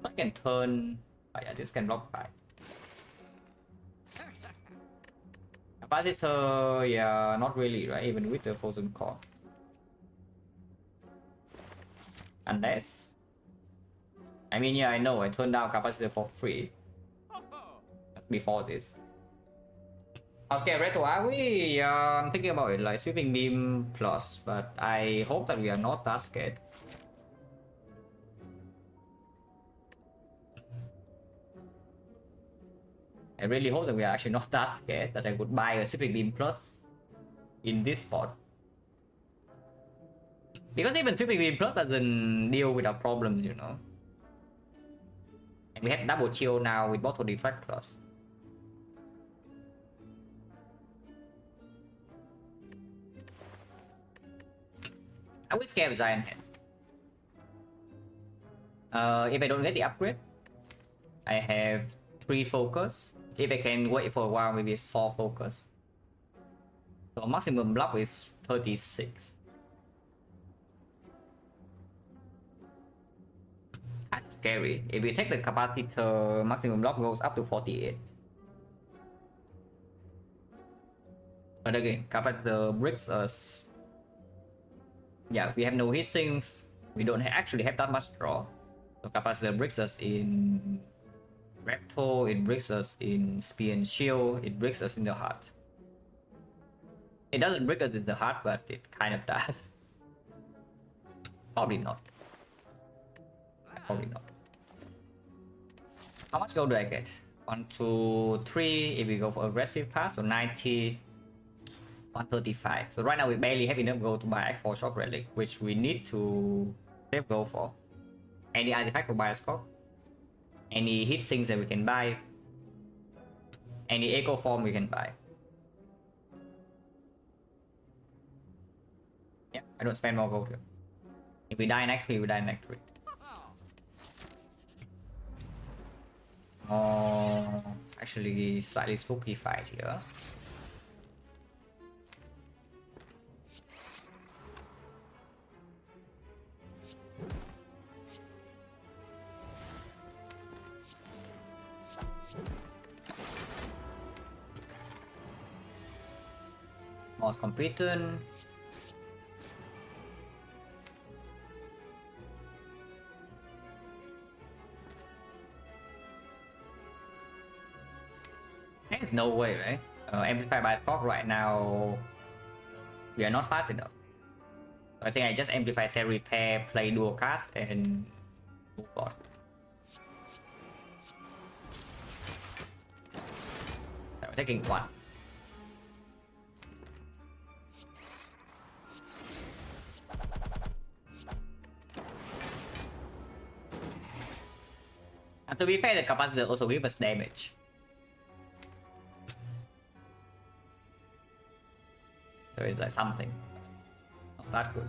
I can turn. Oh yeah, this can block by. Capacitor, yeah, not really, right? Even with the Frozen Core. Unless... I mean, yeah, I know, I turned down capacitor for free. That's before this. How scared retro are we? I'm thinking about it like sweeping beam plus, but I hope that we are not that scared. I really hope that we are actually not that scared that I would buy a sweeping beam plus in this spot. Because even sweeping beam plus doesn't deal with our problems, you know. And we have double chill now with bottle defect plus. I will scare Giant Head. If I don't get the upgrade, I have 3 focus. If I can wait for a while, maybe it's 4 focus. So maximum block is 36. Kind of scary. If we take the capacitor, maximum block goes up to 48. But again, capacitor bricks us. Yeah, we have no heat sinks. We don't actually have that much draw. So capacitor bricks us in Recto, it bricks us in Spear and Shield, it bricks us in the heart. It doesn't brick us in the heart, but it kind of does. Probably not. Probably not. How much gold do I get? 1, 2, 3. If we go for aggressive pass, so 90. 135. So right now we barely have enough gold to buy for Shock Relic, which we need to save gold for. Any artifact for Bioscope? Any heat sinks that we can buy? Any echo form we can buy? Yeah, I don't spend more gold here. If we die in Act 3, we die in Act 3. Oh, actually slightly spooky fight here. Most competent. There's no way, right? Amplify by Spark right now, we are not fast enough. I think I just amplify cell repair, play dual cast, and move on. So we're taking 1. And to be fair, the capacitor also gives us damage. So it's like something. Not that good.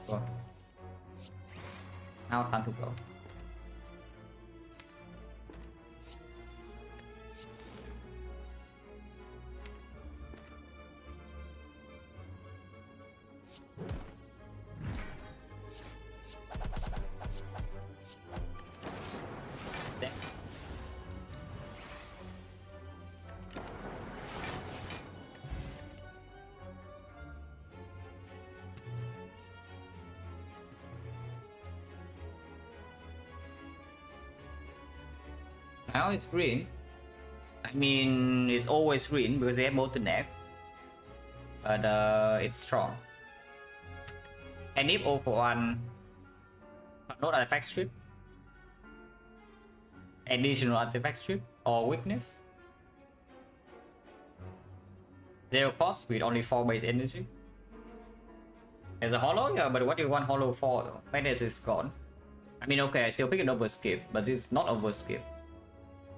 Sure. Now it's time to go. Now it's green. I mean, it's always green because they have molten egg. But it's strong. And if 0 for 1, not artifact strip, additional artifact strip, or weakness. 0 cost with only 4 base energy. As a hollow, yeah, but what do you want hollow for though? Madness is gone. I mean, okay, I still pick an overskip, but it's not overskip.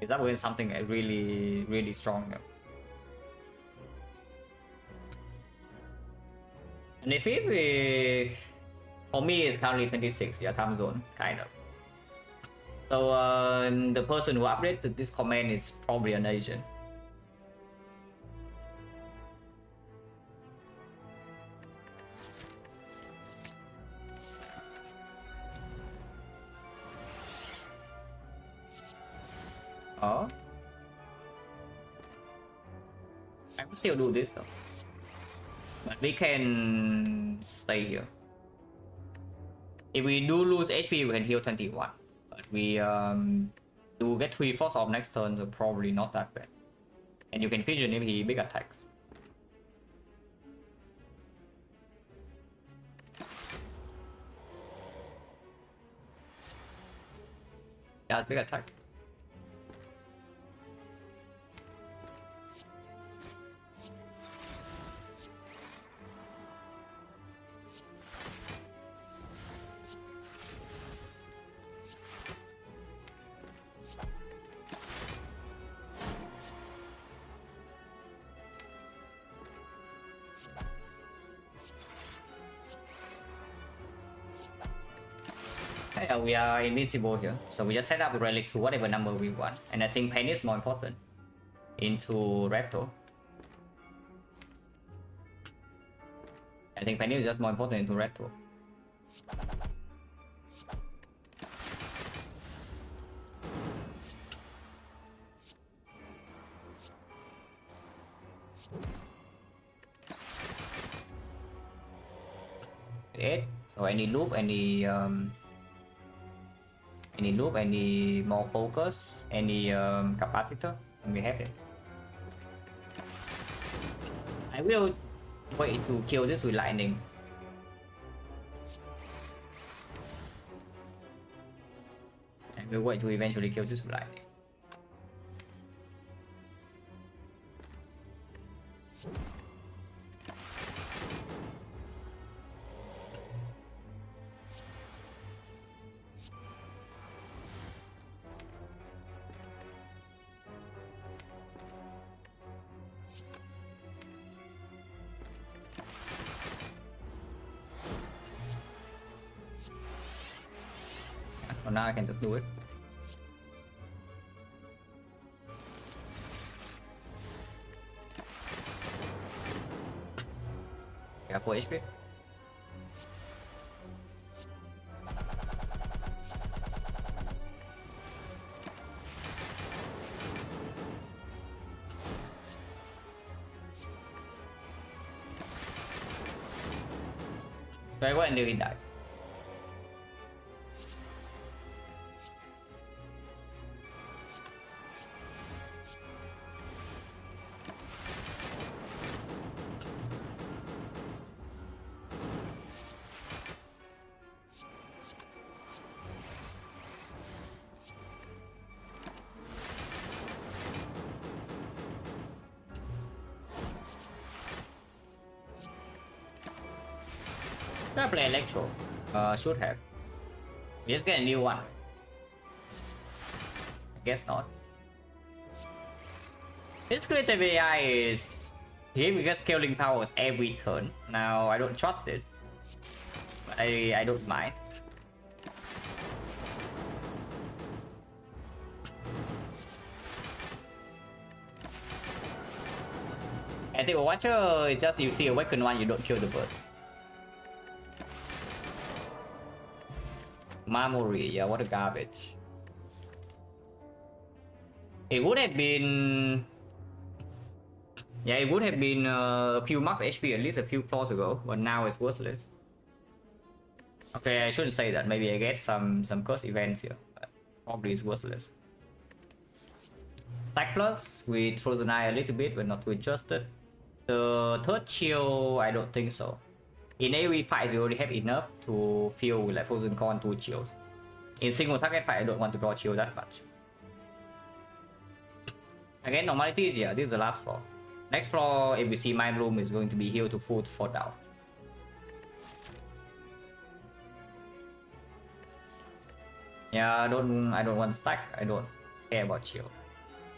Is that when something really strong? And if we, for me, it's currently 26, yeah, time zone, kind of. So the person who updated this command is probably an Asian. Oh. I will still do this though. But we can stay here. If we do lose HP, we can heal 21. But we do get 3 force off next turn, so probably not that bad. And you can vision if he big attacks. Yeah, it's big attack. Yeah, we are invincible here, so we just set up a relic to whatever number we want, and I think Penny is more important into Raptor. I think Penny is just more important into Raptor. Eight. So any loop, any loop, any more focus, any capacitor, and we have it. I will wait to kill this with lightning. And we'll wait to eventually kill this with lightning. So now I can just do it. Yeah, 4 HP. So I go until he dies. Should I play Electro? Should have. We just get a new one. I guess not. This creative AI is here we get scaling powers every turn. Now I don't trust it. But I don't mind. I think Watcher is just you see a awakened one, you don't kill the birds. Marmory, yeah, what a garbage. It would have been... Yeah, it would have been a few max HP at least a few floors ago, but now it's worthless. Okay, I shouldn't say that. Maybe I get some curse events here, but probably it's worthless. Stack plus with Frozen Eye a little bit, but not too adjusted. The third chill, I don't think so. In AoE fight, we already have enough to fill with like Frozen Core and 2 chills. In single target fight, I don't want to draw chill that much. Again, normality is yeah, this is the last floor. Next floor, if we see Mind Bloom, is going to be healed to full for down. Yeah, I don't want stack. I don't care about chill.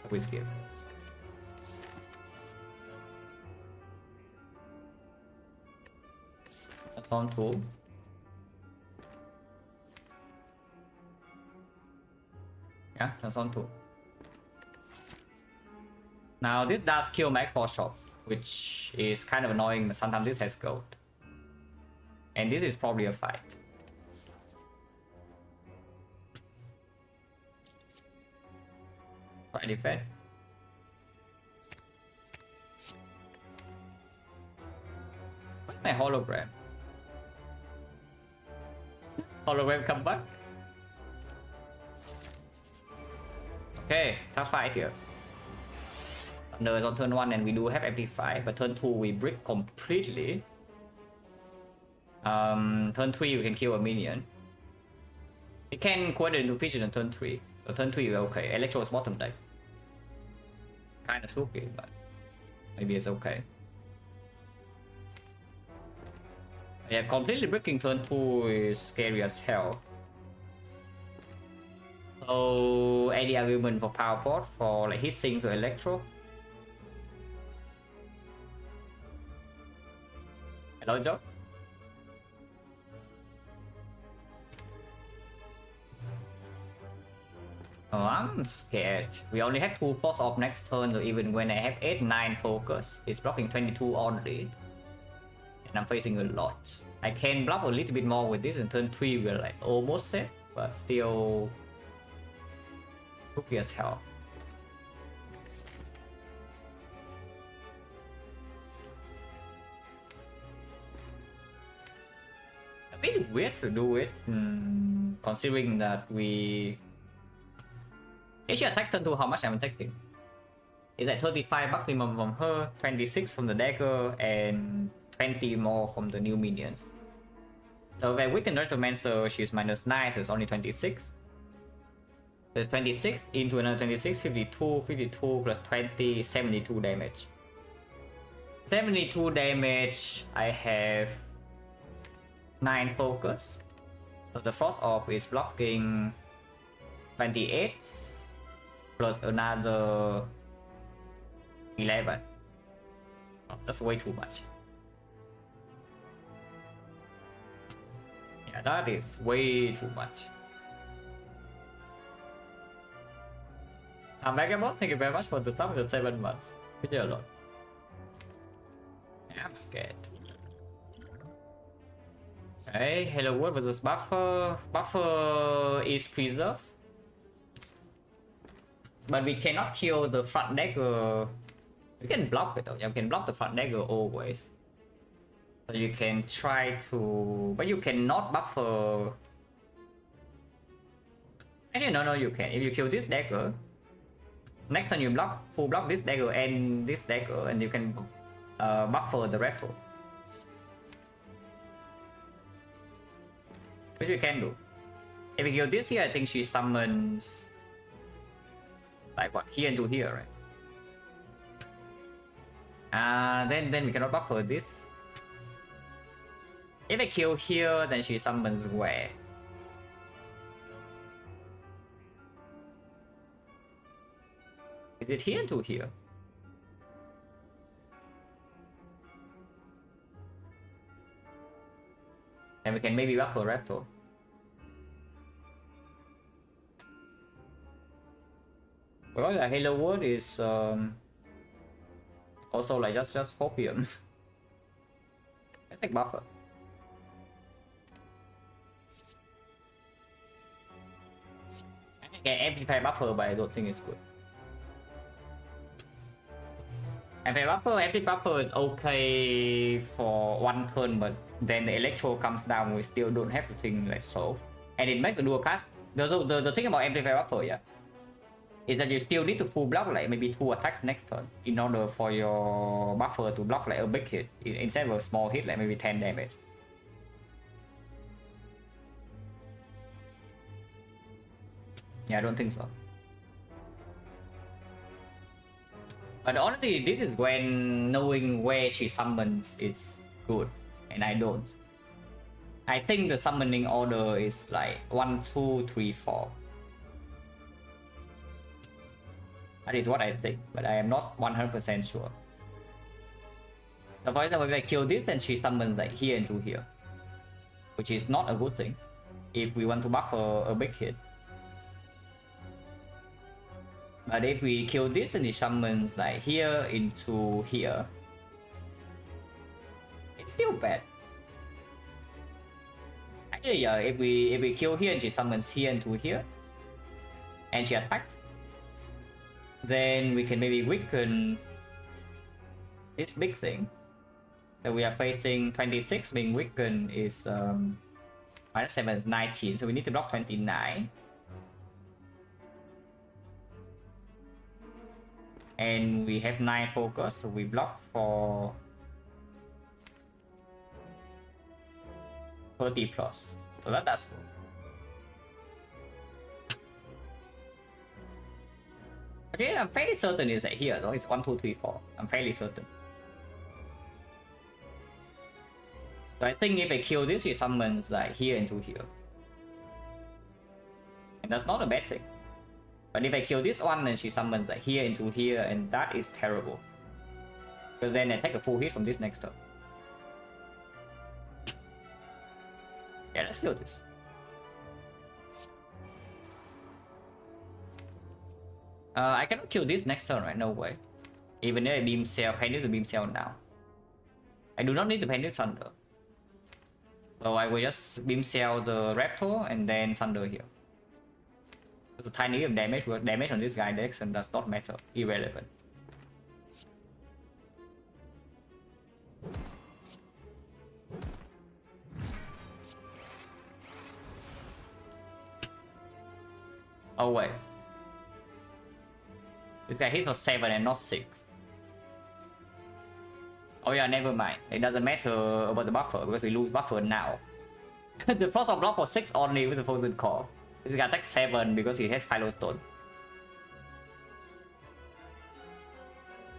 We skip. Transform 2. Yeah, Transform 2. Now this does kill Mag for shot, which is kind of annoying, but sometimes this has gold. And this is probably a fight. Right, Defect. Where's my hologram? Hologram come back. Okay, tough fight here. Thunder is on turn 1 and we do have amplify, but turn 2 we brick completely. Turn 3 we can kill a minion. It can convert it into vision on turn 3. So turn 3 we're okay. Electro is bottom deck. Kinda spooky, but maybe it's okay. Yeah, completely bricking turn 2 is scary as hell. So any argument for power port for like hit sync to electro? Hello, Joe. Oh, I'm scared. We only have 2 force off next turn, so even when I have 8-9 focus, it's blocking 22 already. And I'm facing a lot. I can block a little bit more with this, and turn 3 we're like almost set, but still spooky as hell. A bit weird to do it, considering that we... She attacks turn 2, how much I'm attacking? It's like 35 maximum from her, 26 from the dagger, and 20 more from the new minions. So if I weaken Retromancer, she's -9, so it's only 26. There's 26 into another 26, 52, 52 plus 20, 72 damage. 72 damage, I have 9 focus. So the Frost Orb is blocking 28 plus another 11. Oh, that's way too much. Yeah, that is way too much. Megamon, thank you very much for the sub with 7 months. Pretty a lot. I'm scared. Okay, Hello World versus Buffer. Buffer is preserved. But we cannot kill the front dagger. You can block it though. You can block the front dagger always. So you can try to... But you cannot buffer... Actually, no, you can. If you kill this dagger, next time you full block this dagger and this dagger, and you can buffer the retro. Which we can do. If we kill this here, I think she summons... Like what? Here into here, right? Then we cannot buffer this. If I kill here, then she summons where? Is it here into here? And we can maybe buffer Raptor. Well, the Halo World is also like just Scorpion. I think buffer. I can amplify buffer, but I don't think it's good. Amplify buffer is okay for 1 turn, but then the electro comes down, we still don't have the thing like solve. And it makes the dual cast. The thing about amplify buffer, yeah, is that you still need to full block like maybe 2 attacks next turn in order for your buffer to block like a big hit instead of a small hit like maybe 10 damage. Yeah, I don't think so. But honestly, this is when knowing where she summons is good, and I don't. I think the summoning order is like 1, 2, 3, 4. That is what I think, but I am not 100% sure. So for example, if I kill this, then she summons like here into here. which is not a good thing if we want to buffer a big hit. But if we kill this and it summons like here into here, it's still bad. Actually, yeah, if we kill here and she summons here into here, and she attacks, then we can maybe weaken this big thing. So we are facing 26, being weakened is -7 is 19, so we need to block 29. And we have 9 focus, so we block for 30 plus. So that's cool. Okay, I'm fairly certain it's like here though. It's 1, 2, 3, 4. I'm fairly certain. So I think if I kill this, it summons like here into here. And that's not a bad thing. But if I kill this one, then she summons like here into here, and that is terrible. Because then I take a full hit from this next turn. Yeah, let's kill this. I cannot kill this next turn, right? No way. Even if I beam cell, I need to beam cell now. I do not need to Pendulum Thunder. So I will just beam cell the Raptor and then Thunder here. There's a tiny bit of damage, but damage on this guy Dex and does not matter. Irrelevant. Oh wait. This guy hit for 7 and not 6. Oh yeah, never mind. It doesn't matter about the buffer because we lose buffer now. The Frost of block for 6 only with the Frozen Core. This guy attacks 7 because he has Philo Stone.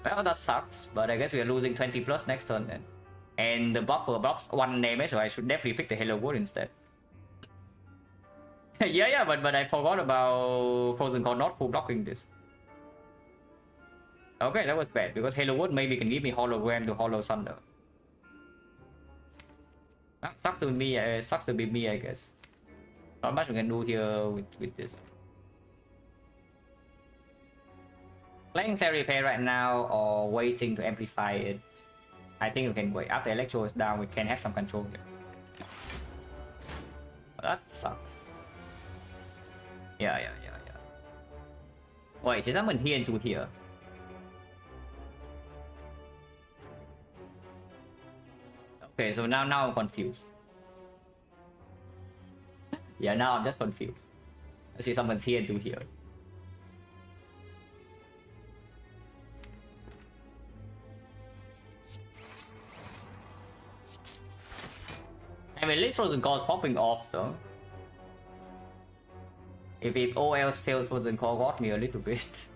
Well, that sucks, but I guess we are losing 20 plus next turn then. And the buffer blocks 1 damage, so I should definitely pick the Halo Wood instead. yeah, but I forgot about Frozen Core not full blocking this. Okay, that was bad, because Halo Wood maybe can give me Hologram to Hollow Thunder. Sucks to be me, I guess. Not much we can do here with this. Playing Cell Repair right now or waiting to amplify it. I think we can wait. After Electro is down, we can have some control here. But that sucks. Yeah. Wait, she summoned here into here. Okay, so now I'm confused. Yeah, now I'm just confused. She summons here into here. I mean, at least Frozen Core is popping off though. If all else fails, Frozen Core got me a little bit.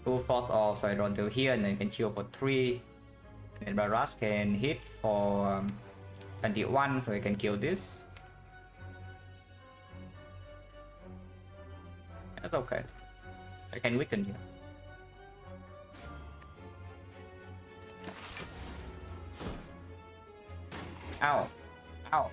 Two Frost off, so I draw to here and then can chill for 3. And Baras can hit for 21, so I can kill this. That's okay. I can weaken here. Ow. Ow.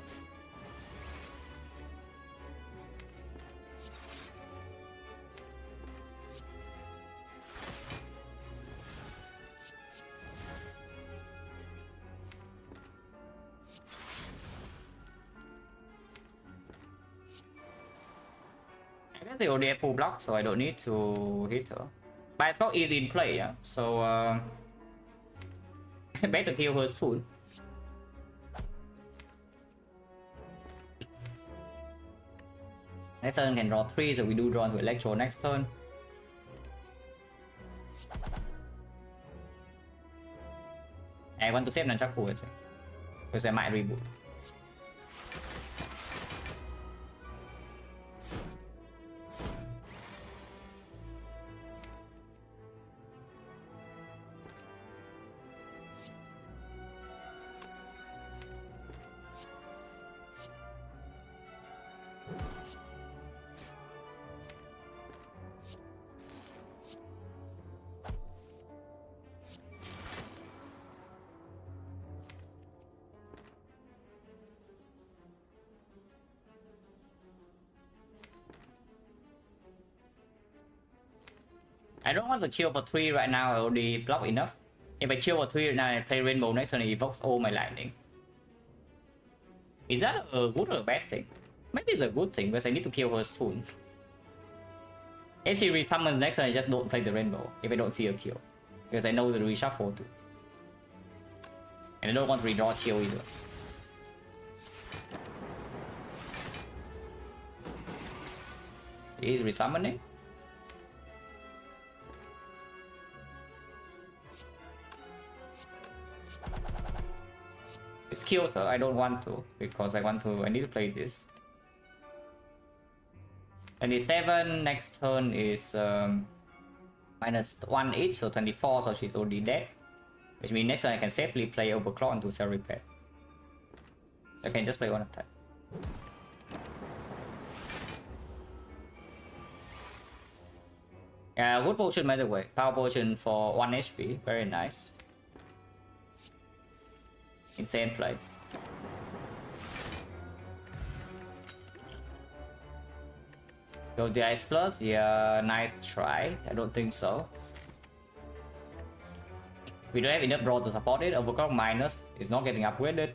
I guess they already have full block, so I don't need to hit her. But it's not easy in play, yeah. So better kill her soon. Next turn can draw 3, so we do draw into Electro next turn. I want to save Nunchaku because I might reboot. I don't want to chill for 3 right now, I already block enough. If I chill for 3 right now, I play Rainbow next turn, it evokes all my lightning. Is that a good or a bad thing? Maybe it's a good thing because I need to kill her soon. If she resummons next turn, I just don't play the Rainbow if I don't see a kill. Because I know the reshuffle too. And I don't want to redraw chill either. Is resummoning? It's killed her. I don't want to because I need to play this. 27 next turn is minus 1 each, so 24, so she's already dead. Which means next turn I can safely play Overclock into Cell Repair. I can just play one attack. Yeah, good potion by the way. Power potion for 1 HP, very nice. Insane plays. Go the Ice Plus, yeah, nice try. I don't think so. We don't have enough draw to support it. Overclock minus is not getting upgraded.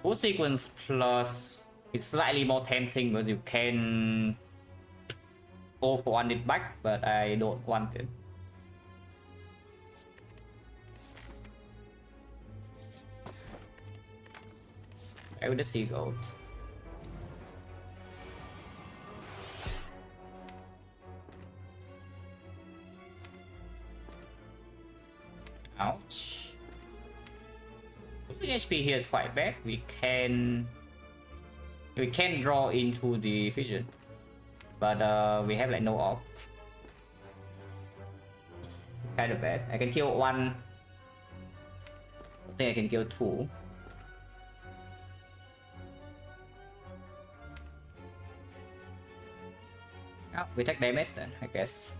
Full Sequence Plus is slightly more tempting because you can go for one it back, but I don't want it. I would just see gold. Ouch. The HP here is quite bad. We can draw into the vision, but we have like no op. It's kind of bad. I can kill one. I think I can kill two. Oh, we take damage then, I guess.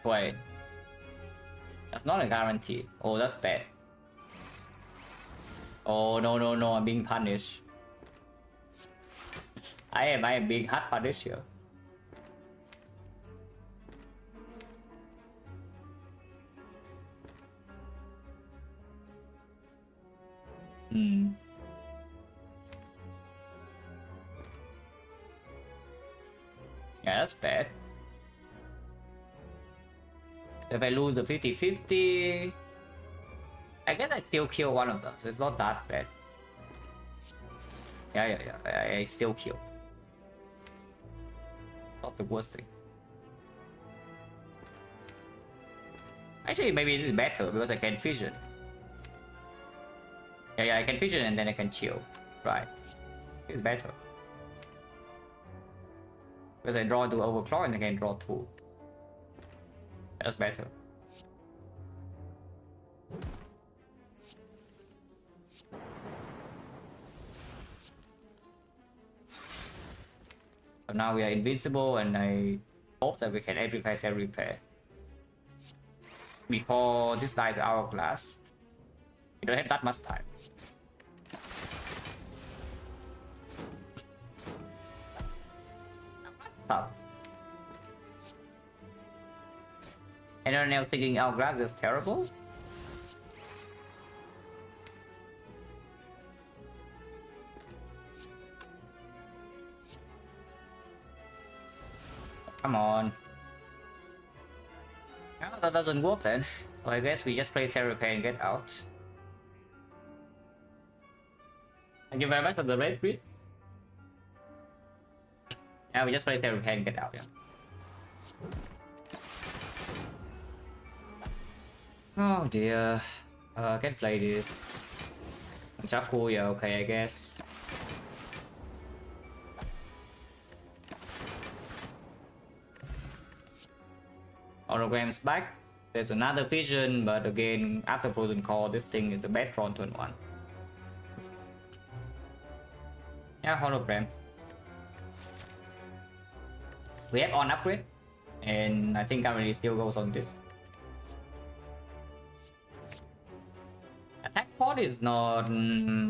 Wait. That's not a guarantee. Oh, that's bad. Oh, no, no, no, I'm being punished. I am being hard punished here. Yeah, that's bad. If I lose a 50-50, I guess I still kill one of them, so it's not that bad. Yeah, I still kill. Not the worst thing. Actually, maybe this is better because I can fission. Yeah, I can fission and then I can chill. Right. It's better. Because I draw to Overclock and I can draw 2. That's better. So now we are invincible and I hope that we can amplify Cell Repair before this dies Hourglass. We don't have that much time. Stop. Anyone else thinking Hourglass is terrible? Come on. No, that doesn't work then. So I guess we just play Cell Repair and get out. Thank you very much for the red grid. Yeah, we just play Cell Repair and get out, yeah. Oh dear. Can't play this. Shuffle, yeah, okay, I guess. Holograms back. There's another vision, but again, after Frozen Call, this thing is the bad draw on turn 1. Yeah, hologram. We have on upgrade, and I think currently still goes on this. Port is not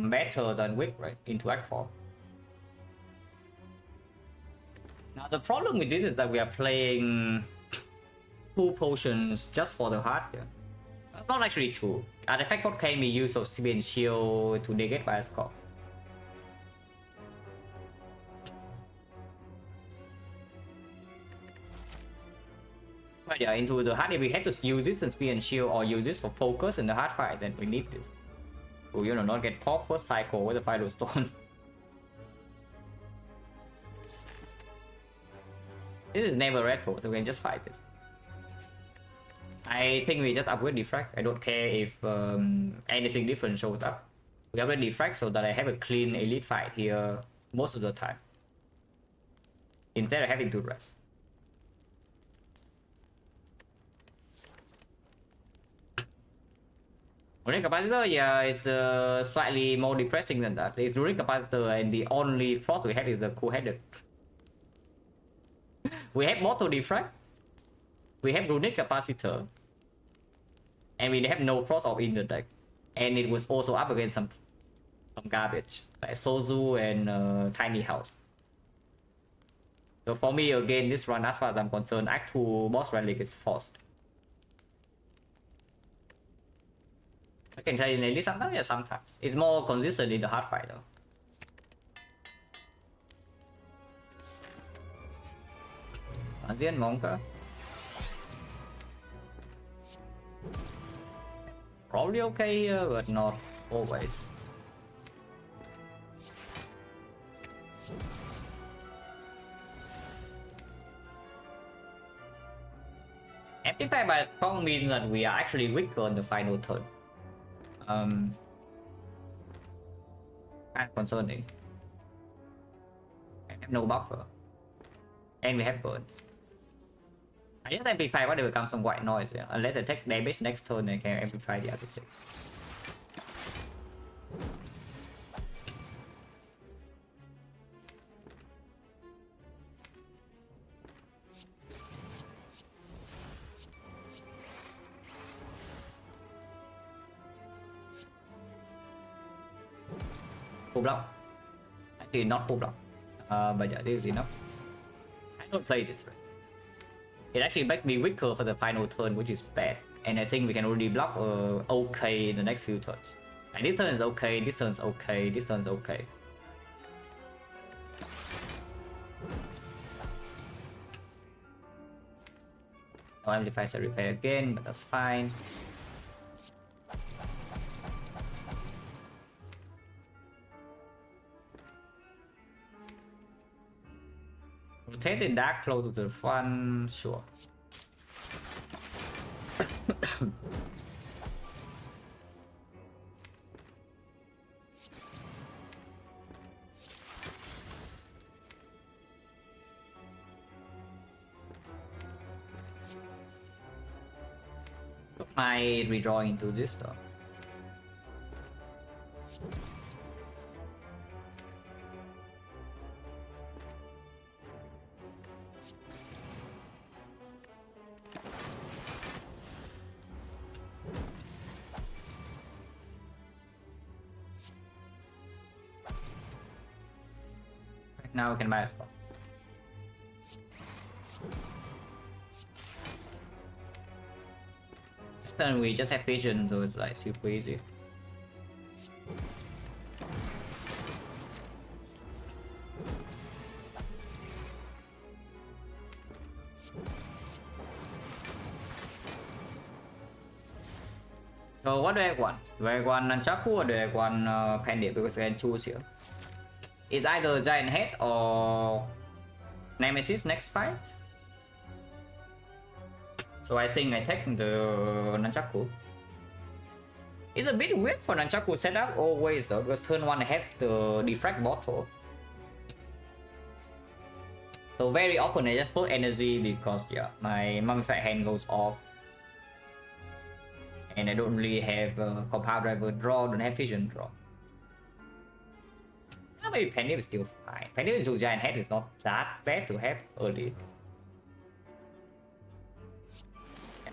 better than weak, right? Into Act 4. Now the problem with this is that we are playing 2 potions just for the heart here. That's not actually true. Defect pot can be used of Sibian Shield to negate by a score. But yeah, into the hard, if we have to use this and Sibian Shield or use this for focus in the hard fight, then we need this. To, you know, not get pop first cycle with the Final Stone. This is never retro, so we can just fight it. I think we just upgrade Defect. I don't care if anything different shows up. We upgrade Defect so that I have a clean elite fight here most of the time, instead of having to rest. Runic Capacitor, yeah, it's slightly more depressing than that. It's Runic Capacitor and the only frost we have is the Cool-Headed. We have Mortal Defect, we have Runic Capacitor, and we have no frost off in the deck. And it was also up against some garbage, like Sozu and Tiny House. So for me, again, this run, as far as I'm concerned, Act 2 boss relic is forced. I can try in at least sometimes, yeah, sometimes. It's more consistent in the hard fight though. Ancient Monka. Probably okay here, but not always. Amplified by strong means that we are actually weaker on the final turn. Kind of concerning. I have no buffer. And we have burns. I just amplify what will become some white noise, yeah. Unless I take damage next turn, I can amplify the other 6. Full block. Actually, not full block. But yeah, this is enough. I don't play this, right? It actually makes me weaker for the final turn, which is bad. And I think we can already block okay in the next few turns. And this turn is okay, this turn's okay, this turn's okay. No amplifies the repair again, but that's fine. Rotate the dark flow to the front, sure. Put my redraw into this though. Now we can buy a spot. Then we just have vision, so it's like super easy. So what do I want? Do I want Nunchaku or do I want Pandit? Because I can choose here. It's either Giant Head or Nemesis next fight. So I think I take the Nunchaku. It's a bit weird for Nunchaku setup always though, because turn 1 I have the Defect bottle. So very often I just put energy because yeah, my mummified hand goes off. And I don't really have compound driver draw, don't have vision draw. Maybe Penny is still fine. Penny into Giant Head is not that bad to have early.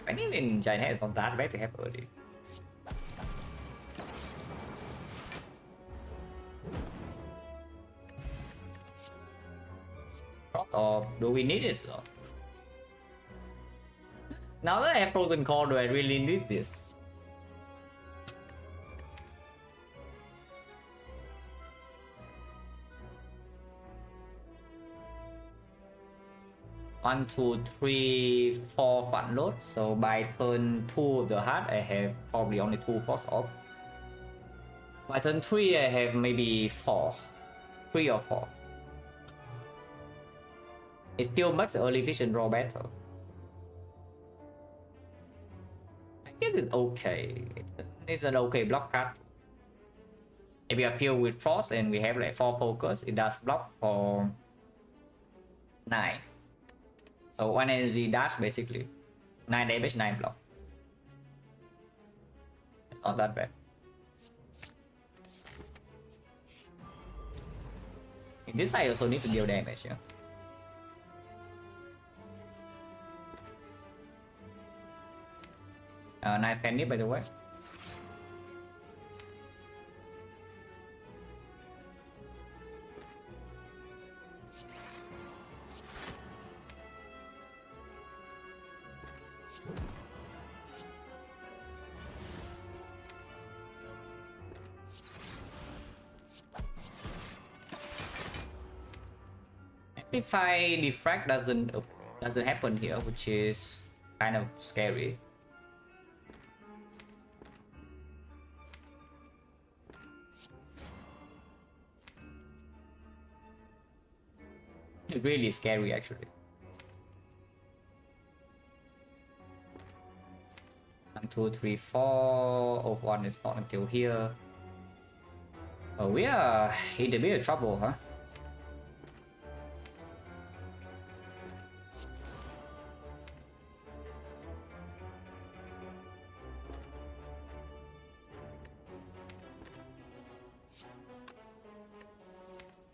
Penny in Giant Head is not that bad to have early. or do we need it? So now that I have frozen core, do I really need this? One, two, three, four fun load. So by turn 2 of the heart, I have probably only 2 force off. By turn 3, I have maybe 4. 3 or 4. It still makes early vision draw better. I guess it's okay. It's an okay block card. If we are filled with frost and we have like 4 focus, it does block for 9. So 1 energy dash basically. 9 damage, 9 block. Not that bad. In this I also need to deal damage, yeah. Nice candy by the way. Amplify Defect doesn't happen here, which is kind of scary. Really scary actually. 1, 2, 3, 4. Oh, 1 is not until here. Oh, we are in a bit of trouble, huh?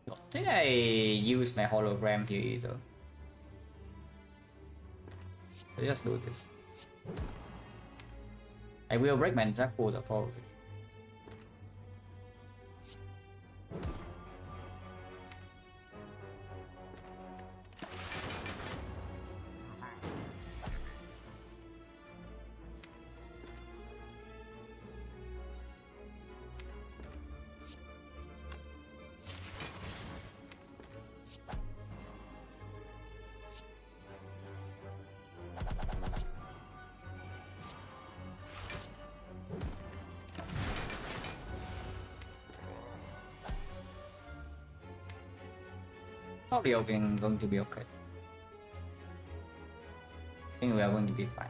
Don't think I use my hologram here either. Let's just do this. I will break my attack pool probably. Probably going to be okay. I think we are going to be fine.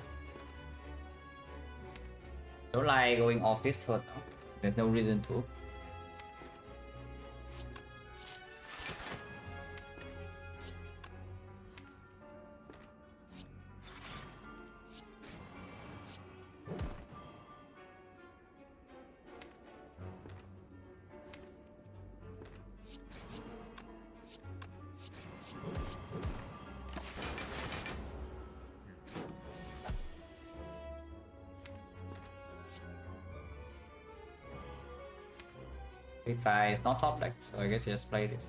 Don't like going off this turn, no? There's no reason to. It's not top deck, so I guess just play this.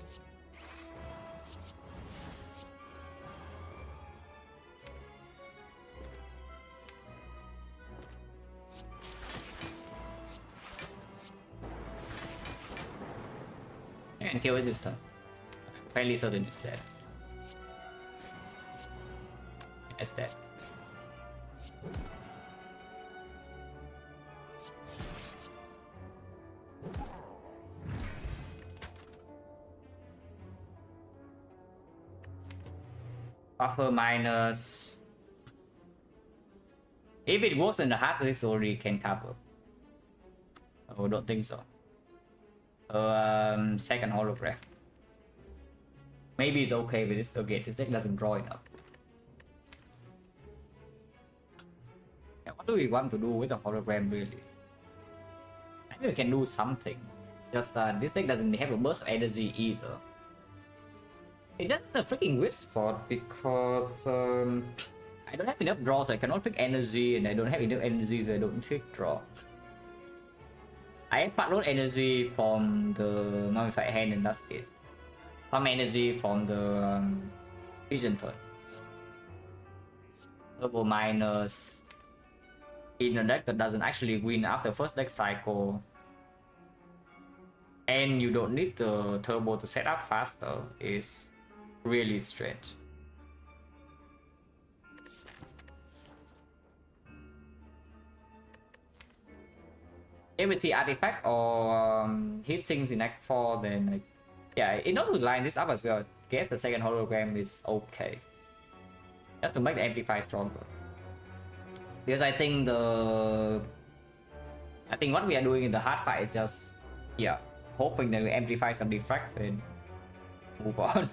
And kill it this turn. I'm fairly certain it's dead. It's dead. Buffer minus. If it works in the hard, this already can cover. Oh, don't think so. Second hologram. Maybe it's okay with this. Okay, this deck doesn't draw enough. Yeah, what do we want to do with the hologram really? I think we can do something. Just this deck doesn't have a burst of energy either. It doesn't a freaking weird spot because I don't have enough draws, so I cannot pick energy, and I don't have enough energy, so I don't take draw. I have part load energy from the mummified hand, and that's it. Some energy from the Vision turn. Turbo minus in a deck that doesn't actually win after first deck cycle. And you don't need the turbo to set up faster is really strange. If we see artifact or heat sinks in Act 4, then like, yeah, in order to line this up as well, I guess the second hologram is okay. Just to make the amplify stronger. Because I think what we are doing in the hard fight is just, yeah, hoping that we amplify some defect and move on.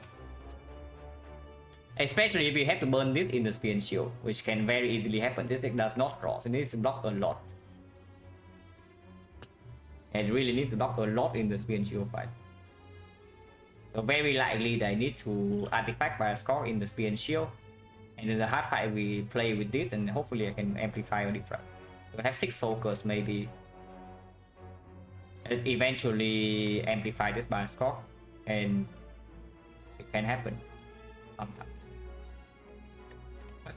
Especially if we have to burn this in the spear and shield, which can very easily happen. This deck does not cross, it needs to block a lot. And really needs to block a lot in the spear and shield fight. So very likely that I need to artifact by a score in the spear and shield. And in the hard fight we play with this and hopefully I can amplify a defect. So I have 6 focus maybe. And eventually amplify this by a score. And it can happen sometimes.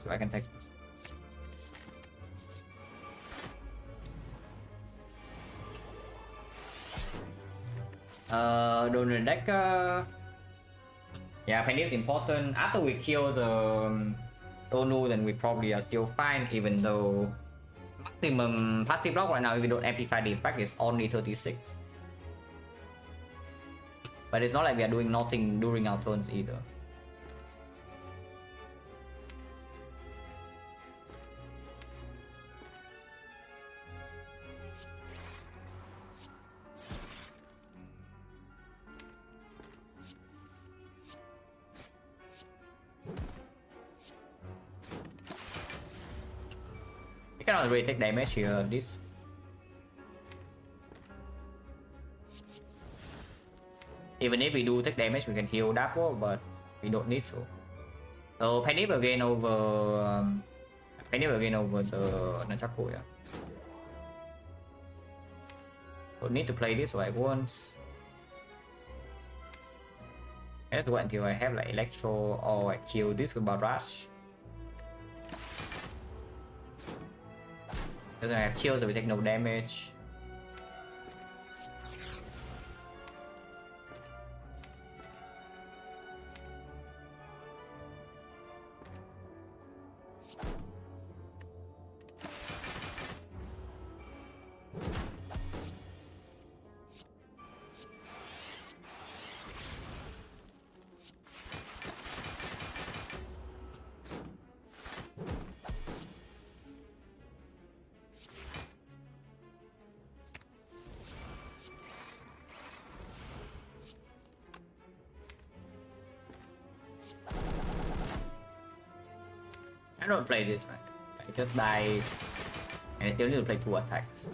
So I can take this. Donor deck. Yeah, Penny is important. After we kill the Donu, then we probably are still fine, even though maximum passive block right now, if we don't amplify the effect, is only 36. But it's not like we are doing nothing during our turns either. Cannot really take damage here. This even if we do take damage, we can heal double, but we don't need to. So panic again over the Nunchaku, yeah. Don't need to play this like once. I have to wait until I have like Electro or I kill this with Barrage. Because I have shield so we take no damage. I don't play this, right? It just dies, and I still need to play 2 attacks.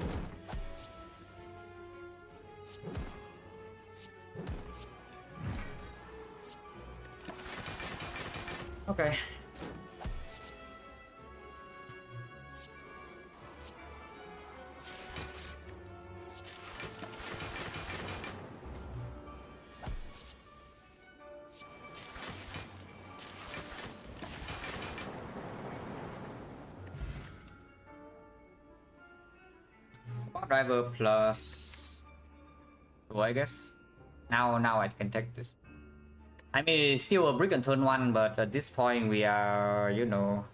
Okay. Driver plus 2, I guess. Now I can take this. I mean, it's still a brick on turn 1, but at this point we are, you know,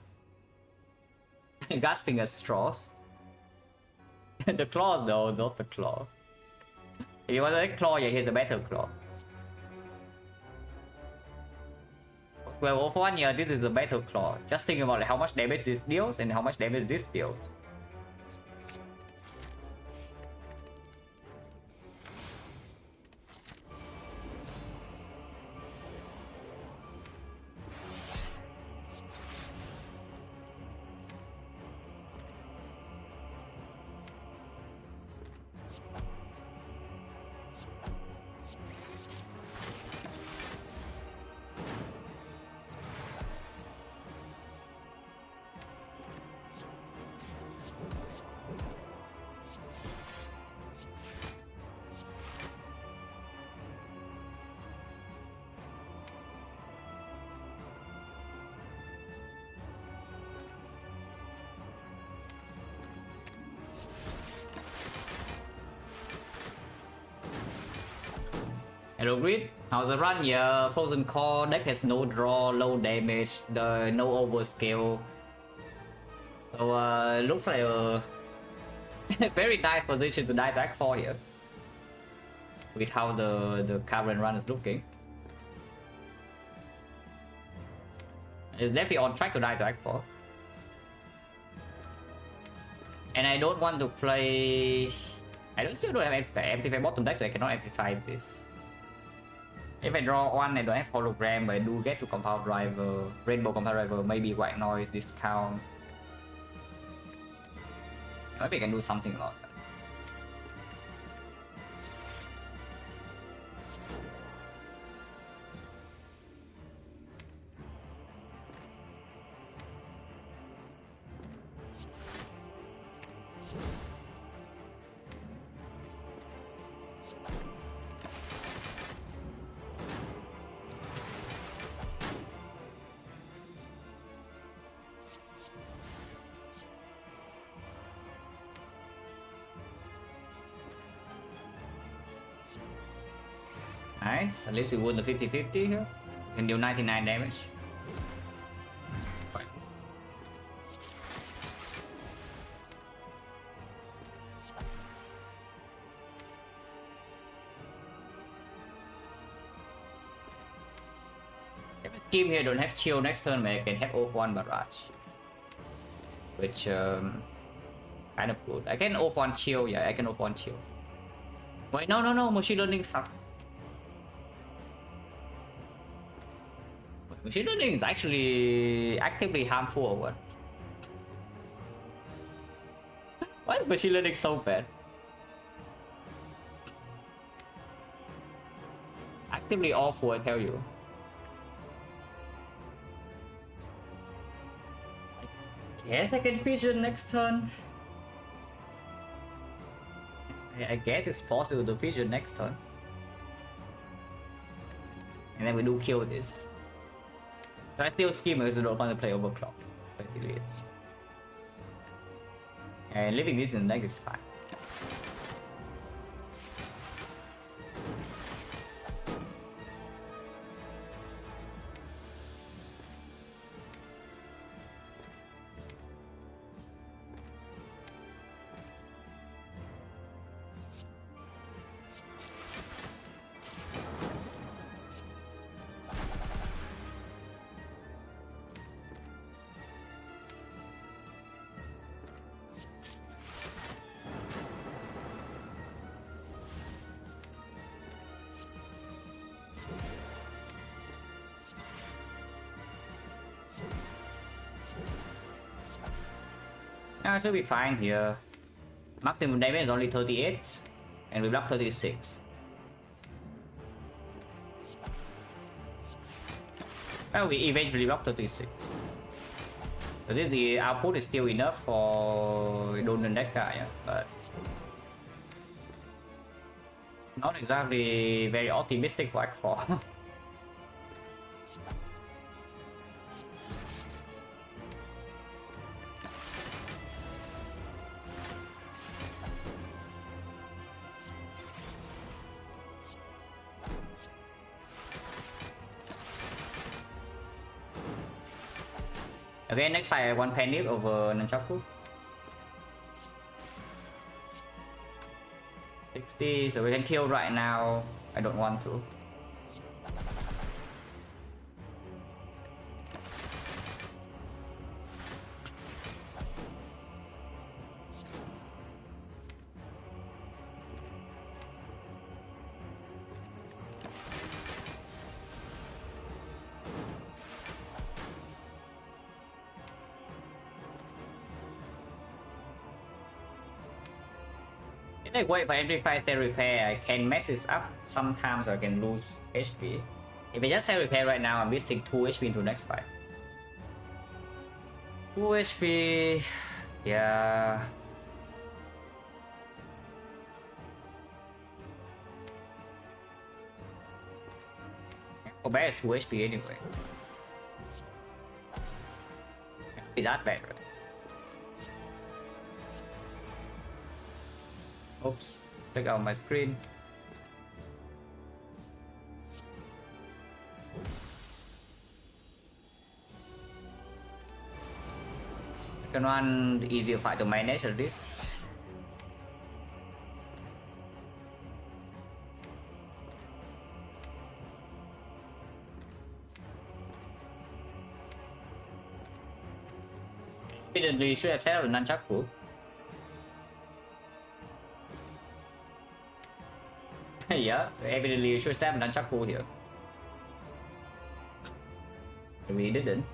gasping at straws. The claw though, not the claw. If you want to claw, yeah, here's a better claw. Well, for 1 year, this is a better claw. Just think about like, how much damage this deals and how much damage this deals. Hello Grid, how's the run? Yeah, Frozen Core deck has no draw, low damage, no overscale. So looks like a very nice position to die back for here. With how the current run is looking. It's definitely on track to die to Act 4. And I don't want to play... still don't have amplify bottom deck, so I cannot amplify this. If I draw one, I don't have hologram, but I do get to compound driver, rainbow compound driver, maybe white noise, discount. Maybe I can do something like that. Nice, at least we won the 50-50 here. We can deal 99 damage. Fine. If a scheme here don't have chill next turn, but I can have off one barrage. Which kind of good. I can off one chill, yeah, I can off one chill. Wait, no, machine learning sucks. Machine learning is actually actively harmful or what? Why is machine learning so bad? Actively awful, I tell you. I guess I can vision next turn. I guess it's possible to vision next turn. And then we do kill this. So I still scheme because I don't want to play overclock. Basically. And leaving this in the deck is fine. I should be fine here. Maximum damage is only 38, and we block 36. Well, we eventually block 36. So this the output is still enough for Donan deck guy, yeah, but not exactly very optimistic for Act 4. Okay, next fight I want Panic over Nunchaku. 60, so we can kill right now. I don't want to. If I wait for amplify cell repair, I can mess this up sometimes, or I can lose HP. If I just cell repair right now, I'm missing 2 HP into next fight. 2 HP... yeah... Obey is 2 HP anyway. Can't be that bad, right? Oops, take out my screen. Can run the easier fight to manage at least. Evidently, should have set up a nunchaku. Yeah, evidently you should set up a nunchaku here. We didn't.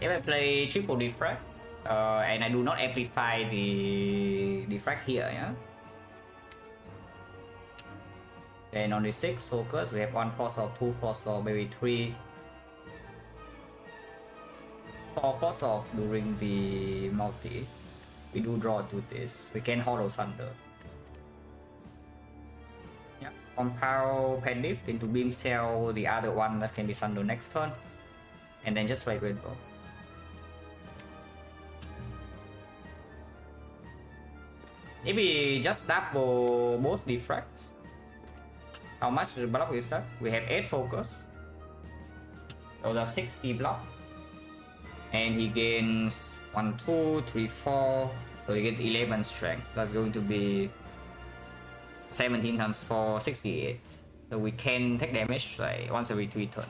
If I play triple defect, and I do not amplify the defect here, yeah. Then on the 6 focus, we have 1 force off, 2 force off, maybe 3. 4 force off during the multi. We do draw to this. We can hollow thunder. Yeah. Compound Pendip into beam cell, the other one that can be thunder next turn. And then just play rainbow. If we just double both deflects, how much block is that? We have 8 focus. So that's 60 block. And he gains 1, 2, 3, 4. So he gets 11 strength. That's going to be 17 times 4, 68. So we can take damage like once every 3 turns.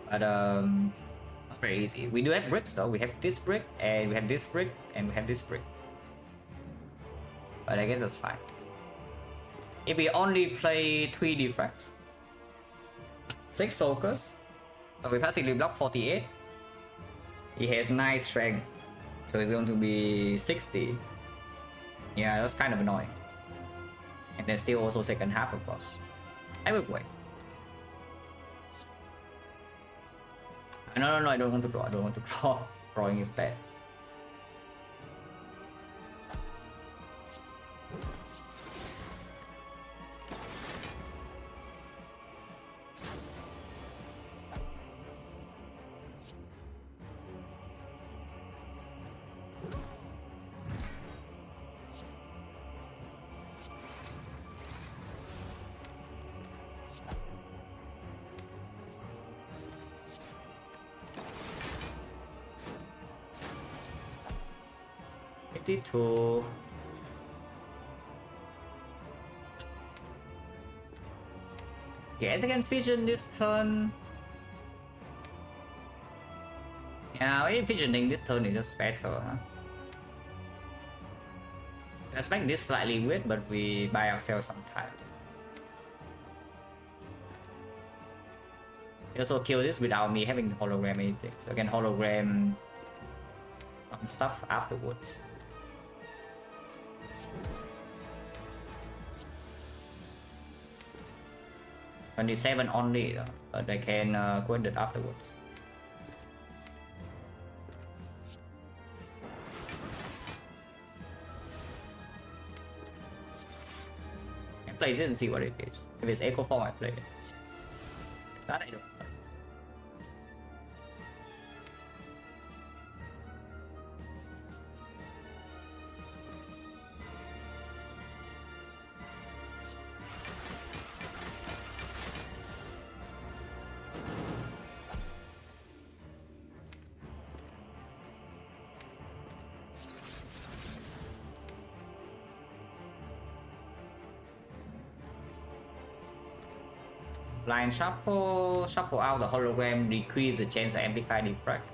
But not very easy. We do have bricks though. We have this brick, and we have this brick, and we have this brick. But I guess that's fine. If we only play 3 defects, 6 focus, so we passively block 48. He has 9 strength, so it's going to be 60. Yeah, that's kind of annoying. And then still also second half of course. I will wait. No, I don't want to draw. I don't want to draw. Drawing is bad. To guess I can fission this turn. Yeah, maybe fissioning this turn is just better, huh? Let's make this slightly weird, but we buy ourselves some time. We also kill this without me having hologram anything, so I can hologram some stuff afterwards. 27 only, but I can go it afterwards. I play this and see what it is. If it's Echo Form, I play it. That I don't. Blind shuffle out the hologram, decrease the chance of amplify defect.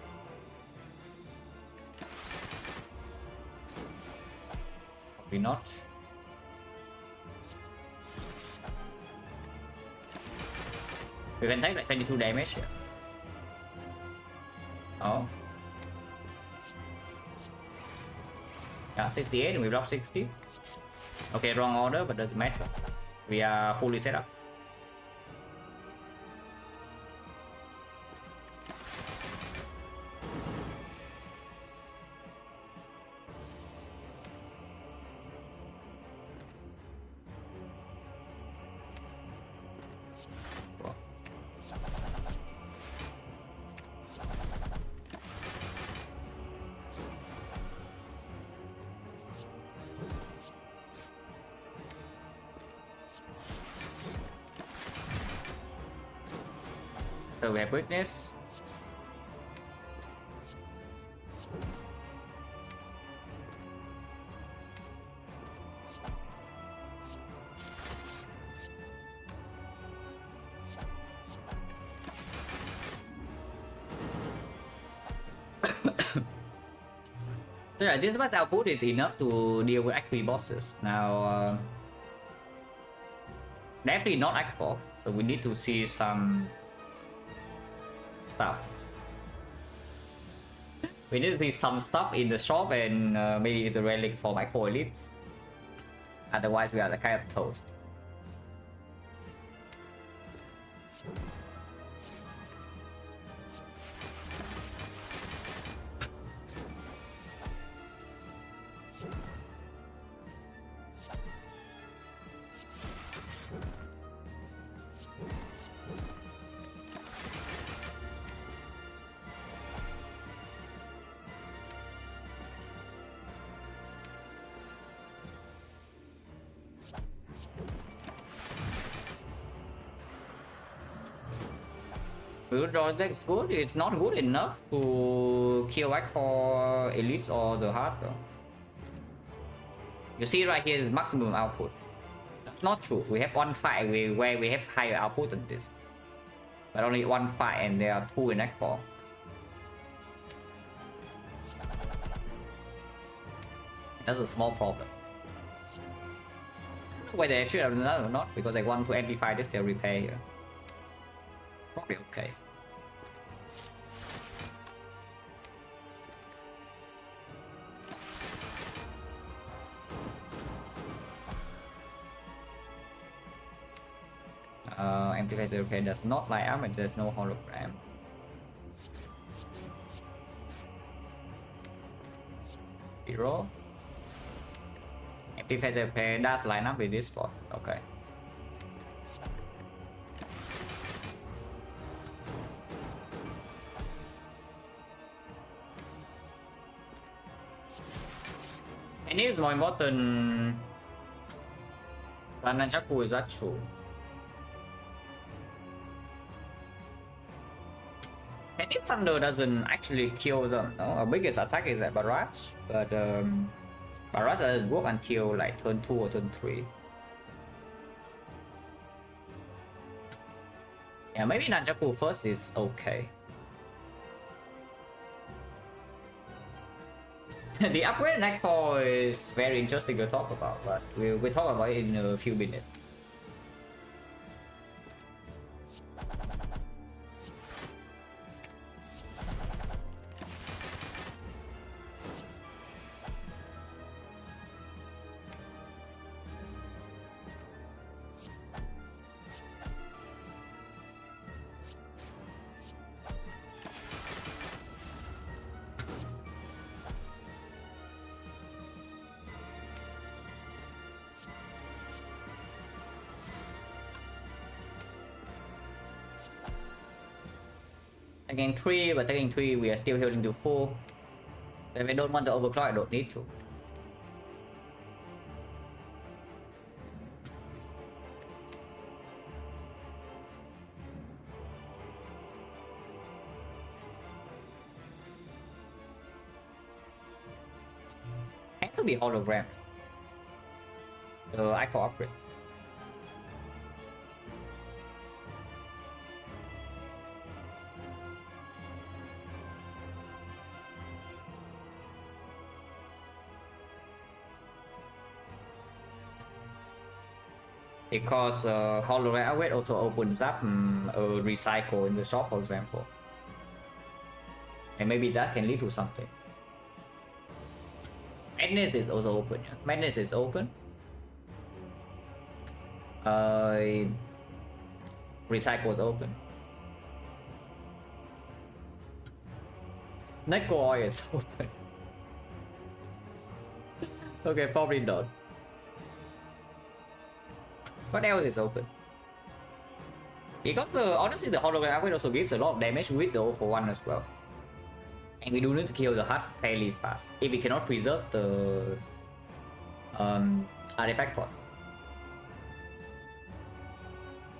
Probably not. We can take like 22 damage here. Oh. Yeah, 68 and we block 60. Okay, wrong order, but doesn't matter. We are fully set up. So we have witness. So yeah, this much output is enough to deal with Act 3 bosses. Now, definitely not Act 4, so we need to see some stuff. We need to see some stuff in the shop and maybe the relic for Act 4 elites. Otherwise, we are the kind of toast. That's good. It's not good enough to kill Act 4 elites or the heart though. You see right here is maximum output. That's not true. We have one fight where we have higher output than this. But only one fight and there are two in Act 4. That's a small problem. I don't know whether they should have done that or not because I want to amplify this cell repair here. Probably okay. Amplify the repair does not light up and there's no hologram. Zero. Amplify the repair does line up with this spot. Okay. And it is more important than Nunchaku, is that true? And if Thunder doesn't actually kill them, no? Our biggest attack is at Barrage, but Barrage doesn't work until like turn 2 or turn 3. Yeah, maybe Nunchaku first is okay. The upgrade in Act 4 is very interesting to talk about, but we'll talk about it in a few minutes. Taking 3, but taking 3 we are still healing to 4. If I don't want to overclock, I don't need to. Has to be hologram. Act 4 upgrade. Because hologram upgrade also opens up a recycle in the shop, for example, and maybe that can lead to something. Madness is also open. Yeah? Madness is open. Recycle is open. Nickel oil is open. Okay, probably not. What else is open? Because honestly the hologram upgrade also gives a lot of damage with the 041 as well. And we do need to kill the heart fairly fast if we cannot preserve the artifact pod.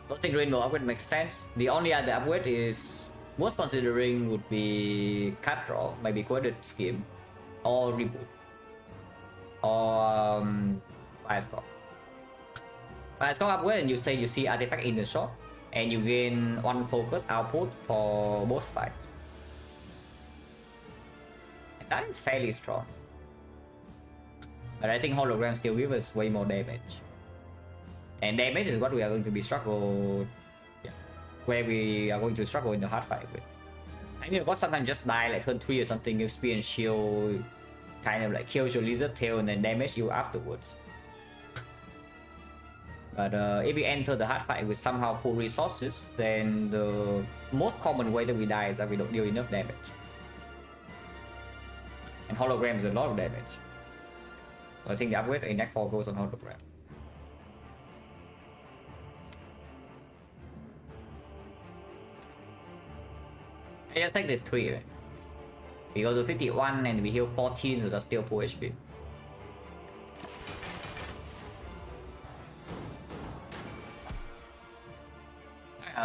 don't think rainbow upgrade makes sense. The only other upgrade is worth considering would be cut draw, maybe coded scheme, or reboot, or fire score. Fire score upgrade, and you say you see artifact in the shop, and you gain 1 focus output for both fights. And that is fairly strong. But I think hologram still gives us way more damage. And damage is what we are going to be struggle, where we are going to struggle in the hard fight with. I mean, because sometimes just die like turn 3 or something, if speed and shield kind of like kills your lizard tail and then damage you afterwards. But if we enter the hard fight with somehow full resources, then the most common way that we die is that we don't deal enough damage. And hologram is a lot of damage. So I think the upgrade in Act 4 goes on hologram. I just take this 3, right? We go to 51 and we heal 14, so that's still full HP.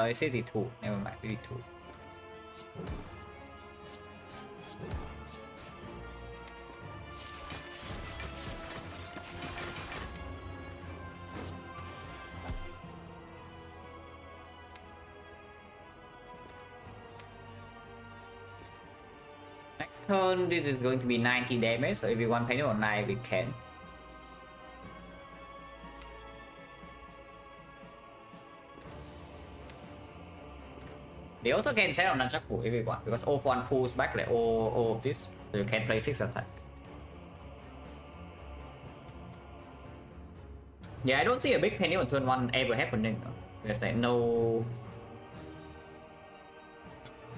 It's 82, never mind, 82. Next turn, this is going to be 90 damage, so if we want penny or 9, we can. They also can set on Nunchaku if we want, because O1 pulls back like all of this, so you can play 6 attacks. Yeah, I don't see a big penny on turn 1 ever happening though. There's like no...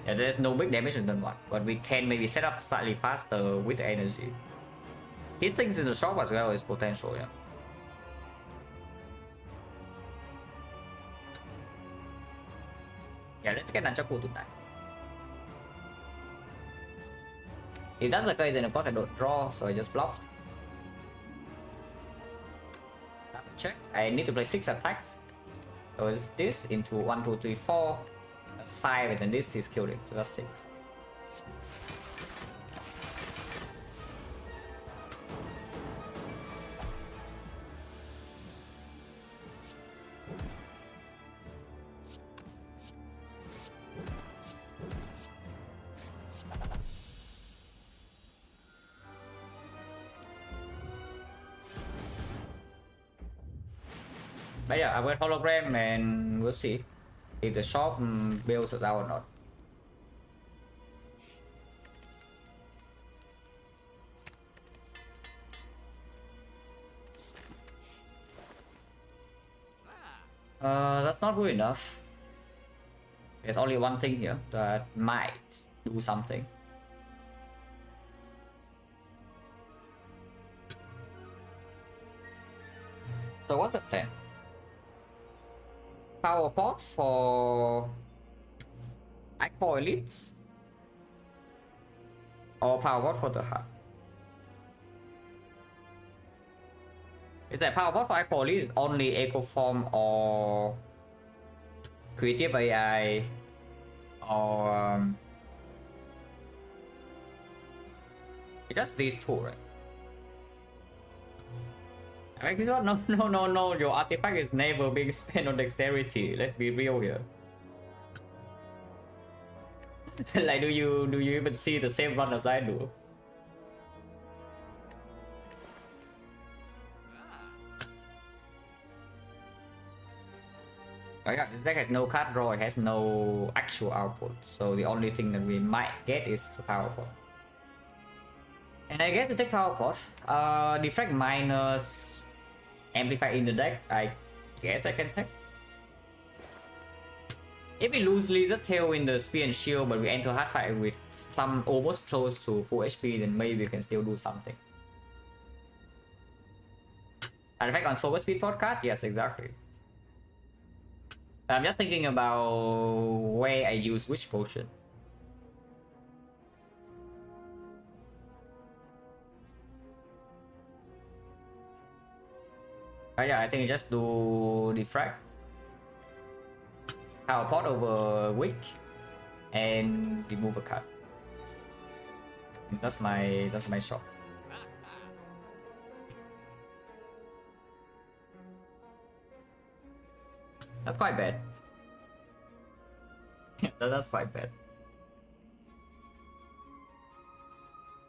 Yeah, there's no big damage on turn 1, but we can maybe set up slightly faster with the energy. Hit things in the shop as well is potential, yeah. Yeah, let's get Nunchaku tonight. If that's the case, then of course I don't draw, so I just block. Check. I need to play 6 attacks. So it's this into 1, 2, 3, 4. That's 5, and then this is killing, so that's 6. But yeah, I will hologram and we'll see if the shop bails us out or not. That's not good enough. There's only one thing here that might do something. So what's the plan? Power pot for Act 4 elites, or power pot for the heart? Is that power pot for Act 4 elites only echo form or creative AI or it's just these two, right? Like, no, your artifact is never being spent on dexterity. Let's be real here. Like, do you even see the same run as I do? Oh yeah, this deck has no card draw, it has no actual output. So the only thing that we might get is power pot. And I guess to take power pot, Defect minus Amplify in the deck, I guess I can take. If we lose Lizard Tail in the Spear and Shield, but we enter hard fight with some almost close to full HP, then maybe we can still do something. Artifact on Sober Speed Pod card? Yes, exactly. I'm just thinking about where I use which potion. Yeah, I think just do Defect. power pot over weak and remove a card. That's my shot. That's quite bad. That's quite bad.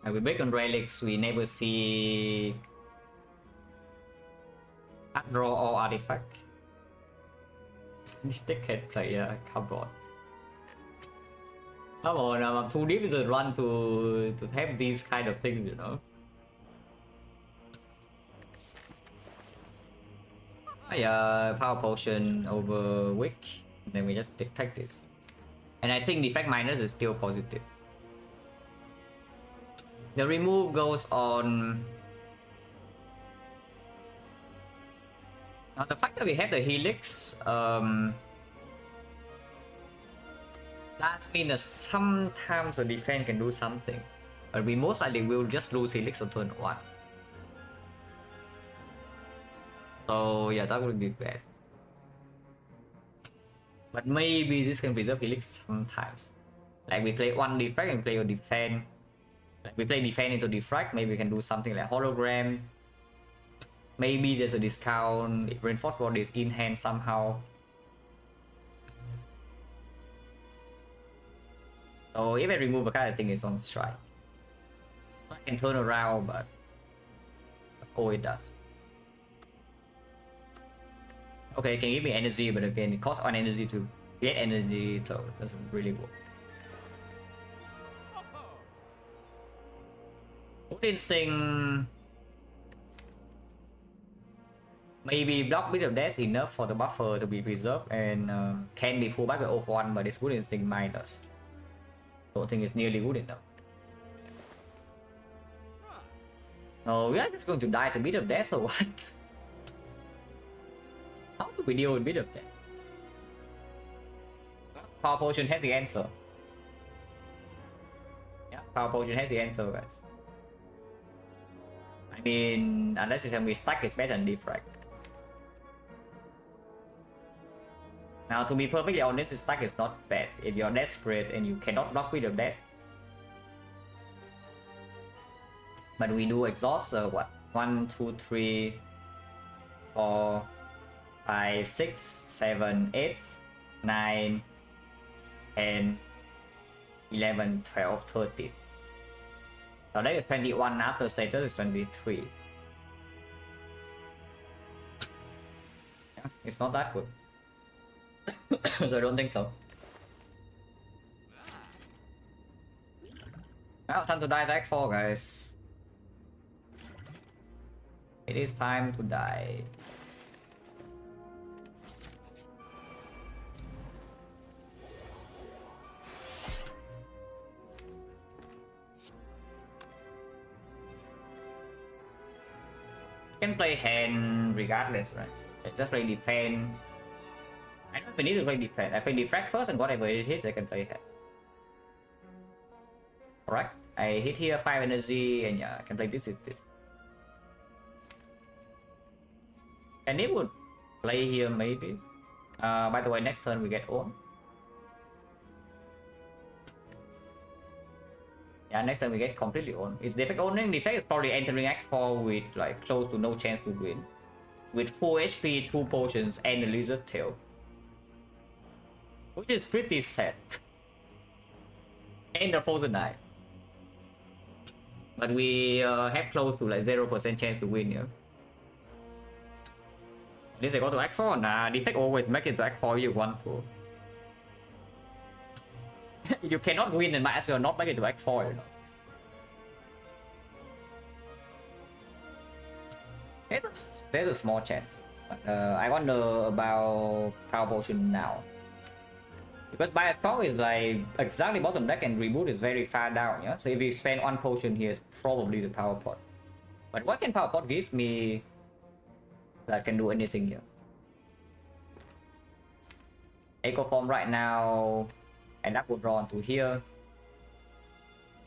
And we break on relics, we never see draw or artifact. This deck can play a cardboard. Come on, I'm too deep into the run to have these kind of things, you know. Yeah, power potion over weak. Then we just detect this. And I think defect minus is still positive. The remove goes on. Now the fact that we have the helix, that means that sometimes the defense can do something, but we most likely will just lose helix on turn 1. So yeah, that would be bad. But maybe this can preserve helix sometimes. Like we play one defect and play a defend. Like we play defend into defract, maybe we can do something like hologram. Maybe there's a discount, if reinforced body is in hand somehow. So if I remove a card, I think it's on strike. I can turn around, but that's all it does. Okay, it can give me energy, but again, it costs 1 energy to get energy, so it doesn't really work. Good instinct. Maybe block bit of death enough for the buffer to be preserved and can be pulled back with off 1, but it's good instinct minus. Don't think it's nearly good enough. Oh, we are just going to die to bit of death or what? How do we deal with bit of death? Power potion has the answer. Yeah, power potion has the answer, guys. I mean, unless you tell me stack is better than defrag. Now, to be perfectly honest, stack is not bad if you're desperate and you cannot block with of death. But we do exhaust what? 1, 2, 3, 4, 5, 6, 7, 8, 9, 10, 11, 12, 13. So that is 21 after Satyr is 23. Yeah, it's not that good. So I don't think so. Now time to die deck 4, guys. It is time to die. You can play hand regardless, right? It's just play defend. I don't even need to play defend. I play defract first, and whatever it hits, I can play hand. Alright, I hit here 5 energy, and yeah, I can play this with this. And it would play here maybe. By the way, next turn we get on. Yeah, next time we get completely on. If Defect owning, Defect is probably entering Act 4 with like close to no chance to win. With full HP, 2 potions, and a lizard tail. Which is pretty sad. And the frozen eye. But we have close to like 0% chance to win here. At least I go to Act 4. Nah, Defect always make it to Act 4 if you want to. You cannot win and might as well not make it to Act 4, you know. There's a small chance. But, I wonder about Power Potion now. Because Bias Power is like exactly bottom deck and Reboot is very far down, yeah? So if you spend 1 potion here, it's probably the Power Pot. But what can Power Pot give me that can do anything here? Echo Form right now, and that would draw into here.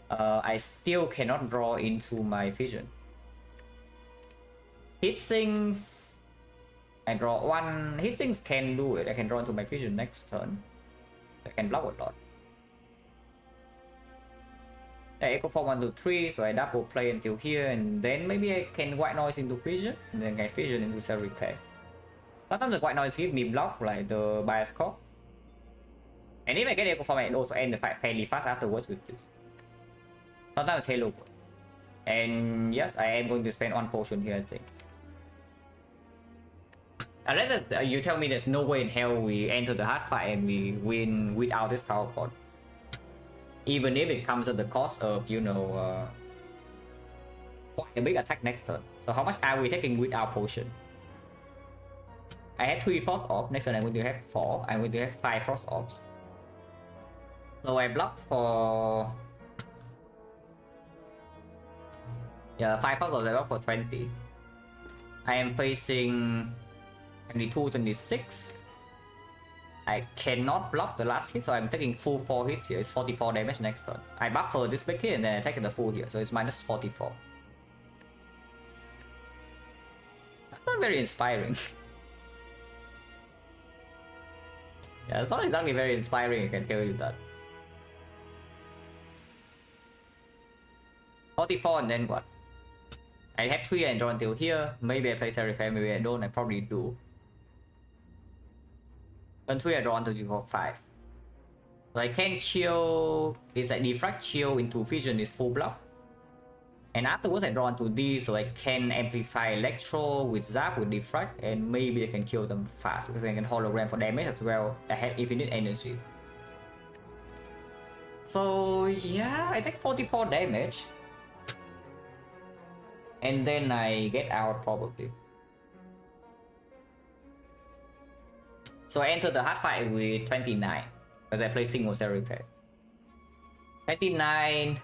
I still cannot draw into my Vision. Hit Sinks. I draw one. His things can do it. I can draw into my vision next turn. I can block a lot. I echo for 1 to 3, so I double play until here, and then maybe I can white noise into vision, and then I vision into cell repair. Sometimes the white noise give me block like the bias core. And if I get echo form, I also end the fight fairly fast afterwards with this. Sometimes it's halo. And yes, I am going to spend 1 potion here, I think. Unless you tell me there's no way in hell we enter the hard fight and we win without this power pod. Even if it comes at the cost of, you know, quite a big attack next turn. So how much are we taking without potion? I had 3 frost orbs. Next turn I'm going to have 4. I'm going to have 5 frost orbs. So I block for... yeah, 5 frost orbs. I block for 20. I am facing 22, 26. I cannot block the last hit, so I'm taking full 4 hits here. It's 44 damage next turn. I buffer this big hit and then I take the full here, so it's minus 44. That's not very inspiring. Yeah, it's not exactly very inspiring, I can tell you that. 44 and then what? I have 3 and draw until here. Maybe I play Serify, maybe I don't, I probably do. Turn 3 I draw until you 5. So I can chill, it's like Defect chill into vision is full block. And afterwards I draw onto these, so I can amplify Electro with Zap with Defect, and maybe I can kill them fast because I can hologram for damage as well. I have infinite energy. So yeah, I take 44 damage. And then I get out probably. So I enter the hard fight with 29 because I play single cell repair. 29,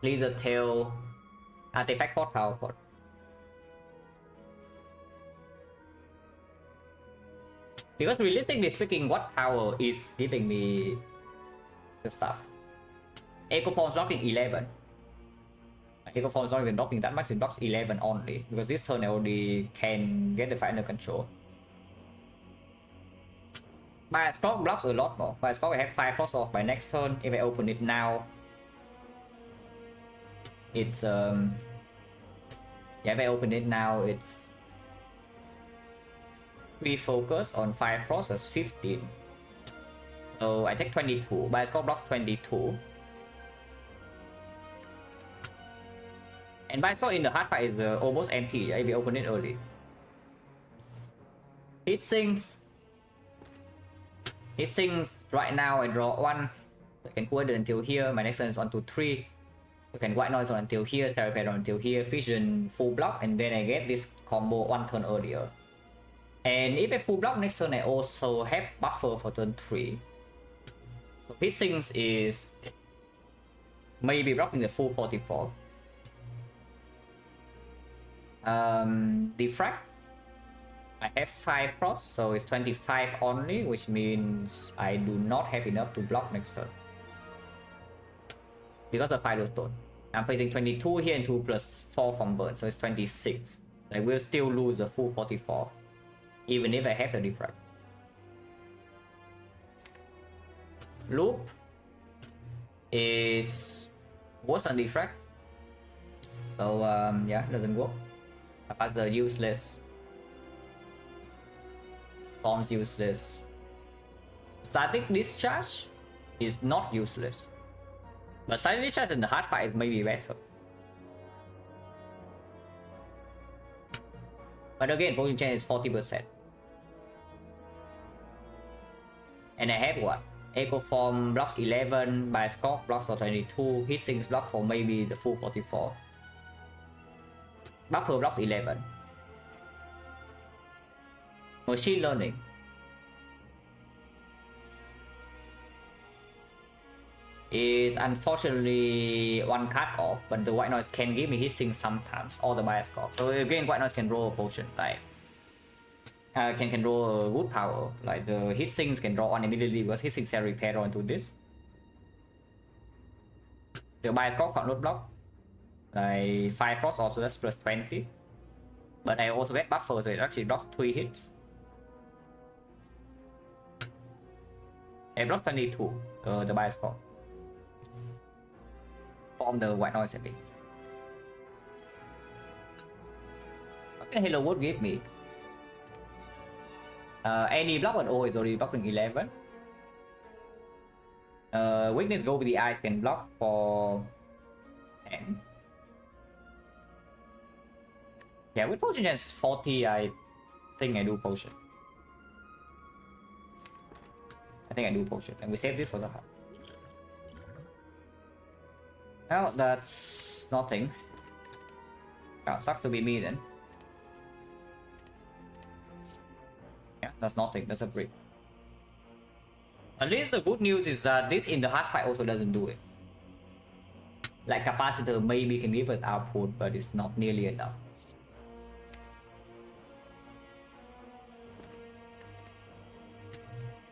Lizard Tail, Artifact Pot, Power Pot. Because realistically speaking, what power is giving me the stuff? Echo Form's blocking 11. Echo Form's not even blocking that much, it blocks 11 only. Because this turn I already can get the fight under control. My stock blocks a lot more. My stock I have 5 frost off by next turn. If I open it now, it's yeah, if I open it now, it's 3 focus on 5 frost, that's 15. So I take 22. My stock blocks 22. And my stock in the hard fight is almost empty if we open it early. It sinks. It sinks right now. I draw 1. I can put it until here. My next turn is 1, 2, 3. I can white noise on until here, Seraped on until here, Vision full block, and then I get this combo 1 turn earlier. And if I full block next turn, I also have buffer for turn 3. So his sinks is maybe blocking the full 44. Defect. I have 5 frost, so it's 25 only, which means I do not have enough to block next turn. Because of Firestone. I'm facing 22 here and 2 plus 4 from burn, so it's 26. I will still lose the full 44, even if I have the Defect. Loop is worse than Defect. So yeah, doesn't work. That's the useless. Bombs useless. Static discharge is not useless. But static discharge in the hard fight is maybe better. But again, potion chance is 40%. And I have what? Echo Form blocks 11, Bias Scope blocks for 22, Hit Sinks block for maybe the full 44. Buffer blocks 11. Machine Learning. Is unfortunately 1 card off, but the white noise can give me hit sync sometimes, or the bias score. So again, white noise can roll a potion, like can roll a wood power, like the hit sinks can draw on immediately because hit sinks can repair onto this. The bias score can't not block, like 5 frost off, so that's plus 20. But I also get buffer, so it actually blocks 3 hits. I blocked 22, the bias score. From the white noise, I think. What can Hello World give me? Any block on O is already blocking 11. Weakness go with the eyes can block for 10. Yeah, with potion chance 40, I think I do potion. I think I do potion, and we save this for the heart. Well, that's nothing. Oh, sucks to be me then. Yeah, that's nothing. That's a brick. At least the good news is that this in the hard fight also doesn't do it. Like capacitor maybe can give us output, but it's not nearly enough.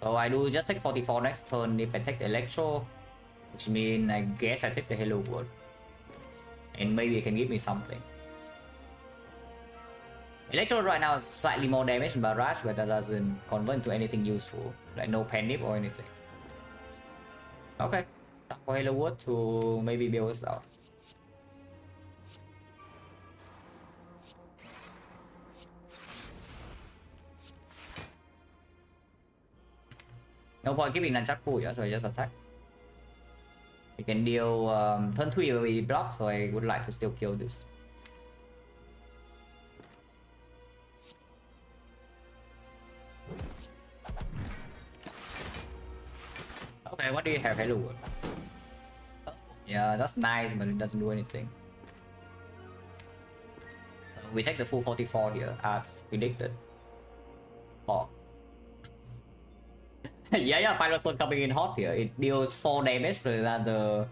So I do just take 44 next turn if I take the Electro, which means I guess I take the Hello World. And maybe it can give me something. Electro right now is slightly more damage than Barrage, but that doesn't convert into anything useful. Like no panic or anything. Okay. Time for Hello World to maybe bail us out. No point keeping Nunchaku, yeah, so I just attack. You can deal turn 3 will be blocked, so I would like to still kill this. Okay, what do you have? Hello World. Yeah, that's nice, but it doesn't do anything. We take the full 44 here, as predicted. Oh. Yeah, Pyrophone coming in hot here. It deals 4 damage rather than the...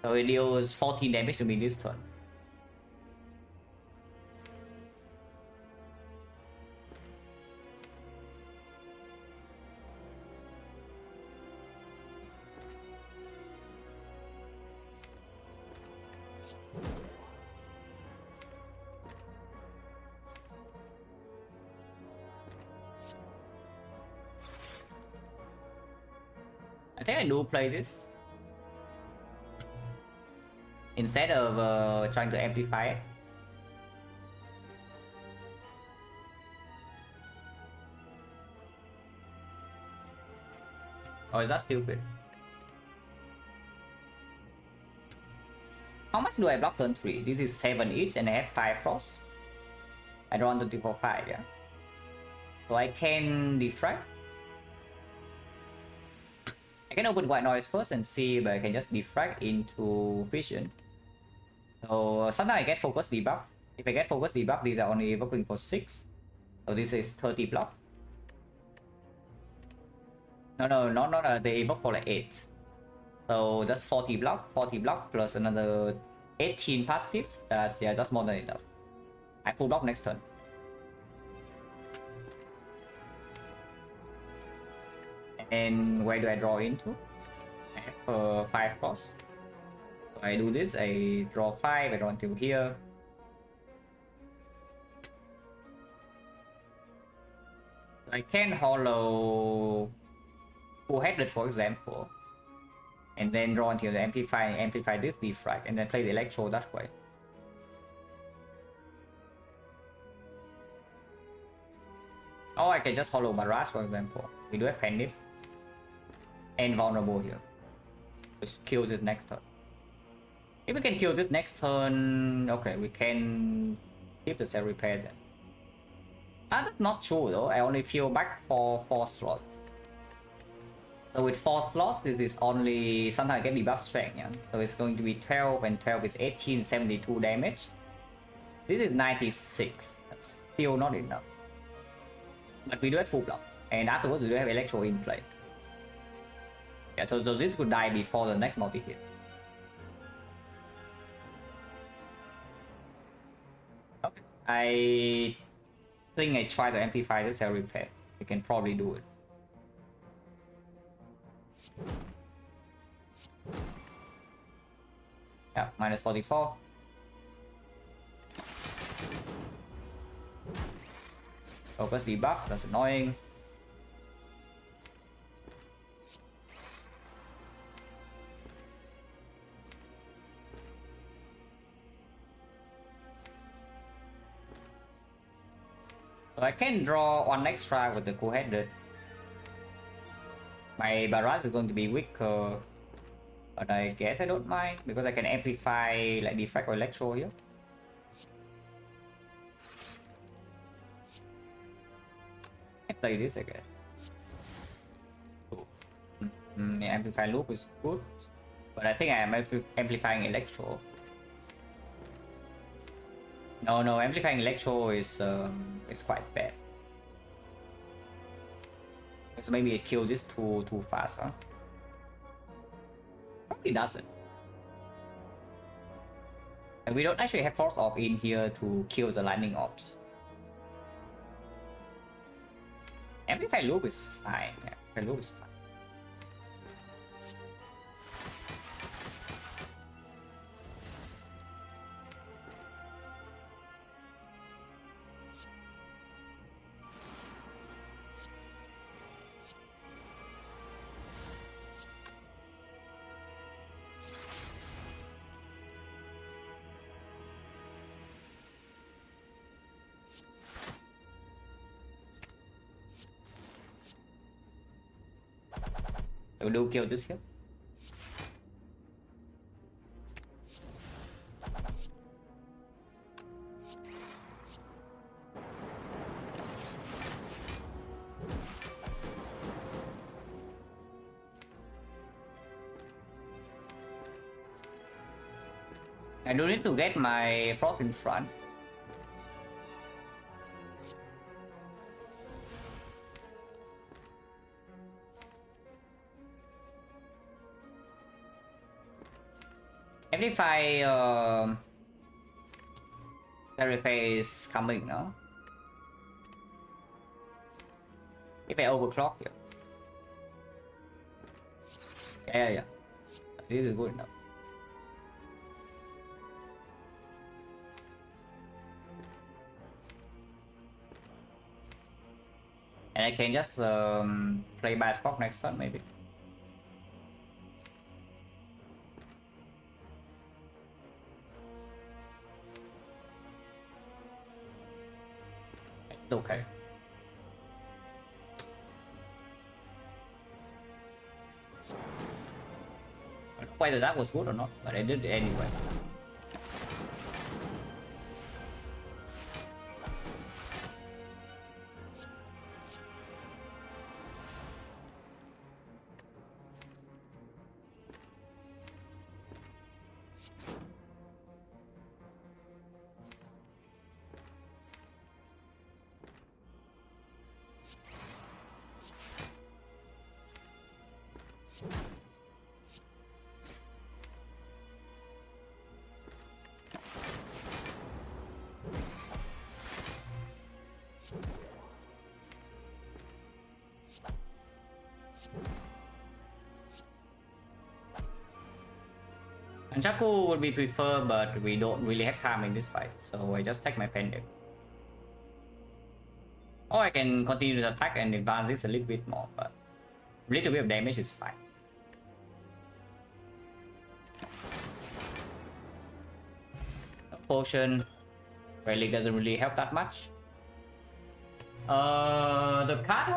So it deals 14 damage to me this turn. I think I do play this. Instead of trying to amplify it. Or is that stupid? How much do I block turn 3? This is 7 each and I have 5 frost. I don't want to default 5, yeah? So I can defrag. I can open white noise first and see, but I can just defrag into vision. So sometimes I get focus debuff. If I get focus debuff, these are only evoking for 6. So this is 30 block. No, they evoke for like 8. So that's 40 block plus another 18 passive. That's more than enough. I full block next turn. And where do I draw into? I have 5 cost. So I do this, I draw 5, I draw until here. I can hollow full headed, for example, and then draw until the amplify this defrag, and then play the electro that way. Or I can just hollow Barrage, for example. We do have Pendant and vulnerable here, which kills it next turn. If we can kill this next turn, okay, we can keep the cell repair then. That's not true though. I only feel back for 4 slots. So with 4 slots, this is only sometimes I get debuff strength, yeah. So it's going to be 12, and 12 is 18, 72 damage. This is 96. That's still not enough. But we do have full block, and afterwards we do have electro in play. Yeah, so this could die before the next multi-hit. Okay. I think I try to amplify the cell repair. We can probably do it. Yeah, minus 44. Focus debuff, that's annoying. So I can draw one extra with the cool-headed. My barrage is going to be weaker, but I guess I don't mind because I can amplify like Defect or Electro here. I play this, I guess. The amplify loop is good, but I think I am amplifying Electro. No, amplifying Electro is quite bad. So maybe I kill this too fast, huh? Probably doesn't. And we don't actually have Force Orb in here to kill the Lightning Orbs. Amplify loop is fine. Amplify loop is fine. So do kill this here. I do need to get my Frost in front. Amplify Clarify is coming now. If I overclock here. Yeah. This is good enough. And I can just play by spot next turn maybe. It's okay. I don't know whether that was good or not, but I did it anyway. And Chaku would be preferred, but we don't really have time in this fight, so I just take my pendant. Or I can continue to attack and advance this a little bit more, but a little bit of damage is fine. A potion really doesn't really help that much. The card,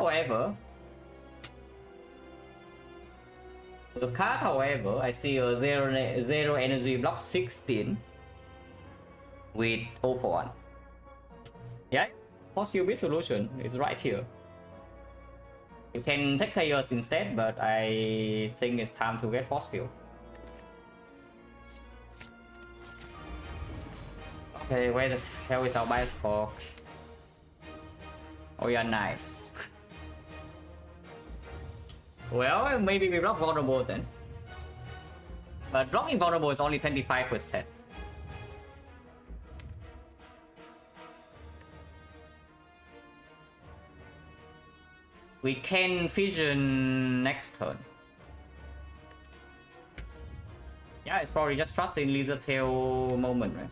however, I see a zero energy block 16 with 0 for 1. Yeah, Force Field solution is right here. You can take Chaos instead, but I think it's time to get Force Field. Okay, where the hell is our bias for? Oh yeah, nice. Well, maybe we block vulnerable then. But blocking vulnerable is only 25%. We can Fission next turn. Yeah, it's probably just trust in Lizard Tail moment, right?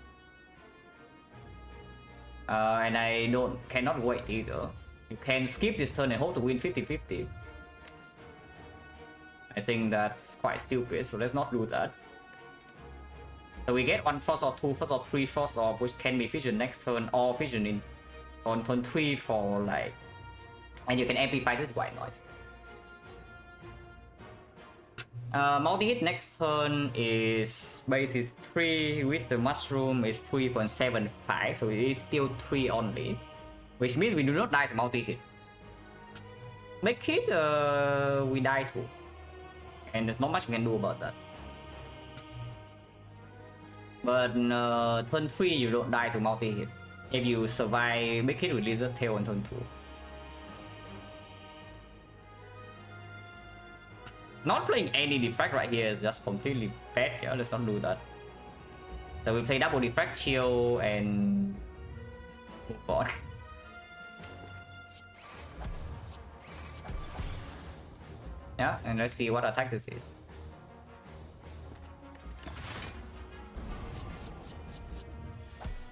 And I cannot wait either. You can skip this turn and hope to win 50-50. I think that's quite stupid, so let's not do that. So we get 1 Frost Orb, 2 Frost Orb, 3 Frost Orb, which can be Fission next turn, or Fission in on turn 3 for like... And you can amplify this white noise. Multi-hit next turn is base is 3, with the mushroom is 3.75, so it is still 3 only. Which means we do not die to multi-hit. Make hit, we die too. And there's not much we can do about that. But turn 3 you don't die to multi-hit. If you survive make hit with Lizard Tail on turn 2. Not playing any Defect right here is just completely bad. Yeah, let's not do that. So we play double Defect, chill, and move on. Yeah, and let's see what attack this is.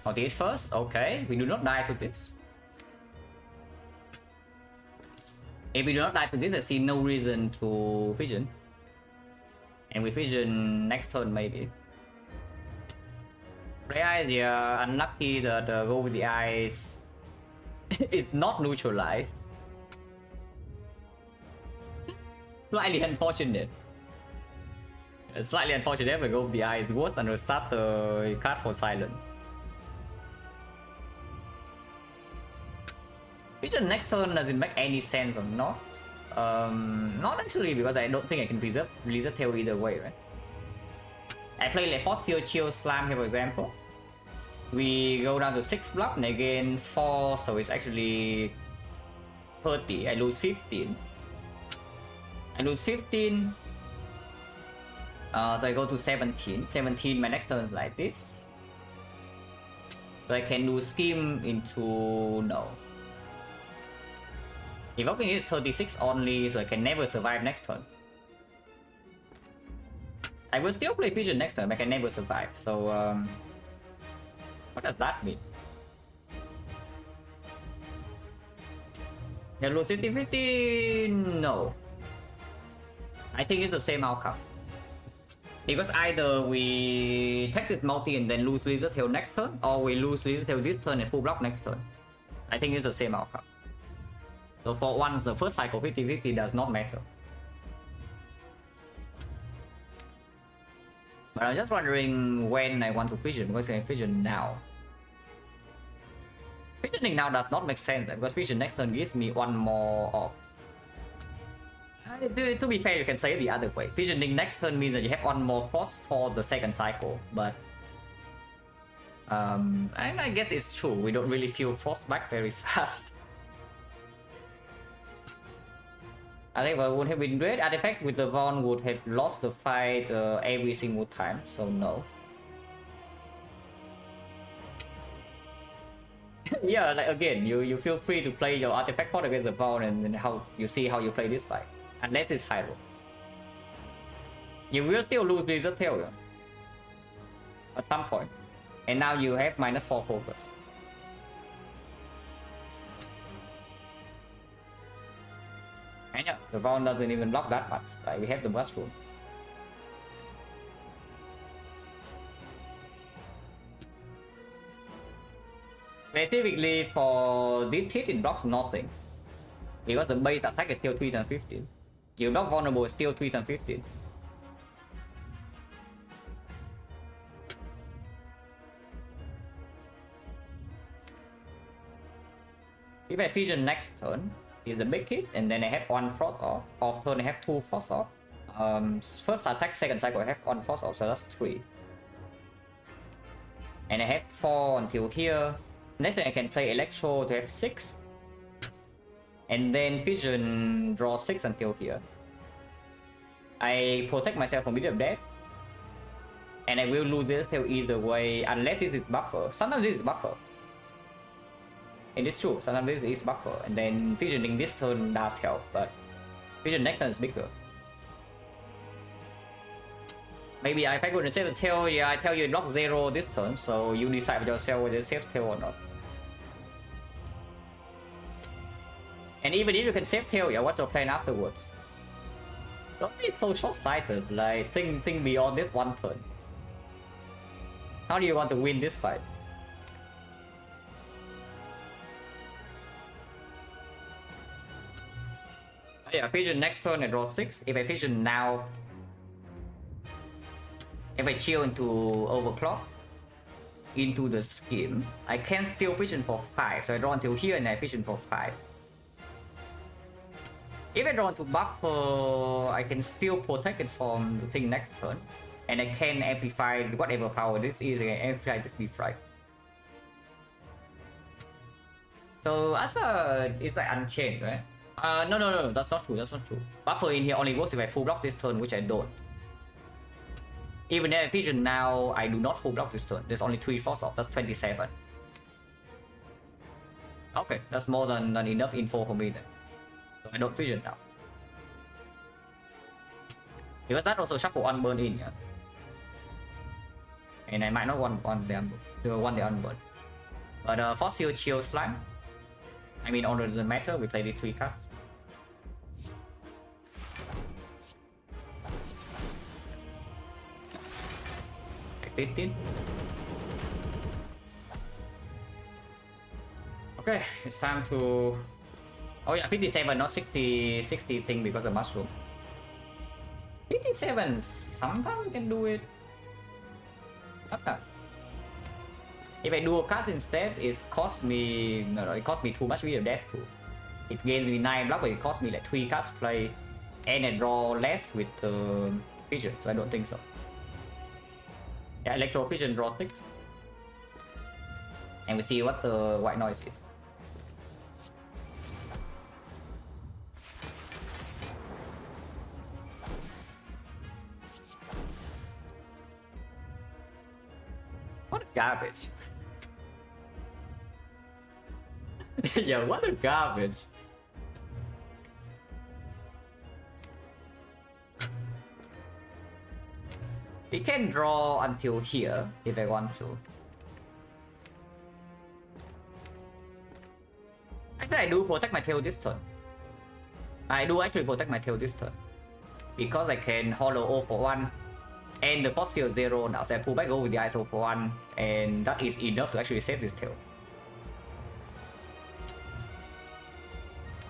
Multi-hit first, okay. We do not die to this. If we do not die to this, I see no reason to Fission. And we Fission next turn maybe. Play Eyes, yeah, unlucky that go with the eyes. It's not neutralized. Slightly unfortunate. Slightly unfortunate, but go with the eyes worse than the starter card for Silent. Fission next turn, does it make any sense or not? Not actually, because I don't think I can preserve Lizard Tail either way, right? I play like Force Field, Chill, Slam here for example. We go down to 6 block and I gain 4, so it's actually 30. I lose 15. I lose 15. So I go to 17. 17, my next turn is like this. So I can do Scheme into... no. Evoking is 36 only, so I can never survive next turn. I will still play Fission next turn, but I can never survive, so... what does that mean? The lose 50-50? No. I think it's the same outcome. Because either we take this multi and then lose Lizard Tail next turn, or we lose Lizard Tail this turn and full block next turn. I think it's the same outcome. So for once, the first cycle 50-50 does not matter. But I'm just wondering when I want to Fission, because I can Fission now. Fissioning now does not make sense, because Fission next turn gives me 1 more off. To be fair, you can say it the other way. Fissioning next turn means that you have 1 more Frost for the second cycle, but... and I guess it's true, we don't really feel Frost back very fast. I think what would have been great, Artifact with the Vaughn would have lost the fight every single time, so no. Yeah, like again, you feel free to play your Artifact pot against the Vaughn and then how you see how you play this fight. Unless it's high roll. You will still lose Lizard Tail, yeah? At some point. And now you have -4 focus. And yeah, the Vaughn doesn't even block that much. Like we have the mushroom. Specifically for this hit, it blocks nothing. Because the base attack is still 3 times 15. You block vulnerable is still 3 times 15. If I Fission next turn, is a big hit, and then I have 1 Frost off. Off turn I have 2 Frost off. First attack, second cycle I have 1 Frost off, so that's 3. And I have 4 until here. Next turn I can play Electro to have 6. And then Fission draw 6 until here. I protect myself from immediate death. And I will lose this tail either way, unless this is buffer. Sometimes this is buffer. And it's true, sometimes this is buffer, and then Fissioning this turn does help, but Fission next turn is bigger. Maybe if I go and save the tail, yeah, I tell you it blocks 0 this turn, so you decide yourself whether to save the tail or not. And even if you can save tail, yeah, what's your plan afterwards? Don't be so short-sighted, like think beyond this one turn. How do you want to win this fight? Yeah, vision next turn and draw 6. If I vision now, if I chill into overclock, into the scheme, I can still vision for 5. So I draw until here and I vision for 5. If I draw into buffer, I can still protect it from the thing next turn. And I can amplify whatever power this is, I can amplify this Defect. So Asa is like unchanged, right? No, that's not true, that's not true. Buffer in here only works if I full block this turn, which I don't. Even if I vision now, I do not full block this turn. There's only 3 force off, that's 27. Okay, that's more than enough info for me then. So I don't vision now. Because that also shuffle unburn in, yeah. And I might not want the unburn. But force field chill slime. I mean, on doesn't matter, we play these 3 cards. Like 15. Okay, it's time to... Oh yeah, 57, not 60 thing because of mushroom. 57, sometimes I can do it. Sometimes. If I do a cast instead, it costs me... No, it costs me too much with death too. It gains me 9 block, but it costs me like 3 cards play. And I draw less with vision, so I don't think so. Yeah, electro vision draw 6. And we see what the white noise is. What garbage. Yeah, what a garbage. We can draw until here if I want to. Actually, I do protect my tail this turn. I do actually protect my tail this turn. Because I can hollow O for 1. And the force field 0 now, so I pull back over with the ISO for 1. And that is enough to actually save this tail.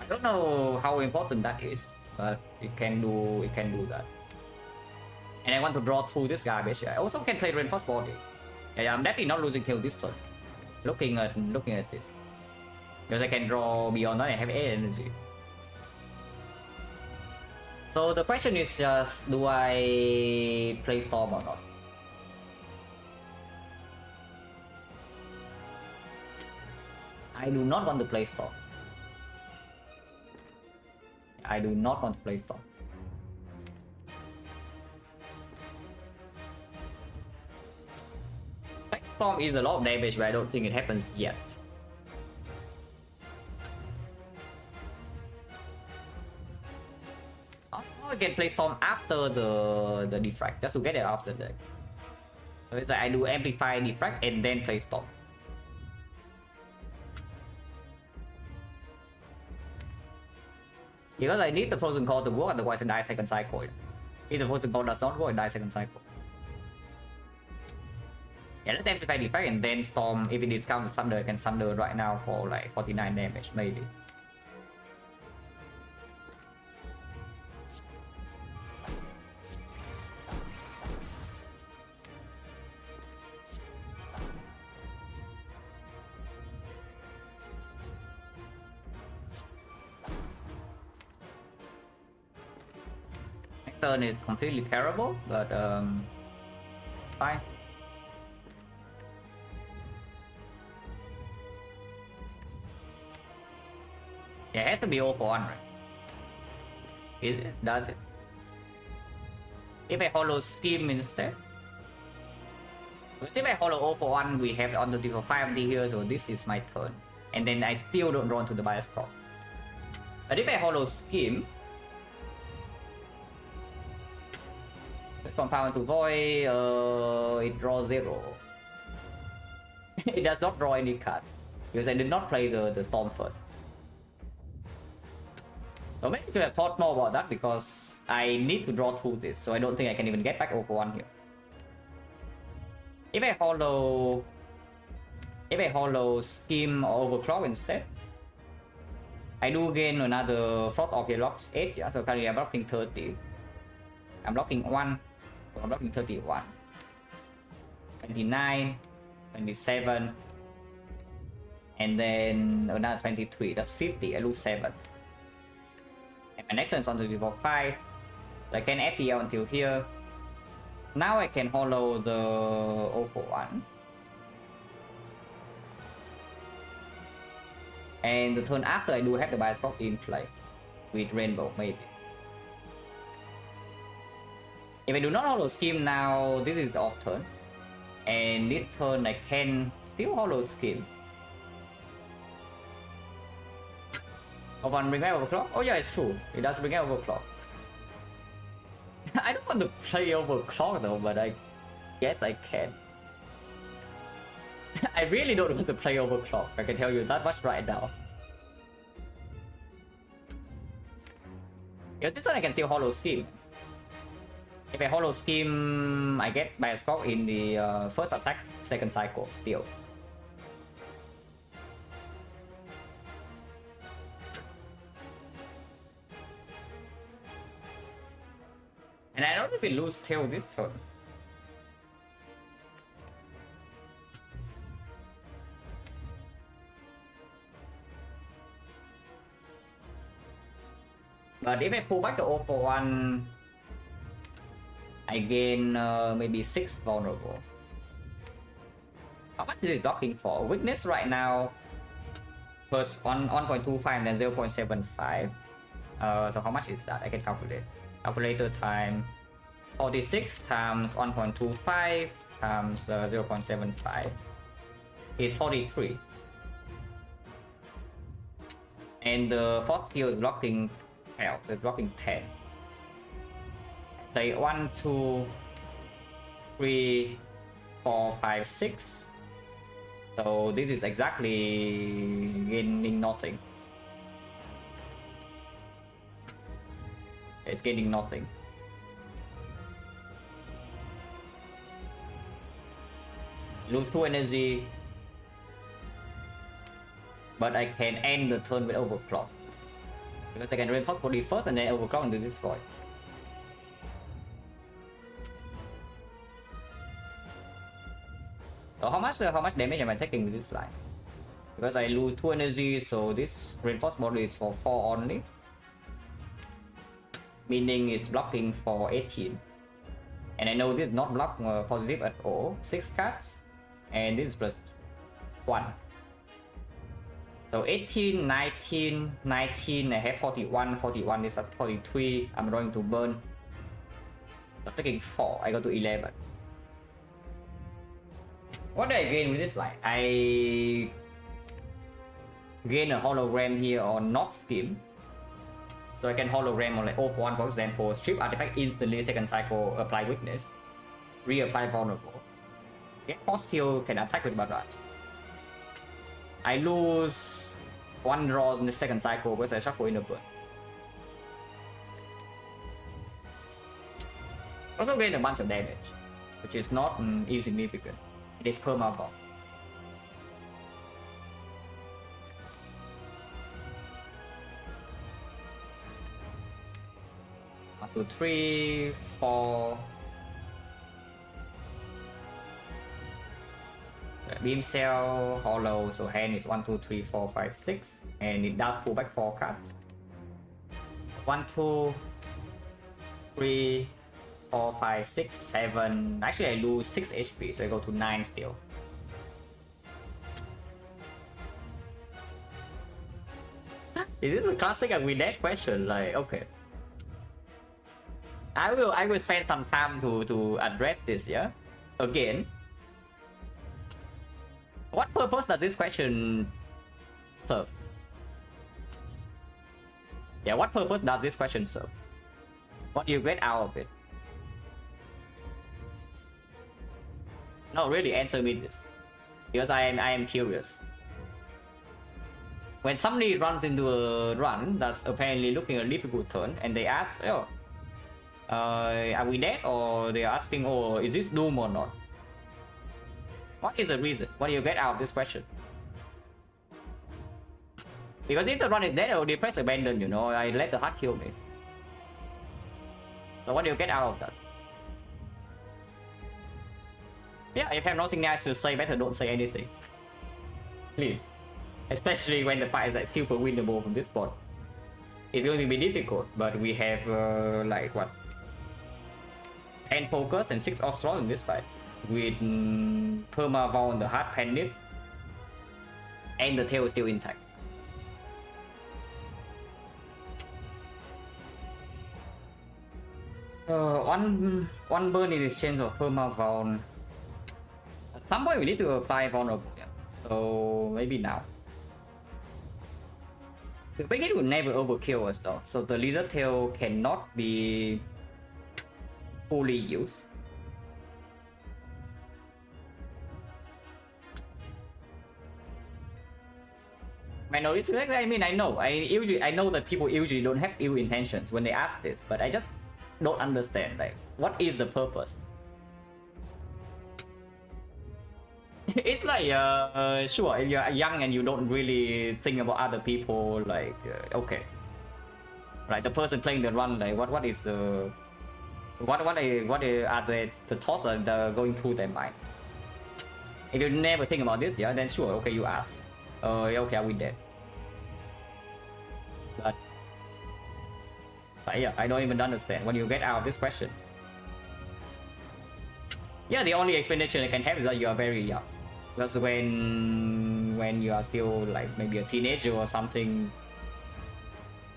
I don't know how important that is, but it can do that. And I want to draw through this garbage. I also can play Reinforced Body. Yeah, I'm definitely not losing tail this turn. Looking at this. Because I can draw beyond that, I have 8 energy. So the question is just, do I play Storm or not? I do not want to play Storm. I do not want to play Storm. Storm is a lot of damage, but I don't think it happens yet. I can play Storm after the Defect, just to get it out of the deck. So it's like I do Amplify Defect and then play Storm. Because I need the Frozen Core to work, otherwise I die second cycle. If the Frozen Core does not work, I die second cycle. Yeah, let's Amplify Defect and then Storm. If it discounts Sunder, I can Sunder right now for like 49 damage, maybe. Next turn is completely terrible, but fine. Yeah, it has to be all for 1, right? Is it? Does it? If I hollow Scheme instead? If I hollow all for 1, we have on the deal for 5D here, so this is my turn. And then I still don't draw into the bias crop. But if I hollow Scheme, from power to void, it draws 0. It does not draw any card because I did not play the Storm first. So maybe to have thought more about that because I need to draw through this, so I don't think I can even get back over 1 here. If I hollow Scheme or Overclock instead, I do gain another Frost Orb here, blocks 8, yeah, so currently I'm blocking 30. I'm blocking 1, so I'm blocking 31. 29, 27, and then another 23, that's 50, I lose 7. And my next turn is on 5, so I can FTL until here. Now I can hollow the 041. And the turn after I do have the bias box in play with Rainbow maybe. If I do not hollow Scheme now, this is the off turn. And this turn I can still hollow Scheme. Of one bring back Overclock? Oh yeah, it's true. It does bring back Overclock. I don't want to play Overclock though, but I guess I can. I really don't want to play Overclock, I can tell you that much right now. If this one I can still hollow Scheme. If I hollow Scheme, I get bias scope in the first attack, second cycle still. And I don't even lose tail this turn. But if I pull back the 041, I gain maybe 6 vulnerable. How much is this blocking for? Weakness right now, first 1.25 and then 0.75. So how much is that? I can calculate. Calculator time 46 times 1.25 times 0.75 is 43. And the fourth skill is blocking 12, so it's blocking 10. Say 1, 2, 3, 4, 5, 6. So this is exactly gaining nothing. It's gaining nothing. Lose 2 energy. But I can end the turn with Overclock. Because I can reinforce body first and then Overclock into this void. So how much damage am I taking with this line? Because I lose 2 energy, so this reinforced body is for 4 only. Meaning it's blocking for 18. And I know this is not block positive at all. 6 cards. And this is plus 1. So 18, 19, 19, I have 41, 41 is at 43. I'm going to burn. I'm taking 4, I go to 11. What do I gain with this line? I gain a hologram here on not Scheme. So I can hologram on like 0.1 for example, strip artifact instantly, second cycle, apply weakness, reapply vulnerable. Get hostile can attack with barrage. I lose 1 draw in the second cycle because I shuffle in a burn. Also gain a bunch of damage, which is not insignificant. It is perma bomb. 1, 2, 3, 4. Beam cell, hollow, so hand is 1, 2, 3, 4, 5, 6. And it does pull back 4 cards. 1, 2, 3, 4, 5, 6, 7. Actually, I lose 6 HP, so I go to 9 still. Is this a classic with that question? Like, okay. I will spend some time to address this, yeah? Again. What purpose does this question serve? Yeah, what purpose does this question serve? What do you get out of it? No, really answer me this. Because I am curious. when somebody runs into a run that's apparently looking a difficult turn, and they ask, oh, are we dead? Or they're asking, oh, is this doom or not? What is the reason? What do you get out of this question? Because if the run is dead, I will press abandon, you know, I let the heart kill me. So what do you get out of that? Yeah, if you have nothing nice to say, better don't say anything. Please. Especially when the fight is like super winnable from this spot. It's going to be difficult, but we have like what? 10 focus and 6 off slot in this fight. With Perma on the hard panic. And the tail is still intact. One burn in exchange of Perma. At some point we need to apply vulnerable. Yeah. So maybe now. The Begin will never overkill us though, so the lizard tail cannot be fully used. I know this. I mean, I know. I know that people usually don't have ill intentions when they ask this, but I just don't understand. Like, what is the purpose? It's like, sure, if you're young and you don't really think about other people, like, okay. Like, the person playing the run, like, what are the thoughts that are going through their minds? If you never think about this, yeah, then sure, okay, you ask. Okay, are we dead? But yeah, I don't even understand when you get out of this question. Yeah, the only explanation I can have is that you are very young. That's when you are still like maybe a teenager or something.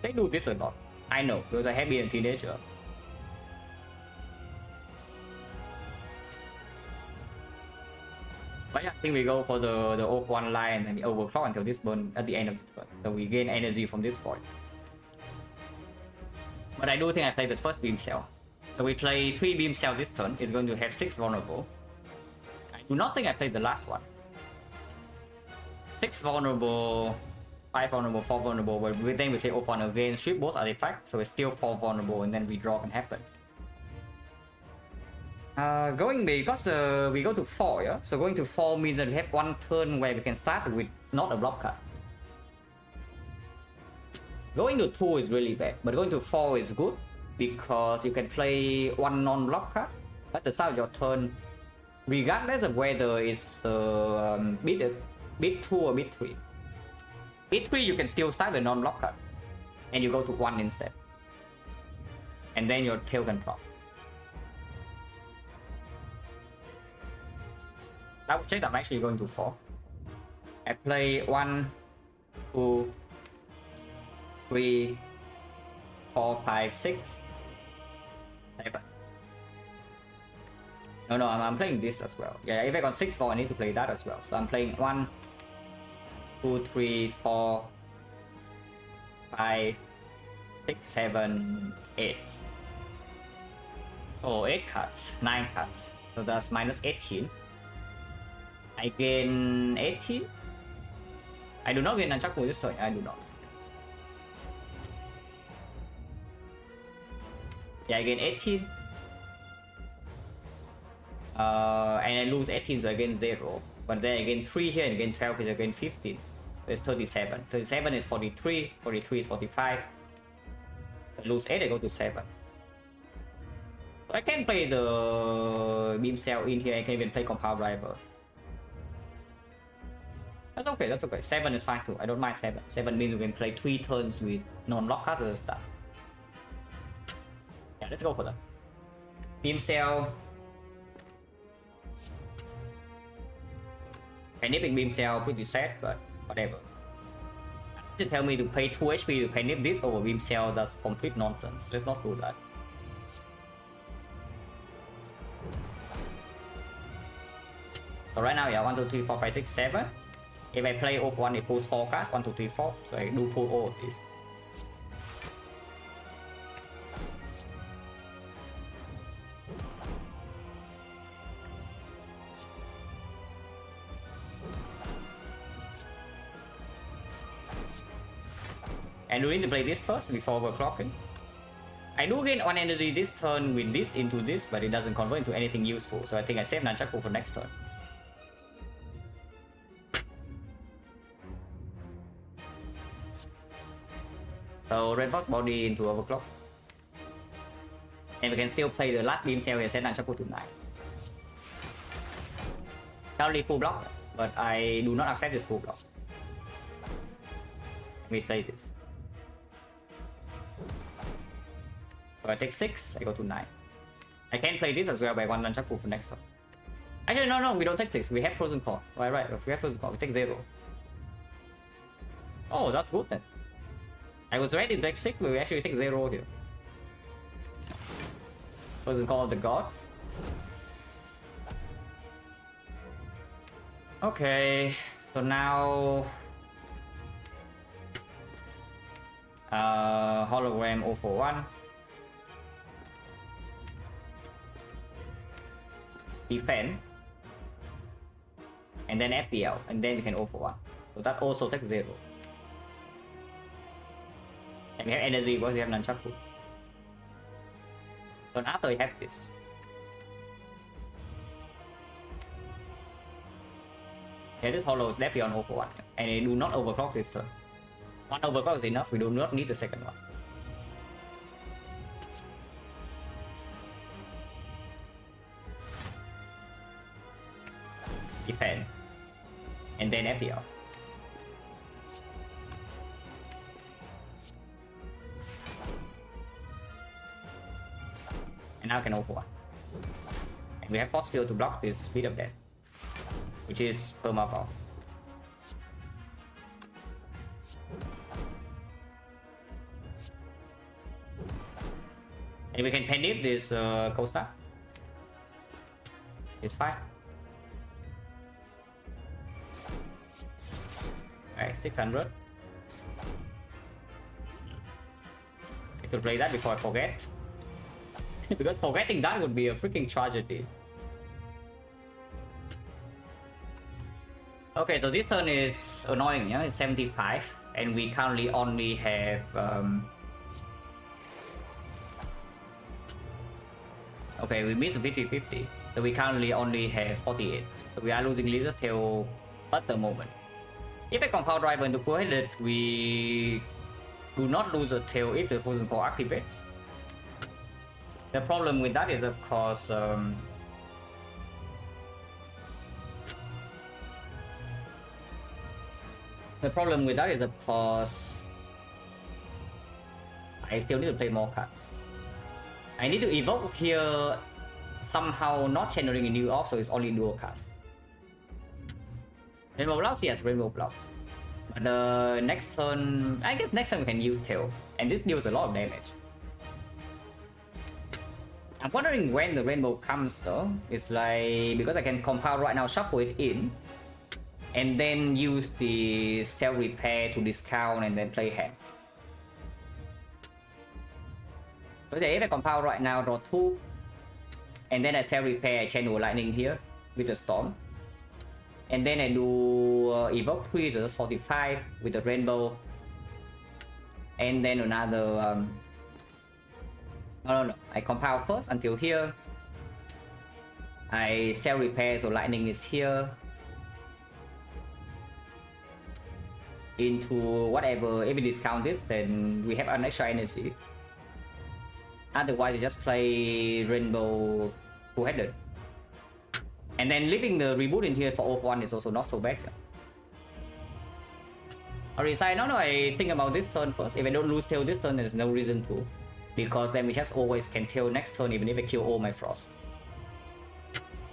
They do this a lot. I know, because I have been a teenager. But yeah, I think we go for the off one line and overclock until this burn at the end of this burn. So we gain energy from this point. But I do think I play this first beam cell. So we play 3 beam cell this turn. It's going to have 6 vulnerable. I do not think I played the last one. 6 vulnerable, 5 vulnerable, 4 vulnerable, but then we play open again, strip both artifacts, so it's still 4 vulnerable, and then we draw can happen. Going because we go to 4, yeah? So going to 4 means that we have 1 turn where we can start with not a block card. Going to 2 is really bad, but going to 4 is good, because you can play 1 non-block card at the start of your turn, regardless of whether it's bit 2 or bit 3. Bit 3 you can still start the non-block card, and you go to 1 instead. And then your tail can drop. I would check that I'm actually going to 4. I play 1, 2, 3, 4, 5, 6, 7. No, I'm playing this as well. Yeah, if I got 6, 4, I need to play that as well. So I'm playing 1, 2, 3, 4, 5, 6, 7, 8. Oh, 8 cards, 9 cards. So that's minus 18. I gain 18. I do not gain Nunchaku this turn. I do not. Yeah, I gain 18. And I lose 18, so I gain 0. But then I gain 3 here and gain 12 because I gain 15. It's 37. 37 is 43. 43 is 45. I lose 8, I go to 7. So I can play the beam cell in here. I can even play compound driver. That's okay, that's okay. 7 is fine too. I don't mind 7. 7 means we can play 3 turns with non-lock cards at the start. Yeah, let's go for that. Beam cell. Panipping beam cell pretty sad, but whatever. To tell me to pay 2 HP to panip this over beam cell, that's complete nonsense. Let's not do that. So right now, yeah, 1, 2, 3, 4, 5, 6, 7. If I play op 1, it pulls 4 cards, 1, 2, 3, 4. So I do pull all of these. And we need to play this first before overclocking. I do gain 1 energy this turn with this into this, but it doesn't convert into anything useful, so I think I save Nunchaku for next turn. So reinforce body into overclock. And we can still play the last beam cell and set Nunchaku to 9. Currently full block, but I do not accept this full block. Let me play this. So I take 6, I go to 9. I can play this as well by 1 Nunchaku for next turn. Actually, no, we don't take 6. We have Frozen Core. Right, if we have Frozen Core, we take 0. Oh, that's good then. I was ready to take 6, but we actually take 0 here. Frozen Core of the Gods. Okay, so now... hologram 041. Defend. And then FPL, and then you can 041. So that also takes 0. And we have energy because we have Nunchaku. So after we have this. Yeah, this hollow is left beyond 041. And they do not overclock this turn. 1 overclock is enough, we do not need the second one. Defend. And then FTL. And now I can 041. And we have Force Field to block this Speed of Death, which is perma-power. And we can pendip this Costa. It's 5. Alright, 600. I could play that before I forget. Because forgetting that would be a freaking tragedy. Okay, so this turn is annoying, yeah? It's 75. And we currently only have... Okay, we missed 50-50. So we currently only have 48. So we are losing Lizard Tail at the moment. If I compound driver into cool-headed, we do not lose a tail if the Frozen Core activates. The problem with that is, of course, the problem with that is, of course, I still need to play more cards. I need to evoke here somehow not channeling a new orb, so it's only dual cards. Rainbow Blocks, yes, Rainbow Blocks. But next turn, I guess next turn we can use Tail, and this deals a lot of damage. I'm wondering when the Rainbow comes though. It's like, because I can compound right now, shuffle it in, and then use the Self Repair to discount and then play hand. So if I compound right now, draw 2, and then I Self Repair, I channel Lightning here with the Storm. And then I do Evoke 3, so that's 45 with the Rainbow. And then another... No. I compile first until here. I Self Repair, so Lightning is here. Into whatever, if we discount this, then we have an extra energy. Otherwise, I just play Rainbow two-headed. And then leaving the reboot in here for 0-1 is also not so bad. I decide, no, I think about this turn first. If I don't lose tail this turn, there's no reason to. Because then we just always can tail next turn even if I kill all my frost.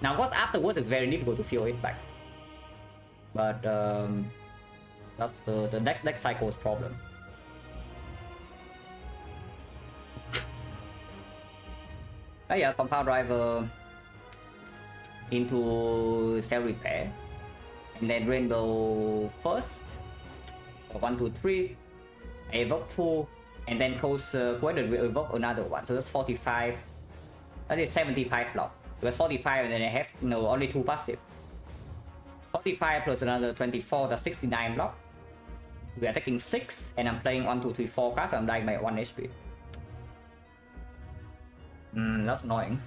Now, of course, afterwards it's very difficult to feel it back. But that's the next cycle's problem. Oh yeah, compound driver into Self Repair, and then Rainbow first. 1, 2, 3. I evoke 2, and then Coordinate will evoke another one. So that's 45. That is 75 block. Because 45, and then I have only 2 passive. 45 plus another 24, that's 69 block. We are taking 6, and I'm playing 1, 2, 3, 4 cards, so I'm dying by 1 HP. That's annoying.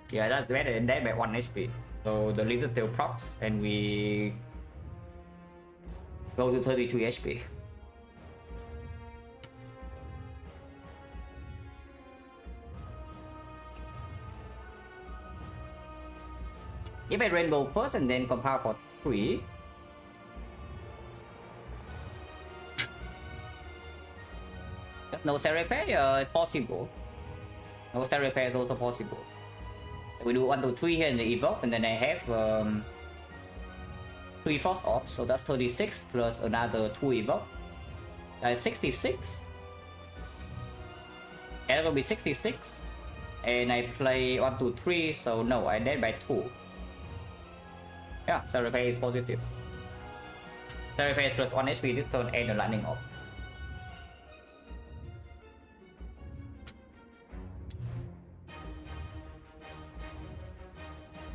Yeah, that's better than that by 1 HP. So the little tail procs, and we go to 32 HP. If I rainbow first and then compile for 3, there's no set repair, possible. No set repair is also possible. We do 1, 2, 3 here in the evoke, and then I have 3 frost off, so that's 36 plus another 2 evoke. That's 66. And that will be 66. And I play 1, 2, 3, so no, I dead by 2. Yeah, set repair is positive. Set repair is plus 1 HP this turn and the lightning off.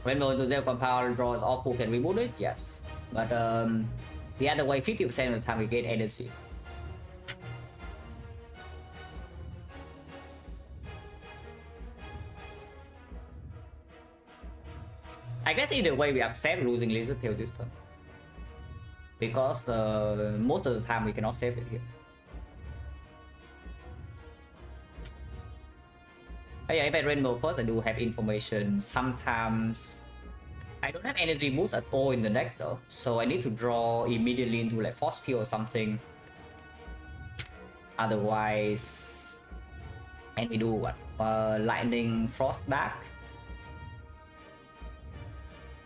When going to zero compile draws awful, can we reboot it? Yes. But the other way, 50% of the time we get energy. I guess either way we accept losing Laser Tail this turn. Because most of the time we cannot save it here. Oh yeah, if I rainbow first, I do have information. Sometimes I don't have energy boost at all in the deck though, so I need to draw immediately into like Force Field or something. Otherwise, and we do what? Lightning Frost back.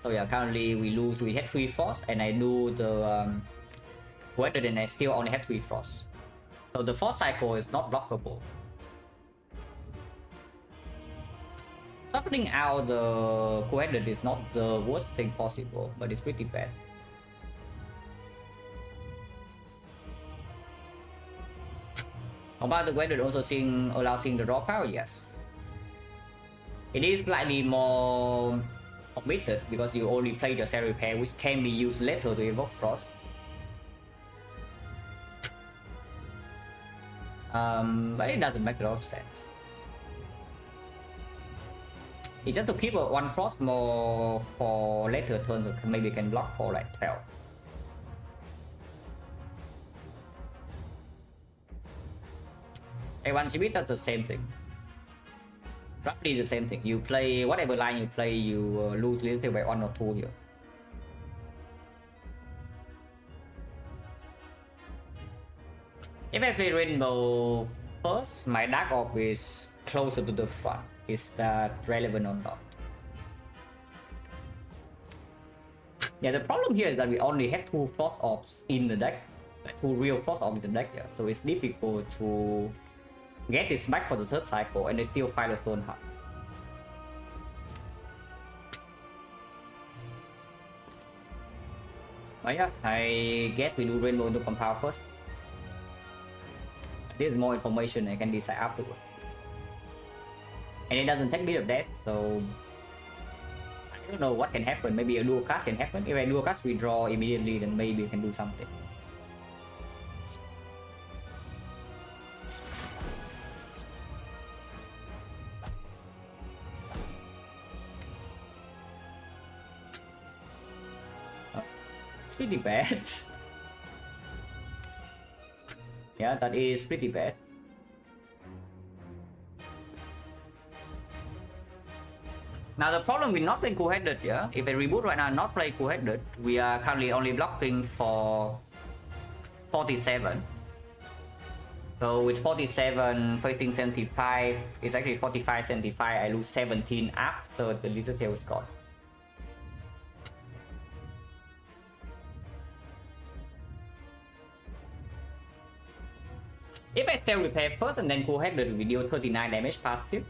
So yeah, currently we lose. We had 3 Frost, and I do the weather, and I still only have 3 Frost. So the Frost cycle is not blockable. Toppling out the coordinate is not the worst thing possible, but it's pretty bad. About the coordinate also allows seeing the draw power, yes. It is slightly more committed because you only play your set repair, which can be used later to evoke Frost. But it doesn't make a lot of sense. It's just to keep a 1 Frost more for later turns, so maybe can block for like 12. A1 GB does the same thing. Roughly the same thing. You play whatever line you play, you lose little by 1 or 2 here. If I play Rainbow first, my Dark Orb is closer to the front. Is that relevant or not? Yeah, the problem here is that we only have 2 Frost Orbs in the deck. Like 2 real Frost Orbs in the deck, yeah. So it's difficult to get this back for the 3rd cycle, and they still Firestone Heart. But yeah, I guess we do Rainbow into compile first. This is more information I can decide afterwards. And it doesn't take bit of death, so I don't know what can happen. Maybe a dual cast can happen. If I dual cast withdraw immediately, then maybe we can do something. It's pretty bad. Yeah, that is pretty bad. Now the problem with not playing cool-headed, yeah, if I reboot right now and not play cool-headed, we are currently only blocking for 47. So with 47 facing 75, it's actually 45, 75, I lose 17 after the Lizard Tail is gone. If I still repair first and then cool-headed, we deal 39 damage passive.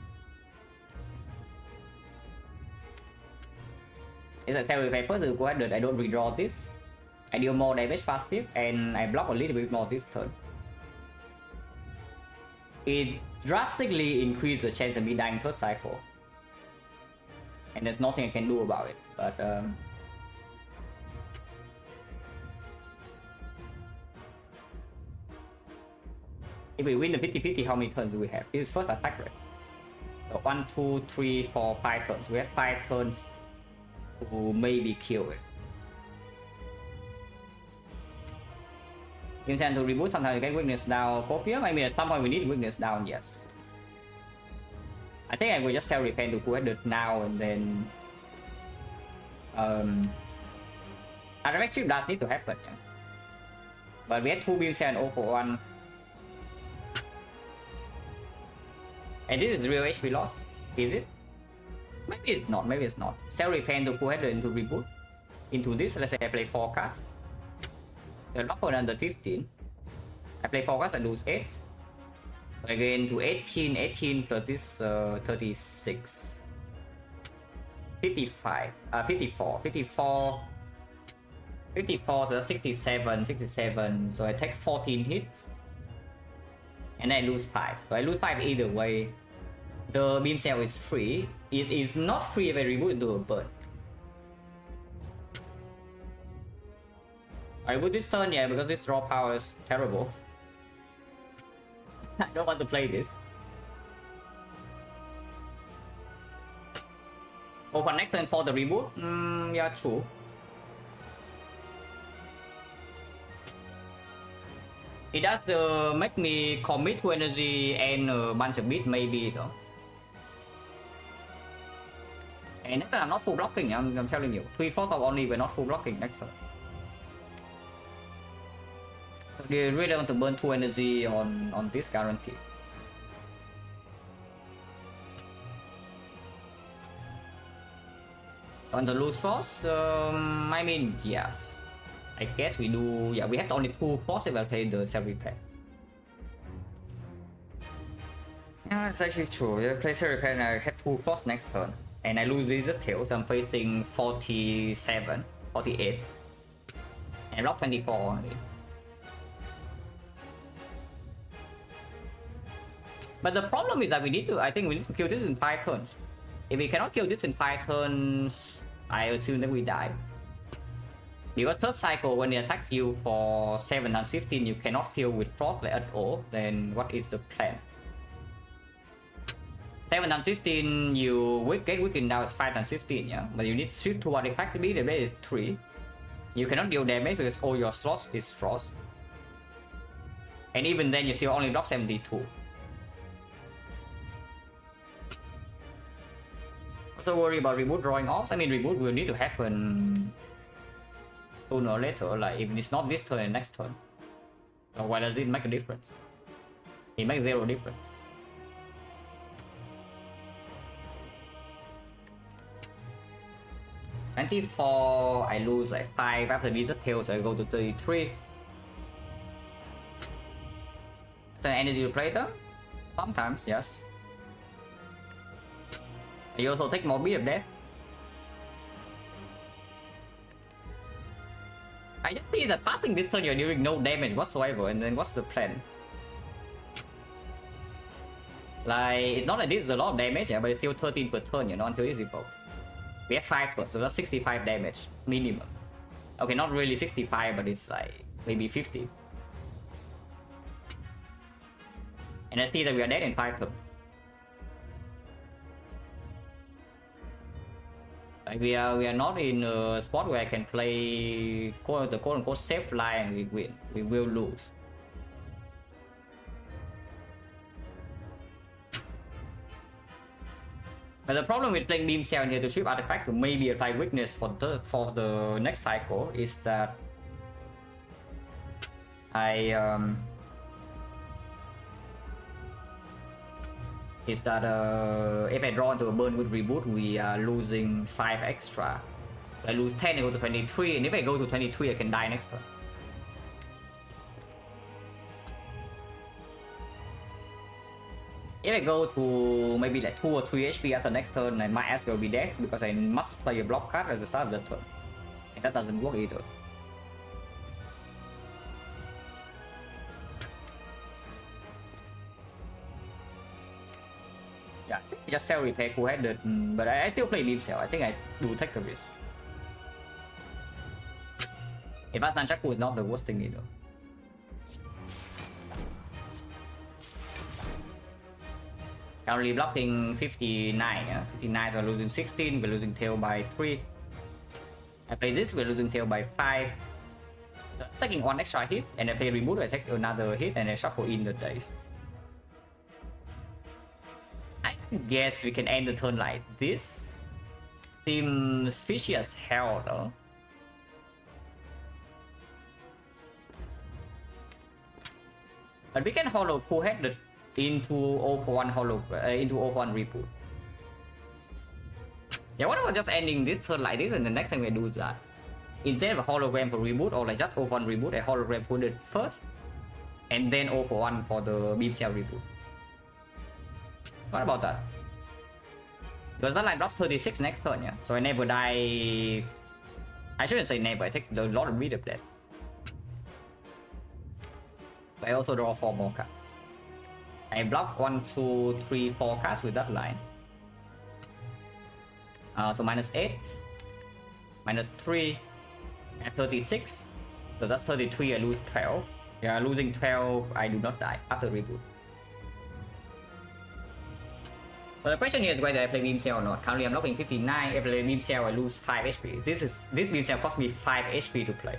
If I sell repair first and cool-headed, I don't redraw this. I deal more damage passive and I block a little bit more this turn. It drastically increases the chance of me dying 3rd cycle. and there's nothing I can do about it. But if we win the 50-50, how many turns do we have? This is first attack rate. So 1, 2, 3, 4, 5 turns. We have 5 turns to maybe kill it. You tend to reboot, sometimes you get weakness down. Copium, I mean at some point we need weakness down, yes. I think I will just sell repent to go ahead now and then direct ship does need to happen, yeah. But we have 2 beams and 0 for 1. And this is the real HP loss, is it? Maybe it's not, maybe it's not. Sell repent to go ahead into reboot. Into this, let's say I play 4 cards. The lock for under 15. I play 4 cards, I lose 8. Again to 18, 18 plus this 36. 55, 54, 54. 54, so that's 67, 67. So I take 14 hits. And I lose 5. So I lose 5 either way. The beam cell is free. It is not free if I reboot into a burn. I reboot this turn, yeah, because this draw power is terrible. I don't want to play this. Open next turn for the reboot? Yeah, true. It does make me commit to energy and a bunch of bit maybe though. And next turn I'm not full blocking, I'm telling you. 3/4 of only, we're not full blocking next turn. They really want to burn 2 energy on this guarantee. On the loose force, I mean, yes. I guess we do, yeah, we have only 2 force if I play the self-repair. Yeah, it's actually true. If I play self-repair and I have 2 force next turn, and I lose these tails, I'm facing 47, 48, and block 24 only. But the problem is that I think we need to kill this in 5 turns. If we cannot kill this in 5 turns, I assume that we die. Because third cycle, when it attacks you for 7 and 15, you cannot fill with frost at all, then what is the plan? 7 and 15, you get weakened now is 5 and 15, yeah? But you need to shoot to what effectively the base is 3. You cannot deal damage because all your slots is frost. And even then, you still only block 72. So worry about reboot drawing off. I mean, reboot will need to happen sooner or later. Like if it's not this turn and next turn, so why does it make a difference? It makes 0 difference. $24, I lose like 5 after Wizard Tail, so I go to 33. It's an energy replater? Sometimes, yes. You also take more beat of death. I just see that passing this turn you're doing no damage whatsoever, and then what's the plan? Like, it's not like this is a lot of damage, yeah, but it's still 13 per turn, you know, until it's evolved. We have 5 turns, so that's 65 damage, minimum. Okay, not really 65, but it's like, maybe 50. And I see that we are dead in 5 turns. Like we are not in a spot where I can play the quote-unquote safe line and we win. We will lose. But the problem with playing Beam Cell here to ship artifact to maybe apply weakness for the next cycle is that if I draw into a burn with reboot, we are losing 5 extra. So I lose 10, I go to 23, and if I go to 23, I can die next turn. If I go to maybe like 2 or 3 HP after next turn, my ass will be dead because I must play a block card at the start of the turn. And that doesn't work either. Yeah, Just sell repair cool-headed, but I still play beam cell. I think I do take the risk. Advanced Nunchaku is not the worst thing either. Currently blocking 59, yeah? 59, so we're losing 16, we're losing tail by 3. I play this, we're losing tail by 5. So taking one extra hit, and I play reboot, I take another hit, and I shuffle in the dice. I guess we can end the turn like this. Seems fishy as hell though. But we can hollow cool-headed into 0 for 1 hollow into 0 for 1 reboot. Yeah, what about just ending this turn like this, and the next time we do that, instead of a hologram for reboot, or like just 0 for 1 reboot, a hologram for it first, and then 0 for 1 for the beam cell reboot. What about that? Because that line blocks 36 next turn, yeah. So I never die. I shouldn't say never. I take a lot of read of that. I also draw 4 more cards. I block 1, 2, 3, 4 cards with that line. So minus 8, minus 3, at 36. So that's 33. I lose 12. Yeah, losing 12. I do not die after reboot. So the question here is whether I play beam cell or not. Currently I'm blocking 59. If I play beam cell, I lose 5 HP. This beam cell cost me 5 HP to play.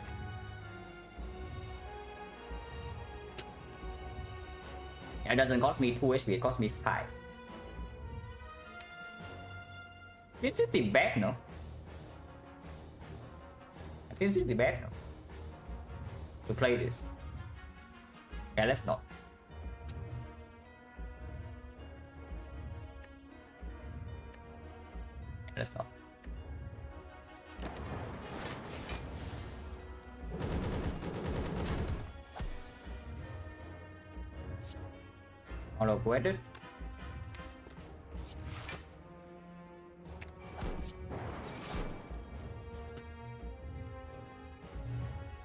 It doesn't cost me 2 HP, it costs me 5. It should be bad, no? I think it should be bad, no? To play this. Yeah, let's not. Let's not. All avoided.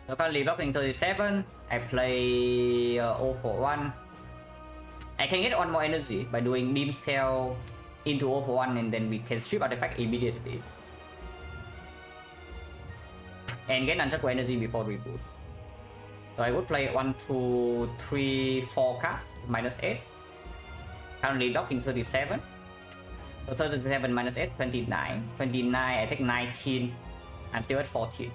So currently blocking 37. I play 0 for 1. I can get 1 more energy by doing beam cell into 0 for 1, and then we can strip artifact immediately. And get Nunchaku energy before reboot. So I would play 1, 2, 3, 4 cards, minus 8. Currently blocking 37. So 37 minus 8, 29. 29, I take 19. I'm still at 14.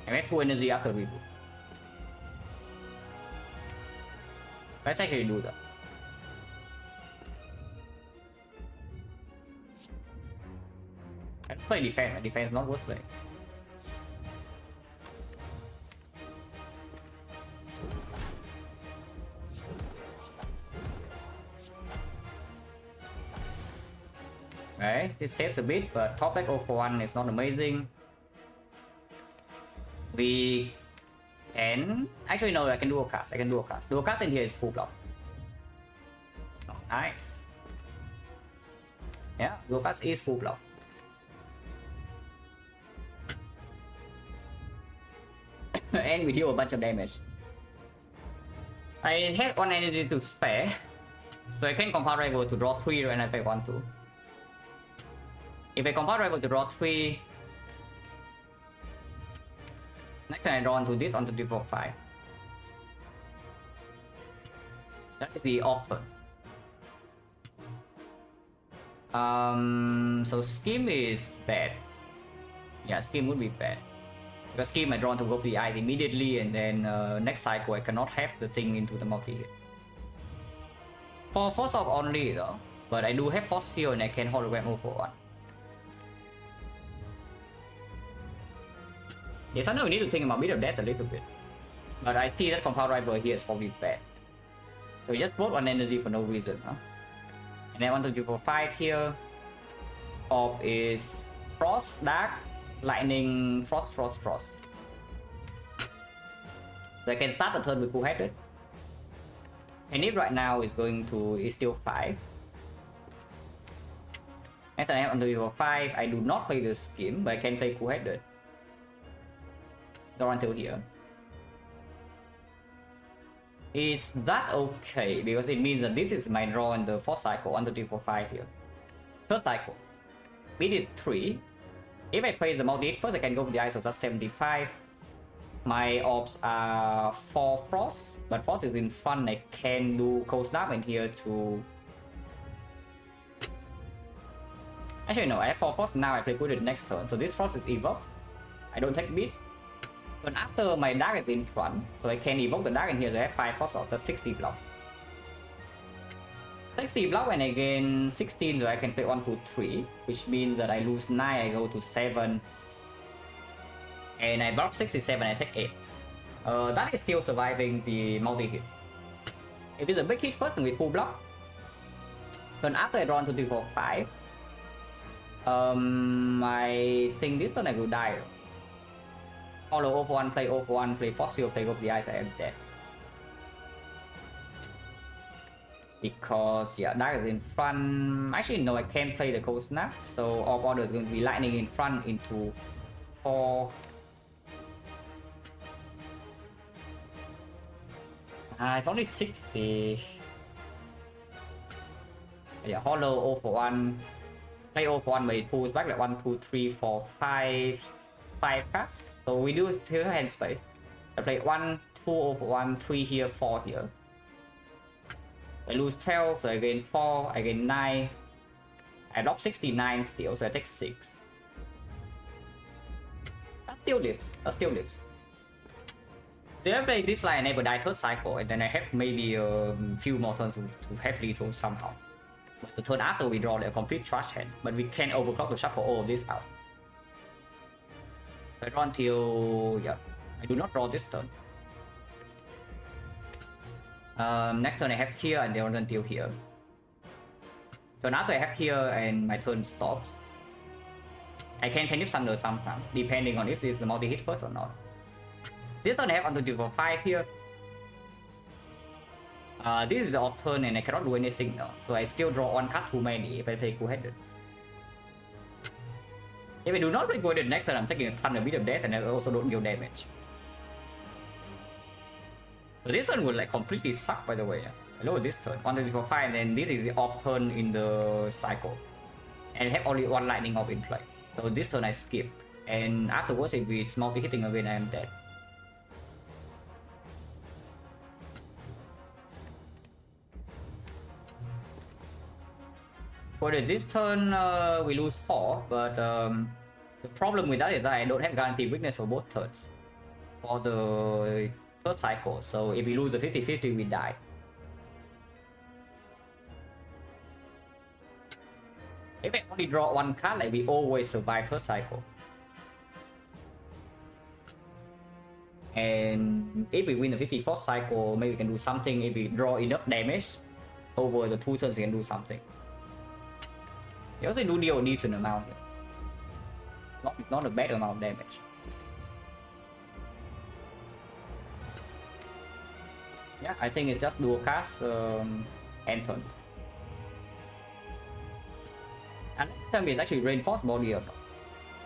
I make 2 energy after reboot. Let's actually do that. Let's play defense. My defense is not worth playing. Okay, this saves a bit, but top deck 0 for 1 is not amazing. We can... Actually no, I can dual cast. I can dual cast. Dual cast in here is full block. Oh, nice. Yeah, dual cast is full block. And we deal a bunch of damage. I have 1 energy to spare, so I can compound rival to draw 3 when I pay 1, 2. If I compound rival to draw 3, next time I draw onto this, onto 3, 4, 5. That is the offer. So scheme is bad. Yeah, scheme would be bad. Because scheme I draw to go for the eyes immediately, and then next cycle I cannot have the thing into the multi-hit. For force off only though, but I do have force field and I can hologram 0 for 1. Yeah, sometimes we need to think about bit of that a little bit. But I see that compound rival here is probably bad. So we just put 1 energy for no reason, huh? And then 1, 2, 3, 4, 5 here. Orb is Frost, Dark, Lightning, Frost, Frost, Frost. So I can start the turn with cool-headed. And if right now is still 5. Next time I have 1, 2, 3, 4, 5. I do not play the scheme, but I can play cool-headed. Draw until here. Is that okay? Because it means that this is my draw in the fourth cycle, 1, 2, 3, 4, 5 here. Third cycle. It is 3. If I play the multi-hit first, I can go with the ISO, that's 75. My orbs are 4 frost, but frost is in front. I can do cold snap in here to... Actually no, I have 4 frost now, I play good it next turn. So this frost is evoke. I don't take beat. But after my dark is in front, so I can evoke the dark in here, so I have 5 frost of the 60 block. 60 block and I gain 16, so I can play 1, 2, 3, which means that I lose 9, I go to 7. And I block 67, I take 8. That is still surviving the multi-hit. If it's a big hit first, then we full block. Then after I draw 1, 2, 3, 4, 5. I think this turn I will die. Follow over 1, play over 1, play fossil, play over the ice, I am dead. Because, yeah, dark is in front. Actually, no, I can't play the cold snap. So, all order is going to be lightning in front into 4. It's only 60. Yeah, hollow over 1. Play over 1, but it pulls back like 1, 2, 3, 4, 5. 5 cards. So we do 2 hand space. I play 1, 2 over 1, 3 here, 4 here. I lose 12, so I gain 4, I gain 9. I drop 69 still, so I take 6. That still lives. That still lives. So I play this line, I never die third cycle, and then I have maybe a few more turns to have lethal somehow. But the turn after we draw a complete trash hand, but we can overclock to shuffle all of this out. I draw until... yeah, I do not draw this turn. Next turn I have here and then until here. Turn after I have here and my turn stops. I can Panic Thunder sometimes, depending on if this is the multi-hit first or not. This turn I have until 5 here. This is off turn and I cannot do anything now, so I still draw 1 card too many if I play Cool-Headed. If I do not play Cool-Headed next turn, I'm taking a ton of bit of death and I also don't deal damage. So this turn will like completely suck, by the way. I lower this turn, 1, 2, 3, 4, 5, and then this is the off turn in the cycle. And I have only 1 lightning orb in play. So this turn I skip. And afterwards if we multi-hitting again, I am dead. For this turn, we lose 4, but the problem with that is that I don't have guaranteed weakness for both turns. For the third cycle, so if we lose the 50-50, we die. If I only draw 1 card, like we always survive third cycle. And if we win the 54th cycle, maybe we can do something. If we draw enough damage over the 2 turns, we can do something. We also do deal a decent amount here. Not a bad amount of damage. Yeah, I think it's just dual cast end turn. And next turn is actually Reinforced Body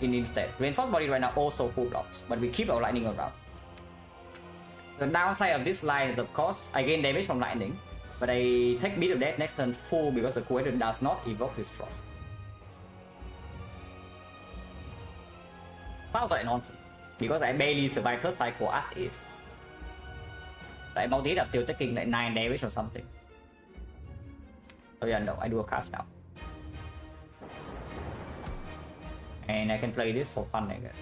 instead. Reinforced Body right now also full blocks, but we keep our lightning around. The downside of this line is of course I gain damage from lightning, but I take Beat of Death next turn full because the Cool-Headed does not evoke this frost. Sounds like nonsense, because I barely survived third cycle as is. Like multi-hit I'm still taking like 9 damage or something. So yeah, no, I do a cast now. And I can play this for fun, I guess.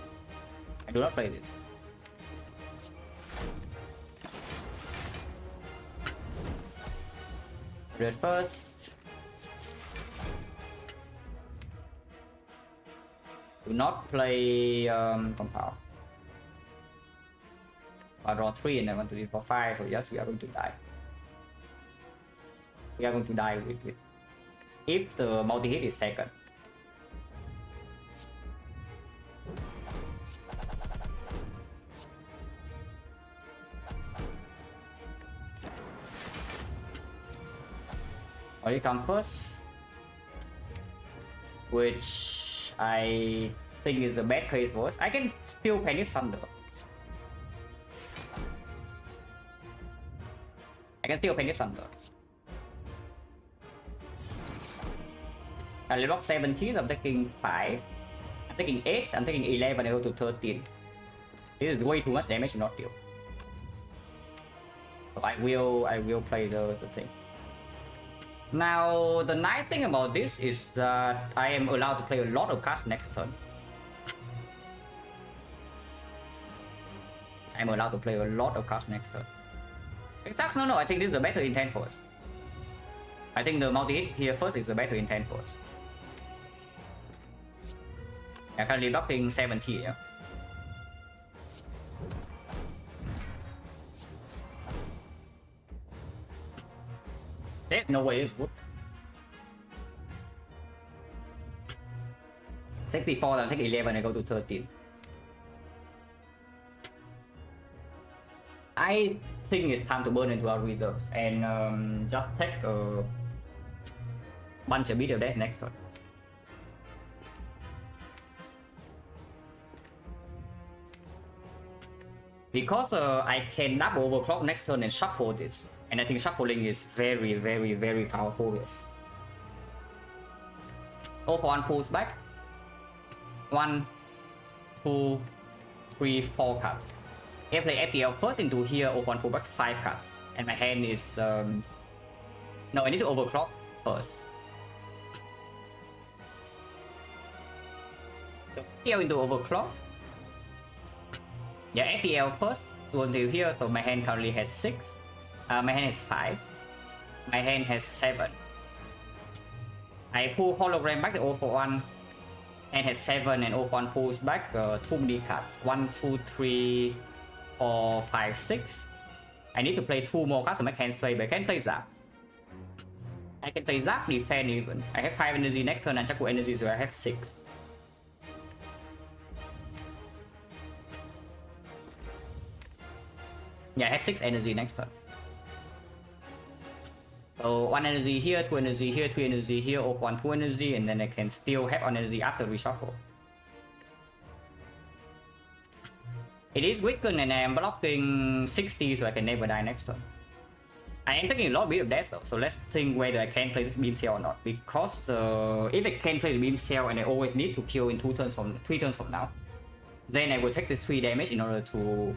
I do not play this. Red first. Do not play compound. I draw 3 and then 1, 2, 3, 4, 5, so yes, we are going to die. We are going to die with if the multi-hit is second. Or you come first, which I think is the bad case for us. I can still Panic Thunder. can still Penny Thunder. I level up 17, I'm taking 5. I'm taking 8, I'm taking 11, I go to 13. This is way too much damage to not deal. So I will play the thing. Now, the nice thing about this is that I am allowed to play a lot of cards next turn. I'm allowed to play a lot of cards next turn. Exact, no, I think this is the better intent for us. I think the multi-hit here first is the better intent for us. I'm currently blocking 70 here. There's no way it's good. Take before, then take 11 and go to 13. I think it's time to burn into our reserves and just take a bunch of beat of death next turn. Because I can double overclock next turn and shuffle this. And I think shuffling is very, very, very powerful here. 0 for 1 pulls back. 1, 2, 3, 4 cards. If I play FTL first into here, 0 for 1 pull back 5 cards. And my hand is... No, I need to overclock first. So FTL into overclock. Yeah, FTL first. Go until here, so my hand currently has 6. My hand has 5. My hand has 7. I pull hologram back to 0 for 1. Hand has 7 and 0 for 1 pulls back 2 many cards. 1, 2, 3, 4, 5, 6. I need to play 2 more cards to make hand sway, but I can play Zap. I can play Zap, defend even. I have 5 energy next turn and Chaku energy, so I have 6. Yeah, I have 6 energy next turn. So 1 energy here, 2 energy here, 3 energy here, 0 for 1, 2 energy, and then I can still have 1 energy after reshuffle. It is weakened and I am blocking 60, so I can never die next turn. I am taking a lot bit of death though, so let's think whether I can play this beam cell or not. Because if I can play the beam cell and I always need to kill in 3 turns from now, then I will take this 3 damage in order to,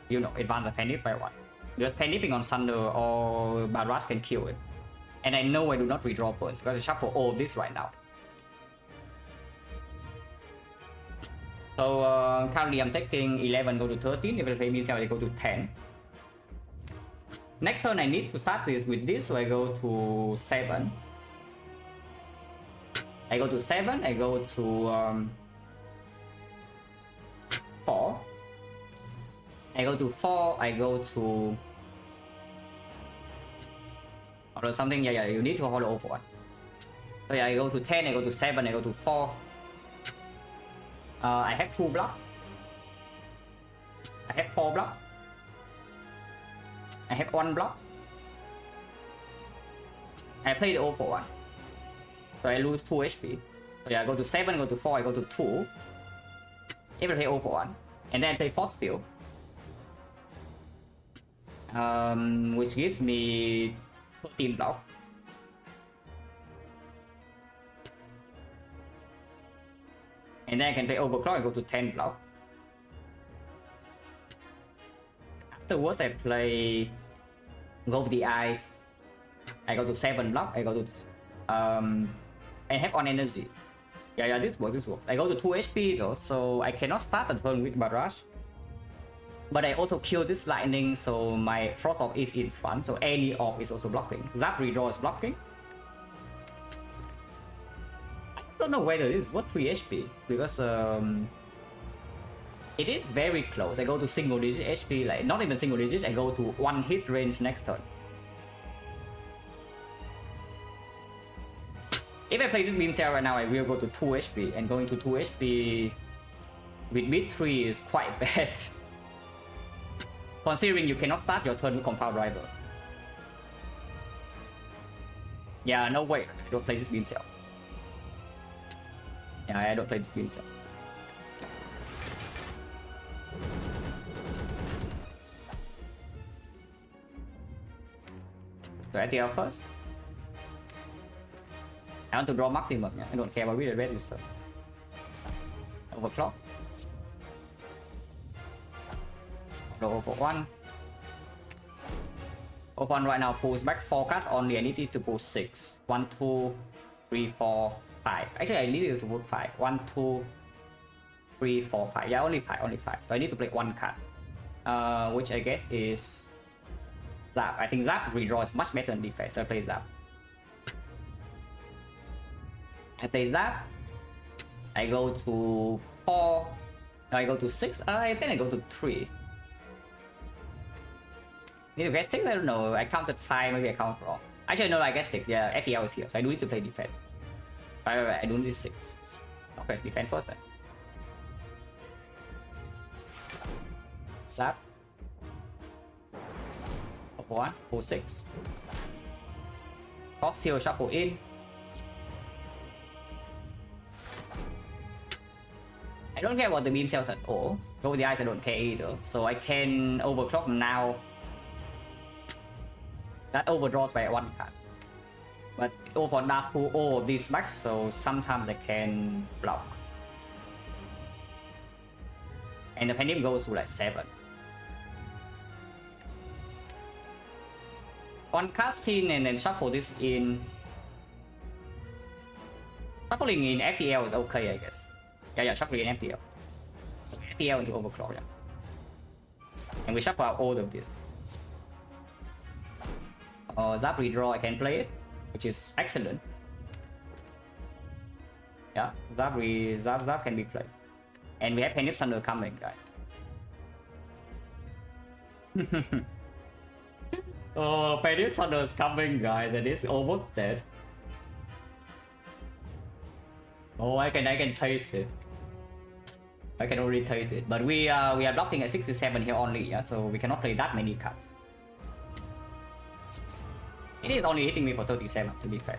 you know, advance the Panip by 1. Because Paniping on Thunder or Barrage can kill it. And I know I do not redraw burns because I shuffle all of this right now. So currently I'm taking 11, go to 13. If I play beam cell, I go to 10. Next turn I need to start this with this, so I go to 7. I go to 7, I go to 4. I go to 4, I go to... Or something, yeah, you need to hold over 1. So yeah, I go to 10, I go to 7, I go to 4. I have 2 block. I have 4 block. I have 1 block. I play the 0 for 1. So I lose 2 HP. So yeah, I go to 7, I go to 4, I go to 2. If I play 0 for 1. And then I play Force Field. Which gives me 13 block. And then I can play Overclock, I go to 10 block. Afterwards I play Go with the Eyes. I go to 7 block, I go to and have 1 energy. Yeah, this works. I go to 2 HP though, so I cannot start the turn with Barrage. But I also kill this lightning, so my Frost Orb is in front, so any orb is also blocking. Zap redraw is blocking. I don't know whether this is worth 3 HP, because it is very close. I go to single digit HP, like not even single digit, I go to 1 hit range next turn. If I play this beam cell right now, I will go to 2 HP, and going to 2 HP with mid 3 is quite bad. Considering you cannot start your turn with Compound Driver. Yeah, no way, I don't play this beam cell. Yeah, I don't play this beam cell. So ATL first. I want to draw maximum, yeah. I don't care about the red stuff. Overclock. Draw over 1. Over 1 right now pulls back 4 cards only. I need it to pull 6. 1, 2, 3, 4, 5. Actually, I need it to pull 5. 1, 2, 3, 4, 5. Yeah, only 5, only 5. So I need to play 1 card. Which I guess is Zap. I think Zap redraw is much better than Defect, so I play Zap. I play Zap. I go to 4. No, I go to 6. I think I go to 3. Need to get 6? I don't know. I counted 5, maybe I count wrong. Actually, no, I guess 6. Yeah, FTL is here, so I do need to play Defend. I do need 6. Okay, Defend first then. Slap. Up 1, pull 6. Off seal, shuffle in. I don't care about the beam cells at all. Go with the eyes, I don't care either. So I can overclock now. That overdraws by 1 card. But over last pull all of these back, so sometimes I can block. And the pendulum goes to like 7. On cutscene and then shuffle this in. Shuffling in FTL is okay, I guess. Yeah, shuffling in FTL. FTL into overclock, yeah. And we shuffle out all of this. Zap redraw, I can play it, which is excellent. Yeah, Zap can be played. And we have Penip Thunder coming, guys. Oh, Penip Thunder is coming, guys, and it's almost dead. Oh, I can taste it. I can already taste it, but we are blocking at 67 here only, yeah, so we cannot play that many cards. It is only hitting me for 37, to be fair.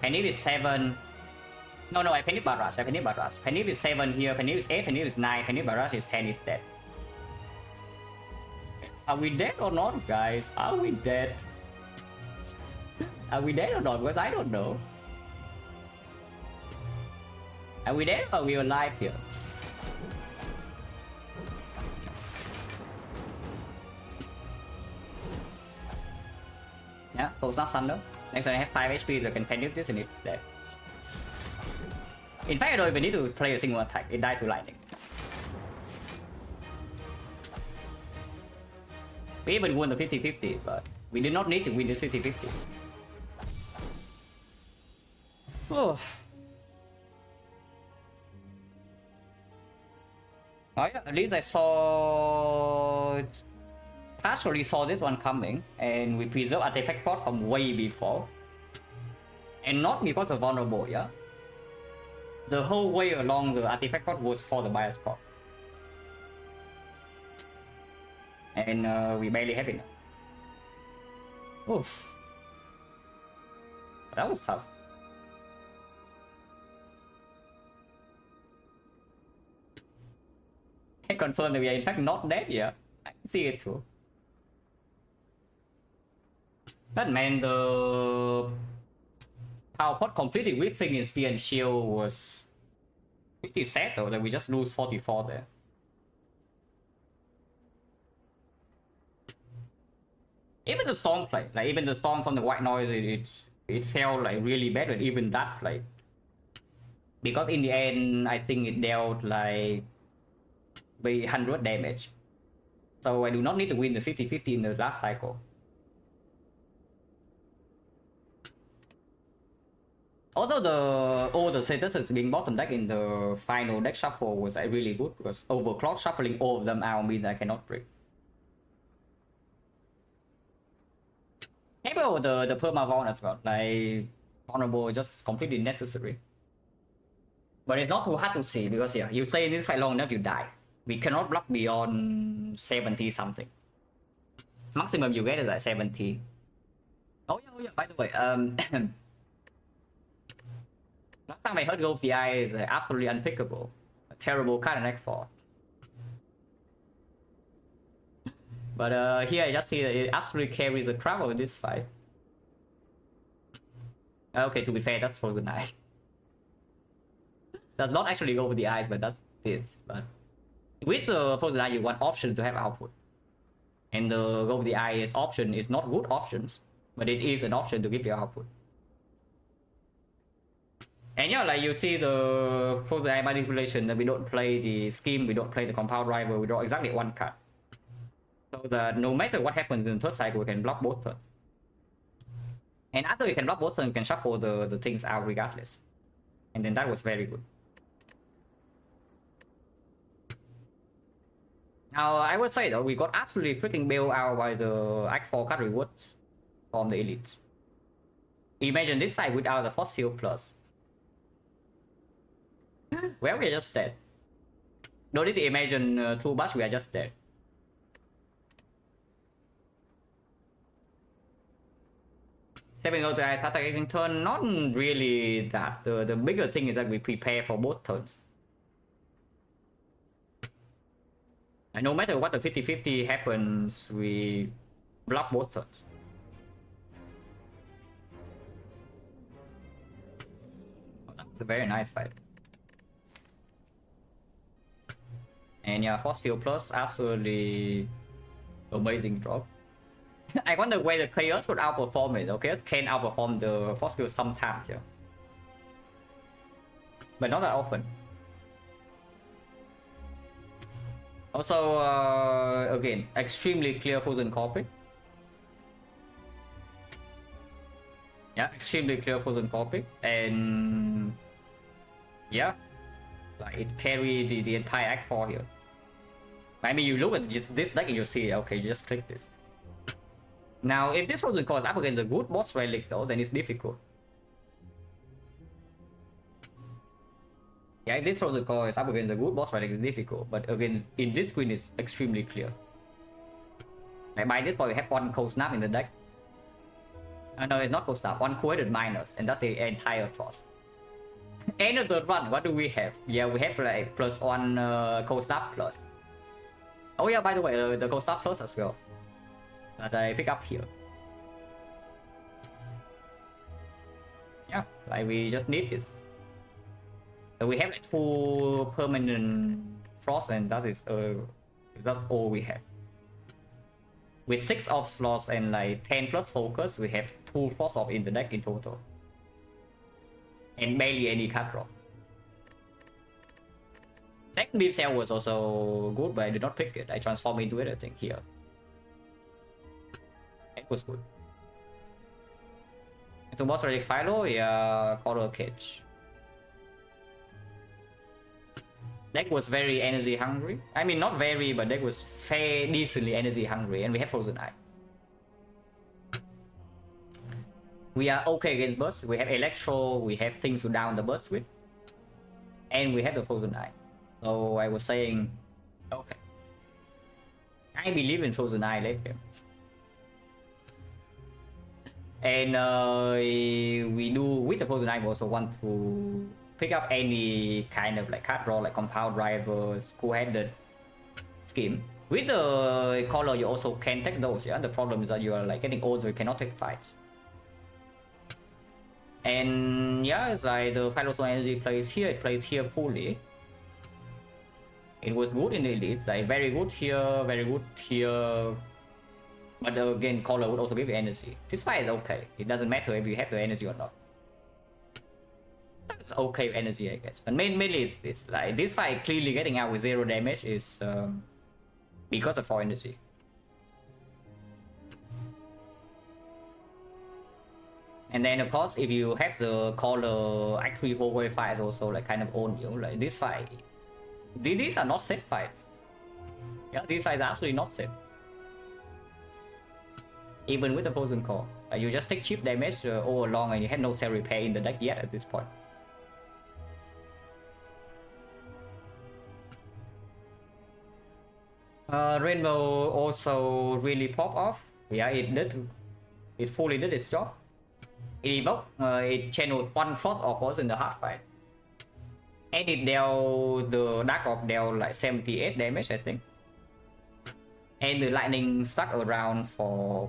Penip is 7. No, I Penip Barrage. Penip is 7 here, Penip is 8, Penip is 9, Penip Barrage is 10, is dead. Are we dead or not, guys? Are we dead? Are we dead or not? Because I don't know. Are we dead or are we alive here? Yeah, Cold Snap Thunder. Next time I have 5 HP, so I can Penip this and it's dead. In fact, I don't even need to play a single attack, it dies to lightning. We even won the 50-50, but we did not need to win this 50-50. Oh. Oh yeah, at least I saw... Partially saw this one coming, and we preserved artifact pot from way before. And not because of vulnerable, yeah? The whole way along the artifact pot was for the bias pot. And we barely have it now. Oof. That was tough. I confirm that we are in fact not dead yet. I can see it too. But man, the power pot completely with thing in Spear and Shield was pretty sad though, that we just lose 44 there. Even the storm play, like even the storm from the white noise, it felt like really bad with even that play. Because in the end, I think it dealt like 100 damage. So I do not need to win the 50-50 in the last cycle. Although all the statuses being bottom deck in the final deck shuffle was really good, because overclock shuffling all of them out means I cannot break. Maybe the perma as well, like vulnerable is just completely necessary. But it's not too hard to see, because yeah, you stay in this fight long enough, you die. We cannot block beyond 70 something. Maximum you get is like 70. Oh yeah, by the way, last time I heard Gold VI is absolutely unpickable. A terrible card in deck 4. But here I just see that it absolutely carries the crap of this fight. Okay, to be fair, that's Frozen Eye. Does not actually go with the eyes, but that's this. But with the Frozen Eye, you want options to have output. And the go with the eyes option is not good options, but it is an option to give you output. And yeah, like you see the Frozen Eye manipulation that we don't play the scheme, we don't play the compound rival, we draw exactly one card. So that no matter what happens in the third cycle, we can block both turns. And after you can block both turns, you can shuffle the things out regardless. And then that was very good. Now, I would say though, we got absolutely freaking bailed out by the Act 4 card rewards from the elites. Imagine this side without the Fossil Plus. Well, we are just dead. Don't need to imagine too much, we are just dead. Stepping out to ice attacking turn, not really that. The bigger thing is that we prepare for both turns. And no matter what the 50-50 happens, we block both turns. Oh, that's a very nice fight. And yeah, Force Field Plus, absolutely amazing drop. I wonder where the Chaos would outperform it. Okay, Chaos can outperform the Force Field sometimes, yeah. But not that often. Also, again, extremely clear Frozen Copy. Yeah, extremely clear Frozen Copy. And yeah, like it carried the entire Act 4 here. I mean, you look at just this deck and you see, okay, you just click this. Now, if this Frozen Core is up against a good boss relic though, then it's difficult. Yeah, if this Frozen Core is up against a good boss relic, it's difficult. But again, in this screen, it's extremely clear. Like by this point, we have one Cold Snap in the deck. No, it's not Cold Snap, one Coated Minus, and that's the entire Frost. And the third one, what do we have? Yeah, we have like +1 Cold Snap plus. Oh yeah, by the way, the Cold Snap plus as well. That I pick up here. Yeah, like we just need this. So we have like full permanent frost, and that is that's all we have. With 6 off slots and like 10 plus focus, we have 2 frost off in the deck in total. And barely any card draw. Second beam cell was also good, but I did not pick it. I transformed into it, I think, here. It was good. Into boss relic Philo, yeah, Coral Cage. Deck was very energy hungry. I mean, not very, but deck was fair, decently energy hungry, and we have Frozen Eye. We are okay against burst. We have Electro, we have things to down the burst with. And we have the Frozen Eye. So I was saying, okay. I believe in Frozen Eye late game. And we do, with the Frozen Eye, we also want to pick up any kind of like card draw, like Compound Rivals, Cool-Headed scheme. With the color, you also can take those, yeah? The problem is that you are like getting old, so you cannot take fights. And yeah, it's like the Philosopher Energy plays here, it plays here fully. It was good in the elite, like very good here, very good here. But again, color would also give you energy. This fight is okay. It doesn't matter if you have the energy or not. It's okay energy, I guess. But mainly is this. Like this fight clearly getting out with 0 damage is because of 4 energy. And then of course, if you have the color Act 3 4 fights also like kind of own you. Like this fight, these are not safe fights. Yeah, these fights are absolutely not safe. Even with the Frozen Core, you just take cheap damage all along, and you have no cell repair in the deck yet at this point. Rainbow also really pop off. Yeah, it did. It fully did its job. It evoked, it channeled 1 Frost of course in the hard fight. And it dealt the Dark Orb dealt like 78 damage, I think. And the lightning stuck around for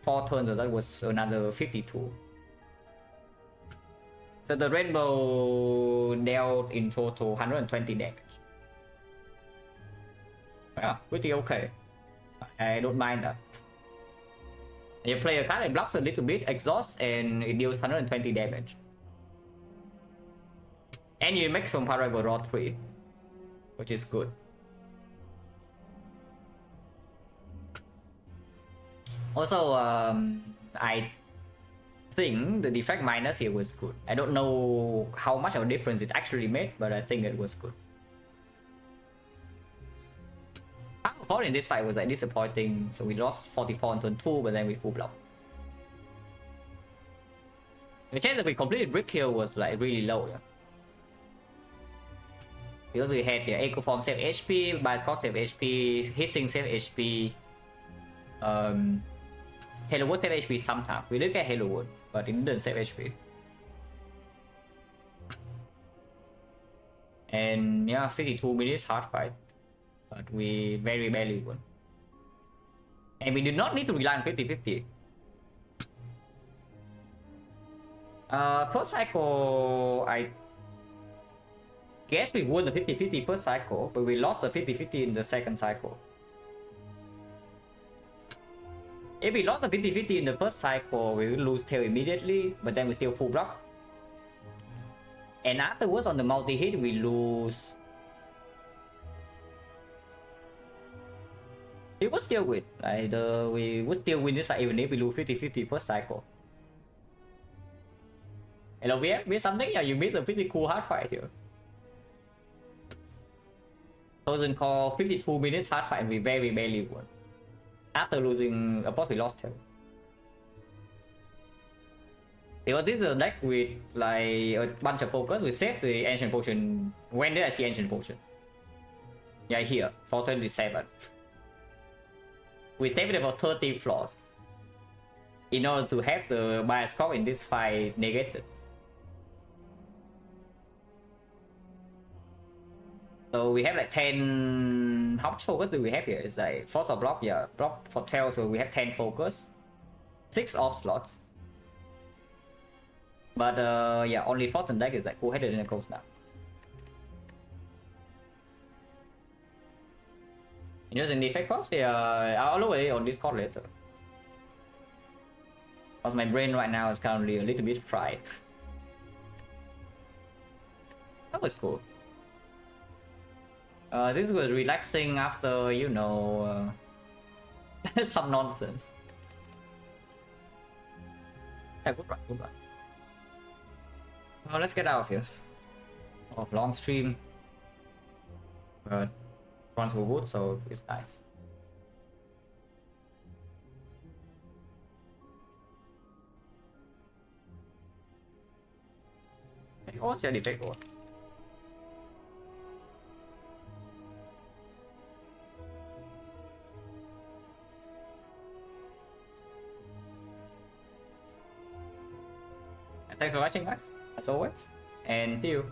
4 turns, so that was another 52. So the rainbow dealt in total 120 damage. Yeah, pretty okay. I don't mind that. You play a card that blocks a little bit, exhaust, and it deals 120 damage. And you make some Parable Raw 3, which is good. Also, I think the defect minus here was good. I don't know how much of a difference it actually made, but I think it was good. Our opponent in this fight was like disappointing, so we lost 44 on turn 2, but then we full block. The chance that we completed Brick Hill was like really low, yeah. Because we had the Echo Form save HP, Bioscope save HP, Hissing save HP, Halo Wood save HP sometimes. We did get Halo Wood, but it didn't save HP. And yeah, 52 minutes hard fight, but we very barely won. And we did not need to rely on 50-50. First cycle, I guess we won the 50-50 first cycle, but we lost the 50-50 in the second cycle. If we lost the 50-50 in the first cycle, we will lose tail immediately, but then we still full block. And afterwards on the multi-hit, we lose. It was still win. Like we would still win this fight even if we lose 50-50 first cycle. Hello, we have missed something? Yeah, you missed a pretty cool hard fight here. Thousand call 52 minutes hard fight and we very barely won. After losing, of course we lost tail. Because this is a deck with like a bunch of focus. We saved the Ancient Potion. When did I see Ancient Potion? Yeah, here, 427. We saved about 30 floors in order to have the Bioscope in this fight negated. So we have like 10. How much focus do we have here? It's like force or block, yeah, block for 12, so we have 10 focus, 6 off slots. But yeah, only Fortune deck is like cool-headed in the coast now. Just in Defect cost, yeah, I'll look at it on Discord later. Because my brain right now is currently a little bit fried. That was cool. This was relaxing after, you know, some nonsense. Yeah, good run, good run. Well, let's get out of here. Oh, long stream. But runs were good, so it's nice. Oh, it's a Defect one. Thanks for watching, guys, as always, and see you.